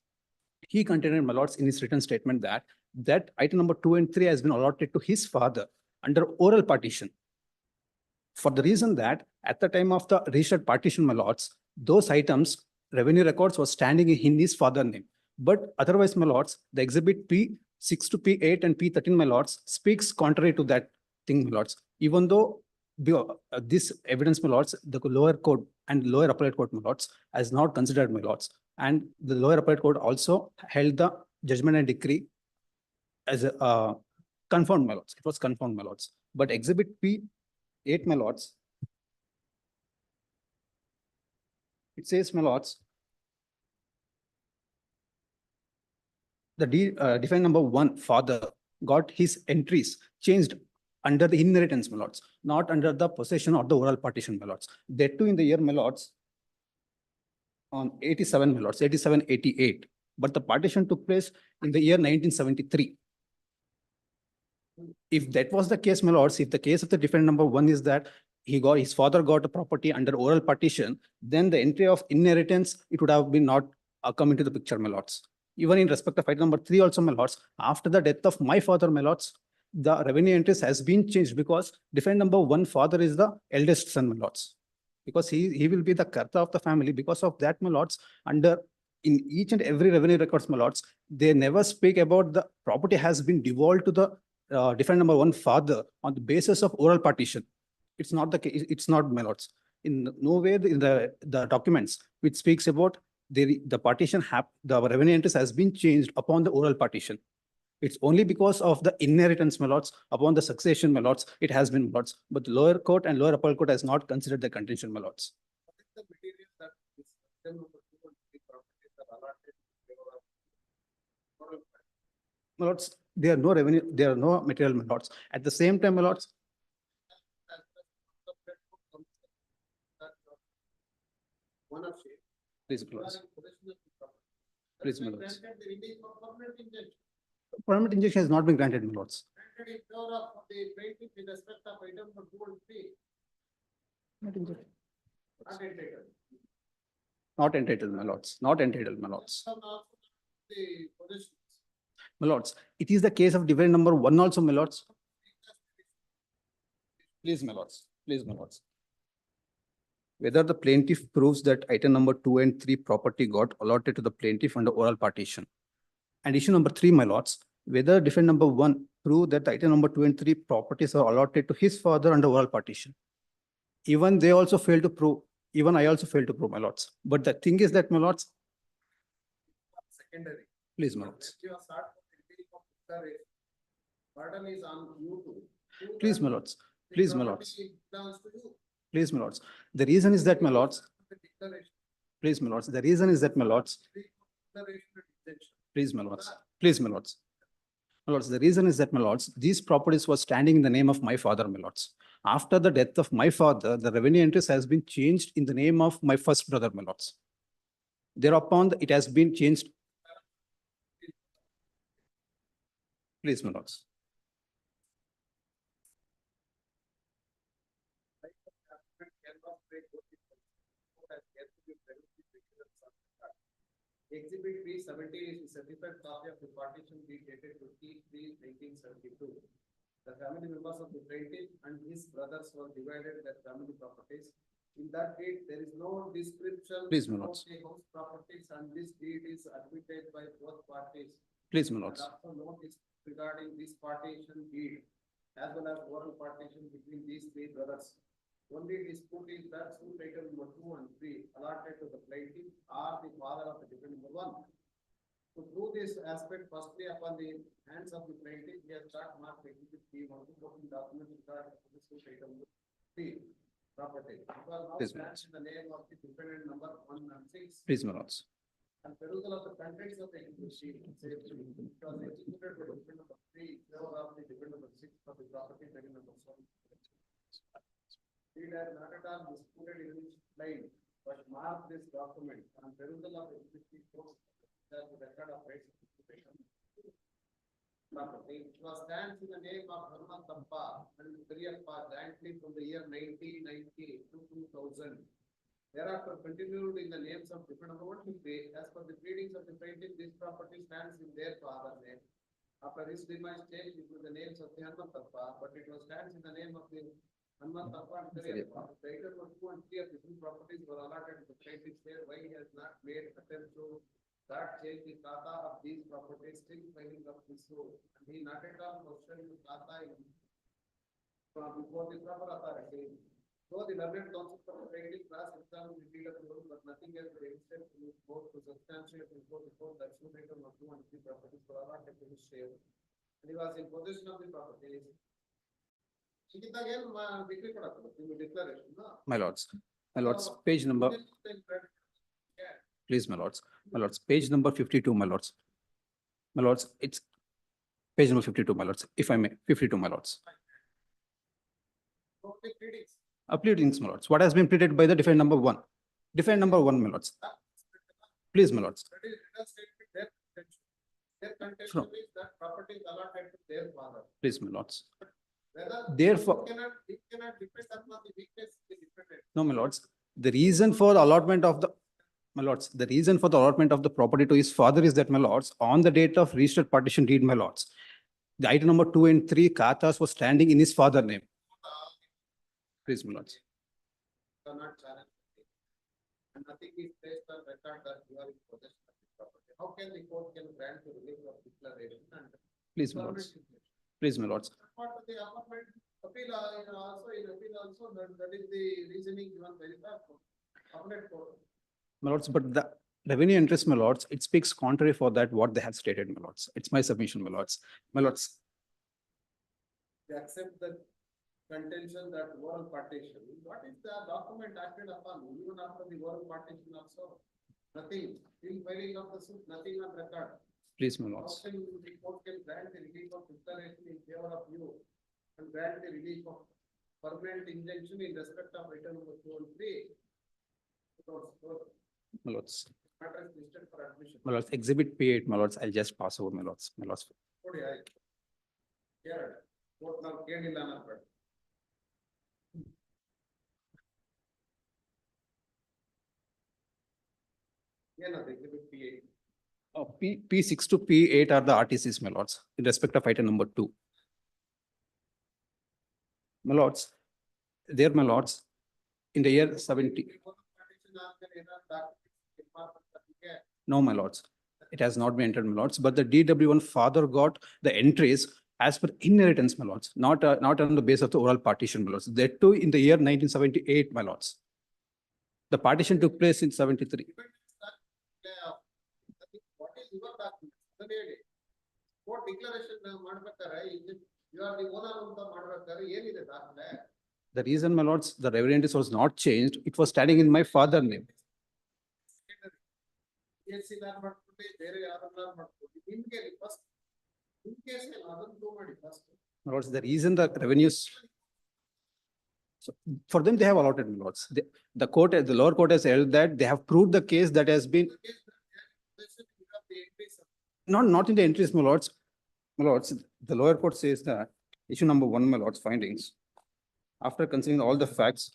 He contended, my lords, in his written statement that item number 2 and 3 has been allotted to his father under oral partition. For the reason that at the time of the registered partition, my lords, those items, revenue records was standing in his father's name. But otherwise, my lords, the exhibit P6 to P8 and P13, my lords, speaks contrary to that thing, my lords. Even though this evidence, my lords, the lower court and lower appellate court, my lords, has not considered, my lords. And the lower appellate court also held the judgment and decree as a confirmed, my lords. It was confirmed, my lords. But exhibit P8, my lords, it says, my lords, the defendant number 1, father, got his entries changed under the inheritance, my lords, not under the possession or the oral partition, my lords. That too in the year, my lords, on 87, my lords, 87, 88. But the partition took place in the year 1973. If that was the case, my lords, if the case of the defendant number 1 is that his father got a property under oral partition, then the entry of inheritance, it would have been not come into the picture, my lords. Even in respect of item number 3 also, my lords, after the death of my father, my lords, the revenue entries has been changed because defendant number 1 father is the eldest son, my lords. Because he will be the karta of the family. Because of that, my lords, in each and every revenue records, my lords, they never speak about the property has been devolved to the defendant number 1 father on the basis of oral partition. It's not the case. It's not, my lords. In no way in the documents which speaks about the partition the revenue entries has been changed upon the oral partition. It's only because of the inheritance, my lords, upon the succession, my lords, it has been, my lords. But the lower court and lower appellate court has not considered the contention, my lords. What is the material that this item number 2 and 3 properties are allotted to oral? My lords, there are no revenue, there are no material, my lords. At the same time, my lords, please, my lords. Please, my lords. Permanent injunction has not been granted, my lords. Not entitled, my lords. Not entitled, my lords. My lords, it is the case of defendant number 1 also, my lords. Please, my lords. Please, my lords. Whether the plaintiff proves that item number 2 and 3 property got allotted to the plaintiff under oral partition. And issue number 3, my lords, whether defendant number 1 prove that item number 2 and 3 properties are allotted to his father under oral partition. Even they also fail to prove, even I also fail to prove, my lords. But the thing is that, my lords, Secondary. please, my lords. Burden is on you to. Please, my lords. Please, my lords. Please, my lords. The reason is that, my lords. Please, my lords. The reason is that, my lords. Please, my lords. Please, my lords. My lords, the reason is that, my lords, these properties were standing in the name of my father, my lords. After the death of my father, the revenue entries has been changed in the name of my first brother, my lords. Thereupon, it has been changed. Please, my lords. Exhibit B17 is the certified copy of the partition deed dated 23/1972. The family members of the plaintiff and his brothers were divided their family properties. In that deed, there is no description Please, my of lords. the house properties, and this deed is admitted by both parties. Please, my lords. And also notice regarding this partition deed, as well as oral partition between these three brothers. Only dispute is that suit item number 2 and 3 allotted to the plaintiff or the father of the defendant number 1. To prove this aspect, firstly upon the hands of the plaintiff, he has chart marked exhibit B1 to open document regarding the suit item number 3 property. It was now Please, stands in the name of the defendant number 1 and 6. Please, my lords. And perusal of the contents of the exhibit sheet says it was executed by defendant number 3 in favor of the defendant number 6 for the property taken number 7. It has not at all disputed in its line, but mark this document on perusal of exhibit books that the record of rights property. It was stands in the name of Herman Tappa and Kriyappa jointly from the year 1990 to 2000. Thereafter continued in the names of defendant number 1 to 3. As per the pleadings of the plaintiff, this property stands in their father's name. After his demise changed into the names of the Herman Tappa, but it was stands in the name of the Herman Tappa and Kriyappa. The item number 2 and 3 of the two properties were allotted to the plaintiff here. Why he has not made attempt to that change the kata of these properties, still filing of this suit. And he not at all questioned the kata in before the proper authority. So the learned counsel for the plaintiff cross-examined the deed of the rule, but nothing has been evident to both to substantiate before the court that suit item number 2 and 3 properties were allotted to his share. And he was in possession of the properties. My lords, page number. Please, my lords, page number 52, my lords. My lords, it's page number 52, my lords, if I may, 52, my lords. Pleadings, my lords. What has been pleaded by the defendant number 1? Defendant number 1, my lords. Please, my lords. Their contention is that property is allotted to their father. Please, my lords. Therefore, it cannot depend upon the weakness of the defendant. No, my lords, the reason for the allotment of the, my lords, the reason for the allotment of the property to his father is that, my lords, on the date of registered partition deed, my lords, the item number 2 and 3 katas was standing in his father's name. Please, my lords. You are not challenged. And nothing is placed on record that you are in possession of the property. How can the court grant the relief of declaration and Please, my lords. Please, my lords. part of the appeal also, that is the reasoning given by the appellate court. My lords, but the revenue interest, my lords, it speaks contrary for that what they have stated, my lords. It's my submission, my lords. My lords, They accept the contention that oral partition. What is the document acted upon even after the oral partition also? Nothing. Still filing of the suit, nothing on record. please, my How lords. can the court can grant the relief of declaration in favor of you and grant the relief of permanent injunction in respect of item number 2 and 3? My lords. Matter is listed for admission. My lords, exhibit P8, my lords, I'll just pass over, my lords, my lords. Kodi ಆಯ್ತು. ಎರಡು. Court ನಾವು ಕೇಳಿಲ್ಲ ಅನ್ನೋದು. ಏನದು exhibit P8? P6 to P8 are the RTCs, my lords, in respect of item number 2. My lords, there, my lords, in the year 70. No, my lords, it has not been entered, my lords, but the DW1 father got the entries as per inheritance, my lords, not on the basis of the oral partition, my lords. That too in the year 1978, my lords. The partition took place in 73. What is your document? ಅದನ್ನ ಹೇಳಿ. Court declaration ಮಾಡ್ಬೇಕಾದ್ರೆ you are the owner ಅಂತ ಮಾಡ್ಬೇಕಾದ್ರೆ ಏನಿದೆ ದಾಖಲೆ? The reason, my lords, the revenue interest was not changed, it was standing in my father's name. ಮಾಡ್ಕೊಂಡು ಬೇರೆ ಯಾರನ್ನ ಮಾಡ್ಕೊಂಡು ನಿಮ್ಗೆ ಫಸ್ಟ್ ಇನ್ ಕೇಸ್ ಅದನ್ನ ಪ್ರೂವ್ ಮಾಡಿ first. My lords, the reason the revenues, So for them, they have allotted, my lords. The court, the lower court has held that they have proved the case that has been not in the entries, my lords. My lords, the lower court says that issue number 1, my lords, findings. After considering all the facts,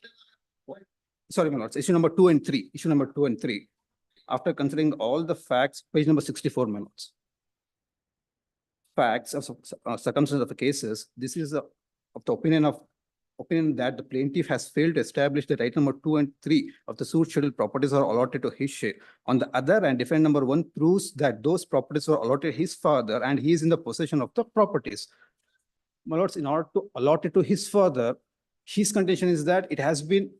sorry, my lords, issue number 2 and 3, issue number 2 and 3. After considering all the facts, page number 64, my lords. Facts of circumstances of the cases, this is of the opinion that the plaintiff has failed to establish that item number 2 and 3 of the suit schedule properties are allotted to his share. On the other hand, defendant number 1 proves that those properties were allotted his father and he is in the possession of the properties. My lords, in order to allot it to his father, his contention is that it has been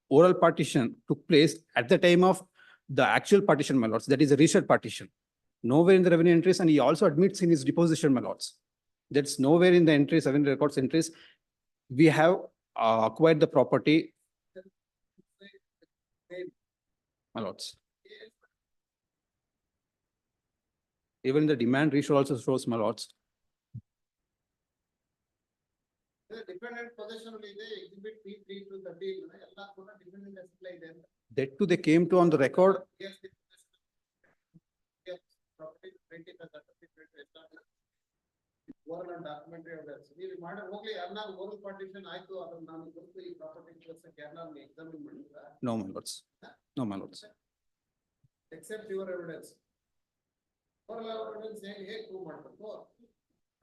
oral partition took place at the time of the actual partition, my lords, that is a registered partition. Nowhere in the revenue entries, and he also admits in his deposition, my lords. That's nowhere in the entries, revenue records entries. We have acquired the property, my lords. Even the demand ratio also shows, my lords. Dependent possession exhibit P3 to 30, dependent supply then. That too, they came to on the record. Yes, property oral and documentary evidence. ನೀವು ಮಾಡ ಹೋಗ್ಲಿ ಅನ್ನ oral partition ಆಯ್ತು ಅದನ್ನ ನಾನು ಗೊತ್ತು ಈ property ಕೇರ್ನ examine ಮಾಡಿದ್ರಾ? No, my lords. No, my lords. Except your evidence. Oral evidence ಹೇಗೆ ಪ್ರೂವ್ ಮಾಡಬೇಕು?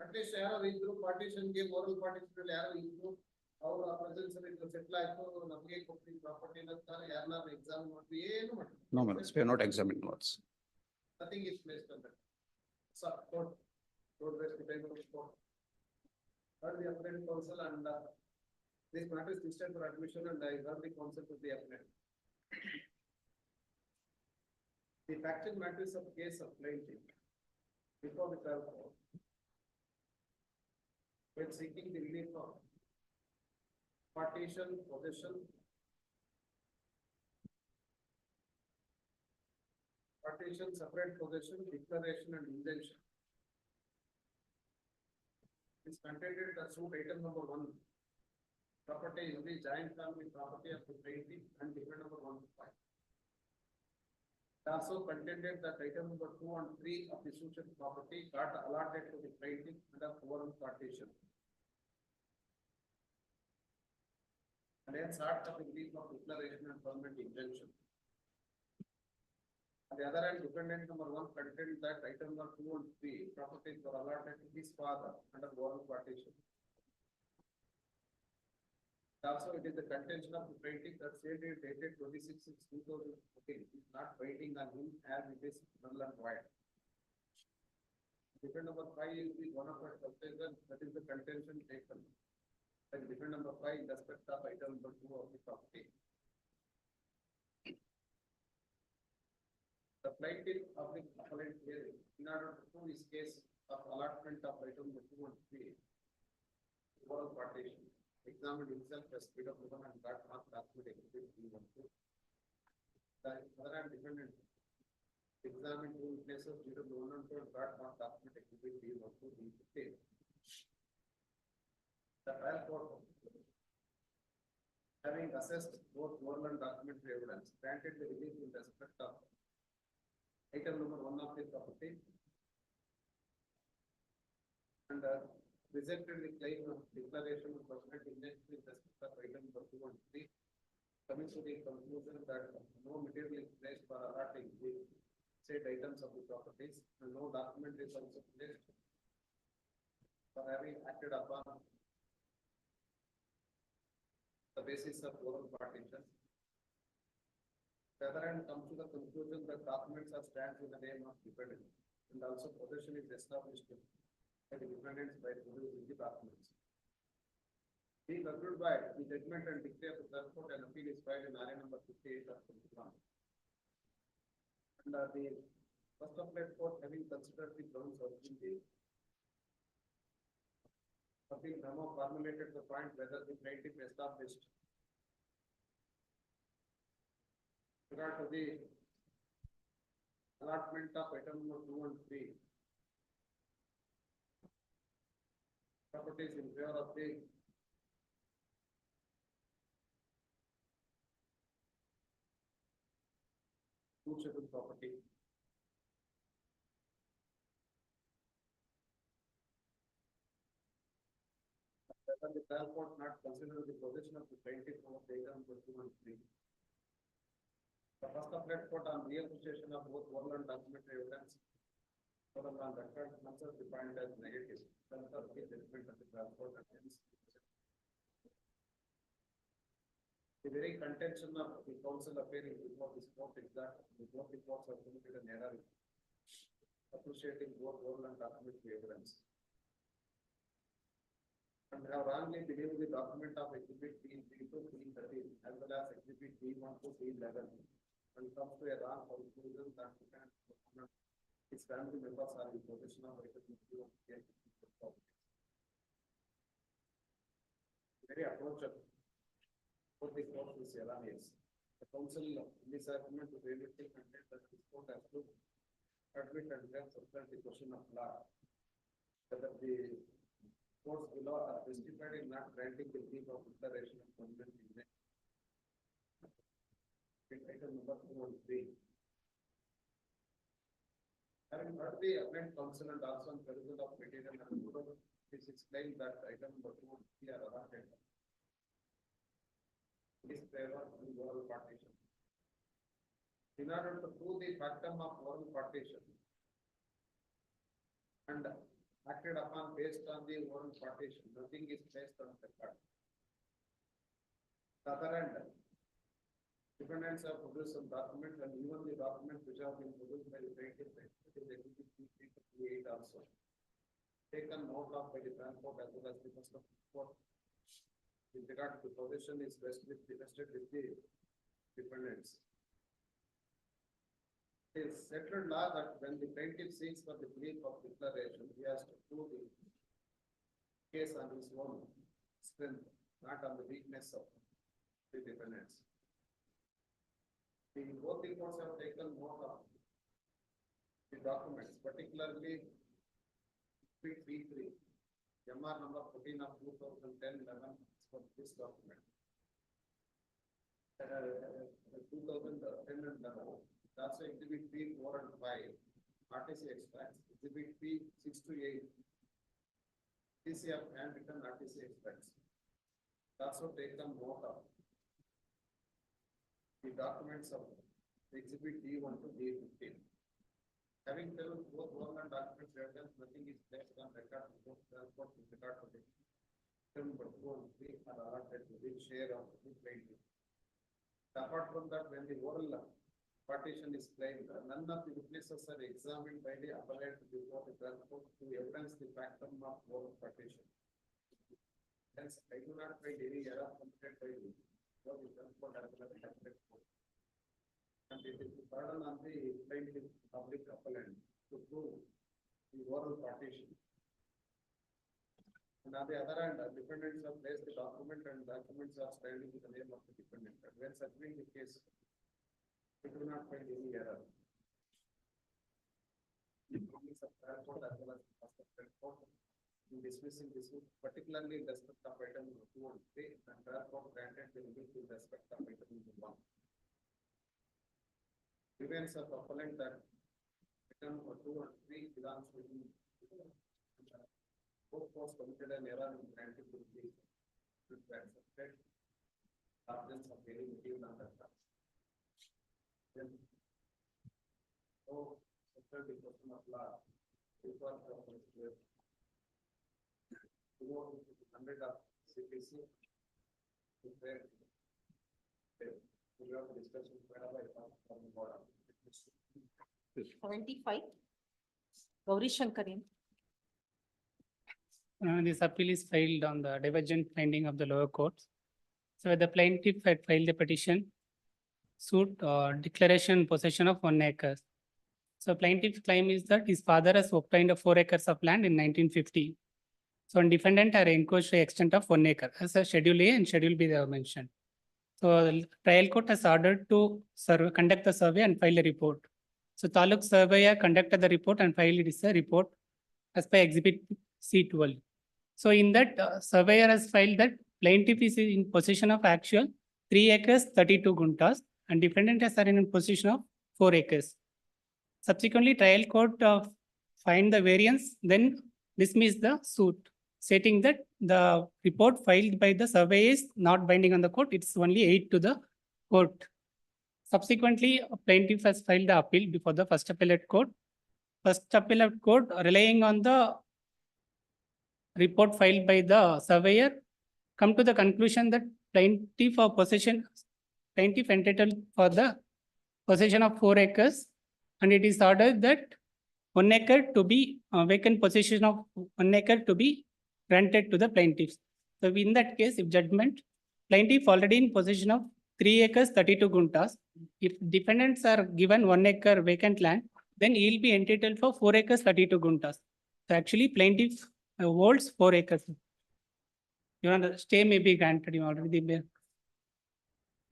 ಅಟ್ಲೀಸ್ಟ್ ಯಾರು ಇದ್ರು ಪಾರ್ಟಿಷನ್ಗೆ oral partition ಯಾರು ಇದ್ರು ಅವರ ಪ್ರೆಸೆನ್ಸ್ ಅಲ್ಲಿ ಸೆಟ್ಲ್ ಆಯ್ತು ನಮಗೆ ಕೊಡ್ತೀವಿ ಪ್ರಾಪರ್ಟಿ ಅಂತ ಯಾರನ್ನ ಎಕ್ಸಾಮಿನ್ ಮಾಡ್ತೀವಿ ಏನು ಮಾಡ್ತೀವಿ? No, my lords. We are not examining, lords. Nothing is placed on that. So, court, waste the time of the court. Heard the appellate counsel and this matter is listed for admission and I heard the counsel of the appellate. The factual matters of case of plaintiff before the trial court, when seeking the relief of partition, possession, partition, separate possession, declaration and injunction. Is contained in the suit item number 1. Property is the joint family property of the plaintiff and defendant number 1 to 5. Also contained that item number 2 and 3 of the suit property got allotted to the plaintiff under oral partition. And then sought of the relief of declaration and permanent injunction. On the other hand, defendant number 1 contained that item number 2 and 3 properties were allotted to his father under oral partition. Also, it is the contention of the plaintiff that state is dated 26/6/2014 is not binding on him as it is null and void. Defendant number 5 is the one of the subsection that is the contention taken. And defendant number 5 in respect of item number 2 of the property. The plaintiff of the appellate hearing, in order to prove his case of allotment of item 2 and 3, oral partition, examined himself as speed of woman and got not document exhibit B12. The other hand defendant examined 2 witnesses due to 1 and 2 and got not document exhibit B12 B15. The trial court, having assessed both oral and documentary evidence, granted the relief in respect of item number 1 of the property and rejected the claim of declaration of permanent injunction in respect of item number 2 and 3, coming to the conclusion that no material is placed for allotting the said items of the properties and no document is also placed for having acted upon the basis of oral partition. The other hand comes to the conclusion that documents are stamped in the name of defendant and also possession is established by the defendants by producing the documents. Being agreed by the judgment and declare the third court and appeal is filed in RA number 58 of 21. And the first appellate court having considered the grounds of the appeal memo formulated the point whether the plaintiff established regard to the allotment of item number 2 and 3 properties in favor of the Food schedule property. Whether the trial court not consider the possession of the plaintiff of the item number 2 and 3. The first appellate court on reappreciation of both oral and documentary evidence for the record answers defined as negative. Then the judgment of the trial court and hence the very contention of the counsel appearing before this court is that both the courts have committed an error appreciating both oral and documentary evidence. And have wrongly believed the document of exhibit B3 to B13 as well as exhibit B1 to B11 and comes to a wrong conclusion that its family members are in possession of very approachable. Both the court is erroneous. The counsel in this argument to realistic content that this court has to admit and then substantiate the question of law whether the courts below are justified in not granting the leave of declaration of consent in item number 2 and 3. Having heard the appellate counsel and also on perusal of material and proof, it is explained that item number 2 and 3 are allotted. This favor in oral partition. In order to prove the factum of oral partition and acted upon based on the oral partition, nothing is placed on the record. The other end, defendants have produced some documents and even the documents which have been produced by the plaintiff, it is exhibit 358 also. Taken note of by the trial court as well as the first of the court. With regard to the possession is vested with the defendants. It is settled law that when the plaintiff seeks for the plea of declaration, he has to prove the case on his own strength, not on the weakness of the defendants. Both the courts have taken note of the documents, particularly P3, MR number 14 of 2010-11 for this document. 2010 and 11. Also exhibit P 4 and 5, RTC extracts, exhibit P 6 to 8, TCF handwritten RTC extracts. Also taken note of the documents of exhibit D1 to D15. Having told both oral and document evidence, nothing is placed on record before transport with regard to the number 2 and 3 are allotted to the share of the plaintiff. Apart from that, when the oral partition is claimed, none of the witnesses are examined by the appellate before the transport to evidence the factum of oral partition. Hence, I do not find any error committed by the transport as well as the appellate court. And it is the burden on the plaintiff public appellant to prove the oral partition. And on the other hand, the defendants have placed the document and documents are standing with the name of the defendant. And when settling the case, we do not find any error. The promise of trial court as well as the first appellate court in dismissing this suit, particularly in respect of item number 2 and 3, and trial court granted the relief in respect of item number 1. Grievance of appellant that item number 2 and 3 belongs to the both courts committed an error in granting the relief with accepted absence of any material on that. Then, so, after the question of law, it was clear. To go into the 100 of CPC, where we have a discussion wherever I come from the board. 75. Gauri Shankaran. This appeal is filed on the divergent finding of the lower courts. So the plaintiff had filed a petition, suit declaration possession of 1 acre. So plaintiff's claim is that his father has obtained 4 acres of land in 1950. So defendant are encroached to the extent of 1 acre as a Schedule A and Schedule B they have mentioned. So the trial court has ordered to conduct the survey and file a report. So Taluk surveyor conducted the report and filed this report as per exhibit C12. So in that surveyor has filed that plaintiff is in possession of actual 3 acres 32 guntas and defendant is in possession of 4 acres. Subsequently, trial court find the variance, then dismiss the suit, stating that the report filed by the survey is not binding on the court, it's only aid to the court. Subsequently, a plaintiff has filed the appeal before the first appellate court. First appellate court, relying on the report filed by the surveyor, come to the conclusion that plaintiff entitled for the possession of 4 acres, and it is ordered that 1 acre to be vacant possession of 1 acre to be granted to the plaintiffs. So in that case, if judgment, plaintiff already in possession of 3 acres, 32 guntas. If defendants are given 1 acre vacant land, then he will be entitled for 4 acres, 32 guntas. So actually plaintiff holds 4 acres. You know, the stay may be granted, you already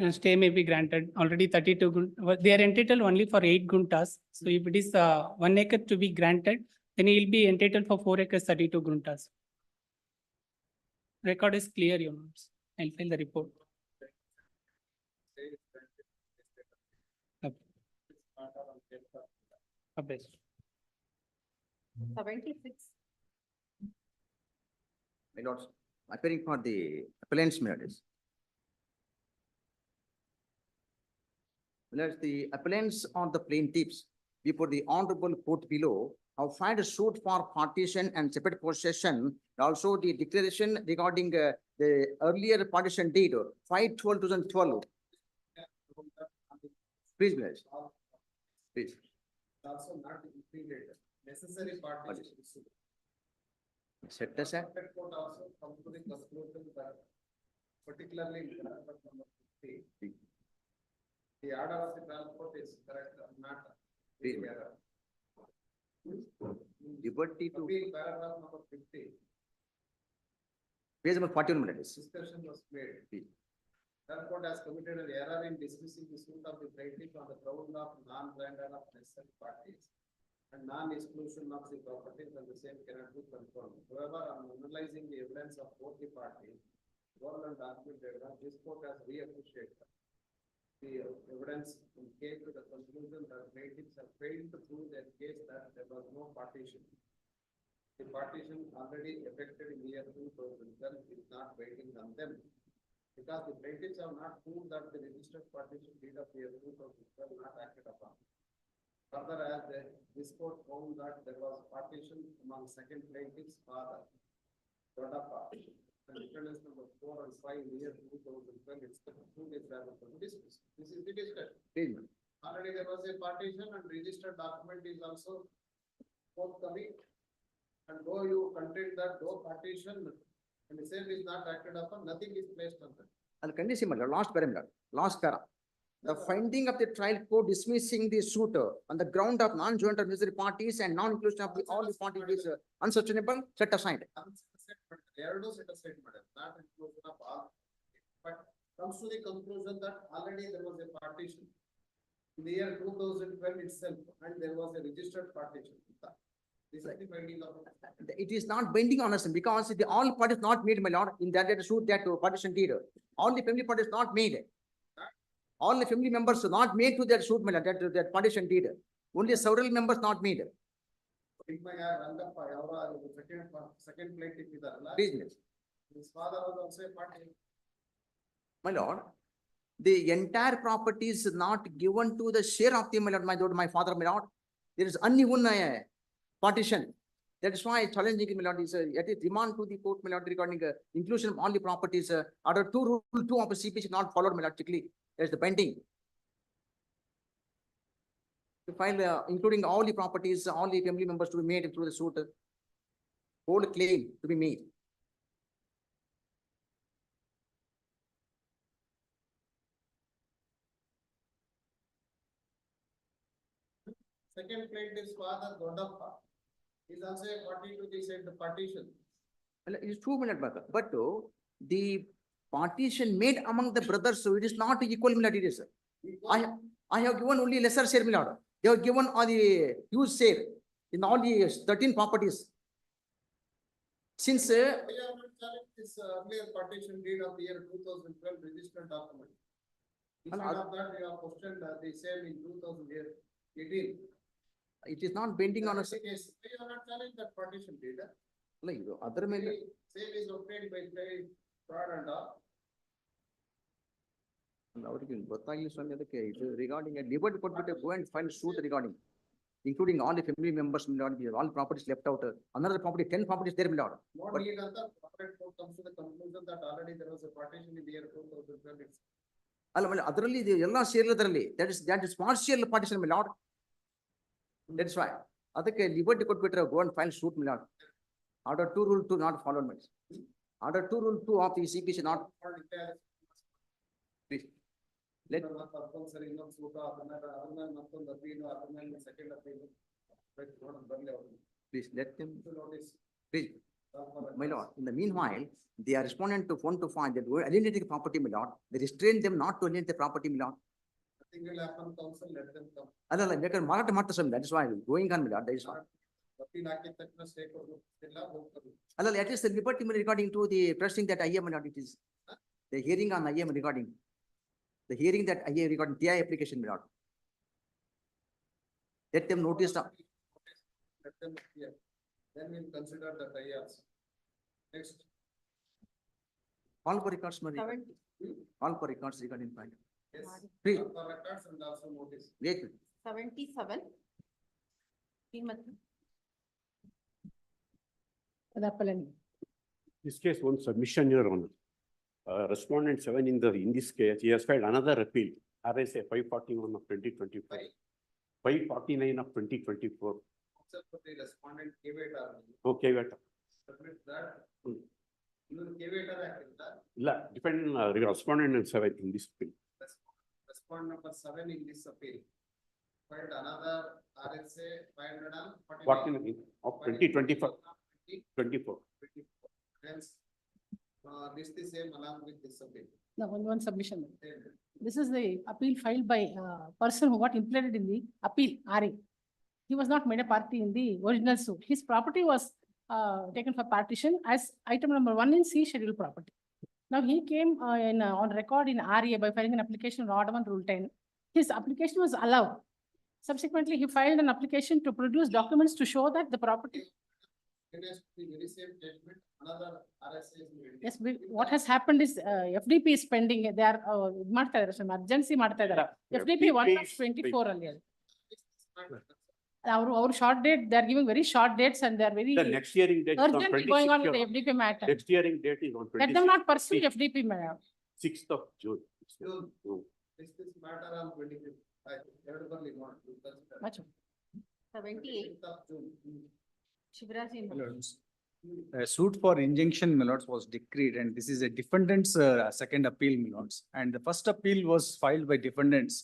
and stay may be granted already 32 guntas. They are entitled only for 8 guntas. So if it is 1 acre to be granted, then he will be entitled for 4 acres, 32 guntas. Record is clear, you know. I'll file the report. Okay. 76. My lords, appearing for the appellant's matters. Whereas the appellants or the plaintiffs before the honorable court below have filed a suit for partition and separate possession. Also the declaration regarding the earlier partition deed 5/12/2012. Please, please. Please. Also not included necessary partition. Set aside. Court also come to the conclusion that particularly in paragraph number 50, the order of the trial court is correct or not. Error. Liberty to. Paragraph number 50. Page number 41 minutes. Discussion was made. Trial court has committed an error in dismissing the suit of the plaintiff on the ground of non-grantor of necessary parties and non-exclusion of the properties, and the same cannot be confirmed. However, on analyzing the evidence of both the parties, oral and documented evidence, this court has reappreciated the evidence and came to the conclusion that plaintiffs have failed to prove their case that there was no partition. The partition already effected in the year 2012 is not waiting on them, because the plaintiffs have not proved that the registered partition deed of the year 2012 not acted upon. Further, as this court found that there was partition among second plaintiff's father, Dodappa, and defendants number 4 and 5 in the year 2012, it's the proof is rather to dismiss. This is the discussion. Already there was a partition and registered document is also forthcoming. And though you contend that no partition and the same is not acted upon, nothing is placed on that. And condition, last paragraph, last para. The finding of the trial court dismissing the suit on the ground of non-joint or necessary parties and non-inclusion of all the parties is unsustainable, set aside. Error set aside, madam, not inclusion of all. But comes to the conclusion that already there was a partition in the year 2012 itself, and there was a registered partition. This is the finding of It is not binding on us because the all parties not made, my lord, in that suit that partition deed. All the family parties not made. All the family members not made to their suit, my lord, that partition deed. Only several members not made. Second plaintiff is Business. his father was also a party. My lord, the entire property is not given to the share of the, my lord, my father, my lord. There is only one partition. That is why challenging, my lord, is yet a demand to the court, my lord, regarding inclusion of all the properties. Order 2, rule 2 of the CP is not followed, my lord, strictly. There is the pending. To file, including all the properties, all the family members to be made through the suit. Whole claim to be made. Second plaintiff's father, Dodappa, is also a party to the said partition. Well, it is 2 minutes, but the partition made among the brothers, so it is not equal, my lord, it is. I have given only lesser share, my lord. They have given all the huge share in all the 13 properties. Since This earlier partition deed of the year 2012 registered document. Instead of that, we have questioned the same in 2018. It is not bending on a. Case, we are not challenging that partition deed. ಅಲ್ಲ ಇದು ಅದರ ಮೇಲೆ Same is obtained by fraud and all. ಅವರಿಗೆ ಗೊತ್ತಾಗ್ಲಿ ಸ್ವಾಮಿ ಅದಕ್ಕೆ ಇದು regarding liberty ಕೊಟ್ಬಿಟ್ಟು go and file suit regarding including all the family members, all properties left out, another property, 10 properties there, my lord. Not legal, the corporate court comes to the conclusion that already there was a partition in the year 2012. ಅಲ್ಲ ಅದರಲ್ಲಿ ಇದು ಎಲ್ಲ ಸೇರಿರೋದ್ರಲ್ಲಿ that is partial partition, my lord. That's why ಅದಕ್ಕೆ liberty ಕೊಟ್ಬಿಟ್ರೆ go and file suit, my lord. Order 2 rule 2 not followed, my lord. Order 2 rule 2 of the CPC not. Please. Let please let them. Please, my lord. In the meanwhile, they are responding to phone to find that we alienating property, my lord. They restrain them not to alienate the property, my lord. Nothing will happen, counsel, let them come. ಅಲ್ಲ ಬೇಕಾದ್ರೆ ಮಾರಾಟ ಮಾಡ್ತಾರೆ ಸ್ವಾಮಿ, that is why going on, my lord, that is why. ಅಲ್ಲ at least the liberty regarding to the pressing that I am, my lord, it is the hearing on I am regarding. The hearing that I hear regarding TI application, my lord. Let them notice. Let them hear. Then we'll consider the IRs. Next. All for records, my lord. All for records regarding file. Yes. Please. For records and also notice. Wait. 77. This case, one submission, Your Honor. Respondent 7 in this case, he has filed another appeal, RSA 541 of 2025, 549 of 2024. Except the respondent caveat. Okay, wait. Submit that. You caveat that. ಇಲ್ಲ, dependent respondent 7 in this appeal. Respondent number 7 in this appeal. Filed another RSA 549 of 2024. 24. Hence, this the same along with this appeal. No, one submission. This is the appeal filed by person who got implicated in the appeal, RA. He was not made a party in the original suit. His property was taken for partition as item number 1 in C schedule property. Now he came on record in RA by filing an application on Order 1 Rule 10. His application was allowed. Subsequently, he filed an application to produce documents to show that the property. It has the very same judgment, another RSA is pending. Yes, what has happened is FDP is pending. They are ಮಾಡ್ತಾ ಇದ್ದಾರೆ some urgency ಮಾಡ್ತಾ ಇದ್ದಾರೆ. FDP 1/24 ಅಲ್ಲಿ. Our short date, they are giving very short dates and they are very. The next hearing date is on urgently going on with the FDP matter. Next hearing date is on 26th. Let them not pursue FDP matter. 6th of June. This matter on 25th. Everybody want to consider. Much. 78. 5th of June. A suit for injunction, my lords, was decreed, and this is a defendant's second appeal, my lords. And the first appeal was filed by defendants.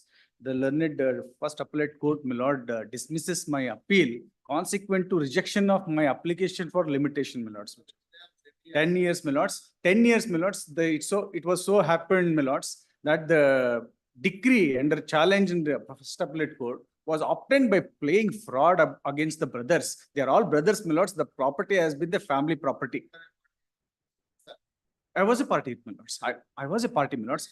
The learned first appellate court, my lord, dismisses my appeal consequent to rejection of my application for limitation, my lords. 10 years, my lords. 10 years, my lords. It was so happened, my lords, that the decree under challenge in the first appellate court was obtained by playing fraud against the brothers. They are all brothers, my lords. The property has been the family property. I was a party, my lords. I was a party, my lords.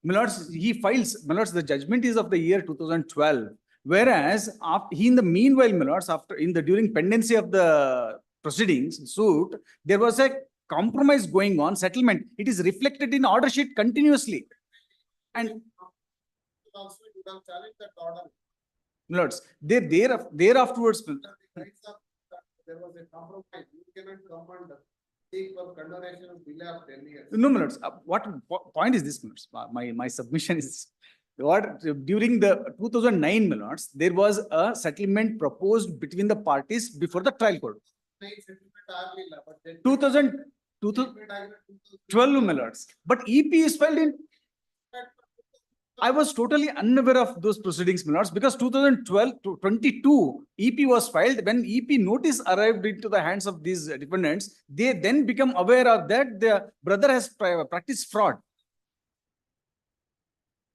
My lords, he files, my lords, the judgment is of the year 2012. Whereas in the meanwhile, my lords, during pendency of the proceedings, suit, there was a compromise going on, settlement. It is reflected in order sheet continuously. And Also, you have challenged that order. lords, there afterwards. There was a compromise. You cannot come and seek for condonation of delay of 10 years. No, my lords, what point is this, my lords? My submission is what during the 2009, my lords, there was a settlement proposed between the parties before the trial court. 2012, my lords, but EP is filed in. I was totally unaware of those proceedings, my lords, because 2012 to 22 EP was filed. When EP notice arrived into the hands of these defendants, they then become aware of that the brother has practiced fraud.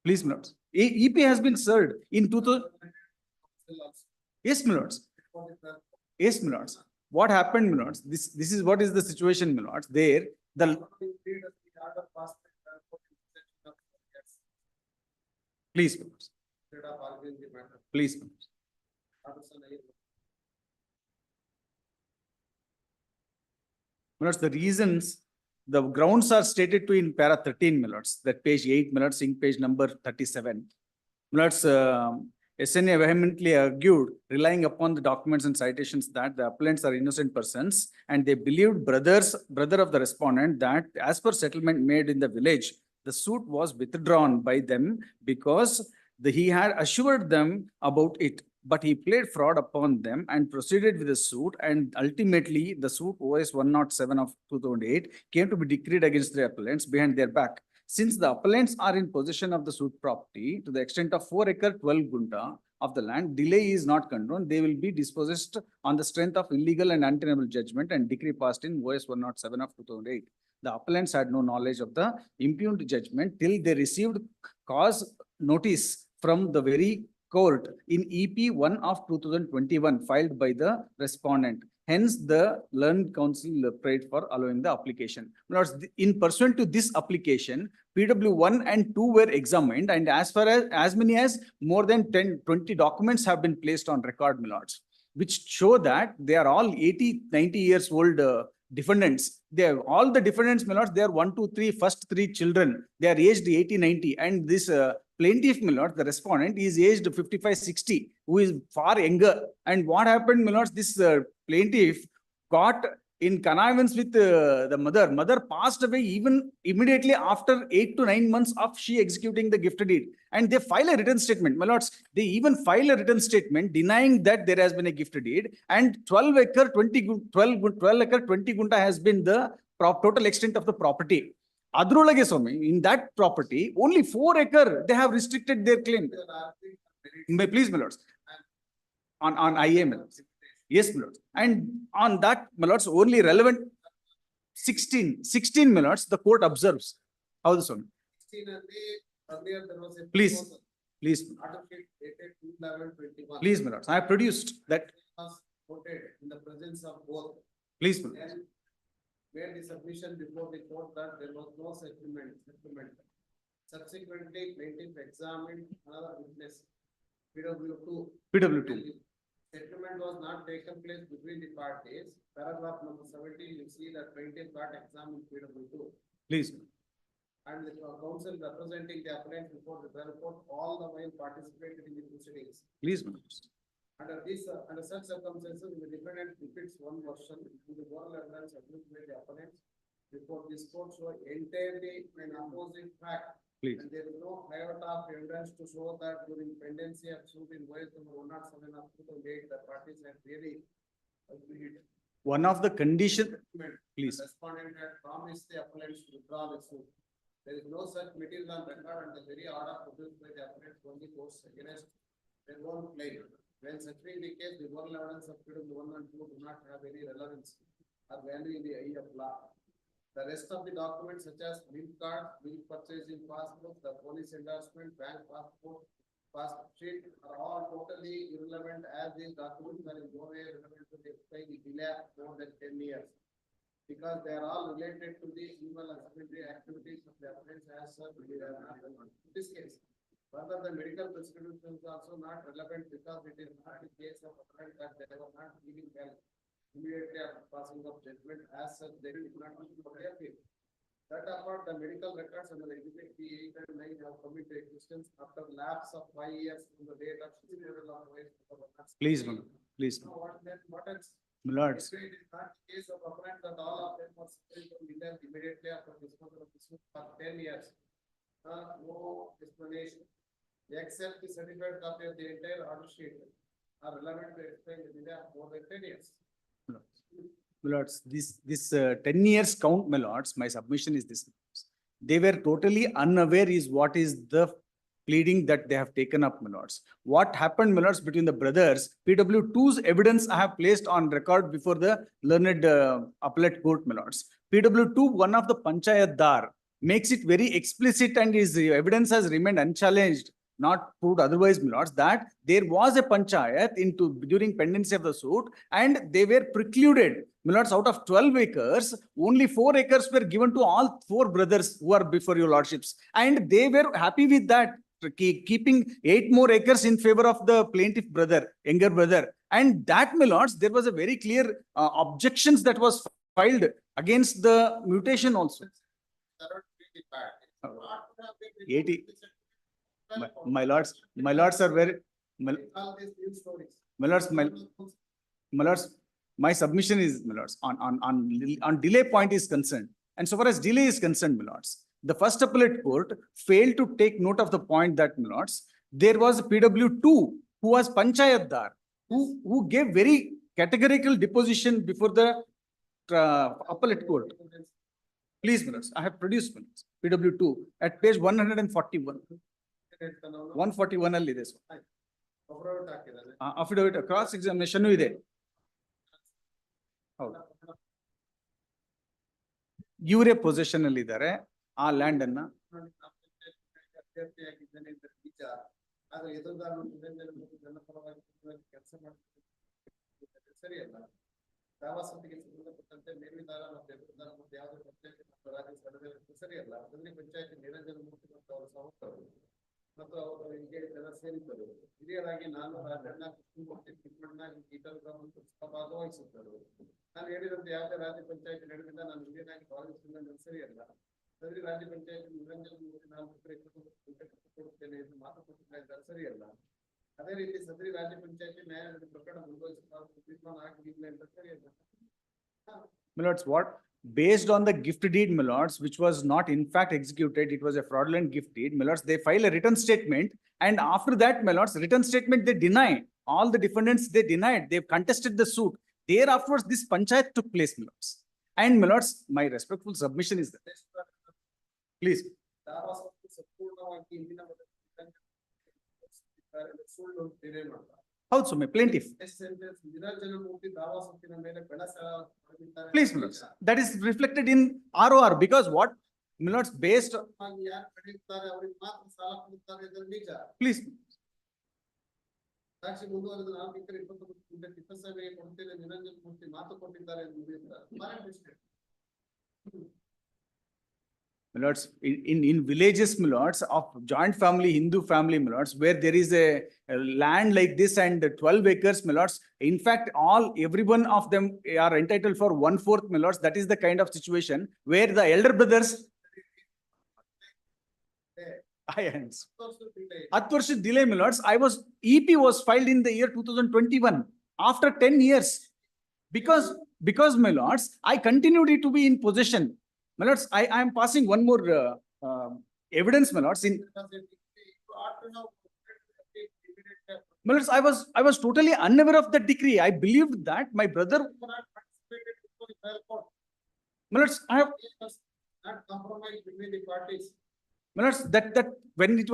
Please, my lords. EP has been served in 2000. Yes, my lords. Yes, my lords. What happened, my lords? This is what is the situation, my lords. There, the Please, my lords. Instead of arguing the matter. Please, my lords. My lords, the reasons, the grounds are stated to in para 13, my lords, that page 8, my lords, in page number 37. My lords, SNA vehemently argued, relying upon the documents and citations, that the appellants are innocent persons, and they believed brother of the respondent, that as per settlement made in the village, the suit was withdrawn by them because he had assured them about it. But he played fraud upon them and proceeded with the suit, and ultimately the suit OS 107 of 2008 came to be decreed against the appellants behind their back. Since the appellants are in possession of the suit property to the extent of 4 acre 12 gunta of the land, delay is not condoned. They will be dispossessed on the strength of illegal and untenable judgment and decree passed in OS 107 of 2008. The appellants had no knowledge of the impugned judgment till they received cause notice from the very court in EP 1 of 2021 filed by the respondent. Hence, the learned counsel prayed for allowing the application. In pursuant to this application, PW 1 and 2 were examined, and as far as many as more than 20 documents have been placed on record, my lords, which show that they are all 80-90 years old defendants. They have all the defendants, my lords, they are 1, 2, 3, first 3 children. They are aged 80-90, and this plaintiff, my lords, the respondent, is aged 55-60, who is far younger. And what happened, my lords, this plaintiff got in connivance with the mother. Mother passed away even immediately after 8 to 9 months of she executing the gift deed. And they file a written statement, my lords. They even file a written statement denying that there has been a gift deed, and 12 acre 20 gunta has been the total extent of the property. Adrolage Swami, in that property, only 4 acre, they have restricted their claim. Please, my lords. On IA, my lords. Yes, my lords. And on that, my lords, only relevant 16, my lords, the court observes. How this one? Please, please. Please, my lords. I have produced that. In the presence of both. Please, my lords. Made the submission before the court that there was no settlement. Subsequently, plaintiff examined another witness, PW2. Settlement was not taken place between the parties. Paragraph number 17, you see that plaintiff got examined PW2. Please. And the counsel representing the appellant before the trial court all the while participated in the proceedings. Please, my lords. Under such circumstances, the defendant repeats one version to the moral evidence adduced by the opponents before this court show entirely an opposite fact. Please. And there is no iota of evidence to show that during pendency of suit in OS number 107 of 2008, the parties had really agreed. One of the conditions, please. The respondent had promised the appellants to withdraw the suit. There is no such material on record, and the very order produced by the appellants only goes against their own claim. When such being the case, the moral evidence of PW 1 and 2 do not have any relevance or value in the eye of law. The rest of the documents such as milk card, milk purchasing passport, the police endorsement, bank passport, passport sheet are all totally irrelevant, as these documents are in no way relevant to the delay more than 10 years. Because they are all related to the evil and secondary activities of the appellants as such, they are not relevant. In this case, further, the medical prescription is also not relevant because it is not the case of appellant that they were not giving well immediately after passing of judgment. As such, they did not need to appeal. That apart, the medical records under the Exhibit 8 and 9 have come into existence after lapse of 5 years from the date of successful of OS. Please, please. What else? My lords. It is not the case of appellant that all of them were settled from India immediately after disposal of the suit for 10 years. No explanation. Except the certified copy of the entire order sheet are relevant to explain the delay of more than 10 years. My lords, this 10 years count, my lords, my submission is this. They were totally unaware is what is the pleading that they have taken up, my lords. What happened, my lords, between the brothers, PW2's evidence I have placed on record before the learned appellate court, my lords. PW2, one of the Panchayat Dar, makes it very explicit, and his evidence has remained unchallenged, not proved otherwise, my lords, that there was a panchayat during pendency of the suit, and they were precluded. My lords, out of 12 acres, only 4 acres were given to all 4 brothers who are before your lordships, and they were happy with that. keeping 8 more acres in favor of the plaintiff brother, younger brother. And that, my lords, there was a very clear objections that was filed against the mutation also. 80. My lords are very, my lords, my submission is, my lords, on delay point is concerned. And so far as delay is concerned, my lords, the first appellate court failed to take note of the point that, my lords, there was PW2 who was Panchayatdar, who gave very categorical deposition before the appellate court. Please, my lords, I have produced, my lords, PW2 at page 141. 141 ಅಲ್ಲಿ ಇದೆ sir. Affidavit cross examination ಇದೆ. ಹೌದು, ಇವರೇ position ಅಲ್ಲಿ ಇದ್ದಾರೆ ಆ land ಅನ್ನ. ಸರಿಯಲ್ಲ, ದಾವಾಸಂತಿಗೆ ಸಂಬಂಧಪಟ್ಟಂತೆ ಮೇಲ್ವಿಧಾರ ಮತ್ತು ಎದುರುದಾರ ಮತ್ತು ಯಾವುದೇ ಪಂಚಾಯತ್ ಸರಿಯಲ್ಲ. ಅದರಲ್ಲಿ ಪಂಚಾಯತ್ ನಿರಂಜನ ಮೂರ್ತಿ ಮತ್ತು ಅವರ ಸಹೋದರರು ಮತ್ತು ಅವರು ಹೀಗೆ ಜನ ಸೇರಿದ್ದರು. ಹಿರಿಯರಾಗಿ ನಾನು ರಾಜಣ್ಣ ಕೃಷ್ಣಮೂರ್ತಿ ಗೀತಲ್ ಗ್ರಾಮಕ್ಕೆ ಭಾಗವಹಿಸಿದ್ದರು. ನಾನು ಹೇಳಿದಂತೆ ಯಾವುದೇ ರಾಜ್ಯ ಪಂಚಾಯತ್ ನಡೆದಿಲ್ಲ, ನಾನು ಹಿರಿಯರಾಗಿ ಭಾಗವಹಿಸಿದ ಸರಿಯಲ್ಲ. ಸದರಿ ರಾಜ್ಯ ಪಂಚಾಯತ್ ನಿರಂಜನ ಮೂರ್ತಿ ನಾನು ಕೊಡುತ್ತೇನೆ ಎಂದು ಮಾತು ಕೊಟ್ಟಿದ್ದಾರೆ, ಸರಿಯಲ್ಲ. ಅದೇ ರೀತಿ ಸದರಿ ರಾಜ್ಯ ಪಂಚಾಯತ್ ನ್ಯಾಯಾಲಯದ ಪ್ರಕರಣ ಮುಂದುವರಿಸಲು ತೀರ್ಮಾನ ಆಗಿಲ್ಲ ಅಂತ ಸರಿಯಲ್ಲ. My lords, what? Based on the gift deed, my lords, which was not in fact executed, it was a fraudulent gift deed, my lords, they file a written statement, and after that, my lords, written statement, they deny. All the defendants, they denied, they've contested the suit. Thereafter, this panchayat took place, my lords. And my lords, my respectful submission is that. Please. ಹೌದು ಸುಮ್ಮನೆ plaintiff. Please, my lords, that is reflected in ROR because what, my lords, based. Please. ಸಾಕ್ಷಿ ಮುಂದುವರೆದು 4 ಎಕರೆ 29 ಗುಂಟೆ ಟಿಪ್ಪಸಭೆಗೆ ಕೊಡುತ್ತೇನೆ ನಿರಂಜನ ಮೂರ್ತಿ ಮಾತು ಕೊಟ್ಟಿದ್ದಾರೆ ಎಂದು. My lords, in villages, my lords, of joint family, Hindu family, my lords, where there is a land like this and 12 acres, my lords, in fact, every one of them are entitled for 1/4, my lords. That is the kind of situation where the elder brothers. I answer. 10 ವರ್ಷ delay, my lords. EP was filed in the year 2021 after 10 years because my lords, I continued it to be in possession. My lords, I am passing one more evidence, my lords. My lords, I was totally unaware of that decree. I believed that my brother. My lords, I have not compromise between the parties. My lords, that when it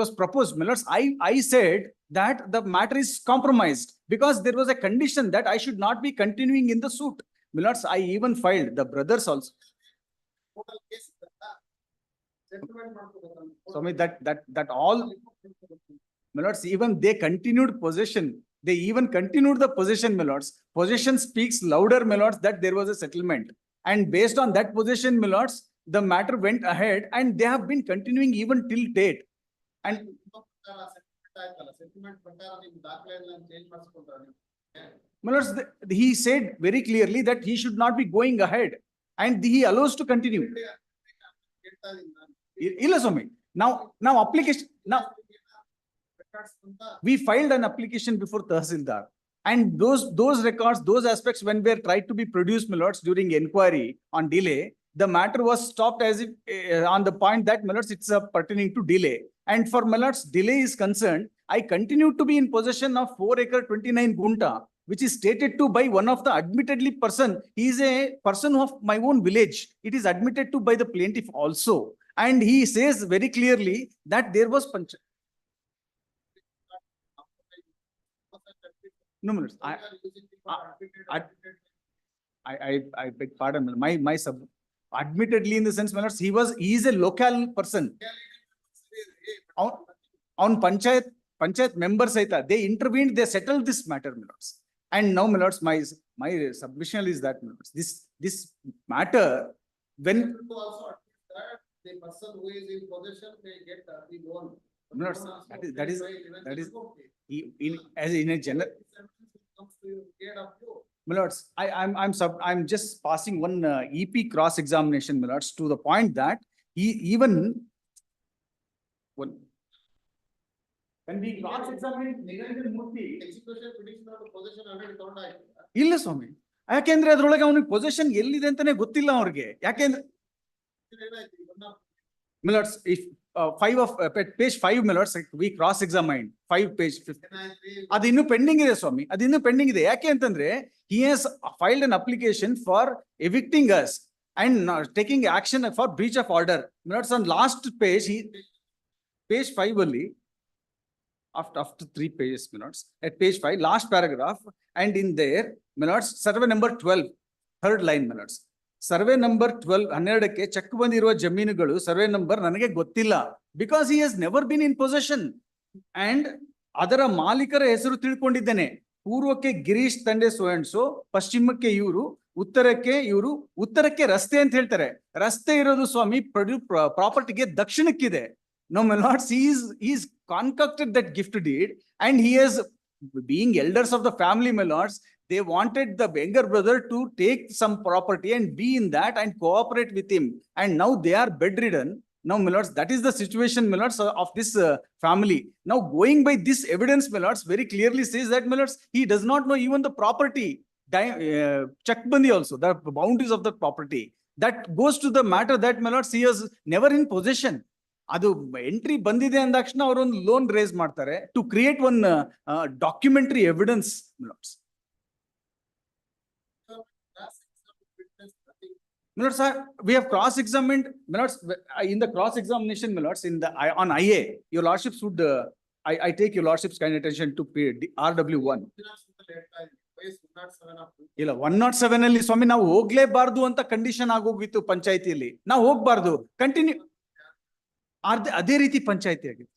was proposed, my lords, I said that the matter is compromised because there was a condition that I should not be continuing in the suit. My lords, I even filed the brothers also. So I mean that all, my lords, even they continued possession. They even continued the possession, my lords. Possession speaks louder, my lords, that there was a settlement. And based on that possession, my lords, the matter went ahead and they have been continuing even till date. And my lords, he said very clearly that he should not be going ahead and he allows to continue. Illa Swami. Now application, now we filed an application before Tahsildar, and those records, those aspects when were tried to be produced, my lords, during inquiry on delay, the matter was stopped as if on the point that, my lords, it's pertaining to delay. And for my lords, delay is concerned, I continue to be in possession of 4 acre 29 gunta, which is stated to by one of the admittedly person. He is a person of my own village. It is admitted to by the plaintiff also. And he says very clearly that there was no, my lords, I beg pardon. My sub admittedly in the sense, my lords, he is a local person. On panchayat members, they intervened, they settled this matter, my lords. And now, my lords, my submission is that, my lords, this matter, when also that they person who is in possession may get the loan. No, Loan also that is, paid by that is, eventually. as in a general. Comes to you, get up to. My lords, I'm just passing one EP cross examination, my lords, to the point that he even. One. Can we cross examine Niranjan Murthy? Execution petition of possession already found out. ಇಲ್ಲ ಸ್ವಾಮಿ, ಯಾಕೆಂದ್ರೆ ಅದ್ರೊಳಗೆ ಅವನಿಗೆ position ಎಲ್ಲಿದೆ ಅಂತಾನೆ ಗೊತ್ತಿಲ್ಲ ಅವ್ರಿಗೆ. ಯಾಕೆಂದ್ರೆ milords if 5 of page 5 milords we cross examined 5 page 50. ಅದು ಇನ್ನೂ ಪೆಂಡಿಂಗ್ ಇದೆ ಸ್ವಾಮಿ, ಅದು ಇನ್ನೂ ಪೆಂಡಿಂಗ್ ಇದೆ. ಯಾಕೆ ಅಂತಂದ್ರೆ he has filed an application for evicting us and taking action for breach of order. ಮಿಲಟ್ಸ್ on last page page 5 ಅಲ್ಲಿ after 3 pages, minutes, at page 5, last paragraph, and in there, minutes, survey number 12, third line, minutes. Survey number 12, 12ಕ್ಕೆ check ಬಂದಿರುವ ಜಮೀನುಗಳು survey number ನನಗೆ ಗೊತ್ತಿಲ್ಲ, because he has never been in possession. And ಅದರ ಮಾಲೀಕರ ಹೆಸರು ತಿಳ್ಕೊಂಡಿದ್ದೇನೆ. ಪೂರ್ವಕ್ಕೆ Girish ತಂಡೆ so and so, ಪಶ್ಚಿಮಕ್ಕೆ ಇವರು, ಉತ್ತರಕ್ಕೆ ಇವರು, ಉತ್ತರಕ್ಕೆ ರಸ್ತೆ ಅಂತ ಹೇಳ್ತಾರೆ. ರಸ್ತೆ ಇರೋದು ಸ್ವಾಮಿ ಪ್ರಾಪರ್ಟಿಗೆ ದಕ್ಷಿಣಕ್ಕಿದೆ. No, my lords, he's concocted that gift deed, and he has, being elders of the family, my lords, they wanted the younger brother to take some property and be in that and cooperate with him. And now they are bedridden. Now, my lords, that is the situation, my lords, of this family. Now, going by this evidence, my lords, very clearly says that, my lords, he does not know even the property, check bandi also, the boundaries of the property. That goes to the matter that, my lords, he was never in possession. ಅದು entry ಬಂದಿದೆ ಅಂದಾಕ್ಷಣ ಅವರೊಂದು loan raise ಮಾಡ್ತಾರೆ to create one documentary evidence. Milords, we have cross-examined, milords, in the cross-examination, milords, in the on IA, your lordships would, I take your lordship's kind attention to RW1. ಇಲ್ಲ 107 ಅಲ್ಲಿ ಸ್ವಾಮಿ ನಾವು ಹೋಗ್ಲೇಬಾರ್ದು ಅಂತ condition ಆಗೋಗಿತ್ತು ಪಂಚಾಯತಿಯಲ್ಲಿ, ನಾವು ಹೋಗ್ಬಾರ್ದು, continue ಅದೇ ರೀತಿ ಪಂಚಾಯತಿ ಆಗಿದೆ.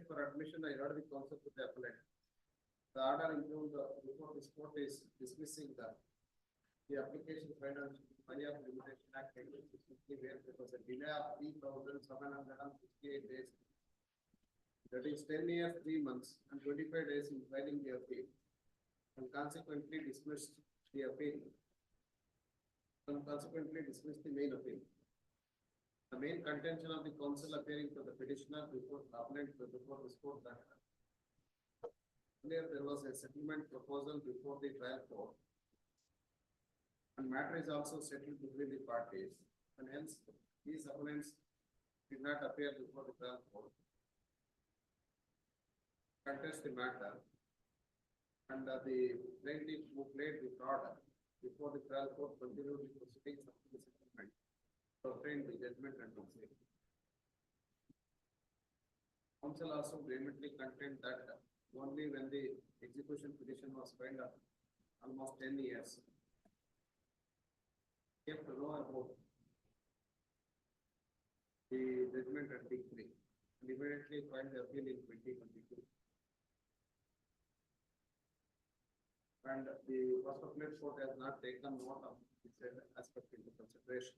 For admission, I heard the counsel to the appellate. The order includes before this court is dismissing the application filed on Money of Limitation Act 1960, where there was a delay of 3,768 days. That is 10 years, 3 months, and 25 days in filing the appeal, and consequently dismissed the appeal. And consequently dismissed the main appeal. The main contention of the counsel appearing to the petitioner before the appellant before this court that earlier there was a settlement proposal before the trial court, and matter is also settled between the parties, and hence these appellants did not appear before the trial court, contest the matter, and the plaintiff who played the fraud before the trial court continued the proceedings of the settlement to obtain the judgment and consent. Counsel also vehemently contend that only when the execution petition was filed up almost 10 years, came to know about the judgment and decree, and immediately filed the appeal in 2022. And the first appellate court has not taken note of the said aspect into consideration.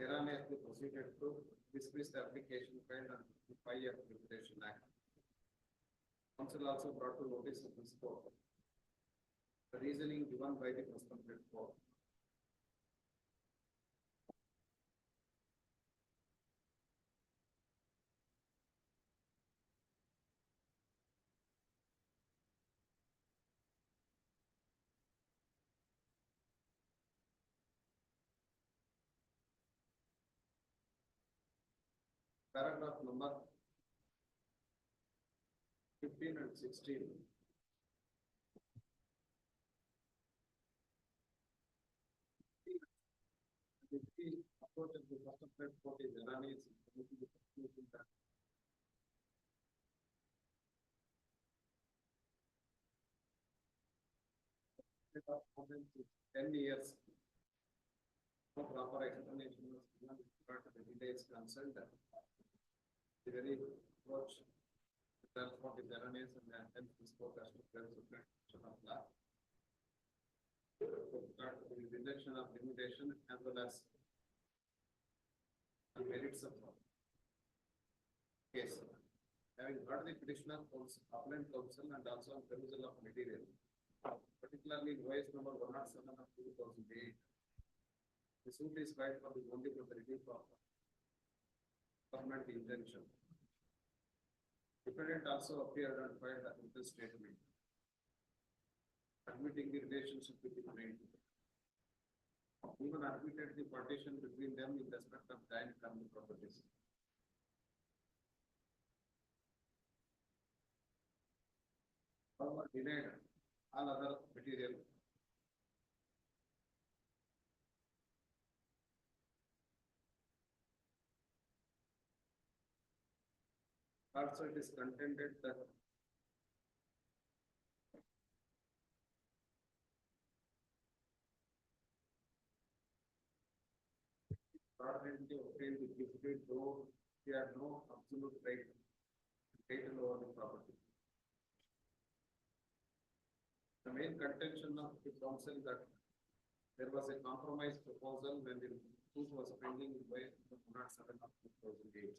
Erroneously proceeded to dismiss the application filed on the 5 of Deliberations Act. Counsel also brought to notice of this court the reasoning given by the first appellate court. Paragraph number 15 and 16. The approach of the first appellate court is erroneous. 10 years. No proper explanation was given with regard to the delays concerned. The very approach therefore is erroneous, and hence this court has to clear the of law. regard to the rejection of limitation as well as the merits of case. Having heard the petitioner, appellant counsel and also on perusal of material, particularly invoice number 107 of 2008. The suit is filed for the only for the relief of permanent injunction. Defendant also appeared and filed a written statement admitting the relationship with the client. Even admitted the partition between them in respect of time and the properties. However, denied all other material. Also, it is contended that fraudulently obtained the gift deed, though he had no absolute right title over the property. The main contention of the counsel that there was a compromise proposal when the suit was pending in by the 107 of 2008.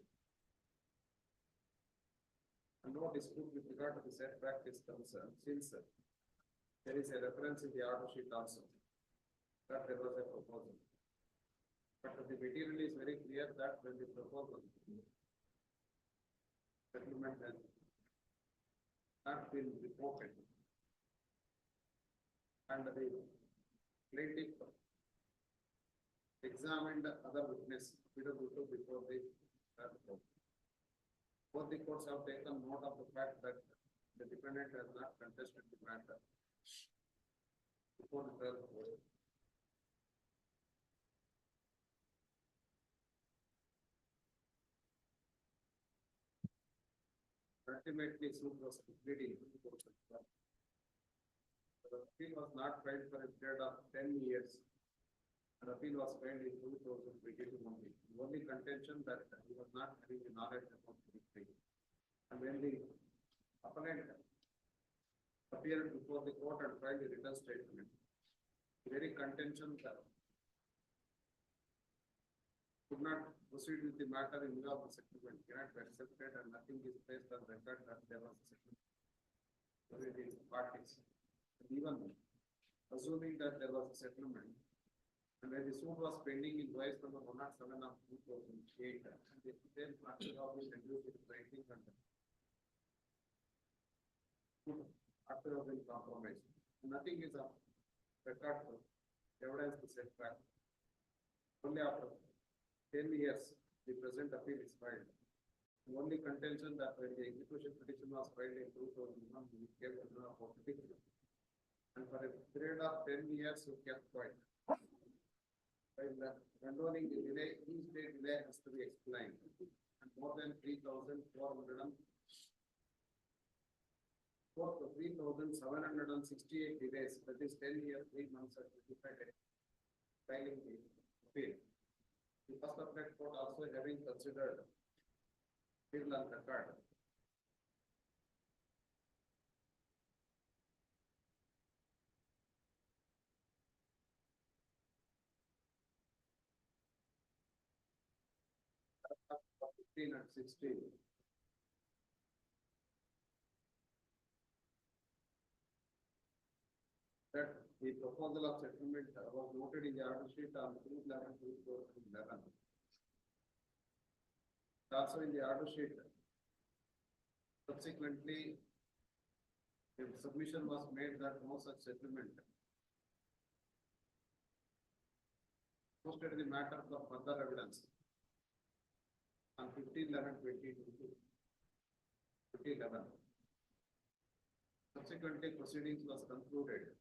And no dispute with regard to the said practice concerned, since there is a reference in the order sheet also that there was a proposal. But the material is very clear that when the proposal settlement has not been reported and the plaintiff examined other witness before the court. Both the courts have taken note of the fact that the defendant has not contested the matter before the trial court. Ultimately, suit was completed in 2012. The appeal was not filed for a period of 10 years. The appeal was filed in 2022 only. The only contention that he was not having the knowledge about the thing. And when the appellant appeared before the court and filed a written statement, the very contention that could not proceed with the matter in view of the settlement cannot be accepted and nothing is placed on record that there was a settlement with the parties. And even assuming that there was a settlement, and when the suit was pending in vice number 107 of 2008, and the same party of which reduced its writing and after being compromised. Nothing is a record for evidence to set back. Only after 10 years, the present appeal is filed. The only contention that when the execution petition was filed in 2001, we kept the particular. And for a period of 10 years, we kept quiet. While condoning the delay, each day delay has to be explained. And more than 3,768 delays, that is 10 years, 3 months, are justified filing the appeal. The first appellate court also having considered appeal on record. And 16. That the proposal of settlement was noted in the order sheet on 2/11/2011. Also in the order sheet, subsequently, the submission was made that no such settlement. Posted the matter for further evidence on 15/11/2011. Subsequently, proceedings was concluded.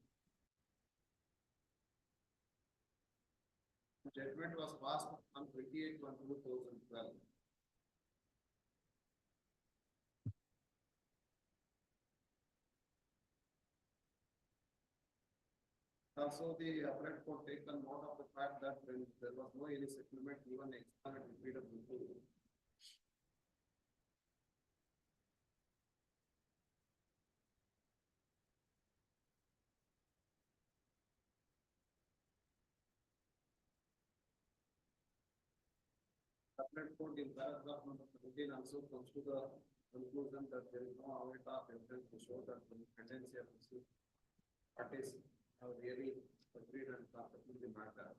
Judgment was passed on 28/1/2012. Also, the appellate court taken note of the fact that when there was no any settlement, even examined the PW2. Appellate court in paragraph number 13 also comes to the conclusion that there is no amount of evidence to show that the tendency of the parties have really agreed and competent the matter.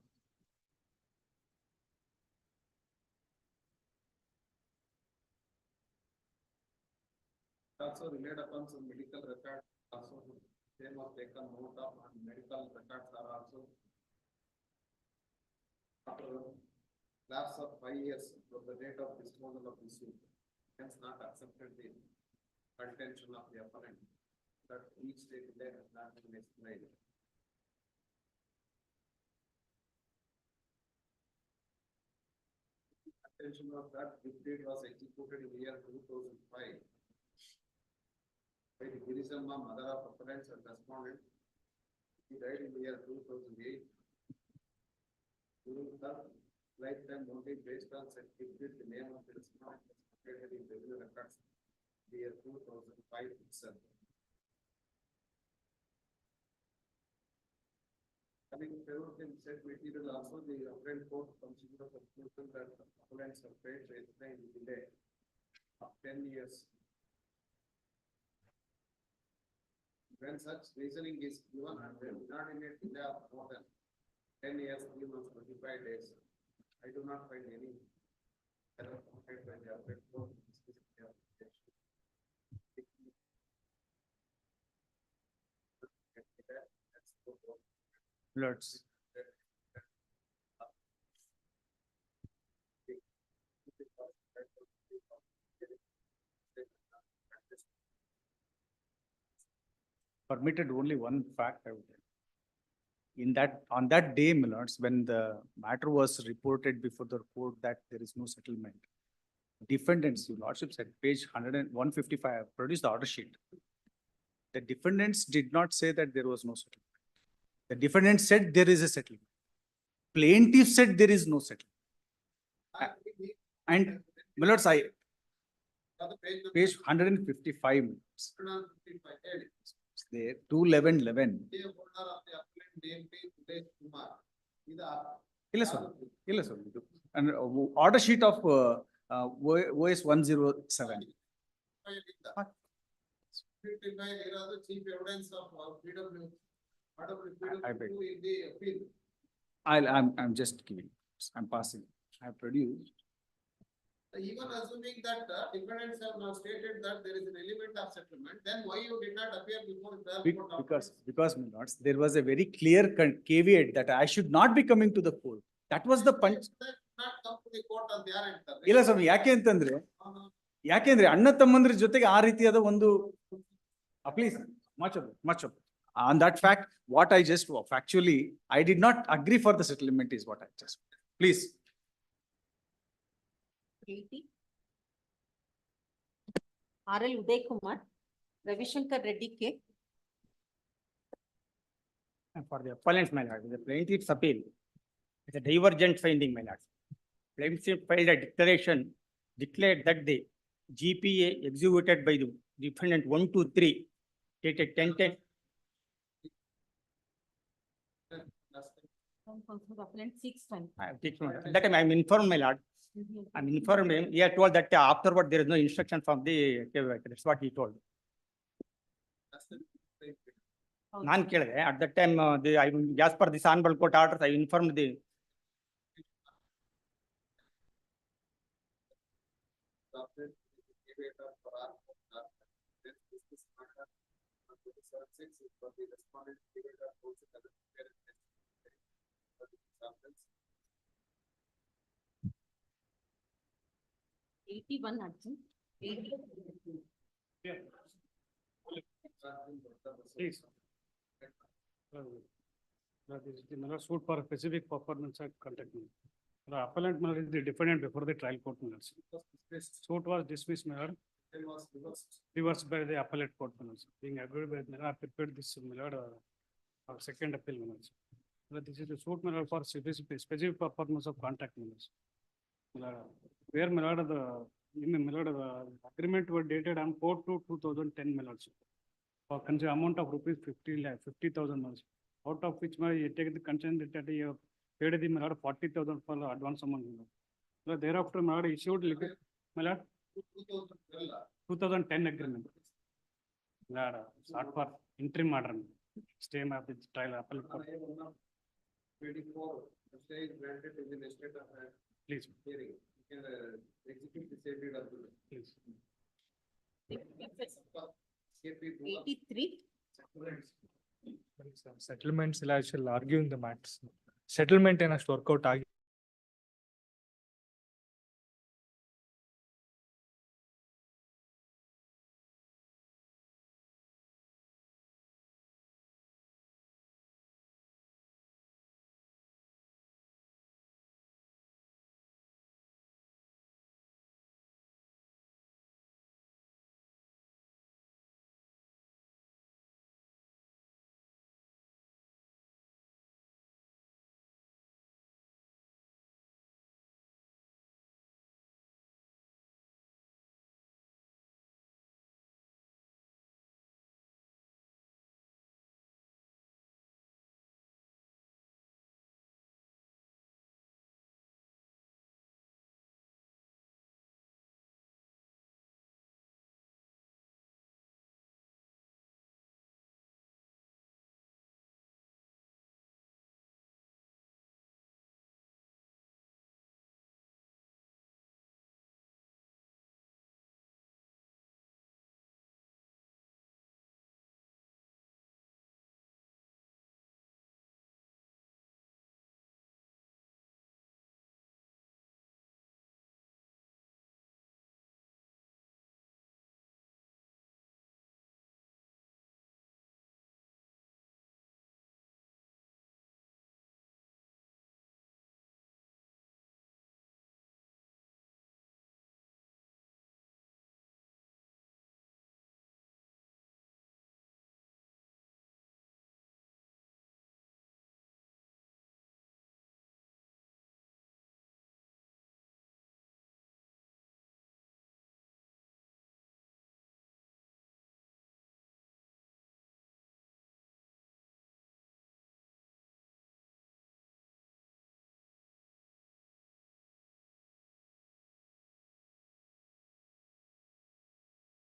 Also relied upon some medical records also they was taken note of and medical records are also after lapse of 5 years from the date of disposal of the suit, hence not accepted the contention of the opponent that each state delay has not been explained. Contention was that the deed was executed in the year 2005 by the Girisamma, mother of opponents and respondent. He died in the year 2008. During her lifetime only based on certificate, the name of the respondent was located in revenue records the year 2005 itself. Having favored in said material also, the appellate court considered the conclusion that the appellants have paid to explain the delay of 10 years. When such reasoning is given and then not in a delay of more than 10 years, 3 months, 25 days, I do not find any error committed by the appellate court. Floods. Permitted only one fact, I would say. In that, on that day, my lords, when the matter was reported before the court that there is no settlement, defendants, your lordship said, page 155, produced the order sheet. The defendants did not say that there was no settlement. The defendant said there is a settlement. Plaintiff said there is no settlement. And, my lords, page 155. There, 21111. And order sheet of OS 107. Chief evidence of PW. I beg. I'm just giving, I'm passing. I produced. Even assuming that defendants have now stated that there is an element of settlement, then why you did not appear before the court? Because, my lords, there was a very clear caveat that I should not be coming to the court. That was the punch. Not come to the court on their end. ಇಲ್ಲ ಸ್ವಾಮಿ, ಯಾಕೆಂದ್ರೆ ಅಣ್ಣ ತಮ್ಮಂದ್ರ ಜೊತೆಗೆ ಆ ರೀತಿಯಾದ ಒಂದು please much of on that fact what I just factually I did not agree for the settlement is what I just please. 80. R.L. Uday Kumar, Ravishankar Reddy K. And for the appellant, my lord, the plaintiff's appeal is a divergent finding, my lord. Plaintiff filed a declaration, declared that the GPA executed by the defendant 123 dated 10/10. That time I am informed, my lord. I'm informed him. He had told that afterward there is no instruction from the that's what he told. Nan kelade at that time as per this honorable court orders I informed the Please. This is the suit for specific performance at contact. The appellant is the defendant before the trial court. Suit was dismissed, reversed by the appellate court. Being agreed by the prepared this second appeal. This is the suit for specific performance of contract. Where the agreement were dated on 4/2/2010. For amount of rupees 50,000. Out of which you take the consent that you paid the 40,000 for advance amount. Thereafter, my lord issued, my lord, 2010 agreement. My lord, sought for interim order, stay of the trial appellate court. 24, the stay is granted in the state of Please, hearing. You can execute the same deed of the. please. 83. Settlements I shall argue in the matters. Settlement in a workout ಆಗಿ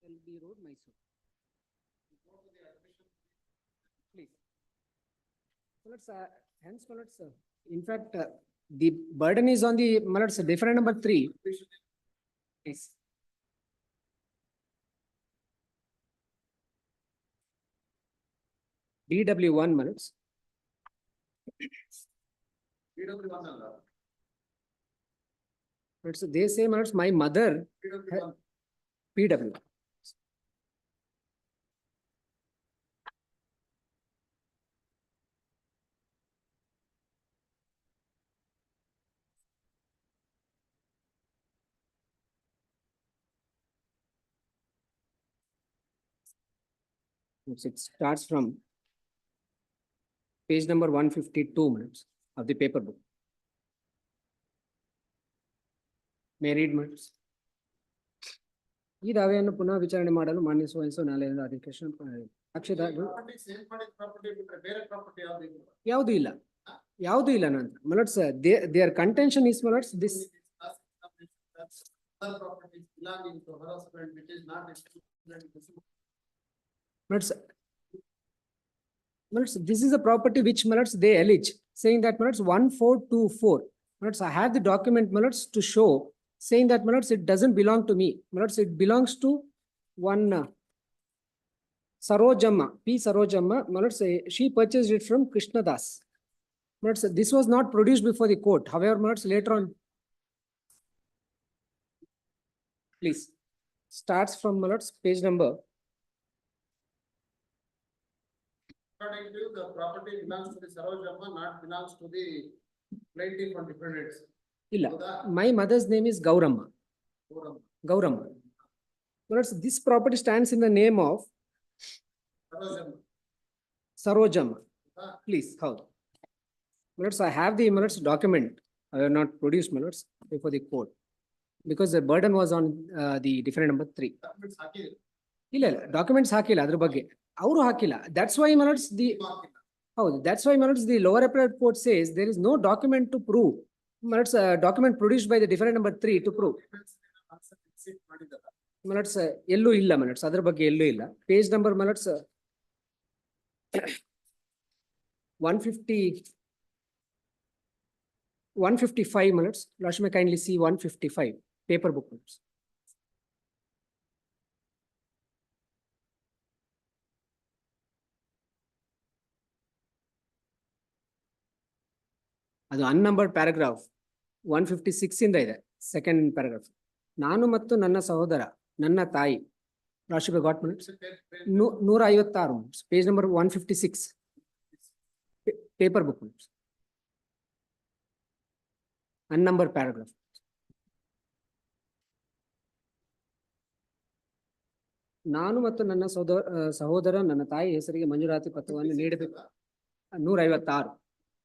LB Road, Mysore. Please. Hence, in fact, the burden is on the, different number 3. Please. DW1 minutes. They say my mother. PW. It starts from page number 152 minutes of the paper book. May I read minutes? ಈ ದಾವೆಯನ್ನು ಪುನಃ ವಿಚಾರಣೆ ಮಾಡಲು ಮಾನ್ಯ so ನ್ಯಾಯಾಲಯದ ಅಧಿಕೇಶನ್ ಅಕ್ಷದ ಯಾವುದು ಇಲ್ಲ ಯಾವುದು ಇಲ್ಲ ನಾನು militates their contention is militates this this is a property which they allege, saying that 1424. I have the document to show, saying that it doesn't belong to me. It belongs to one Sarojamma, P. Sarojamma. She purchased it from Krishna Das. This was not produced before the court. However, later on, please, starts from page number. According to the property belongs to the Sarojamma, not belongs to the plaintiff on defendants. Illa. My mother's name is Gauramma. Gauramma. This property stands in the name of Sarojamma. Please, how? I have the document. I have not produced before the court because the burden was on the different number 3. Illa, documents hakila adra bagge. Auru hakila. That's why the that's why the lower appellate court says there is no document to prove Minutes, document produced by the defendant number 3 to prove. Minutes, ಎಲ್ಲೂ ಇಲ್ಲ minutes, ಅದ್ರ ಬಗ್ಗೆ ಎಲ್ಲೂ ಇಲ್ಲ. Page number minutes 155 minutes. Last may kindly see 155 paper book minutes. ಅದು unnumbered paragraph 156 ಇಂದ ಇದೆ, second paragraph. ನಾನು ಮತ್ತು ನನ್ನ ಸಹೋದರ, ನನ್ನ ತಾಯಿ, ರಾಶಿಬೆ got minutes 156 minutes, page number 156 paper book minutes, unnumbered paragraph. ನಾನು ಮತ್ತು ನನ್ನ ಸಹೋದರ ನನ್ನ ತಾಯಿ ಹೆಸರಿಗೆ ಮಂಜೂರಾತಿ ಪತ್ರವನ್ನು ನೀಡಬೇಕು 156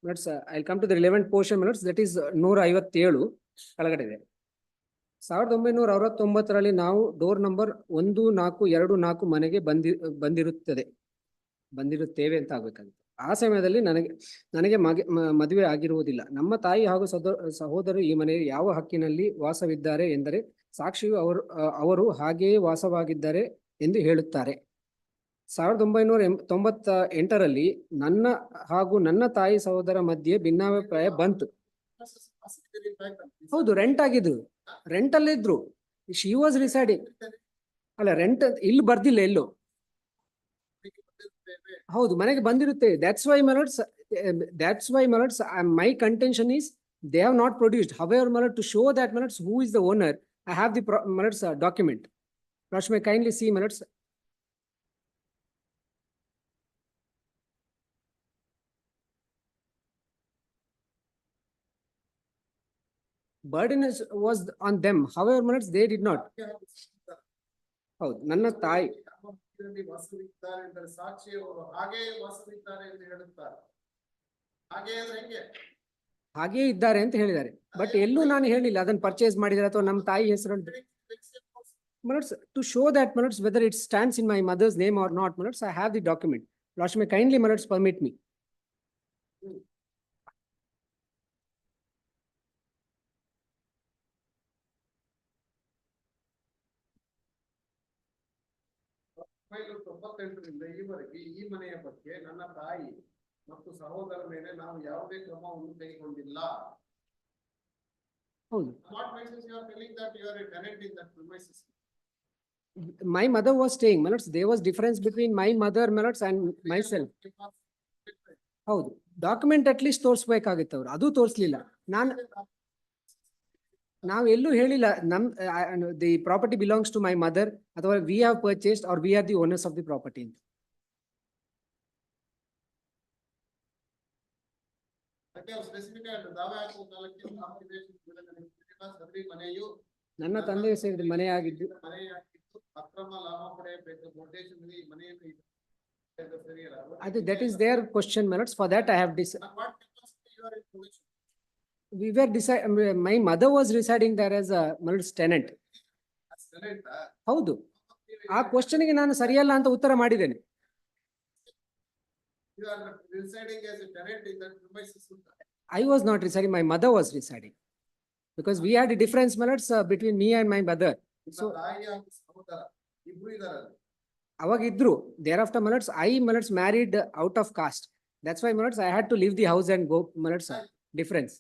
minutes. I'll come to the relevant portion minutes, that is 157 ಕೆಳಗಡೆ ಇದೆ. 1969ರಲ್ಲಿ ನಾವು ಡೋರ್ ನಂಬರ್ 1424 ಮನೆಗೆ ಬಂದಿರುತ್ತೇವೆ ಅಂತ ಆಗ್ಬೇಕಾಗುತ್ತೆ. ಆ ಸಮಯದಲ್ಲಿ ನನಗೆ ಮದುವೆ ಆಗಿರುವುದಿಲ್ಲ. ನಮ್ಮ ತಾಯಿ ಹಾಗೂ ಸಹೋದರರು ಈ ಮನೆಯ ಯಾವ ಹಕ್ಕಿನಲ್ಲಿ ವಾಸವಿದ್ದಾರೆ ಎಂದರೆ ಸಾಕ್ಷಿಯು ಅವರು ಹಾಗೆಯೇ ವಾಸವಾಗಿದ್ದಾರೆ ಎಂದು ಹೇಳುತ್ತಾರೆ. 1998ರಲ್ಲಿ ನನ್ನ ಹಾಗೂ ನನ್ನ ತಾಯಿ ಸಹೋದರ ಮಧ್ಯೆ ಭಿನ್ನಾಭಿಪ್ರಾಯ ಬಂತು. ಹೌದು, ರೆಂಟ್ ಆಗಿದ್ರು, ರೆಂಟ್ ಅಲ್ಲೇ ಇದ್ರು. She was residing. ಅಲ್ಲ, ರೆಂಟ್ ಇಲ್ಲಿ ಬರ್ದಿಲ್ಲ ಎಲ್ಲೋ. ಹೌದು, ಮನೆಗೆ ಬಂದಿರುತ್ತೆ. That's why my lords, my contention is they have not produced. However, my lord, to show that my lords who is the owner, I have the my lords document. Lords may kindly see my lords. Burden was on them. However, my lords, they did not. ಹೌದು, ನನ್ನ ತಾಯಿ ಹಾಗೇ ಇದ್ದಾರೆ ಅಂತ ಹೇಳಿದ್ದಾರೆ. But ಎಲ್ಲೂ ನಾನು ಹೇಳಿಲ್ಲ ಅದನ್ನ ಪರ್ಚೇಸ್ ಮಾಡಿದ್ರೆ ಅಥವಾ ನಮ್ಮ ತಾಯಿ ಹೆಸರು. To show that whether it stands in my mother's name or not, I have the document. Lords may kindly permit me. ಈವರೆಗೆ ಈ ಮನೆಯ ಬಗ್ಗೆ ನನ್ನ ತಾಯಿ ಮತ್ತು ಸಹೋದರ ಮೇಲೆ ನಾವು ಯಾವುದೇ ಕ್ರಮವನ್ನು ಕೈಗೊಂಡಿಲ್ಲ. ಹೌದು. What makes you are telling that you are a tenant in that premises? My mother was staying, my lords. There was difference between my mother, my lords, and myself. ಹೌದು, ಡಾಕ್ಯುಮೆಂಟ್ ಅಟ್ ಲೀಸ್ಟ್ ತೋರಿಸ್ಬೇಕಾಗಿತ್ತು ಅವ್ರು, ಅದು ತೋರಿಸ್ಲಿಲ್ಲ. ನಾವು ಎಲ್ಲೂ ಹೇಳಿಲ್ಲ the property belongs to my mother ಅಥವಾ we have purchased or we are the owners of the property ಅಂತ. ನನ್ನ ತಂದೆ ಸೇರಿದ ಮನೆಯಾಗಿದ್ದು ಅದು that is their question militates. For that I have we were my mother was residing there as a tenant. ಹೌದು, ಆ question ಗೆ ನಾನು ಸರಿಯಲ್ಲ ಅಂತ ಉತ್ತರ ಮಾಡಿದ್ದೇನೆ. I was not residing, my mother was residing, because we had a difference between me and my mother. So ಅವಾಗ ಇದ್ರು. Thereafter I married out of caste. That's why I had to leave the house and go difference.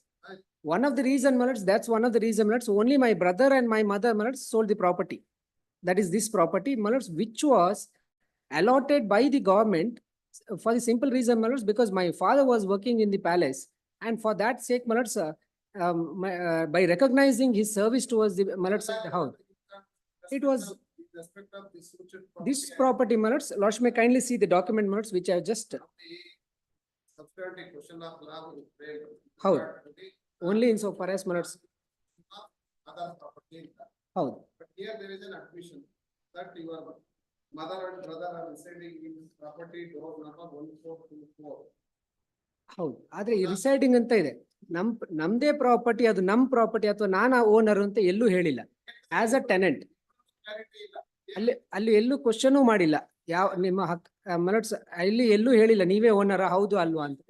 One of the reason, that's one of the reason, only my brother and my mother, sold the property. That is this property, which was allotted by the government for the simple reason, because my father was working in the palace, and for that sake, by recognizing his service towards the house, it was this property, Lords may kindly see the document, which I just. How? Only in so far as how? But here there is an admission that your mother and brother are residing in property door number 1424. ಹೌದು, ಆದ್ರೆ ಈ residing ಅಂತ ಇದೆ. ನಮ್ದೇ property, ಅದು ನಮ್ property ಅಥವಾ ನಾನಾ ಓನರ್ ಅಂತ ಎಲ್ಲೂ ಹೇಳಿಲ್ಲ. ಆಸ್ ಅ ಟೆನೆಂಟ್ ಅಲ್ಲಿ ಎಲ್ಲೂ ಕ್ವಶನ್ ಮಾಡಿಲ್ಲ. ಯಾವ ನಿಮ್ಮ ಅಲ್ಲಿ ಎಲ್ಲೂ ಹೇಳಿಲ್ಲ ನೀವೇ ಓನರ ಹೌದು ಅಲ್ವಾ ಅಂತ.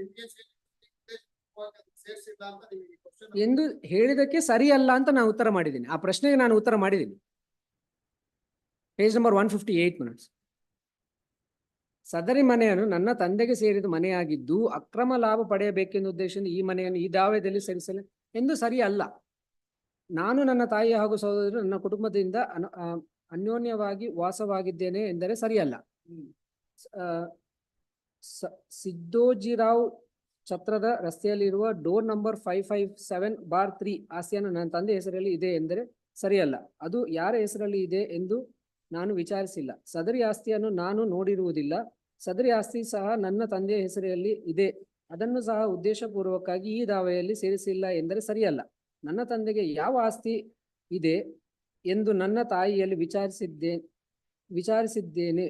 ಸೇರ್ಸಿಲ್ಲ ಅಂತ ನಿಮಗೆ question ಎಂದು ಹೇಳಿದಕ್ಕೆ ಸರಿಯಲ್ಲ ಅಂತ ನಾನು ಉತ್ತರ ಮಾಡಿದ್ದೀನಿ. ಆ ಪ್ರಶ್ನೆಗೆ ನಾನು ಉತ್ತರ ಮಾಡಿದ್ದೀನಿ. Page number 158 minutes. ಸದರಿ ಮನೆಯನ್ನು ನನ್ನ ತಂದೆಗೆ ಸೇರಿದ ಮನೆಯಾಗಿದ್ದು ಅಕ್ರಮ ಲಾಭ ಪಡೆಯಬೇಕೆಂದು ಉದ್ದೇಶದಿಂದ ಈ ಮನೆಯನ್ನು ಈ ದಾವೆಯಲ್ಲಿ ಸೇರಿಸಲು ಎಂದು ಸರಿಯಲ್ಲ. ನಾನು ನನ್ನ ತಾಯಿ ಹಾಗೂ ಸಹೋದರರು ನನ್ನ ಕುಟುಂಬದಿಂದ ಅನ್ಯೋನ್ಯವಾಗಿ ವಾಸವಾಗಿದ್ದೇನೆ ಎಂದರೆ ಸರಿಯಲ್ಲ. ಸಿದ್ದೋಜಿರಾವ್ ಛತ್ರದ ರಸ್ತೆಯಲ್ಲಿರುವ ಡೋರ್ ನಂಬರ್ 557/3 ಆಸ್ತಿಯನ್ನು ನನ್ನ ತಂದೆ ಹೆಸರಲ್ಲಿ ಇದೆ ಎಂದರೆ ಸರಿಯಲ್ಲ. ಅದು ಯಾರ ಹೆಸರಲ್ಲಿ ಇದೆ ಎಂದು ನಾನು ವಿಚಾರಿಸಿಲ್ಲ. ಸದರಿ ಆಸ್ತಿಯನ್ನು ನಾನು ನೋಡಿರುವುದಿಲ್ಲ. ಸದರಿ ಆಸ್ತಿ ಸಹ ನನ್ನ ತಂದೆಯ ಹೆಸರಲ್ಲಿ ಇದೆ. ಅದನ್ನು ಸಹ ಉದ್ದೇಶಪೂರ್ವಕವಾಗಿ ಈ ದಾವೆಯಲ್ಲಿ ಸೇರಿಸಿಲ್ಲ ಎಂದರೆ ಸರಿಯಲ್ಲ. ನನ್ನ ತಂದೆಗೆ ಯಾವ ಆಸ್ತಿ ಇದೆ ಎಂದು ನನ್ನ ತಾಯಿಯಲ್ಲಿ ವಿಚಾರಿಸಿದ್ದೇನೆ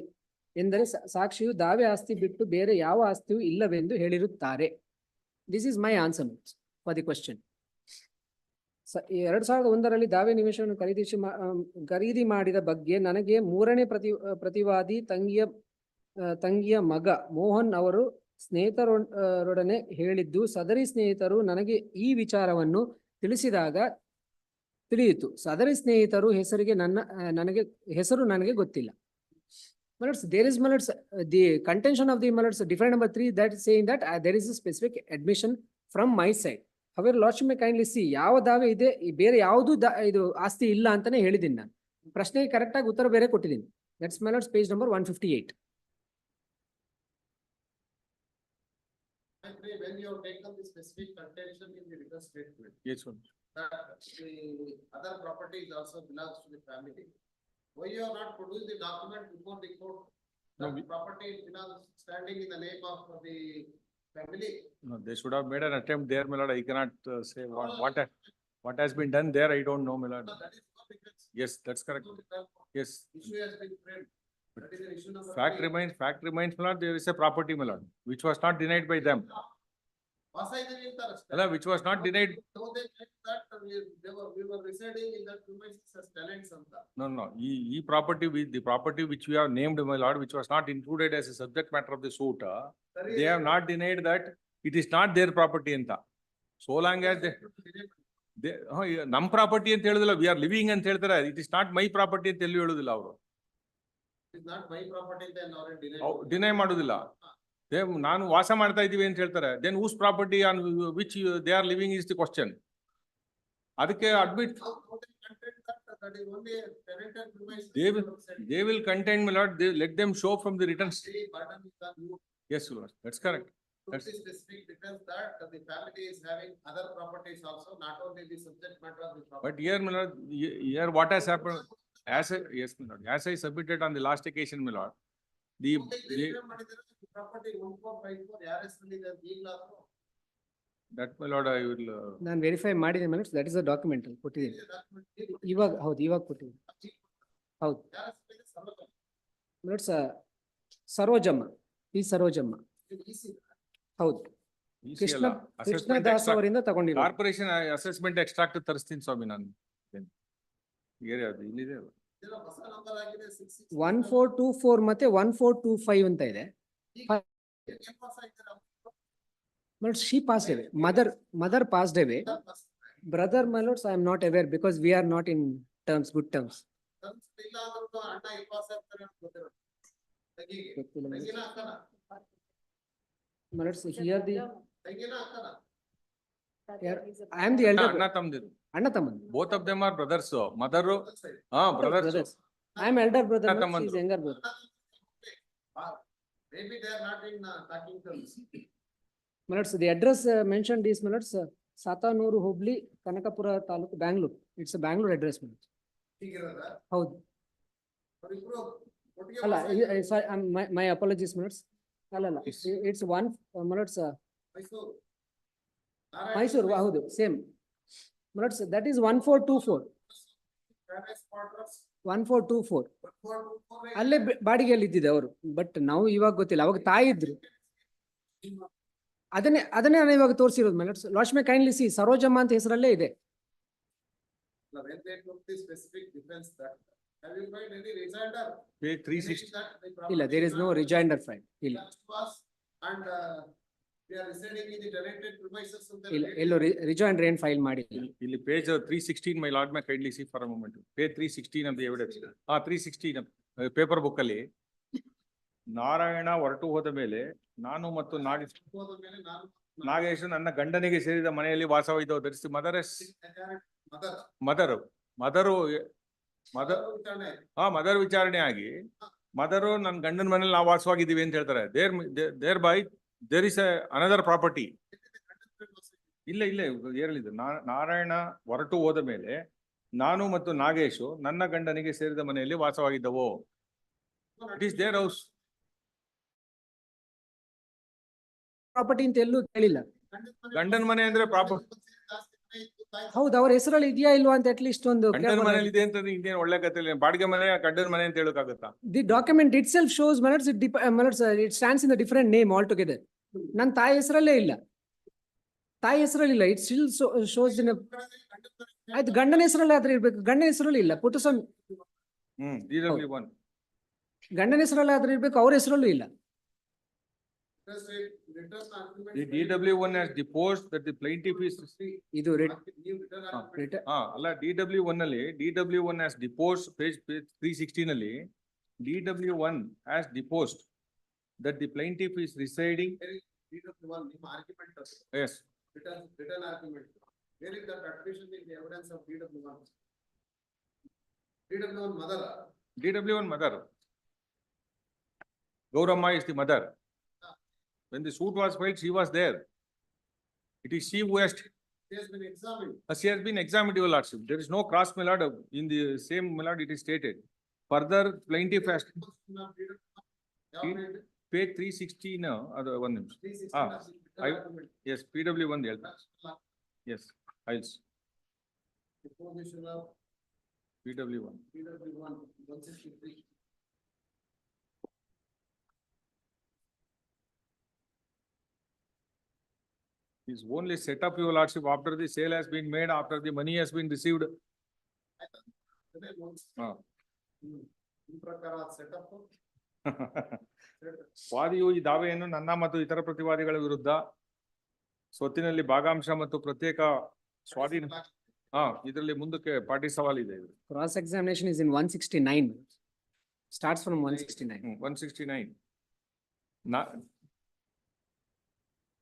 ಎಂದರೆ ಸಾಕ್ಷಿಯು ದಾವೆ ಆಸ್ತಿ ಬಿಟ್ಟು ಬೇರೆ ಯಾವ ಆಸ್ತಿಯೂ ಇಲ್ಲವೆಂದು ಹೇಳಿರುತ್ತಾರೆ. This is my answer for the question. 2001ರಲ್ಲಿ ದಾವೆ ನಿವೇಶನವನ್ನು ಖರೀದಿ ಮಾಡಿದ ಬಗ್ಗೆ ನನಗೆ ಮೂರನೇ ಪ್ರತಿವಾದಿ ತಂಗಿಯ ಮಗ ಮೋಹನ್ ಅವರು ಸ್ನೇಹಿತರೊಡನೆ ಹೇಳಿದ್ದು, ಸದರಿ ಸ್ನೇಹಿತರು ನನಗೆ ಈ ವಿಚಾರವನ್ನು ತಿಳಿಸಿದಾಗ ತಿಳಿಯಿತು. ಸದರಿ ಸ್ನೇಹಿತರು ಹೆಸರು ನನಗೆ ಗೊತ್ತಿಲ್ಲ. There is the contention of the different number 3 that is saying that there is a specific admission from my side. However, Lordship may kindly see ಯಾವ ದಾವೆ ಇದೆ, ಬೇರೆ ಯಾವುದು ಇದು ಆಸ್ತಿ ಇಲ್ಲ ಅಂತಾನೆ ಹೇಳಿದ್ದೀನಿ ನಾನು. ಪ್ರಶ್ನೆಗೆ ಕರೆಕ್ಟ್ ಆಗಿ ಉತ್ತರ ಬೇರೆ ಕೊಟ್ಟಿದ್ದೀನಿ. That's my lords, page number 158. When you have taken the specific contention in the written statement, Yes, sir. that the other property also belongs to the family. Why you have not produced the document before the court? No, That property belongs standing in the name of the family. No, they should have made an attempt there, my lord. I cannot say what has been done there. I don't know, my lord. No, that is not because Yes, that's correct. Yes. issue has been framed. That is the issue number Fact 3. remains, my lord, there is a property, my lord, which was not denied by them. ವಾಸ ಇದೆ ಅಂತಾರೆ ಅಷ್ಟೇ. Hello, which was not denied. So they said that we were residing in that premises as tenants ಅಂತ. No. E property, the property which we have named, my lord, which was not included as a subject matter of the suit, they have not denied that it is not their property anta. So long as they num property ಅಂತ ಹೇಳುದಿಲ್ಲ, we are living ಅಂತ ಹೇಳ್ತಾರೆ. It is not my property ಅಂತ ಎಲ್ಲಿ ಹೇಳುದಿಲ್ಲ ಅವರು. It is not my property then or deny ಮಾಡುದಿಲ್ಲ. ನಾನು ವಾಸ ಮಾಡ್ತಾ ಇದೀವಿ ಅಂತ ಹೇಳ್ತಾರೆ. Then whose property on which they are living is the question. ಅದಕ್ಕೆ admit. That is only a tenant and premises. They will contend, my lord. They let them show from the returns. Yes, lord. That's correct. That's the specific difference that the family is having other properties also, not only the subject matter of the property. But here, my lord, here what has happened? Yes, my lord. As I submitted on the last occasion, my lord, the property 1454 ಯಾರ ಹೆಸರಲ್ಲಿದೆ ಅಂತ ಈಗಲಾದರೂ that, my lord, I will. ನಾನು verify ಮಾಡಿದೆ minutes. That is the document ಕೊಟ್ಟಿದ್ದೀನಿ. ಇವಾಗ ಕೊಟ್ಟಿದ್ದೀನಿ. ಹೌದು minutes. Sarojamma, ಈ ಸರೋಜಮ್ಮ. ಹೌದು, ಕೃಷ್ಣದಾಸ್ ಅವರಿಂದ ತಗೊಂಡಿಲ್ಲ. ಕಾರ್ಪೊರೇಷನ್ ಅಸೆಸ್ಮೆಂಟ್ ಎಕ್ಸ್ಟ್ರಾಕ್ಟ್ ತರಿಸ್ತೀನಿ ಸ್ವಾಮಿ ನಾನು. ಇಲ್ಲಿದೆ ಹೊಸ ನಂಬರ್ ಆಗಿದೆ 66 1424 ಮತ್ತೆ 1425 ಅಂತ ಇದೆ. But she passed away. Mother passed away. Brother, my lords, I am not aware because we are not in good terms. ಇಲ್ಲ ಅಂದ್ರೂ ಅಣ್ಣ ಈ ಪಾಸ್ ಆಗ್ತಾರೆ ಅಂತ ಗೊತ್ತಿರೋದು. ತೆಗಿನ ಅಕ್ಕನ My lords, here the ತೆಗಿನ ಅಕ್ಕನ I am the elder. ಅಣ್ಣ ತಮ್ಮದಿರು. ಅಣ್ಣ ತಮ್ಮಂದು. Both of them are brothers. Mother, brothers. I am elder brother. ಅಣ್ಣ She is ತಮ್ಮಂದ್ರು. younger brother. Maybe they are not in talking terms. My lords, the address mentioned is, my lords, Satanuru Hubli, Kanakapura Taluk, Bangalore. It's a Bangalore address, my lords. ಹೀಗಿರೋದಾ? ಹೌದು. ಅವರಿಬ್ರು ಒಟ್ಟಿಗೆ ಅಲ್ಲ, ವಾಸ sorry, my apologies, my lords. ಅಲ್ಲ, it's one, my lords, Mysuru Mysore, ಹೌದು, same. My lords, that is 1424. 1424. ಅಲ್ಲೇ ಬಾಡಿಗೆಯಲ್ಲಿ ಇದ್ದಿದೆ ಅವರು. But ನಾವು ಇವಾಗ ಗೊತ್ತಿಲ್ಲ, ಅವಾಗ ತಾಯಿ ಇದ್ರು. ಅದನ್ನೇ ನಾನು ಇವಾಗ ತೋರಿಸಿರೋದು. My lords, lords may kindly see, Sarojamma ಅಂತ ಹೆಸರಲ್ಲೇ ಇದೆ. when they took the specific defense that have you made any rejoinder? Page 360. ಇಲ್ಲ, there is no rejoinder file. ಇಲ್ಲ. And They are residing in the tenanted premises ಅಂತ ಇಲ್ಲ ಎಲ್ಲೋ ರಿಜಾಯಿಂಡರ್ ಏನ್ file ಮಾಡಿ ಇಲ್ಲಿ page 316 my lord may kindly see for a moment. Page 316 of the evidence. 316 paper book ಅಲ್ಲಿ ನಾರಾಯಣ ಹೊರಟು ಹೋದ ಮೇಲೆ ನಾನು ಮತ್ತು ಹೋದ ಮೇಲೆ ನಾನು ನಾಗೇಶ್ ನನ್ನ ಗಂಡನಿಗೆ ಸೇರಿದ ಮನೆಯಲ್ಲಿ ವಾಸವಿದ್ದವು. ಧರಿಸಿ ಮದರ್ ಮದರ್ ವಿಚಾರಣೆ ಆಗಿ ಮದರು ನನ್ನ ಗಂಡನ ಮನೇಲಿ ನಾವು ವಾಸವಾಗಿದ್ದೀವಿ ಅಂತ ಹೇಳ್ತಾರೆ. Thereby there is another property. ಇಲ್ಲ ಹೇಳಿದ್ದು ನಾರಾಯಣ ಹೊರಟು ಹೋದ ಮೇಲೆ ನಾನು ಮತ್ತು ನಾಗೇಶು ನನ್ನ ಗಂಡನಿಗೆ ಸೇರಿದ ಮನೆಯಲ್ಲಿ ವಾಸವಾಗಿದ್ದವು. It is their house. Property ಅಂತ ಎಲ್ಲೂ ಕೇಳಿಲ್ಲ. ಗಂಡನ ಮನೆ ಅಂದ್ರೆ ಪ್ರಾಪರ್ಟಿ. ಹೌದು, ಅವ್ರ ಹೆಸರಲ್ಲಿ ಇದೆಯಾ ಇಲ್ವಾ ಅಂತ ಅಟ್ಲೀಸ್ಟ್ ಒಂದು ಗಂಡನ ಮನೇಲಿ ಇದೆ ಅಂತ ಇನ್ನೇನು ಒಳ್ಳೆ ಕಥೆ ಇಲ್ಲ. ಬಾಡಿಗೆ ಮನೆ ಗಂಡನ ಮನೆ ಅಂತ ಹೇಳಕ್ಕಾಗತ್ತಾ? The document itself shows it stands in the different name altogether. ನನ್ನ ತಾಯಿ ಹೆಸರಲ್ಲೇ ಇಲ್ಲ, ಇಟ್ ಸ್ಟಿಲ್ ಶೋಸ್ ಇನ್. ಆಯ್ತು, ಗಂಡನ ಹೆಸರಲ್ಲಿ ಆದ್ರೆ ಇರ್ಬೇಕು, ಗಂಡನ ಹೆಸರಲ್ಲಿ ಇಲ್ಲ. ಪುಟ್ಟಸ್ವಾಮಿ ಗಂಡನ ಹೆಸರಲ್ಲಿ ಆದ್ರೆ ಇರ್ಬೇಕು, ಅವ್ರ ಹೆಸರಲ್ಲೂ ಇಲ್ಲ. The DW1 has deposed that the plaintiff is ಇದು ಅಲ್ಲ DW1 ಅಲ್ಲಿ DW1 has deposed page 316 ಅಲ್ಲಿ DW1 has deposed that the plaintiff is residing. DW1 ನಿಮ್ಮ argument. Yes. Written argument. Where is that admission in the evidence of DW1? DW1 mother. DW1 mother. Gauramma is the mother. When the suit was filed, she was there. It is she who has. She has been examined. She has been examined, your lordship. There is no cross, my lord. In the same, my lord, it is stated. Further, plaintiff has. Page 316, other one. Yes, PW1 the help. Yes, files. Deposition of PW1. 163. Is only set up, your lordship, after the sale has been made, after the money has been received. ಈ ಪ್ರಕಾರ setup. ವಾದಿಯು ಈ ದಾವೆಯನ್ನು ನನ್ನ ಮತ್ತು ಇತರ ಪ್ರತಿವಾದಿಗಳ ವಿರುದ್ಧ ಸ್ವತ್ತಿನಲ್ಲಿ ಭಾಗಾಂಶ ಮತ್ತು ಪ್ರತ್ಯೇಕ ಸ್ವಾಧೀನ ಇದರಲ್ಲಿ ಮುಂದಕ್ಕೆ ಪಾರ್ಟಿ ಸವಾಲಿದೆ. Cross examination is in 169. Starts from 169. 169.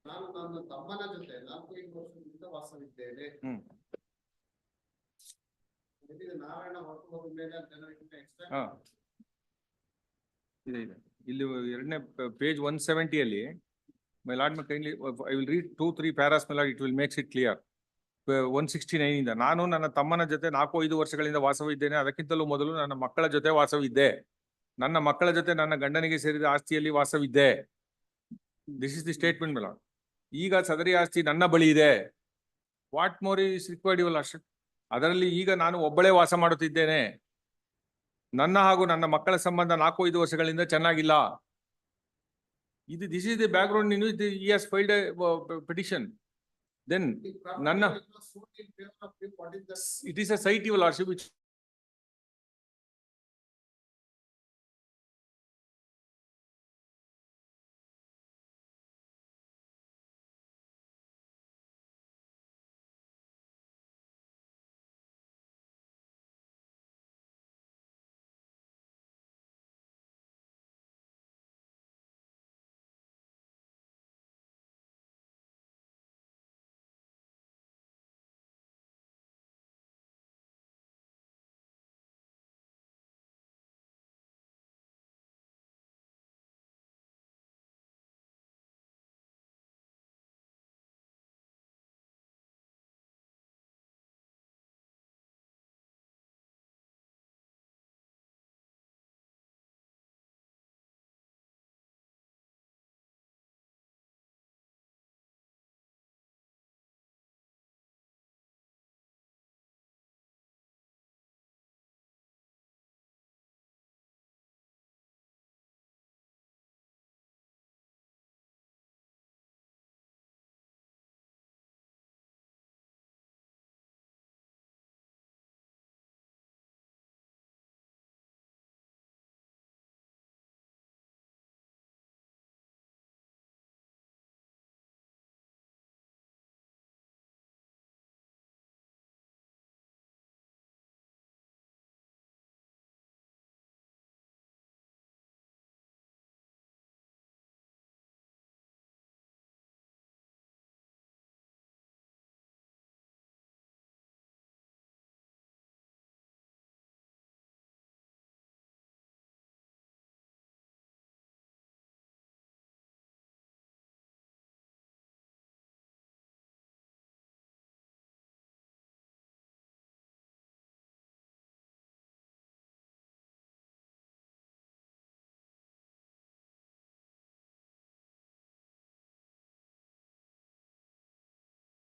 ನಾನು ನನ್ನ ತಮ್ಮನ ಜೊತೆ 4 ವರ್ಷದಿಂದ ವಾಸವಿದ್ದೇನೆ. ನಾರಾಯಣ ಹೊರಟು ಹೋದ ಮೇಲೆ ಇದೆ ಇಲ್ಲಿ ಎರಡನೇ ಪೇಜ್ 170 ಅಲ್ಲಿ my lord kindly I will read 2-3 paras, my lord, it will makes it clear. 169 ಇಂದ ನಾನು ನನ್ನ ತಮ್ಮನ ಜೊತೆ 4-5 ವರ್ಷಗಳಿಂದ ವಾಸವಿದ್ದೇನೆ. ಅದಕ್ಕಿಂತಲೂ ಮೊದಲು ನನ್ನ ಮಕ್ಕಳ ಜೊತೆ ವಾಸವಿದ್ದೆ. ನನ್ನ ಮಕ್ಕಳ ಜೊತೆ ನನ್ನ ಗಂಡನಿಗೆ ಸೇರಿದ ಆಸ್ತಿಯಲ್ಲಿ ವಾಸವಿದ್ದೆ. This is the statement, my lord. ಈಗ ಸದರಿ ಆಸ್ತಿ ನನ್ನ ಬಳಿ ಇದೆ. What more is required, your lordship? ಅದರಲ್ಲಿ ಈಗ ನಾನು ಒಬ್ಬಳೇ ವಾಸ ಮಾಡುತ್ತಿದ್ದೇನೆ. ನನ್ನ ಹಾಗೂ ನನ್ನ ಮಕ್ಕಳ ಸಂಬಂಧ 4-5 ವರ್ಷಗಳಿಂದ ಚೆನ್ನಾಗಿಲ್ಲ. This is the background in which he has filed a petition. Then ನನ್ನ it is a site, your lordship, which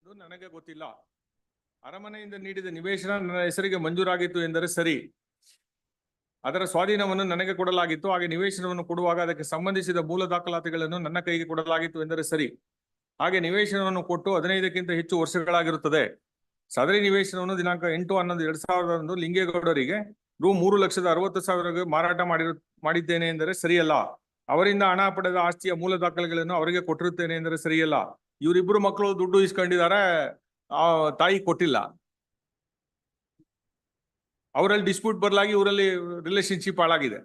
ಎಂದು ನನಗೆ ಗೊತ್ತಿಲ್ಲ. ಅರಮನೆಯಿಂದ ನೀಡಿದ ನಿವೇಶನ ನನ್ನ ಹೆಸರಿಗೆ ಮಂಜೂರಾಗಿತ್ತು ಎಂದರೆ ಸರಿ. ಅದರ ಸ್ವಾಧೀನವನ್ನು ನನಗೆ ಕೊಡಲಾಗಿತ್ತು. ಹಾಗೆ ನಿವೇಶನವನ್ನು ಕೊಡುವಾಗ ಅದಕ್ಕೆ ಸಂಬಂಧಿಸಿದ ಮೂಲ ದಾಖಲಾತಿಗಳನ್ನು ನನ್ನ ಕೈಗೆ ಕೊಡಲಾಗಿತ್ತು ಎಂದರೆ ಸರಿ. ಹಾಗೆ ನಿವೇಶನವನ್ನು ಕೊಟ್ಟು 15ಕ್ಕಿಂತ ಹೆಚ್ಚು ವರ್ಷಗಳಾಗಿರುತ್ತದೆ. ಸದರಿ ನಿವೇಶನವನ್ನು ದಿನಾಂಕ 8/11/2000 ಲಿಂಗೇಗೌಡರಿಗೆ ರೂ. 3,60,000 ಮಾರಾಟ ಮಾಡಿದ್ದೇನೆ ಎಂದರೆ ಸರಿಯಲ್ಲ. ಅವರಿಂದ ಹಣ ಪಡೆದ ಆಸ್ತಿಯ ಮೂಲ ದಾಖಲೆಗಳನ್ನು ಅವರಿಗೆ ಕೊಟ್ಟಿರುತ್ತೇನೆ ಎಂದರೆ ಸರಿಯಲ್ಲ. ಇವರಿಬ್ಬರು ಮಕ್ಕಳು ದುಡ್ಡು ಇಸ್ಕೊಂಡಿದ್ದಾರೆ, ಆ ತಾಯಿ ಕೊಟ್ಟಿಲ್ಲ. ಅವರಲ್ಲಿ ಡಿಸ್ಪ್ಯೂಟ್ ಬರಲಾಗಿ ಇವರಲ್ಲಿ ರಿಲೇಶನ್ಶಿಪ್ ಹಾಳಾಗಿದೆ.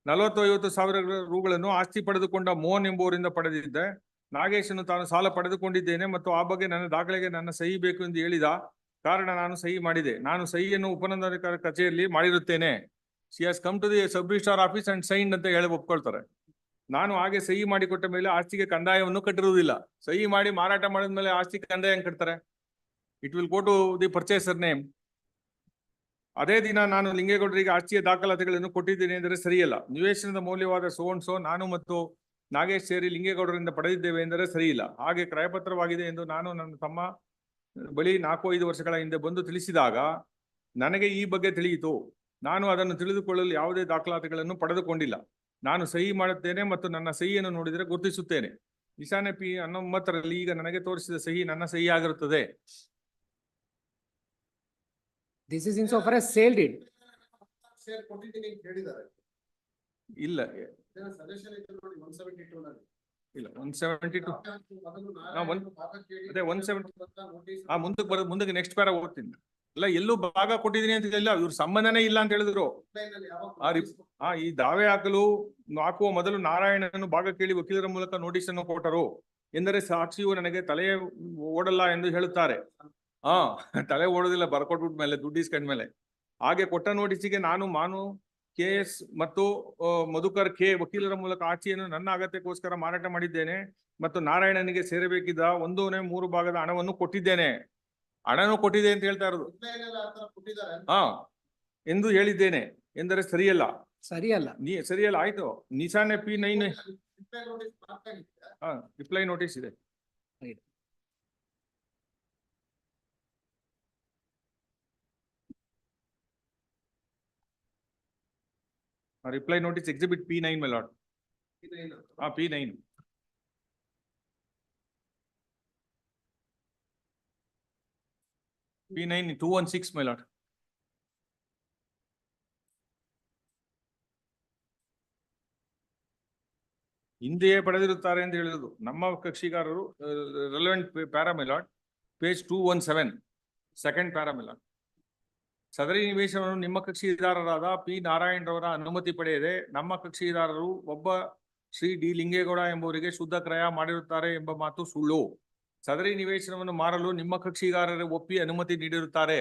40,000-50,000 ರೂಗಳನ್ನು ಆಸ್ತಿ ಪಡೆದುಕೊಂಡ ಮೋಹನ್ ಎಂಬುವರಿಂದ ಪಡೆದಿದ್ದೆ. ನಾಗೇಶನು ತಾನು ಸಾಲ ಪಡೆದುಕೊಂಡಿದ್ದೇನೆ ಮತ್ತು ಆ ಬಗ್ಗೆ ನನ್ನ ದಾಖಲೆಗೆ ನನ್ನ ಸಹಿ ಬೇಕು ಎಂದು ಹೇಳಿದ ಕಾರಣ ನಾನು ಸಹಿ ಮಾಡಿದೆ. ನಾನು ಸಹಿಯನ್ನು ಉಪನಂದಾಧಿಕಾರಿ ಕಚೇರಿಯಲ್ಲಿ ಮಾಡಿರುತ್ತೇನೆ. She has come to the sub registrar office and sign ಅಂತ ಹೇಳಿ ಒಪ್ಕೊಳ್ತಾರೆ. ನಾನು ಹಾಗೆ ಸಹಿ ಮಾಡಿಕೊಟ್ಟ ಮೇಲೆ ಆಸ್ತಿಗೆ ಕಂದಾಯವನ್ನು ಕಟ್ಟಿರುವುದಿಲ್ಲ. ಸಹಿ ಮಾಡಿ ಮಾರಾಟ ಮಾಡಿದ ಮೇಲೆ ಆಸ್ತಿ ಕಂದಾಯ ಹೆಂಗ್ ಕಟ್ತಾರೆ? It will go to the purchaser name. ಅದೇ ದಿನ ನಾನು ಲಿಂಗೇಗೌಡರಿಗೆ ಆಸ್ತಿಯ ದಾಖಲಾತಿಗಳನ್ನು ಕೊಟ್ಟಿದ್ದೇನೆ ಎಂದರೆ ಸರಿಯಲ್ಲ. ನಿವೇಶನದ ಮೌಲ್ಯವಾದ ಸೋ ನಾನು ಮತ್ತು ನಾಗೇಶ್ ಸೇರಿ ಲಿಂಗೇಗೌಡರಿಂದ ಪಡೆದಿದ್ದೇವೆ ಎಂದರೆ ಸರಿಯಿಲ್ಲ. ಹಾಗೆ ಕ್ರಯಪತ್ರವಾಗಿದೆ ಎಂದು ನಾನು ನನ್ನ ತಮ್ಮ ಬಳಿ 4-5 ವರ್ಷಗಳ ಹಿಂದೆ ಬಂದು ತಿಳಿಸಿದಾಗ ನನಗೆ ಈ ಬಗ್ಗೆ ತಿಳಿಯಿತು. ನಾನು ಅದನ್ನು ತಿಳಿದುಕೊಳ್ಳಲು ಯಾವುದೇ ದಾಖಲಾತಿಗಳನ್ನು ಪಡೆದುಕೊಂಡಿಲ್ಲ. ನಾನು ಸಹಿ ಮಾಡುತ್ತೇನೆ ಮತ್ತು ನನ್ನ ಸಹಿಯನ್ನು ನೋಡಿದರೆ ಗುರುತಿಸುತ್ತೇನೆ. ನಿಶಾನೆ ಪಿ 19ರಲ್ಲಿ ಈಗ ನನಗೆ ತೋರಿಸಿದ ಸಹಿ ನನ್ನ ಸಹಿ ಆಗಿರುತ್ತದೆ. This is insofar as sale deed. ಇಲ್ಲ ಇಲ್ಲ 172 ಅದೇ 170 ಮುಂದಕ್ಕೆ ನೆಕ್ಸ್ಟ್ ಪ್ಯಾರ ಓದ್ತೀನಿ. ಇಲ್ಲ ಎಲ್ಲೂ ಭಾಗ ಕೊಟ್ಟಿದ್ದೀನಿ ಅಂತ ಇಲ್ಲ, ಇವ್ರ ಸಂಬಂಧನೇ ಇಲ್ಲ ಅಂತ ಹೇಳಿದ್ರು. ಈ ದಾವೆ ಹಾಕುವ ಮೊದಲು ನಾರಾಯಣನನ್ನು ಭಾಗ ಕೇಳಿ ವಕೀಲರ ಮೂಲಕ ನೋಟಿಸ್ ಅನ್ನು ಕೊಟ್ಟರು ಎಂದರೆ ಸಾಕ್ಷಿಯು ನನಗೆ ತಲೆ ಓಡಲ್ಲ ಎಂದು ಹೇಳುತ್ತಾರೆ. ತಲೆ ಓಡೋದಿಲ್ಲ, ಬರ್ಕೊಟ್ಬಿಟ್ಟ ಮೇಲೆ ದುಡ್ಡು ಇಸ್ಕೊಂಡ್ಮೇಲೆ. ಹಾಗೆ ಕೊಟ್ಟ ನೋಟಿಸಿಗೆ ನಾನು ಮಾನು KS ಮತ್ತು ಮಧುಕರ್ K ವಕೀಲರ ಮೂಲಕ ಆಸ್ತಿಯನ್ನು ನನ್ನ ಅಗತ್ಯಕ್ಕೋಸ್ಕರ ಮಾರಾಟ ಮಾಡಿದ್ದೇನೆ ಮತ್ತು ನಾರಾಯಣನಿಗೆ ಸೇರಬೇಕಿದ್ದ 1/3 ಭಾಗದ ಹಣವನ್ನು ಕೊಟ್ಟಿದ್ದೇನೆ. ಹಣನೂ ಕೊಟ್ಟಿದೆ ಅಂತ ಹೇಳ್ತಾ ಇರೋದು ಎಂದು ಹೇಳಿದ್ದೇನೆ ಎಂದರೆ ಸರಿಯಲ್ಲ. ಸರಿಯಲ್ಲ ಆಯ್ತು. ನಿಶಾನೆ P9 ರಿಪ್ಲೈ ನೋಟಿಸ್ ಇದೆ. Reply notice exhibit P9, my lord. P9. P9 216, my lord. ಹಿಂದೆಯೇ ಪಡೆದಿರುತ್ತಾರೆ ಅಂತ ಹೇಳಿದ್ರು ನಮ್ಮ ಕಕ್ಷಿಗಾರರು. Relevant para, my lord. Page 217, second para, my lord. ಸದರಿ ನಿವೇಶನವನ್ನು ನಿಮ್ಮ ಕಕ್ಷಿದಾರರಾದ P ನಾರಾಯಣ್ ರವರ ಅನುಮತಿ ಪಡೆಯದೆ ನಮ್ಮ ಕಕ್ಷಿದಾರರು ಒಬ್ಬ ಶ್ರೀ ಡಿ ಲಿಂಗೇಗೌಡ ಎಂಬುವರಿಗೆ ಶುದ್ಧ ಕ್ರಯ ಮಾಡಿರುತ್ತಾರೆ ಎಂಬ ಮಾತು ಸುಳ್ಳು. ಸದರಿ ನಿವೇಶನವನ್ನು ಮಾರಲು ನಿಮ್ಮ ಕಕ್ಷಿಗಾರರೇ ಒಪ್ಪಿ ಅನುಮತಿ ನೀಡಿರುತ್ತಾರೆ.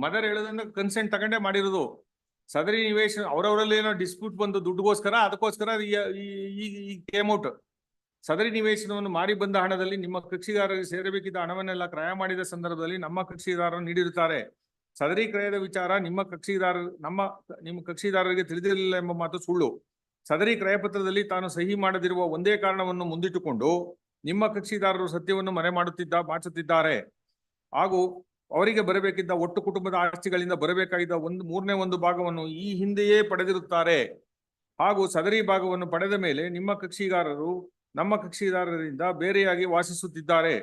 ಮದರ್ ಹೇಳೋದನ್ನ ಕನ್ಸೆಂಟ್ ತಗೊಂಡೇ ಮಾಡಿರೋದು. ಸದರಿ ನಿವೇಶನ ಅವರವರಲ್ಲಿ ಏನೋ ಡಿಸ್ಪ್ಯೂಟ್ ಬಂದು ದುಡ್ಡುಗೋಸ್ಕರ ಅದಕ್ಕೋಸ್ಕರ ಈ ಕೇಮ್ ಔಟ್. ಸದರಿ ನಿವೇಶನವನ್ನು ಮಾರಿ ಬಂದ ಹಣದಲ್ಲಿ ನಿಮ್ಮ ಕಕ್ಷಿದಾರರಿಗೆ ಸೇರಬೇಕಿದ್ದ ಹಣವನ್ನೆಲ್ಲ ಕ್ರಯ ಮಾಡಿದ ಸಂದರ್ಭದಲ್ಲಿ ನಮ್ಮ ಕಕ್ಷಿದಾರರು ನೀಡಿರುತ್ತಾರೆ. ಸದರಿ ಕ್ರಯದ ವಿಚಾರ ನಿಮ್ಮ ಕಕ್ಷಿದಾರರಿಗೆ ತಿಳಿದಿರಲಿಲ್ಲ ಎಂಬ ಮಾತು ಸುಳ್ಳು. ಸದರಿ ಕ್ರಯಪತ್ರದಲ್ಲಿ ತಾನು ಸಹಿ ಮಾಡದಿರುವ ಒಂದೇ ಕಾರಣವನ್ನು ಮುಂದಿಟ್ಟುಕೊಂಡು ನಿಮ್ಮ ಕಕ್ಷಿದಾರರು ಸತ್ಯವನ್ನು ಮಾಚುತ್ತಿದ್ದಾರೆ. ಹಾಗೂ ಅವರಿಗೆ ಬರಬೇಕಿದ್ದ ಒಟ್ಟು ಕುಟುಂಬದ ಆಸ್ತಿಗಳಿಂದ ಬರಬೇಕಾಗಿದ್ದ 1/3 ಭಾಗವನ್ನು ಈ ಹಿಂದೆಯೇ ಪಡೆದಿರುತ್ತಾರೆ. ಹಾಗೂ ಸದರಿ ಭಾಗವನ್ನು ಪಡೆದ ಮೇಲೆ ನಿಮ್ಮ ಕಕ್ಷಿಗಾರರು ನಮ್ಮ ಕಕ್ಷಿದಾರರಿಂದ ಬೇರೆಯಾಗಿ ವಾಸಿಸುತ್ತಿದ್ದಾರೆ.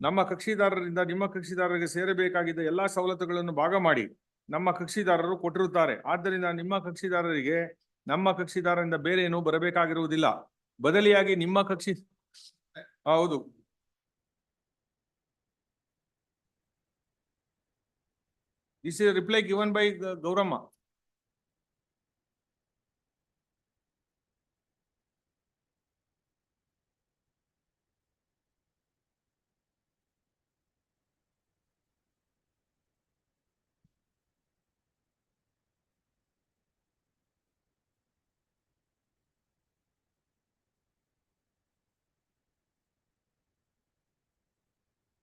ನಮ್ಮ ಕಕ್ಷಿದಾರರಿಂದ ನಿಮ್ಮ ಕಕ್ಷಿದಾರರಿಗೆ ಸೇರಬೇಕಾಗಿದ್ದ ಎಲ್ಲಾ ಸವಲತ್ತುಗಳನ್ನು ಭಾಗ ಮಾಡಿ ನಮ್ಮ ಕಕ್ಷಿದಾರರು ಕೊಟ್ಟಿರುತ್ತಾರೆ. ಆದ್ದರಿಂದ ನಿಮ್ಮ ಕಕ್ಷಿದಾರರಿಗೆ ನಮ್ಮ ಕಕ್ಷಿದಾರರಿಂದ ಬೇರೆ ಏನು ಬರಬೇಕಾಗಿರುವುದಿಲ್ಲ. ಬದಲಿಯಾಗಿ ನಿಮ್ಮ ಹೌದು, this is reply given by Gowramma.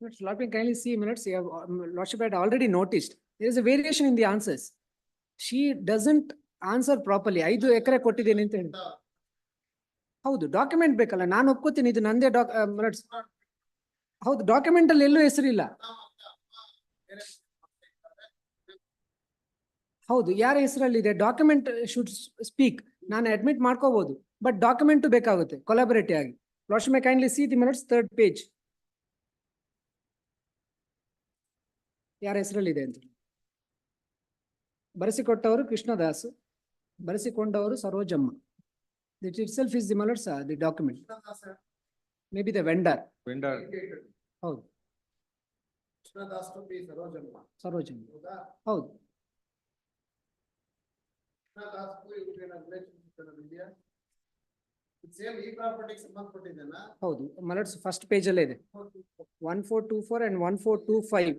Lordship, kindly see minutes. You have, Lordship had already noticed there is a variation in the answers. She doesn't answer properly. 5 ಎಕರೆ ಕೊಟ್ಟಿದ್ದೇನೆ ಅಂತ ಹೇಳಿ. ಹೌದು, ಡಾಕ್ಯುಮೆಂಟ್ ಬೇಕಲ್ಲ. ನಾನು ಒಪ್ಕೋತೀನಿ, ಇದು ನಂದೇ ಮಿನಿಟ್ಸ್. ಹೌದು, ಡಾಕ್ಯುಮೆಂಟ್ ಅಲ್ಲಿ ಎಲ್ಲೂ ಹೆಸರಿಲ್ಲ. ಹೌದು, ಯಾರ ಹೆಸರಲ್ಲಿದೆ? Document should speak. ನಾನು ಅಡ್ಮಿಟ್ ಮಾಡ್ಕೋಬಹುದು, ಬಟ್ ಡಾಕ್ಯುಮೆಂಟ್ ಬೇಕಾಗುತ್ತೆ ಕೊಲಾಬರೇಟಿವ್ ಆಗಿ. Lordship may kindly see the minutes, 3rd page. ಯಾರ ಹೆಸರಲ್ಲಿದೆ ಅಂತ ಬರೆಸಿಕೊಟ್ಟವರು Krishnadas, ಬರೆಸಿಕೊಂಡವರು Sarojamma. That itself is the minutes, the document. Maybe the vendor. Vendor. ಹೌದು, ಕೃಷ್ಣದಾಸ್ ಟು ಪಿ ಸರೋಜಮ್ಮ. ಸರೋಜಮ್ಮ. ಹೌದು. ಸೇಮ್ ಈ ಪ್ರಾಪರ್ಟಿಗೆ ಸಂಬಂಧಪಟ್ಟಿದೆನಾ? ಹೌದು, minutes first page ಅಲ್ಲೇ ಇದೆ. 1424 and 1425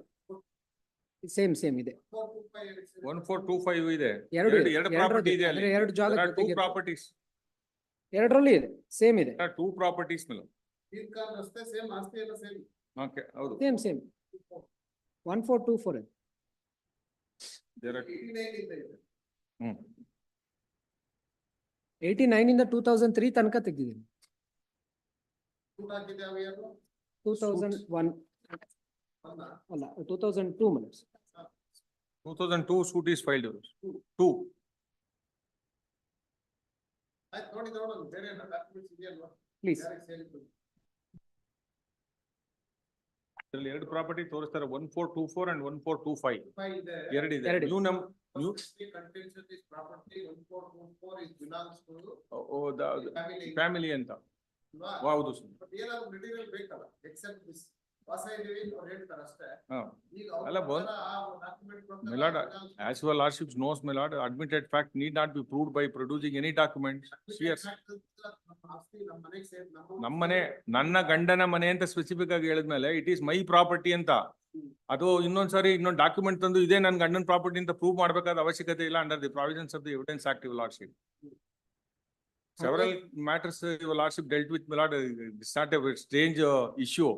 ಸೇಮ್ ಇದೆ. 1425 ಇದೆ. ಎರಡು ಪ್ರಾಪರ್ಟಿ ಇದೆ ಅಲ್ಲಿ. ಎರಡು ಜಾಗ ಟೂ ಪ್ರಾಪರ್ಟೀಸ್. ಎರಡರಲ್ಲಿ ಇದೆ, ಸೇಮ್ ಇದೆ. ಟೂ ಪ್ರಾಪರ್ಟೀಸ್ ಮೇಲೆ. ದೀರ್ಘಕಾಲ ರಸ್ತೆ ಸೇಮ್, ಆಸ್ತಿ ಎಲ್ಲ ಸೇಮ್. ಓಕೆ, ಹೌದು. ಸೇಮ್ 1424. There are 89 ಇಂದ ಇದೆ. 89 ಇಂದ 2003 ತನಕ ತೆಗೆದಿದ್ದೀನಿ. ಸೂಟ್ ಹಾಕಿದೆ ಅವು ಯಾರು? 2001 ಅಲ್ಲ, 2002 minutes. 2002 suit is filed. 2. ಆಯ್ತು, ನೋಡಿ ನೋಡೋಣ ಬೇರೆ ಎಲ್ಲ ಡಾಕ್ಯುಮೆಂಟ್ಸ್ ಇದೆಯಲ್ವಾ? Please. ಇದರಲ್ಲಿ ಎರಡು ಪ್ರಾಪರ್ಟಿ ತೋರಿಸ್ತಾರೆ, 1424 and 1425. ಎರಡಿದೆ. ಎರಡು. New contention is property 1424 is belongs to family ಅಂತ. ಅಲ್ವಾ? ಹೌದು. ಬಟ್ ಏನಾದ್ರು ಮೆಟೀರಿಯಲ್ ಬೇಕಲ್ಲ, ಎಕ್ಸೆಪ್ಟ್ ದಿಸ್ ವಾಸ ಇದೀವಿ ಅವ್ರು ಹೇಳ್ತಾರೆ ಅಷ್ಟೇ. ಈಗ ಅಲ್ಲ, my lord, as your lordship knows, my lord, admitted fact need not be proved by producing any document. Yes. ನಮ್ಮನೆ, ನನ್ನ ಗಂಡನ ಮನೆ ಅಂತ ಸ್ಪೆಸಿಫಿಕ್ ಆಗಿ ಹೇಳಿದ್ಮೇಲೆ ಇಟ್ ಈಸ್ ಮೈ ಪ್ರಾಪರ್ಟಿ ಅಂತ. ಅದು ಇನ್ನೊಂದ್ಸರಿ ಇನ್ನೊಂದು ಡಾಕ್ಯುಮೆಂಟ್ ತಂದು ಇದೇ ನನ್ನ ಗಂಡನ ಪ್ರಾಪರ್ಟಿ ಅಂತ ಪ್ರೂವ್ ಮಾಡಬೇಕಾದ ಅವಶ್ಯಕತೆ ಇಲ್ಲ under the provisions of the evidence act, your lordship. Several matters your lordship dealt with, my lord. It's not a strange issue.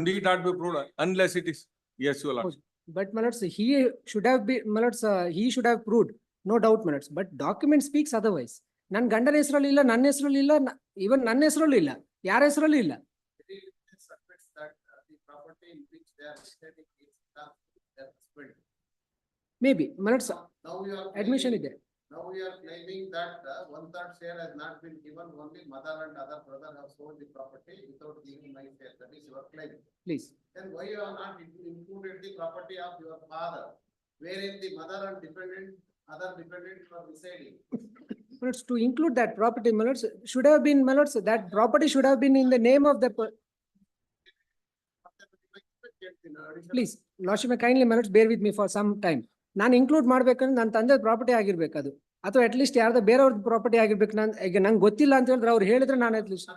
Need not be proved unless it is. Yes, your lordship. But minutes, he should have been minutes, he should have proved, no doubt minutes, but document speaks otherwise. ನನ್ನ ಗಂಡನ ಹೆಸರಲ್ಲಿ ಇಲ್ಲ, ನನ್ನ ಹೆಸರಲ್ಲಿ ಇಲ್ಲ, ಇವನ್ ನನ್ನ ಹೆಸರಲ್ಲೂ ಇಲ್ಲ, ಯಾರ ಹೆಸರಲ್ಲೂ ಇಲ್ಲ. Maybe minutes admission ಇದೆ. Now we are claiming that 1/3 share has not been given, only mother and other brother have sold the property without giving my share. That is your claim. Please. Then why you have not included the property of your father, wherein the mother and dependent, other dependents are residing? Minutes to include that property, minutes should have been minutes, that property should have been in the name of the Please, Lordship may kindly minutes bear with me for some time. ನಾನು include ಮಾಡ್ಬೇಕಂದ್ರೆ ನನ್ನ ತಂದೆ property ಆಗಿರ್ಬೇಕು ಅದು, ಅಥವಾ at least ಯಾರ್ದೋ ಬೇರೆಯವ್ರದ್ದು property ಆಗಿರ್ಬೇಕು. ಈಗ ನಂಗೆ ಗೊತ್ತಿಲ್ಲ ಅಂತ ಹೇಳಿದ್ರೆ ಅವ್ರು ಹೇಳಿದ್ರೆ ನಾನು ಅಟ್ ಲೀಸ್ಟ್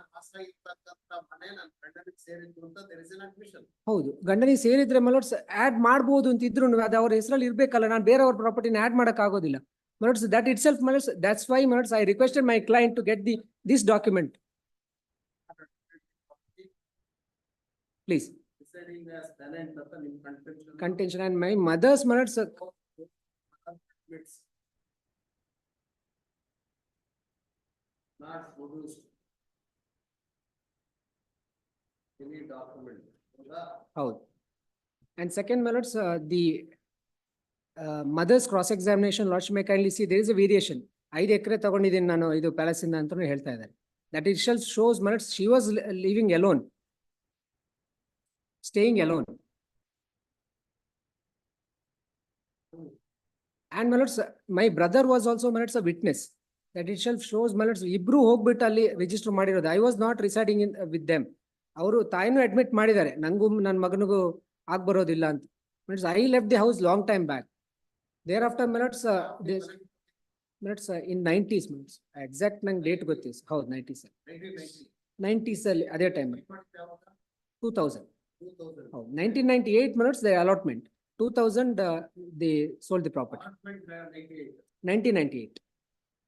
ಹೌದು, ಗಂಡನಿಗೆ ಸೇರಿದ್ರೆ ಮಲೋಟ್ಸ್ ಆಡ್ ಮಾಡ್ಬೋದು ಅಂತ ಇದ್ರು ಅದು ಅವ್ರ ಹೆಸರಲ್ಲಿ ಇರ್ಬೇಕಲ್ಲ. ನಾನು ಬೇರೆಯವ್ರ ಪ್ರಾಪರ್ಟಿನ ಆಡ್ ಮಾಡಕ್ ಆಗೋದಿಲ್ಲ militates. That itself militates, that's why militates I requested my client to get this document. Please. Contention and my mother's minutes. Not produced any document. How? And second minutes, the mother's cross-examination, Lordship may kindly see, there is a variation. 5 ಎಕರೆ ತಗೊಂಡಿದ್ದೀನಿ ನಾನು ಇದು palace ಇಂದ ಅಂತಾನು ಹೇಳ್ತಾ ಇದ್ದಾರೆ. That itself shows minutes she was living alone, staying alone. And minutes, my brother was also minutes a witness. That itself shows minutes ibru ಹೋಗ್ಬಿಟ್ಟು ಅಲ್ಲಿ register ಮಾಡಿರೋದು. I was not residing in with them. ಅವರು ತಾಯಿನೂ admit ಮಾಡಿದ್ದಾರೆ, ನಂಗೂ ನನ್ನ ಮಗನಿಗೂ ಆಗ್ಬರೋದಿಲ್ಲ ಅಂತ. Minutes I left the house long time back. Thereafter minutes minutes in 90s minutes. Exact ನಂಗೆ date ಗೊತ್ತಿದೆ. ಹೌದು 90s. 90s ಅಲ್ಲಿ ಅದೇ time 2000. 1998 minutes the allotment. 2000 they sold the property. 1998.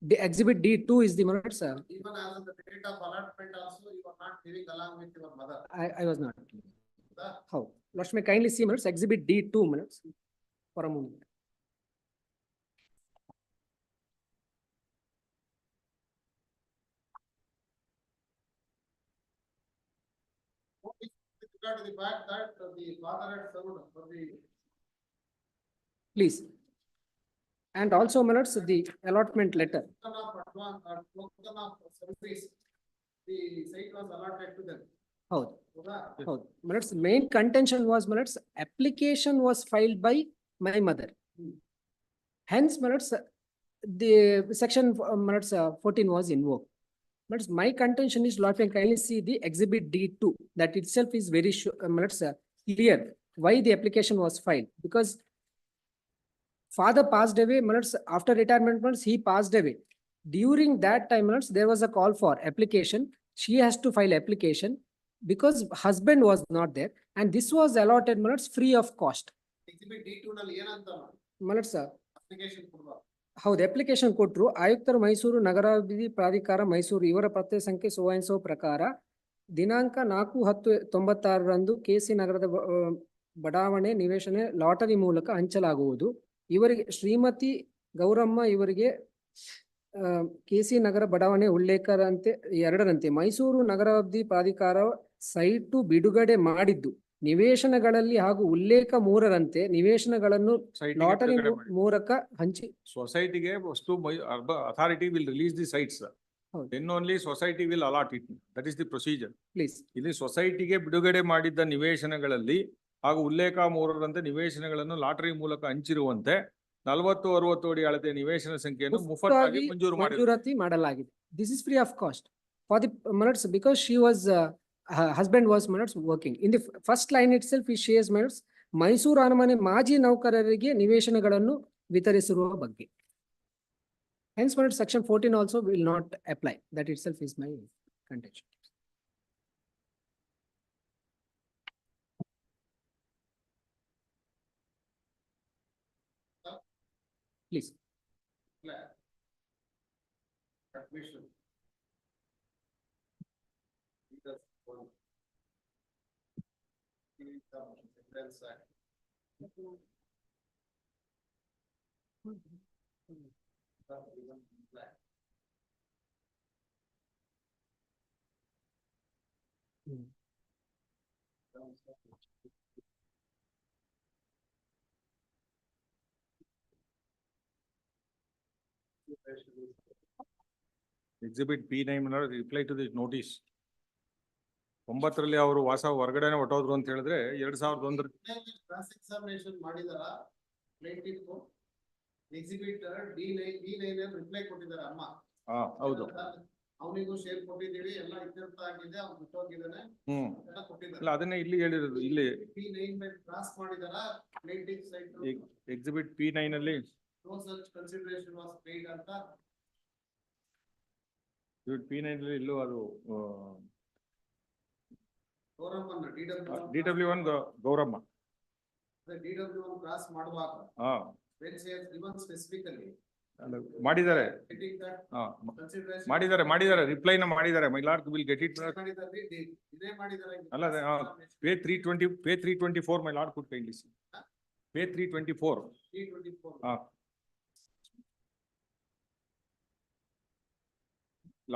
The exhibit D2 is the minutes. Even as of the date of allotment also, you are not living along with your mother. I was not. How? Lordship may kindly see minutes exhibit D2 minutes for a moment. regard to the fact that the father had served for the Please. And also, my lords, the allotment letter. token of advance or token of service, the site was allotted to them. ಹೌದು. ಹೌದಾ? ಹೌದು. My lords, main contention was, my lords, application was filed by my mother. Hence, my lords, the section, my lords, 14 was invoked. But my contention is, Lord, can kindly see the exhibit D2. That itself is very my lords, clear why the application was filed. Because father passed away, my lords, after retirement, my lords, he passed away. During that time, my lords, there was a call for application. She has to file application because husband was not there, and this was allotted, my lords, free of cost. Exhibit D2 ನಲ್ಲಿ ಏನಂತ My lords, application ಕೊಡುವ ಹೌದು, application ಕೊಟ್ಟರು. ಆಯುಕ್ತರು ಮೈಸೂರು ನಗರಾಭಿವೃದ್ಧಿ ಪ್ರಾಧಿಕಾರ ಮೈಸೂರು ಇವರ ಪತ್ರ ಸಂಖ್ಯೆ ಸೋ ಪ್ರಕಾರ ದಿನಾಂಕ 4/10/96ರಂದು ಕೆಸಿ ನಗರದ ಬಡಾವಣೆ ನಿವೇಶನ ಲಾಟರಿ ಮೂಲಕ ಹಂಚಲಾಗುವುದು. ಇವರಿಗೆ ಶ್ರೀಮತಿ ಗೌರಮ್ಮ ಇವರಿಗೆ ಕೆಸಿ ನಗರ ಬಡಾವಣೆ ಉಲ್ಲೇಖರಂತೆ 2ರಂತೆ ಮೈಸೂರು ನಗರಾಭಿವೃದ್ಧಿ ಪ್ರಾಧಿಕಾರ ಸೈಟು ಬಿಡುಗಡೆ ಮಾಡಿದ್ದು ನಿವೇಶನಗಳಲ್ಲಿ ಹಾಗೂ ಉಲ್ಲೇಖ 3ರಂತೆ ನಿವೇಶನಗಳನ್ನು ಲಾಟರಿ ಮೂಲಕ ಹಂಚಿ ಸೊಸೈಟಿಗೆ ವಸ್ತು authority will release the sites. Then only society will allot it. That is the procedure. Please. ಇಲ್ಲಿ ಸೊಸೈಟಿಗೆ ಬಿಡುಗಡೆ ಮಾಡಿದ್ದ ನಿವೇಶನಗಳಲ್ಲಿ ಹಾಗೂ ಉಲ್ಲೇಖ 3ರಂತೆ ನಿವೇಶನಗಳನ್ನು ಲಾಟರಿ ಮೂಲಕ ಹಂಚಿರುವಂತೆ 40-60 ಅಡಿ ಅಳತೆ ನಿವೇಶನ ಸಂಖ್ಯೆಯನ್ನು ಮುಫತ್ತಾಗಿ ಮಂಜೂರಾತಿ ಮಾಡಲಾಗಿದೆ. This is free of cost for the minutes because she was her husband was minutes working. In the first line itself he shares minutes Mysuru ಅರಮನೆ ಮಾಜಿ ನೌಕರರಿಗೆ ನಿವೇಶನಗಳನ್ನು ವಿತರಿಸಿರುವ ಬಗ್ಗೆ. Hence, minutes section 14 also will not apply. That itself is my contention. Please. Admission. Exhibit P9 reply to this notice. 9ರಲ್ಲಿ ಅವರು ವಾಸ ಹೊರಗಡೆನೆ ಹೊಟ್ಟೋದ್ರು ಅಂತ ಹೇಳಿದ್ರೆ 2001 cross examination ಮಾಡಿದಾರ ಪ್ಲೇಂಟಿಫ್ ಎಕ್ಸಿಬಿಟ್ D9 ರಿಪ್ಲೈ ಕೊಟ್ಟಿದ್ದಾರೆ ಅಮ್ಮ. ಹೌದು. ಅವನಿಗೂ ಶೇರ್ ಕೊಟ್ಟಿದ್ದೀವಿ, ಎಲ್ಲ ಇತ್ಯರ್ಥ ಆಗಿದೆ, ಅವ್ನು ಬಿಟ್ಟೋಗಿದ್ದಾನೆ ಎಲ್ಲ ಕೊಟ್ಟಿದ್ದಾರೆ. ಇಲ್ಲ ಅದನ್ನೇ ಇಲ್ಲಿ ಹೇಳಿರೋದು. ಇಲ್ಲಿ P9 ಮೇಲೆ ಕ್ರಾಸ್ ಮಾಡಿದಾರ ಪ್ಲೇಂಟಿಫ್ ಸೈಟ್ ಎಕ್ಸಿಬಿಟ್ P9 ಅಲ್ಲಿ no such consideration was paid ಅಂತ P9 ಅಲ್ಲಿ ಇಲ್ಲೂ ಅದು ಗೌರಮ್ಮನ DW1 ಗೌರಮ್ಮ DW1 ಕ್ರಾಸ್ ಮಾಡುವಾಗ when she has given specifically ಮಾಡಿದ್ದಾರೆ consideration ಮಾಡಿದ್ದಾರೆ ರಿಪ್ಲೈನ ಮಾಡಿದ್ದಾರೆ. My lord will get it. ಇದೇ ಮಾಡಿದ್ದಾರೆ ಅಲ್ಲ pay 324 my lord could kindly see pay 324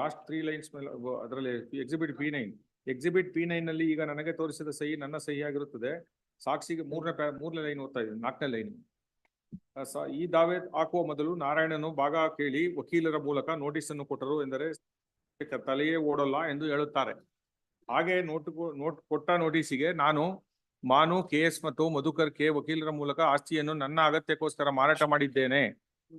last 3 lines ಮೇಲೆ ಅದರಲ್ಲಿ ಎಕ್ಸಿಬಿಟ್ P9 ನಲ್ಲಿ ಈಗ ನನಗೆ ತೋರಿಸಿದ ಸಹಿ ನನ್ನ ಸಹಿ ಆಗಿರುತ್ತದೆ. ಸಾಕ್ಷಿಗೆ 3ನೇ ಲೈನ್ ಓದ್ತಾ ಇದ್ದೀನಿ. 4ನೇ ಲೈನ್. ಈ ದಾವೆ ಹಾಕುವ ಮೊದಲು ನಾರಾಯಣನು ಭಾಗ ಕೇಳಿ ವಕೀಲರ ಮೂಲಕ ನೋಟಿಸ್ ಅನ್ನು ಕೊಟ್ಟರು ಎಂದರೆ ತಲೆಯೇ ಓಡಲ್ಲ ಎಂದು ಹೇಳುತ್ತಾರೆ. ಹಾಗೆ ಕೊಟ್ಟ ನೋಟಿಸಿಗೆ ನಾನು ಮಾನು KS ಮತ್ತು ಮಧುಕರ್ K ವಕೀಲರ ಮೂಲಕ ಆಸ್ತಿಯನ್ನು ನನ್ನ ಅಗತ್ಯಕ್ಕೋಸ್ಕರ ಮಾರಾಟ ಮಾಡಿದ್ದೇನೆ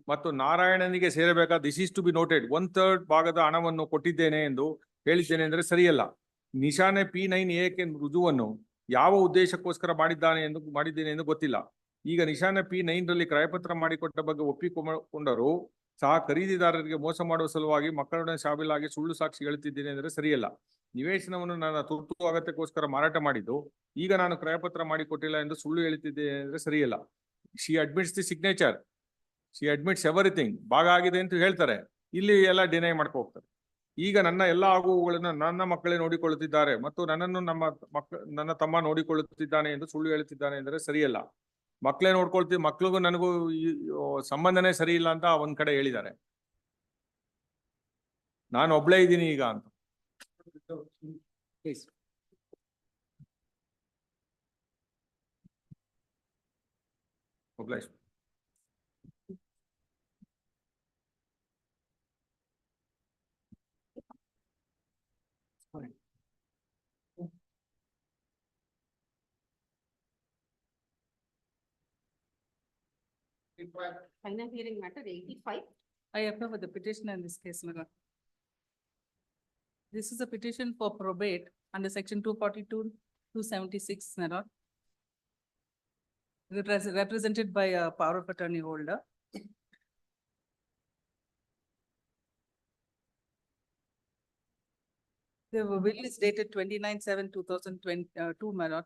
ಮತ್ತು ನಾರಾಯಣನಿಗೆ ಸೇರಬೇಕಾದ this is to be noted 1/3 ಭಾಗದ ಹಣವನ್ನು ಕೊಟ್ಟಿದ್ದೇನೆ ಎಂದು ಹೇಳಿದ್ದೇನೆ ಅಂದರೆ ಸರಿಯಲ್ಲ. ನಿಶಾನೆ P9 ಏಕೆ ರುಜುವನ್ನು ಯಾವ ಉದ್ದೇಶಕ್ಕೋಸ್ಕರ ಮಾಡಿದ್ದೇನೆ ಎಂದು ಗೊತ್ತಿಲ್ಲ. ಈಗ ನಿಶಾನೆ P9 ರಲ್ಲಿ ಕ್ರಯಪತ್ರ ಮಾಡಿಕೊಟ್ಟ ಬಗ್ಗೆ ಒಪ್ಪಿಕೊಂಡರೂ ಸಹ ಖರೀದಿದಾರರಿಗೆ ಮೋಸ ಮಾಡುವ ಸಲುವಾಗಿ ಮಕ್ಕಳೊಡನೆ ಶಾಮೀಲಾಗಿ ಸುಳ್ಳು ಸಾಕ್ಷಿ ಹೇಳುತ್ತಿದ್ದೇನೆ ಅಂದರೆ ಸರಿಯಲ್ಲ. ನಿವೇಶನವನ್ನು ನನ್ನ ತುರ್ತು ಅಗತ್ಯಕ್ಕೋಸ್ಕರ ಮಾರಾಟ ಮಾಡಿದ್ದು ಈಗ ನಾನು ಕ್ರಯಪತ್ರ ಮಾಡಿಕೊಟ್ಟಿಲ್ಲ ಎಂದು ಸುಳ್ಳು ಹೇಳುತ್ತಿದ್ದೇನೆ ಅಂದರೆ ಸರಿಯಲ್ಲ. She admits the signature, she admits everything. ಭಾಗ ಆಗಿದೆ ಅಂತ ಹೇಳ್ತಾರೆ, ಇಲ್ಲಿ ಎಲ್ಲ ಡಿನೈ ಮಾಡ್ಕೊ ಹೋಗ್ತಾರೆ. ಈಗ ನನ್ನ ಎಲ್ಲ ಆಗುವುಗಳನ್ನು ನನ್ನ ಮಕ್ಕಳೇ ನೋಡಿಕೊಳ್ಳುತ್ತಿದ್ದಾರೆ ಮತ್ತು ನನ್ನನ್ನು ನನ್ನ ತಮ್ಮ ನೋಡಿಕೊಳ್ಳುತ್ತಿದ್ದಾನೆ ಎಂದು ಸುಳ್ಳು ಹೇಳುತ್ತಿದ್ದಾನೆ ಎಂದರೆ ಸರಿಯಲ್ಲ. ಮಕ್ಕಳೇ ನೋಡ್ಕೊಳ್ತೀವಿ, ಮಕ್ಳಿಗೂ ನನಗೂ ಸಂಬಂಧನೇ ಸರಿ ಇಲ್ಲ ಅಂತ ಒಂದ್ ಕಡೆ ಹೇಳಿದ್ದಾರೆ. ನಾನು ಒಬ್ಳೇ ಇದ್ದೀನಿ ಈಗ ಅಂತ. Obliged. Final hearing matter 85. I approve of the petition in this case, my lord. This is a petition for probate under section 242, 276, my lord. Represented by a power of attorney holder. The will is dated 29/7/2022, my lord.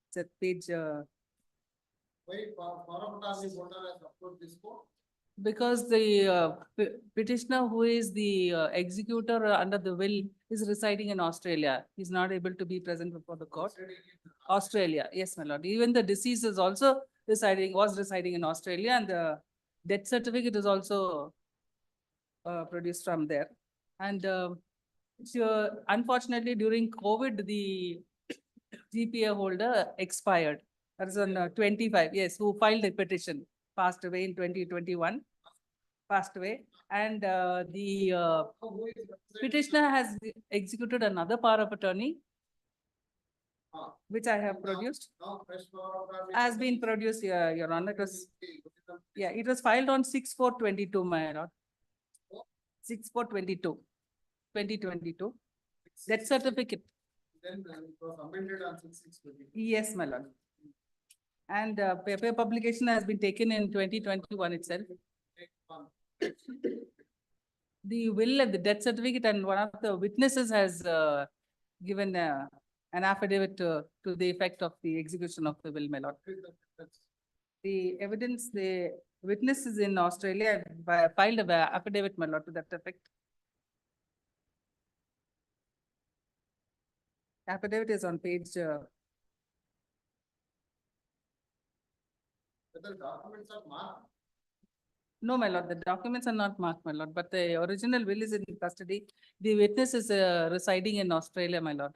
It's at page, Why power of attorney holder has approved this court? because the petitioner who is the executor under the will is residing in Australia. He's not able to be present before the court. Australia, yes, my lord. Even the deceased is also was residing in Australia, and the death certificate is also produced from there. And so unfortunately, during COVID, the GPA holder expired. That is on 25, yes, who filed the petition, passed away in 2021, passed away. And the petitioner has executed another power of attorney, which I have produced, Now fresh power of attorney. has been produced, Your Honor. It was, yeah, it was filed on 6/4/22, my lord. 6/4/22, 2022. Death certificate, Then it was amended on 6/6/20. yes, my lord. And paper publication has been taken in 2021 itself. The will and the death certificate, and one of the witnesses has given an affidavit to the effect of the execution of the will, my lord. The evidence, the witness is in Australia, filed an affidavit, my lord, to that effect. Affidavit is on page, Whether documents are marked. no, my lord, the documents are not marked, my lord, but the original will is in custody. The witness is residing in Australia, my lord.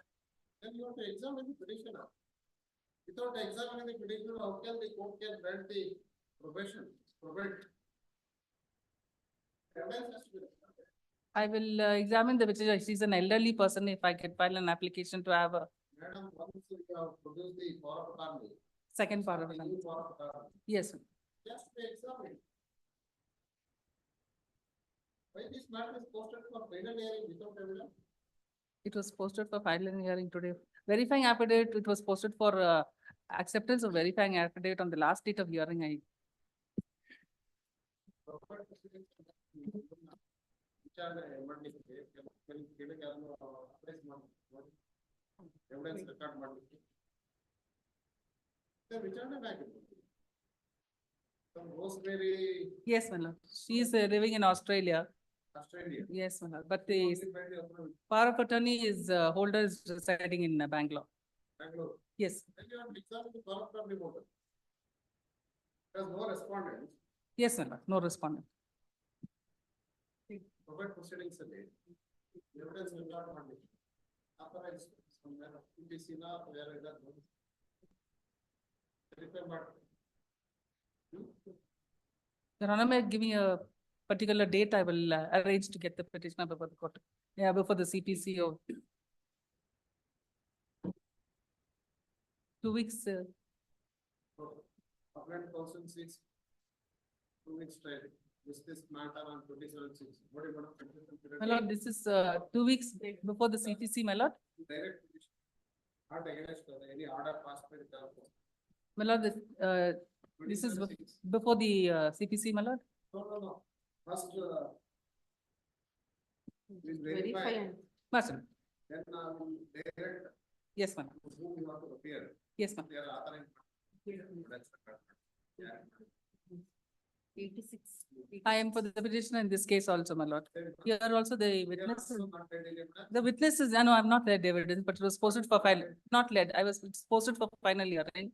Then you have to examine the petitioner. Without examining the petitioner, how can the court can grant the probation, probate? Evidence has to be recorded. I will examine the petitioner. She's an elderly person. If I could file an application to have a Madam, once you have produced the power of attorney. second part of the it. new power of attorney, Yes, just to examine. Why this matter is posted for final hearing without evidence? it was posted for final hearing today. Verifying affidavit, it was posted for acceptance of verifying affidavit on the last date of hearing. ವಿಚಾರಣೆ ಮಾಡ್ಲಿಕ್ಕೆ ಕೆಳಗೆ ಯಾರನ್ನು apprise ಮಾಡಿ evidence record ಮಾಡ್ಲಿಕ್ಕೆ ವಿಚಾರಣೆ ಆಗಿರ್ಬೋದು. Rosemary. Yes, my lord. She is living in Australia. Australia. Yes, my lord. But the power of attorney is holder is residing in Bangalore. Bangalore. Yes. Then you have to examine the power of attorney holder. There's no respondent. Yes, my lord. No respondent. Probate proceedings ಅಲ್ಲಿ evidence record ಮಾಡ್ಲಿಕ್ಕೆ authorise PTC ನ ಬೇರೆ ಇದಾದ್ರು verify ಮಾಡ್ತಾರೆ. Your Honor, may give me a particular date, I will arrange to get the petitioner before the court. Yeah, before the CPC or 2 weeks. Appellate counsel seeks 2 weeks trial. This matter on 27/6. What do you want? My lord, this is 2 weeks before the CPC, my lord. Direct petition. Not against any order passed by the court. My lord, this is before the CPC, my lord. No. First, please Verify verify. and Master. Then we'll direct Yes, ma'am. whom you have to appear. Yes, ma'am. They are authorized. That's the fact. Yeah. 86. I am for the petitioner in this case also, my lord. Here also the witness. The witness is, no, I'm not led evidence, but it was posted for final, not led. It's posted for final hearing.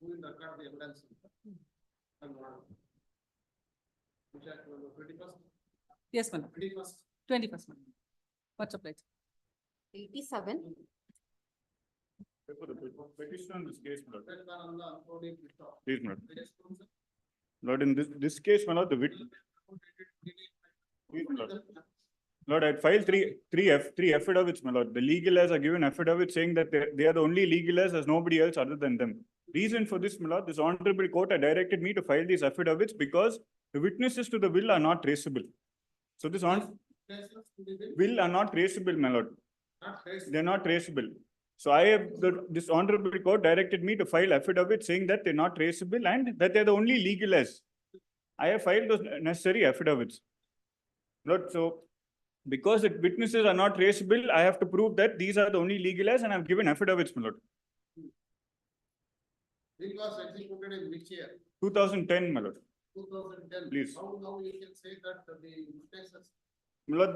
Who will record the evidence? 21st? Yes, my lord. 21st? 21st, ma'am. Much obliged. 87. Petition on this case, my lord. Please, my lord. Lord, in this case, my lord, the witness. Lord, I filed three affidavits, my lord. The legal heirs are given affidavits saying that they are the only legal heirs, there's nobody else other than them. Reason for this, my lord, this honorable court had directed me to file these affidavits because the witnesses to the will are not traceable. So this will are not traceable, my lord. They're not traceable. So I have this honorable court directed me to file affidavits saying that they're not traceable and that they're the only legal heirs. I have filed those necessary affidavits. Lord, so because the witnesses are not traceable, I have to prove that these are the only legal heirs and I've given affidavits, my lord. Will was executed in which year? 2010, my lord. 2010. Please. How now you can say that the witnesses? My lord,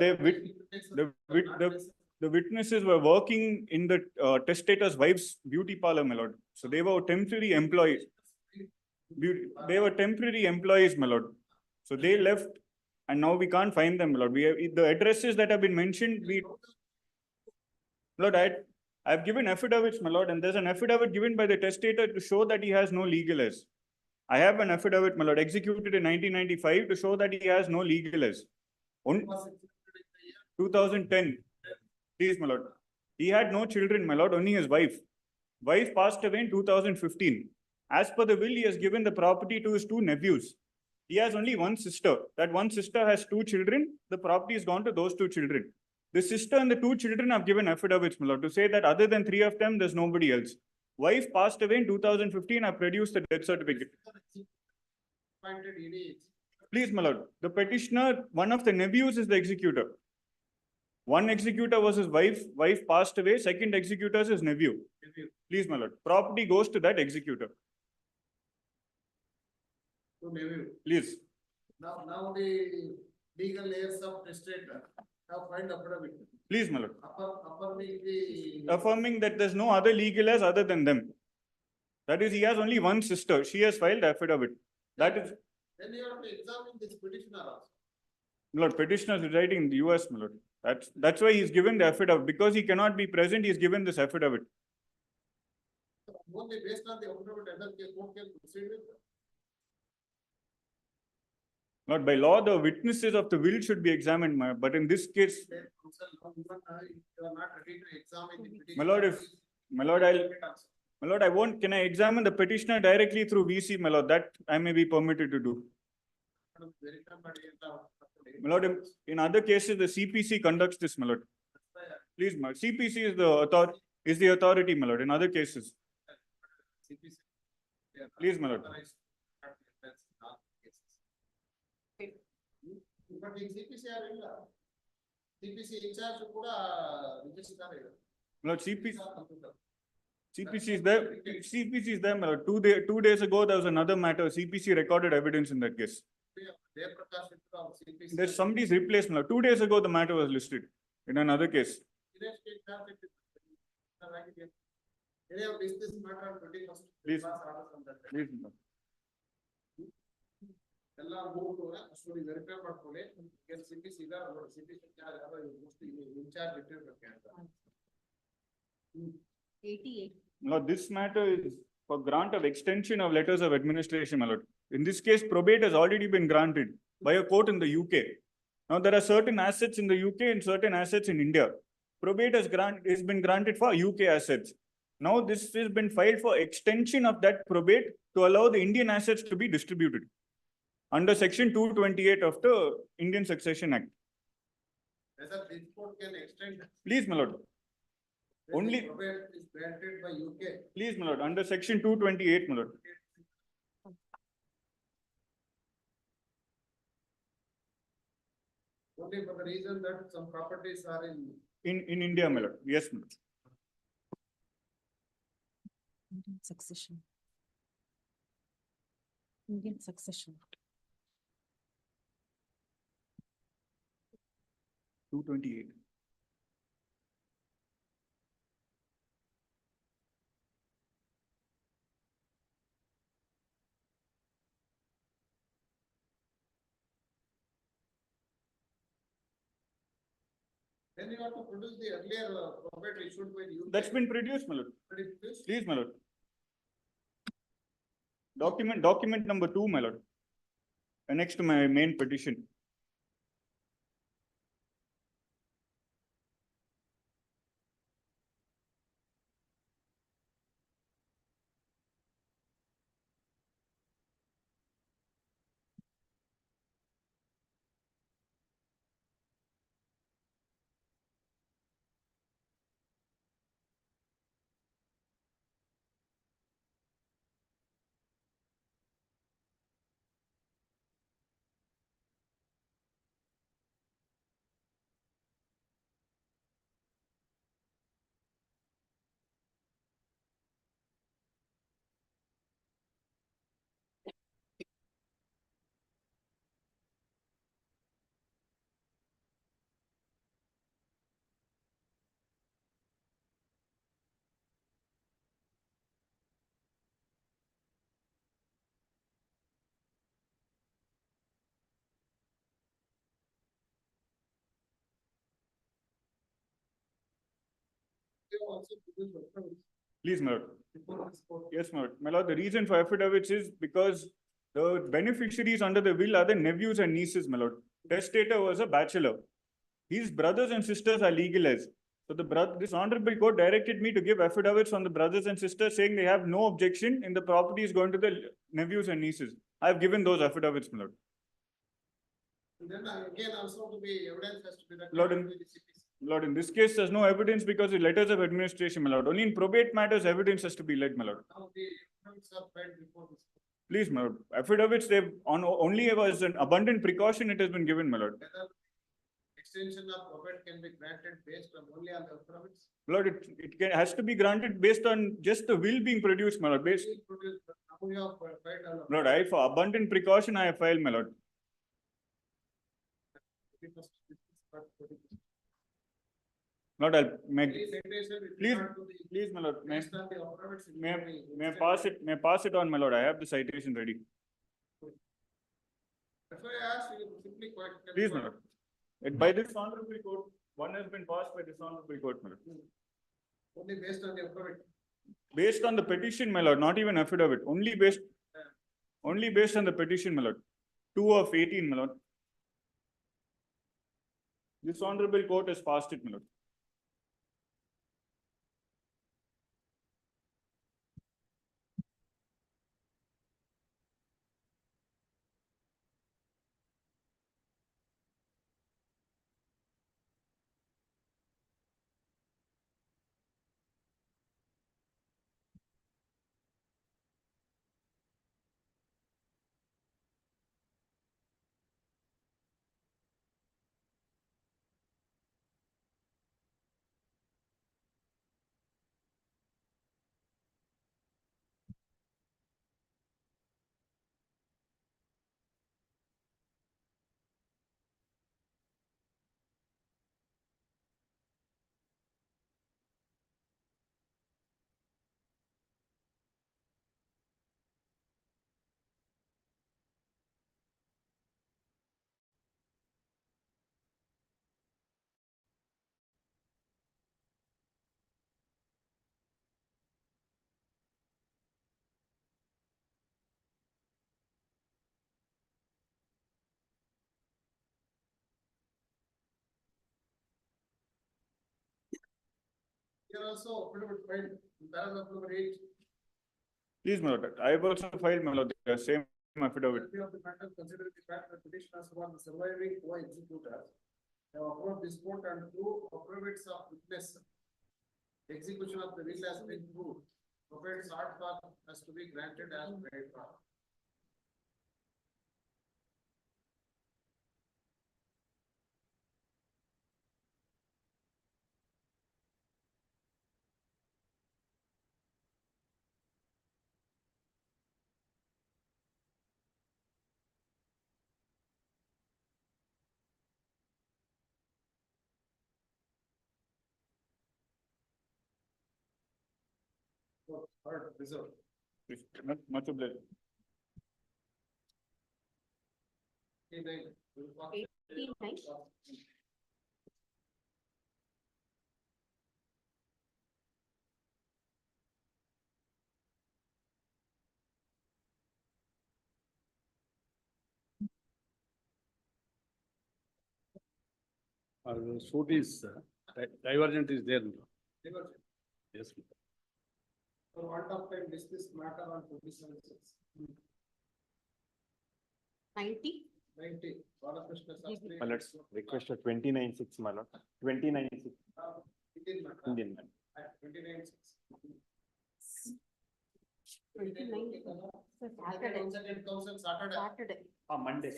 the witnesses were working in the testator's wife's beauty parlor, my lord. So they were temporary employees. They were temporary employees, my lord. So they left and now we can't find them, my lord. We have the addresses that have been mentioned. Lord, I've given affidavits, my lord, and there's an affidavit given by the testator to show that he has no legal heirs. I have an affidavit, my lord, executed in 1995 to show that he has no legal heirs. 2010. Please, my lord. He had no children, my lord, only his wife. Wife passed away in 2015. As per the will, he has given the property to his two nephews. He has only one sister. That one sister has two children. The property has gone to those two children. The sister and the two children have given affidavits, my lord, to say that other than three of them, there's nobody else. Wife passed away in 2015. I produced the death certificate. Please, my lord. The petitioner, one of the nephews is the executor. One executor was his wife. Wife passed away. Second executor is his nephew. Please, my lord. Property goes to that executor. Please. Now the legal heirs of testator have filed affidavit. Please, my lord. Affirming that there's no other legal heirs other than them. That is, he has only one sister. She has filed affidavit. That is. Then you have to examine this petitioner also. My lord, petitioner is residing in the US, my lord. That's why he's given the affidavit. Because he cannot be present, he's given this affidavit. Only based on the affidavit, other court can proceed with. Not by law, the witnesses of the will should be examined, but in this case, my lord, I won't. Can I examine the petitioner directly through VC, my lord? That I may be permitted to do. My lord, in other cases, the CPC conducts this, my lord. Please, my CPC is the authority, my lord. In other cases, please, my lord. But in CPC are in CPC in charge kuda register. Lord, CPC is there. CPC is there, my lord. 2 days ago, there was another matter. CPC recorded evidence in that case. There's somebody's replaced, my lord. 2 days ago, the matter was listed in another case. Please. Please, my lord. ಎಲ್ಲ ಮೂರು ಅಷ್ಟೊಂದು verify ಮಾಡ್ಕೊಳ್ಳಿ CPC incharge ಇಟ್ಟಿರ್ಬೇಕು ಅಂತ. 88. Now, this matter is for grant of extension of letters of administration, my lord. In this case, probate has already been granted by a court in the UK. Now, there are certain assets in the UK and certain assets in India. Probate has been granted for UK assets. Now, this has been filed for extension of that probate to allow the Indian assets to be distributed under section 228 of the Indian Succession Act. Whether this court can extend. Please, my lord. Only probate is granted by UK. Please, my lord, under section 228, my lord. Only for the reason that some properties are in India, my lord. Yes, my lord. Indian succession. Indian succession. 228. Then you have to produce the earlier probate issued by you. That's been produced, my lord. Please. Please, my lord. Document number 2, my lord. Annexed to my main petition. Please, my lord. Yes, my lord. My lord, the reason for affidavits is because the beneficiaries under the will are the nephews and nieces, my lord. Testator was a bachelor. His brothers and sisters are legal heirs. So this honorable court directed me to give affidavits on the brothers and sisters saying they have no objection and the property is going to the nephews and nieces. I have given those affidavits, my lord. And then again also to be evidence has to be Lord, Lord, in this case, there's no evidence because the letters of administration, my lord. Only in probate matters, evidence has to be led, my lord. Now the evidence are filed before this. Please, my lord. Affidavits, they've only as an abundant precaution it has been given, my lord. Whether extension of probate can be granted based on only on the affidavits. Lord, has to be granted based on just the will being produced, my lord. Lord, for abundant precaution, I have filed, my lord. Lord, I'll make. Please, my lord. May I pass it on, my lord. I have the citation ready. Please, my lord. By this honorable court, one has been passed by this honorable court, my lord. Only based on the affidavit. Based on the petition, my lord, not even affidavit. Only based on the petition, my lord. 2 of 18, my lord. This honorable court has passed it, my lord. Here also affidavit filed, paragraph number 8. Please, my lord. I have also filed, my lord, the same affidavit. Of the matter, considering the fact that petitioners who are the surviving co-executors have approved this court and two affidavits of witness. Execution of the will has been proved. Probate sought for has to be granted as granted. Reserve. Much obliged. 89. The suit is divergent is there. Yes. For want of time, dismiss matter on 27/6. 90. 90. Balakrishna Shastri. My lords, request for 29/6, my lord. 29/6. Indian matter. Indian matter. At 29/6. 29. So Saturday. Saturday. Saturday. Monday.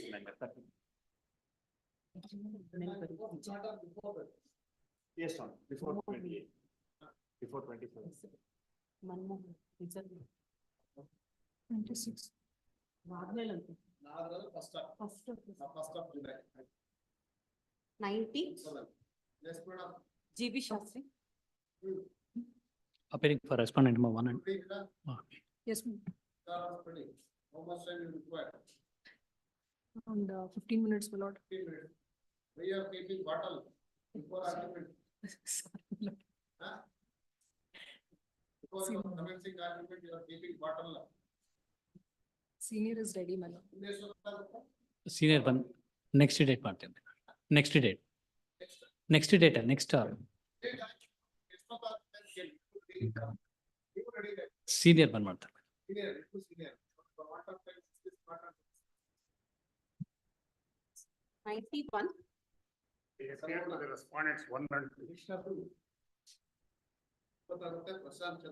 Yes, ma'am. Before 28. Before 24. Manmohan. Result. 26. ಆದ್ಮೇಲೆ ಅಂತ. First of July. 90. Yes, madam. GB Shastri. Appearing for respondent number 1 and. Yes, ma'am. How much time you require? Around 15 minutes, my lord. 15 minutes. We are keeping bottle before argument. Huh? Before you are commencing argument, you are keeping bottle. Senior is ready, my lord. Senior one, next date ಮಾಡ್ತೇನೆ. Next date. Next date, next. Senior one ಮಾಡ್ತಾರೆ. Senior, senior. For want of time, this matter. 91. The respondents 1 and 2. Prashant Chandra.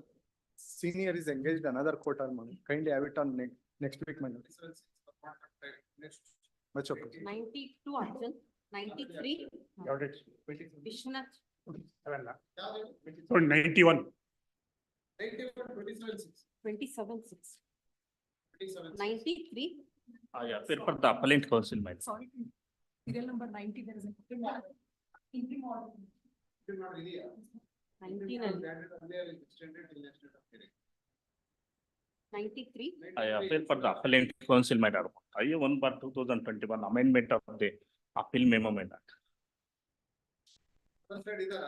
Senior is engaged another court harmony. Kindly have it on next week, my lord. Next. Much okay. 92 Arjun. 93. Vishwanath. So 91. 27/6. 27/6. 27/6. 93. I appear for the appellate counsel, my lord. Sorry. Serial number 90, there is a. Interim order. It is not really. 99. Extended till next date of hearing. 93. I appeal for the appellate counsel, my lord. I 1/2021 amendment of the appeal memo, my lord. Other side ಇದರ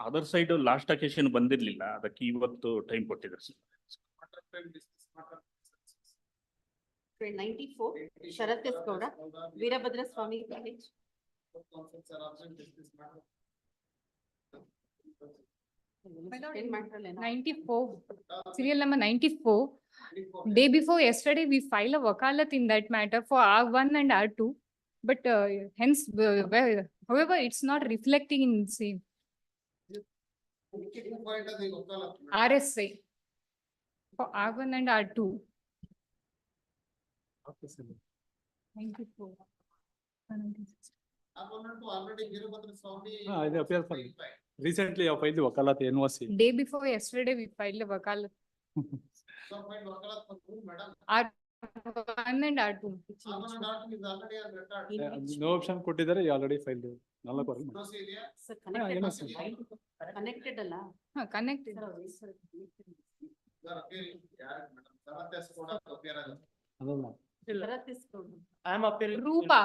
Other side last occasion ಬಂದಿರ್ಲಿಲ್ಲ, ಅದಕ್ಕೆ ಇವತ್ತು time ಕೊಟ್ಟಿದ್ದಾರೆ sir. matter time dismiss matter. 94. Sharath S. Gowda. Veerabhadra Swami College. Counsels are absent, dismiss matter. Matter 94, serial number 94. Day before yesterday, we filed a wakalat in that matter for R1 and R2. But hence, however, it's not reflecting in same. RSA for R1 and R2. 94. 96. Already Veerabhadra Swami. It appears for recently I filed the wakalat NOC. Day before yesterday, we filed a wakalat. So find wakalat for whom, madam? R1 and R2. R1 and R2 is already on record. No option ಕೊಟ್ಟಿದ್ದಾರೆ, you already filed. ನಾಲ್ಕು ವರ್ಷ. No serial. Sir, connected. ಏನೋ sir. Connected ಅಲ್ಲ. Connected. You are appearing. Yeah, madam. Sharath S. Gowda appear as. ಅದಲ್ಲ. Sharath S. Gowda. I am appearing. Rupa.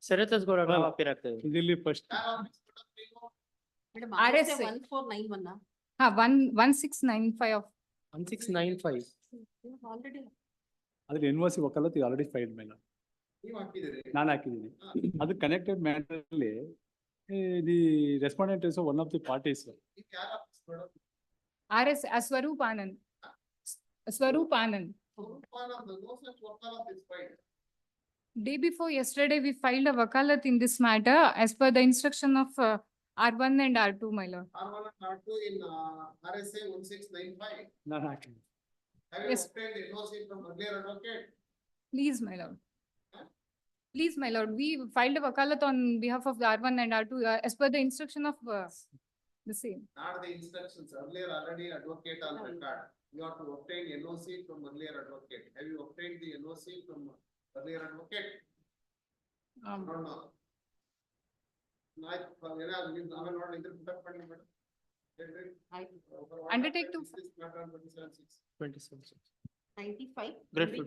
Sharath S. Gowda appear ಆಗ್ತದೆ. ಇಲ್ಲಿ first. Madam, RSA. 1491. 1695 of. 1695. Already. ಅದ್ರ NOC ವಕಾಲತ್ already filed ಮೇಲೆ ನೀವು ಹಾಕಿದಿರಿ. ನಾನು ಹಾಕಿದ್ದೀನಿ. ಅದು ಕನೆಕ್ಟೆಡ್ ಮ್ಯಾಟರ್ ಅಲ್ಲಿ the respondent is one of the parties. ಇದು ಯಾರ madam? RS Swaroop Anand. Swaroop Anand. No such wakalat is filed. Day before yesterday, we filed a wakalat in this matter as per the instruction of R1 and R2, my lord. R1 and R2 in RSA 1695. ನಾನು ಹಾಕಿದ್ದೀನಿ. Have you Yes. obtained NOC from earlier advocate? Please, my lord. Please, my lord, we filed a wakalat on behalf of the R1 and R2 as per the instruction of the same. Not the instructions, earlier already advocate on record. You have to obtain NOC from earlier advocate. Have you obtained the NOC from earlier advocate? No, no. ಆಮೇಲೆ ನೋಡಿ ಇದ್ರ put up ಮಾಡಿ madam. Undertake to. 27. 95. Grateful.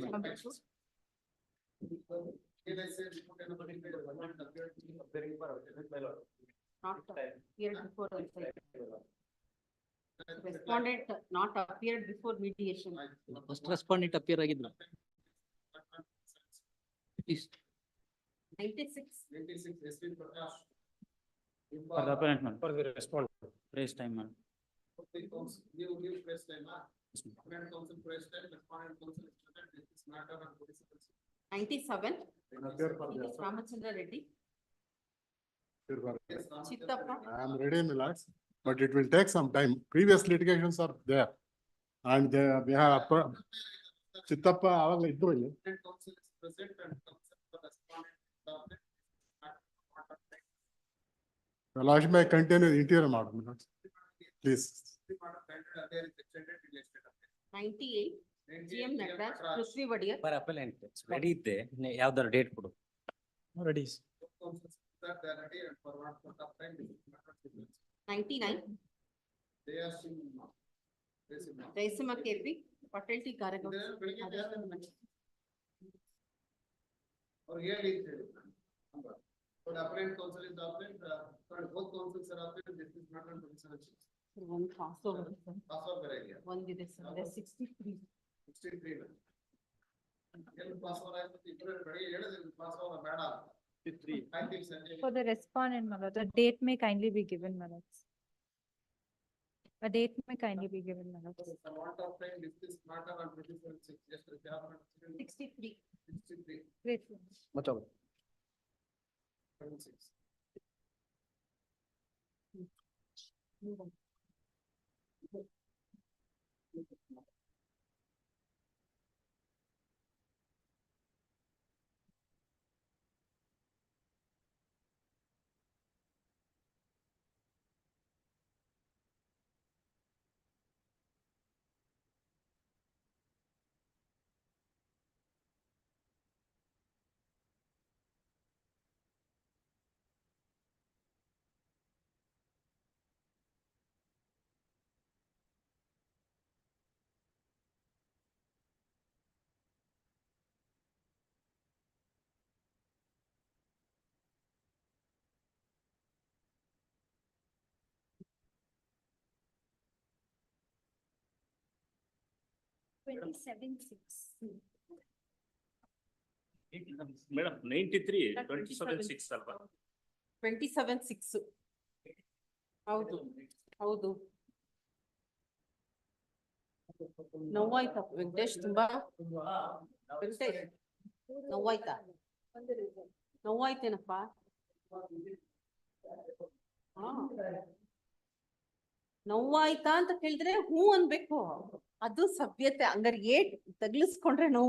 Not appeared before also. Respondent not appeared before mediation. First respondent appear ಆಗಿದ್ರು. 96. 96 S.V. Prakash. For the appellant, man. For the respondent. Raise time, man. Give press time, appellant counsel press time, respondent counsel is present, this matter and participants. 97. It is Ramachandra Reddy. Chittappa. I am ready, my lords, but it will take some time. Previous litigations are there. And we have Chittappa avagla idru illi. Appellant counsel is present and counsel for respondent. The lodge may continue the interior matter, my lords. Please. 98. GM Nagraj, Prithvi Vadia. For appellant, ready ಇದೆ, ಯಾವ್ದಾರ date ಕೊಡು. Ready. 99. Jayasima KP, Patel T Karagal. Or really, so the appellant counsel is the appellant, both counsels are appellant, this is matter and participants. One passover. Passover area. One ಇದೆ sir, there 63. 63. Passover ಆಯ್ತು, ಇಬ್ಬರು ಬೆಳಿಗ್ಗೆ ಹೇಳಿದ್ರೆ passover ಬೇಡ. 63. For the respondent, my lord, the date may kindly be given, my lords. A date may kindly be given, my lords. For want of time, this matter and participants, just the chairman. 63. 63. Great. Much of it. 76. Madam, 93, 27/6 ಅಲ್ವಾ? 27/6. ಹೌದು, ಹೌದು. ನೋವಾಯ್ತಾ ವೆಂಕಟೇಶ್ ತುಂಬಾ? ವೆಂಕಟೇಶ್ ನೋವಾಯ್ತಾ? ನೋವಾಯ್ತೇನಪ್ಪ? ನೋವಾಯ್ತಾ ಅಂತ ಕೇಳಿದ್ರೆ ಹೂ ಅನ್ಬೇಕು. ಅದು ಸಭ್ಯತೆ, ಹಂಗಾರೆ eight ತಗ್ಲಿಸ್ಕೊಂಡ್ರೆ ನೋವು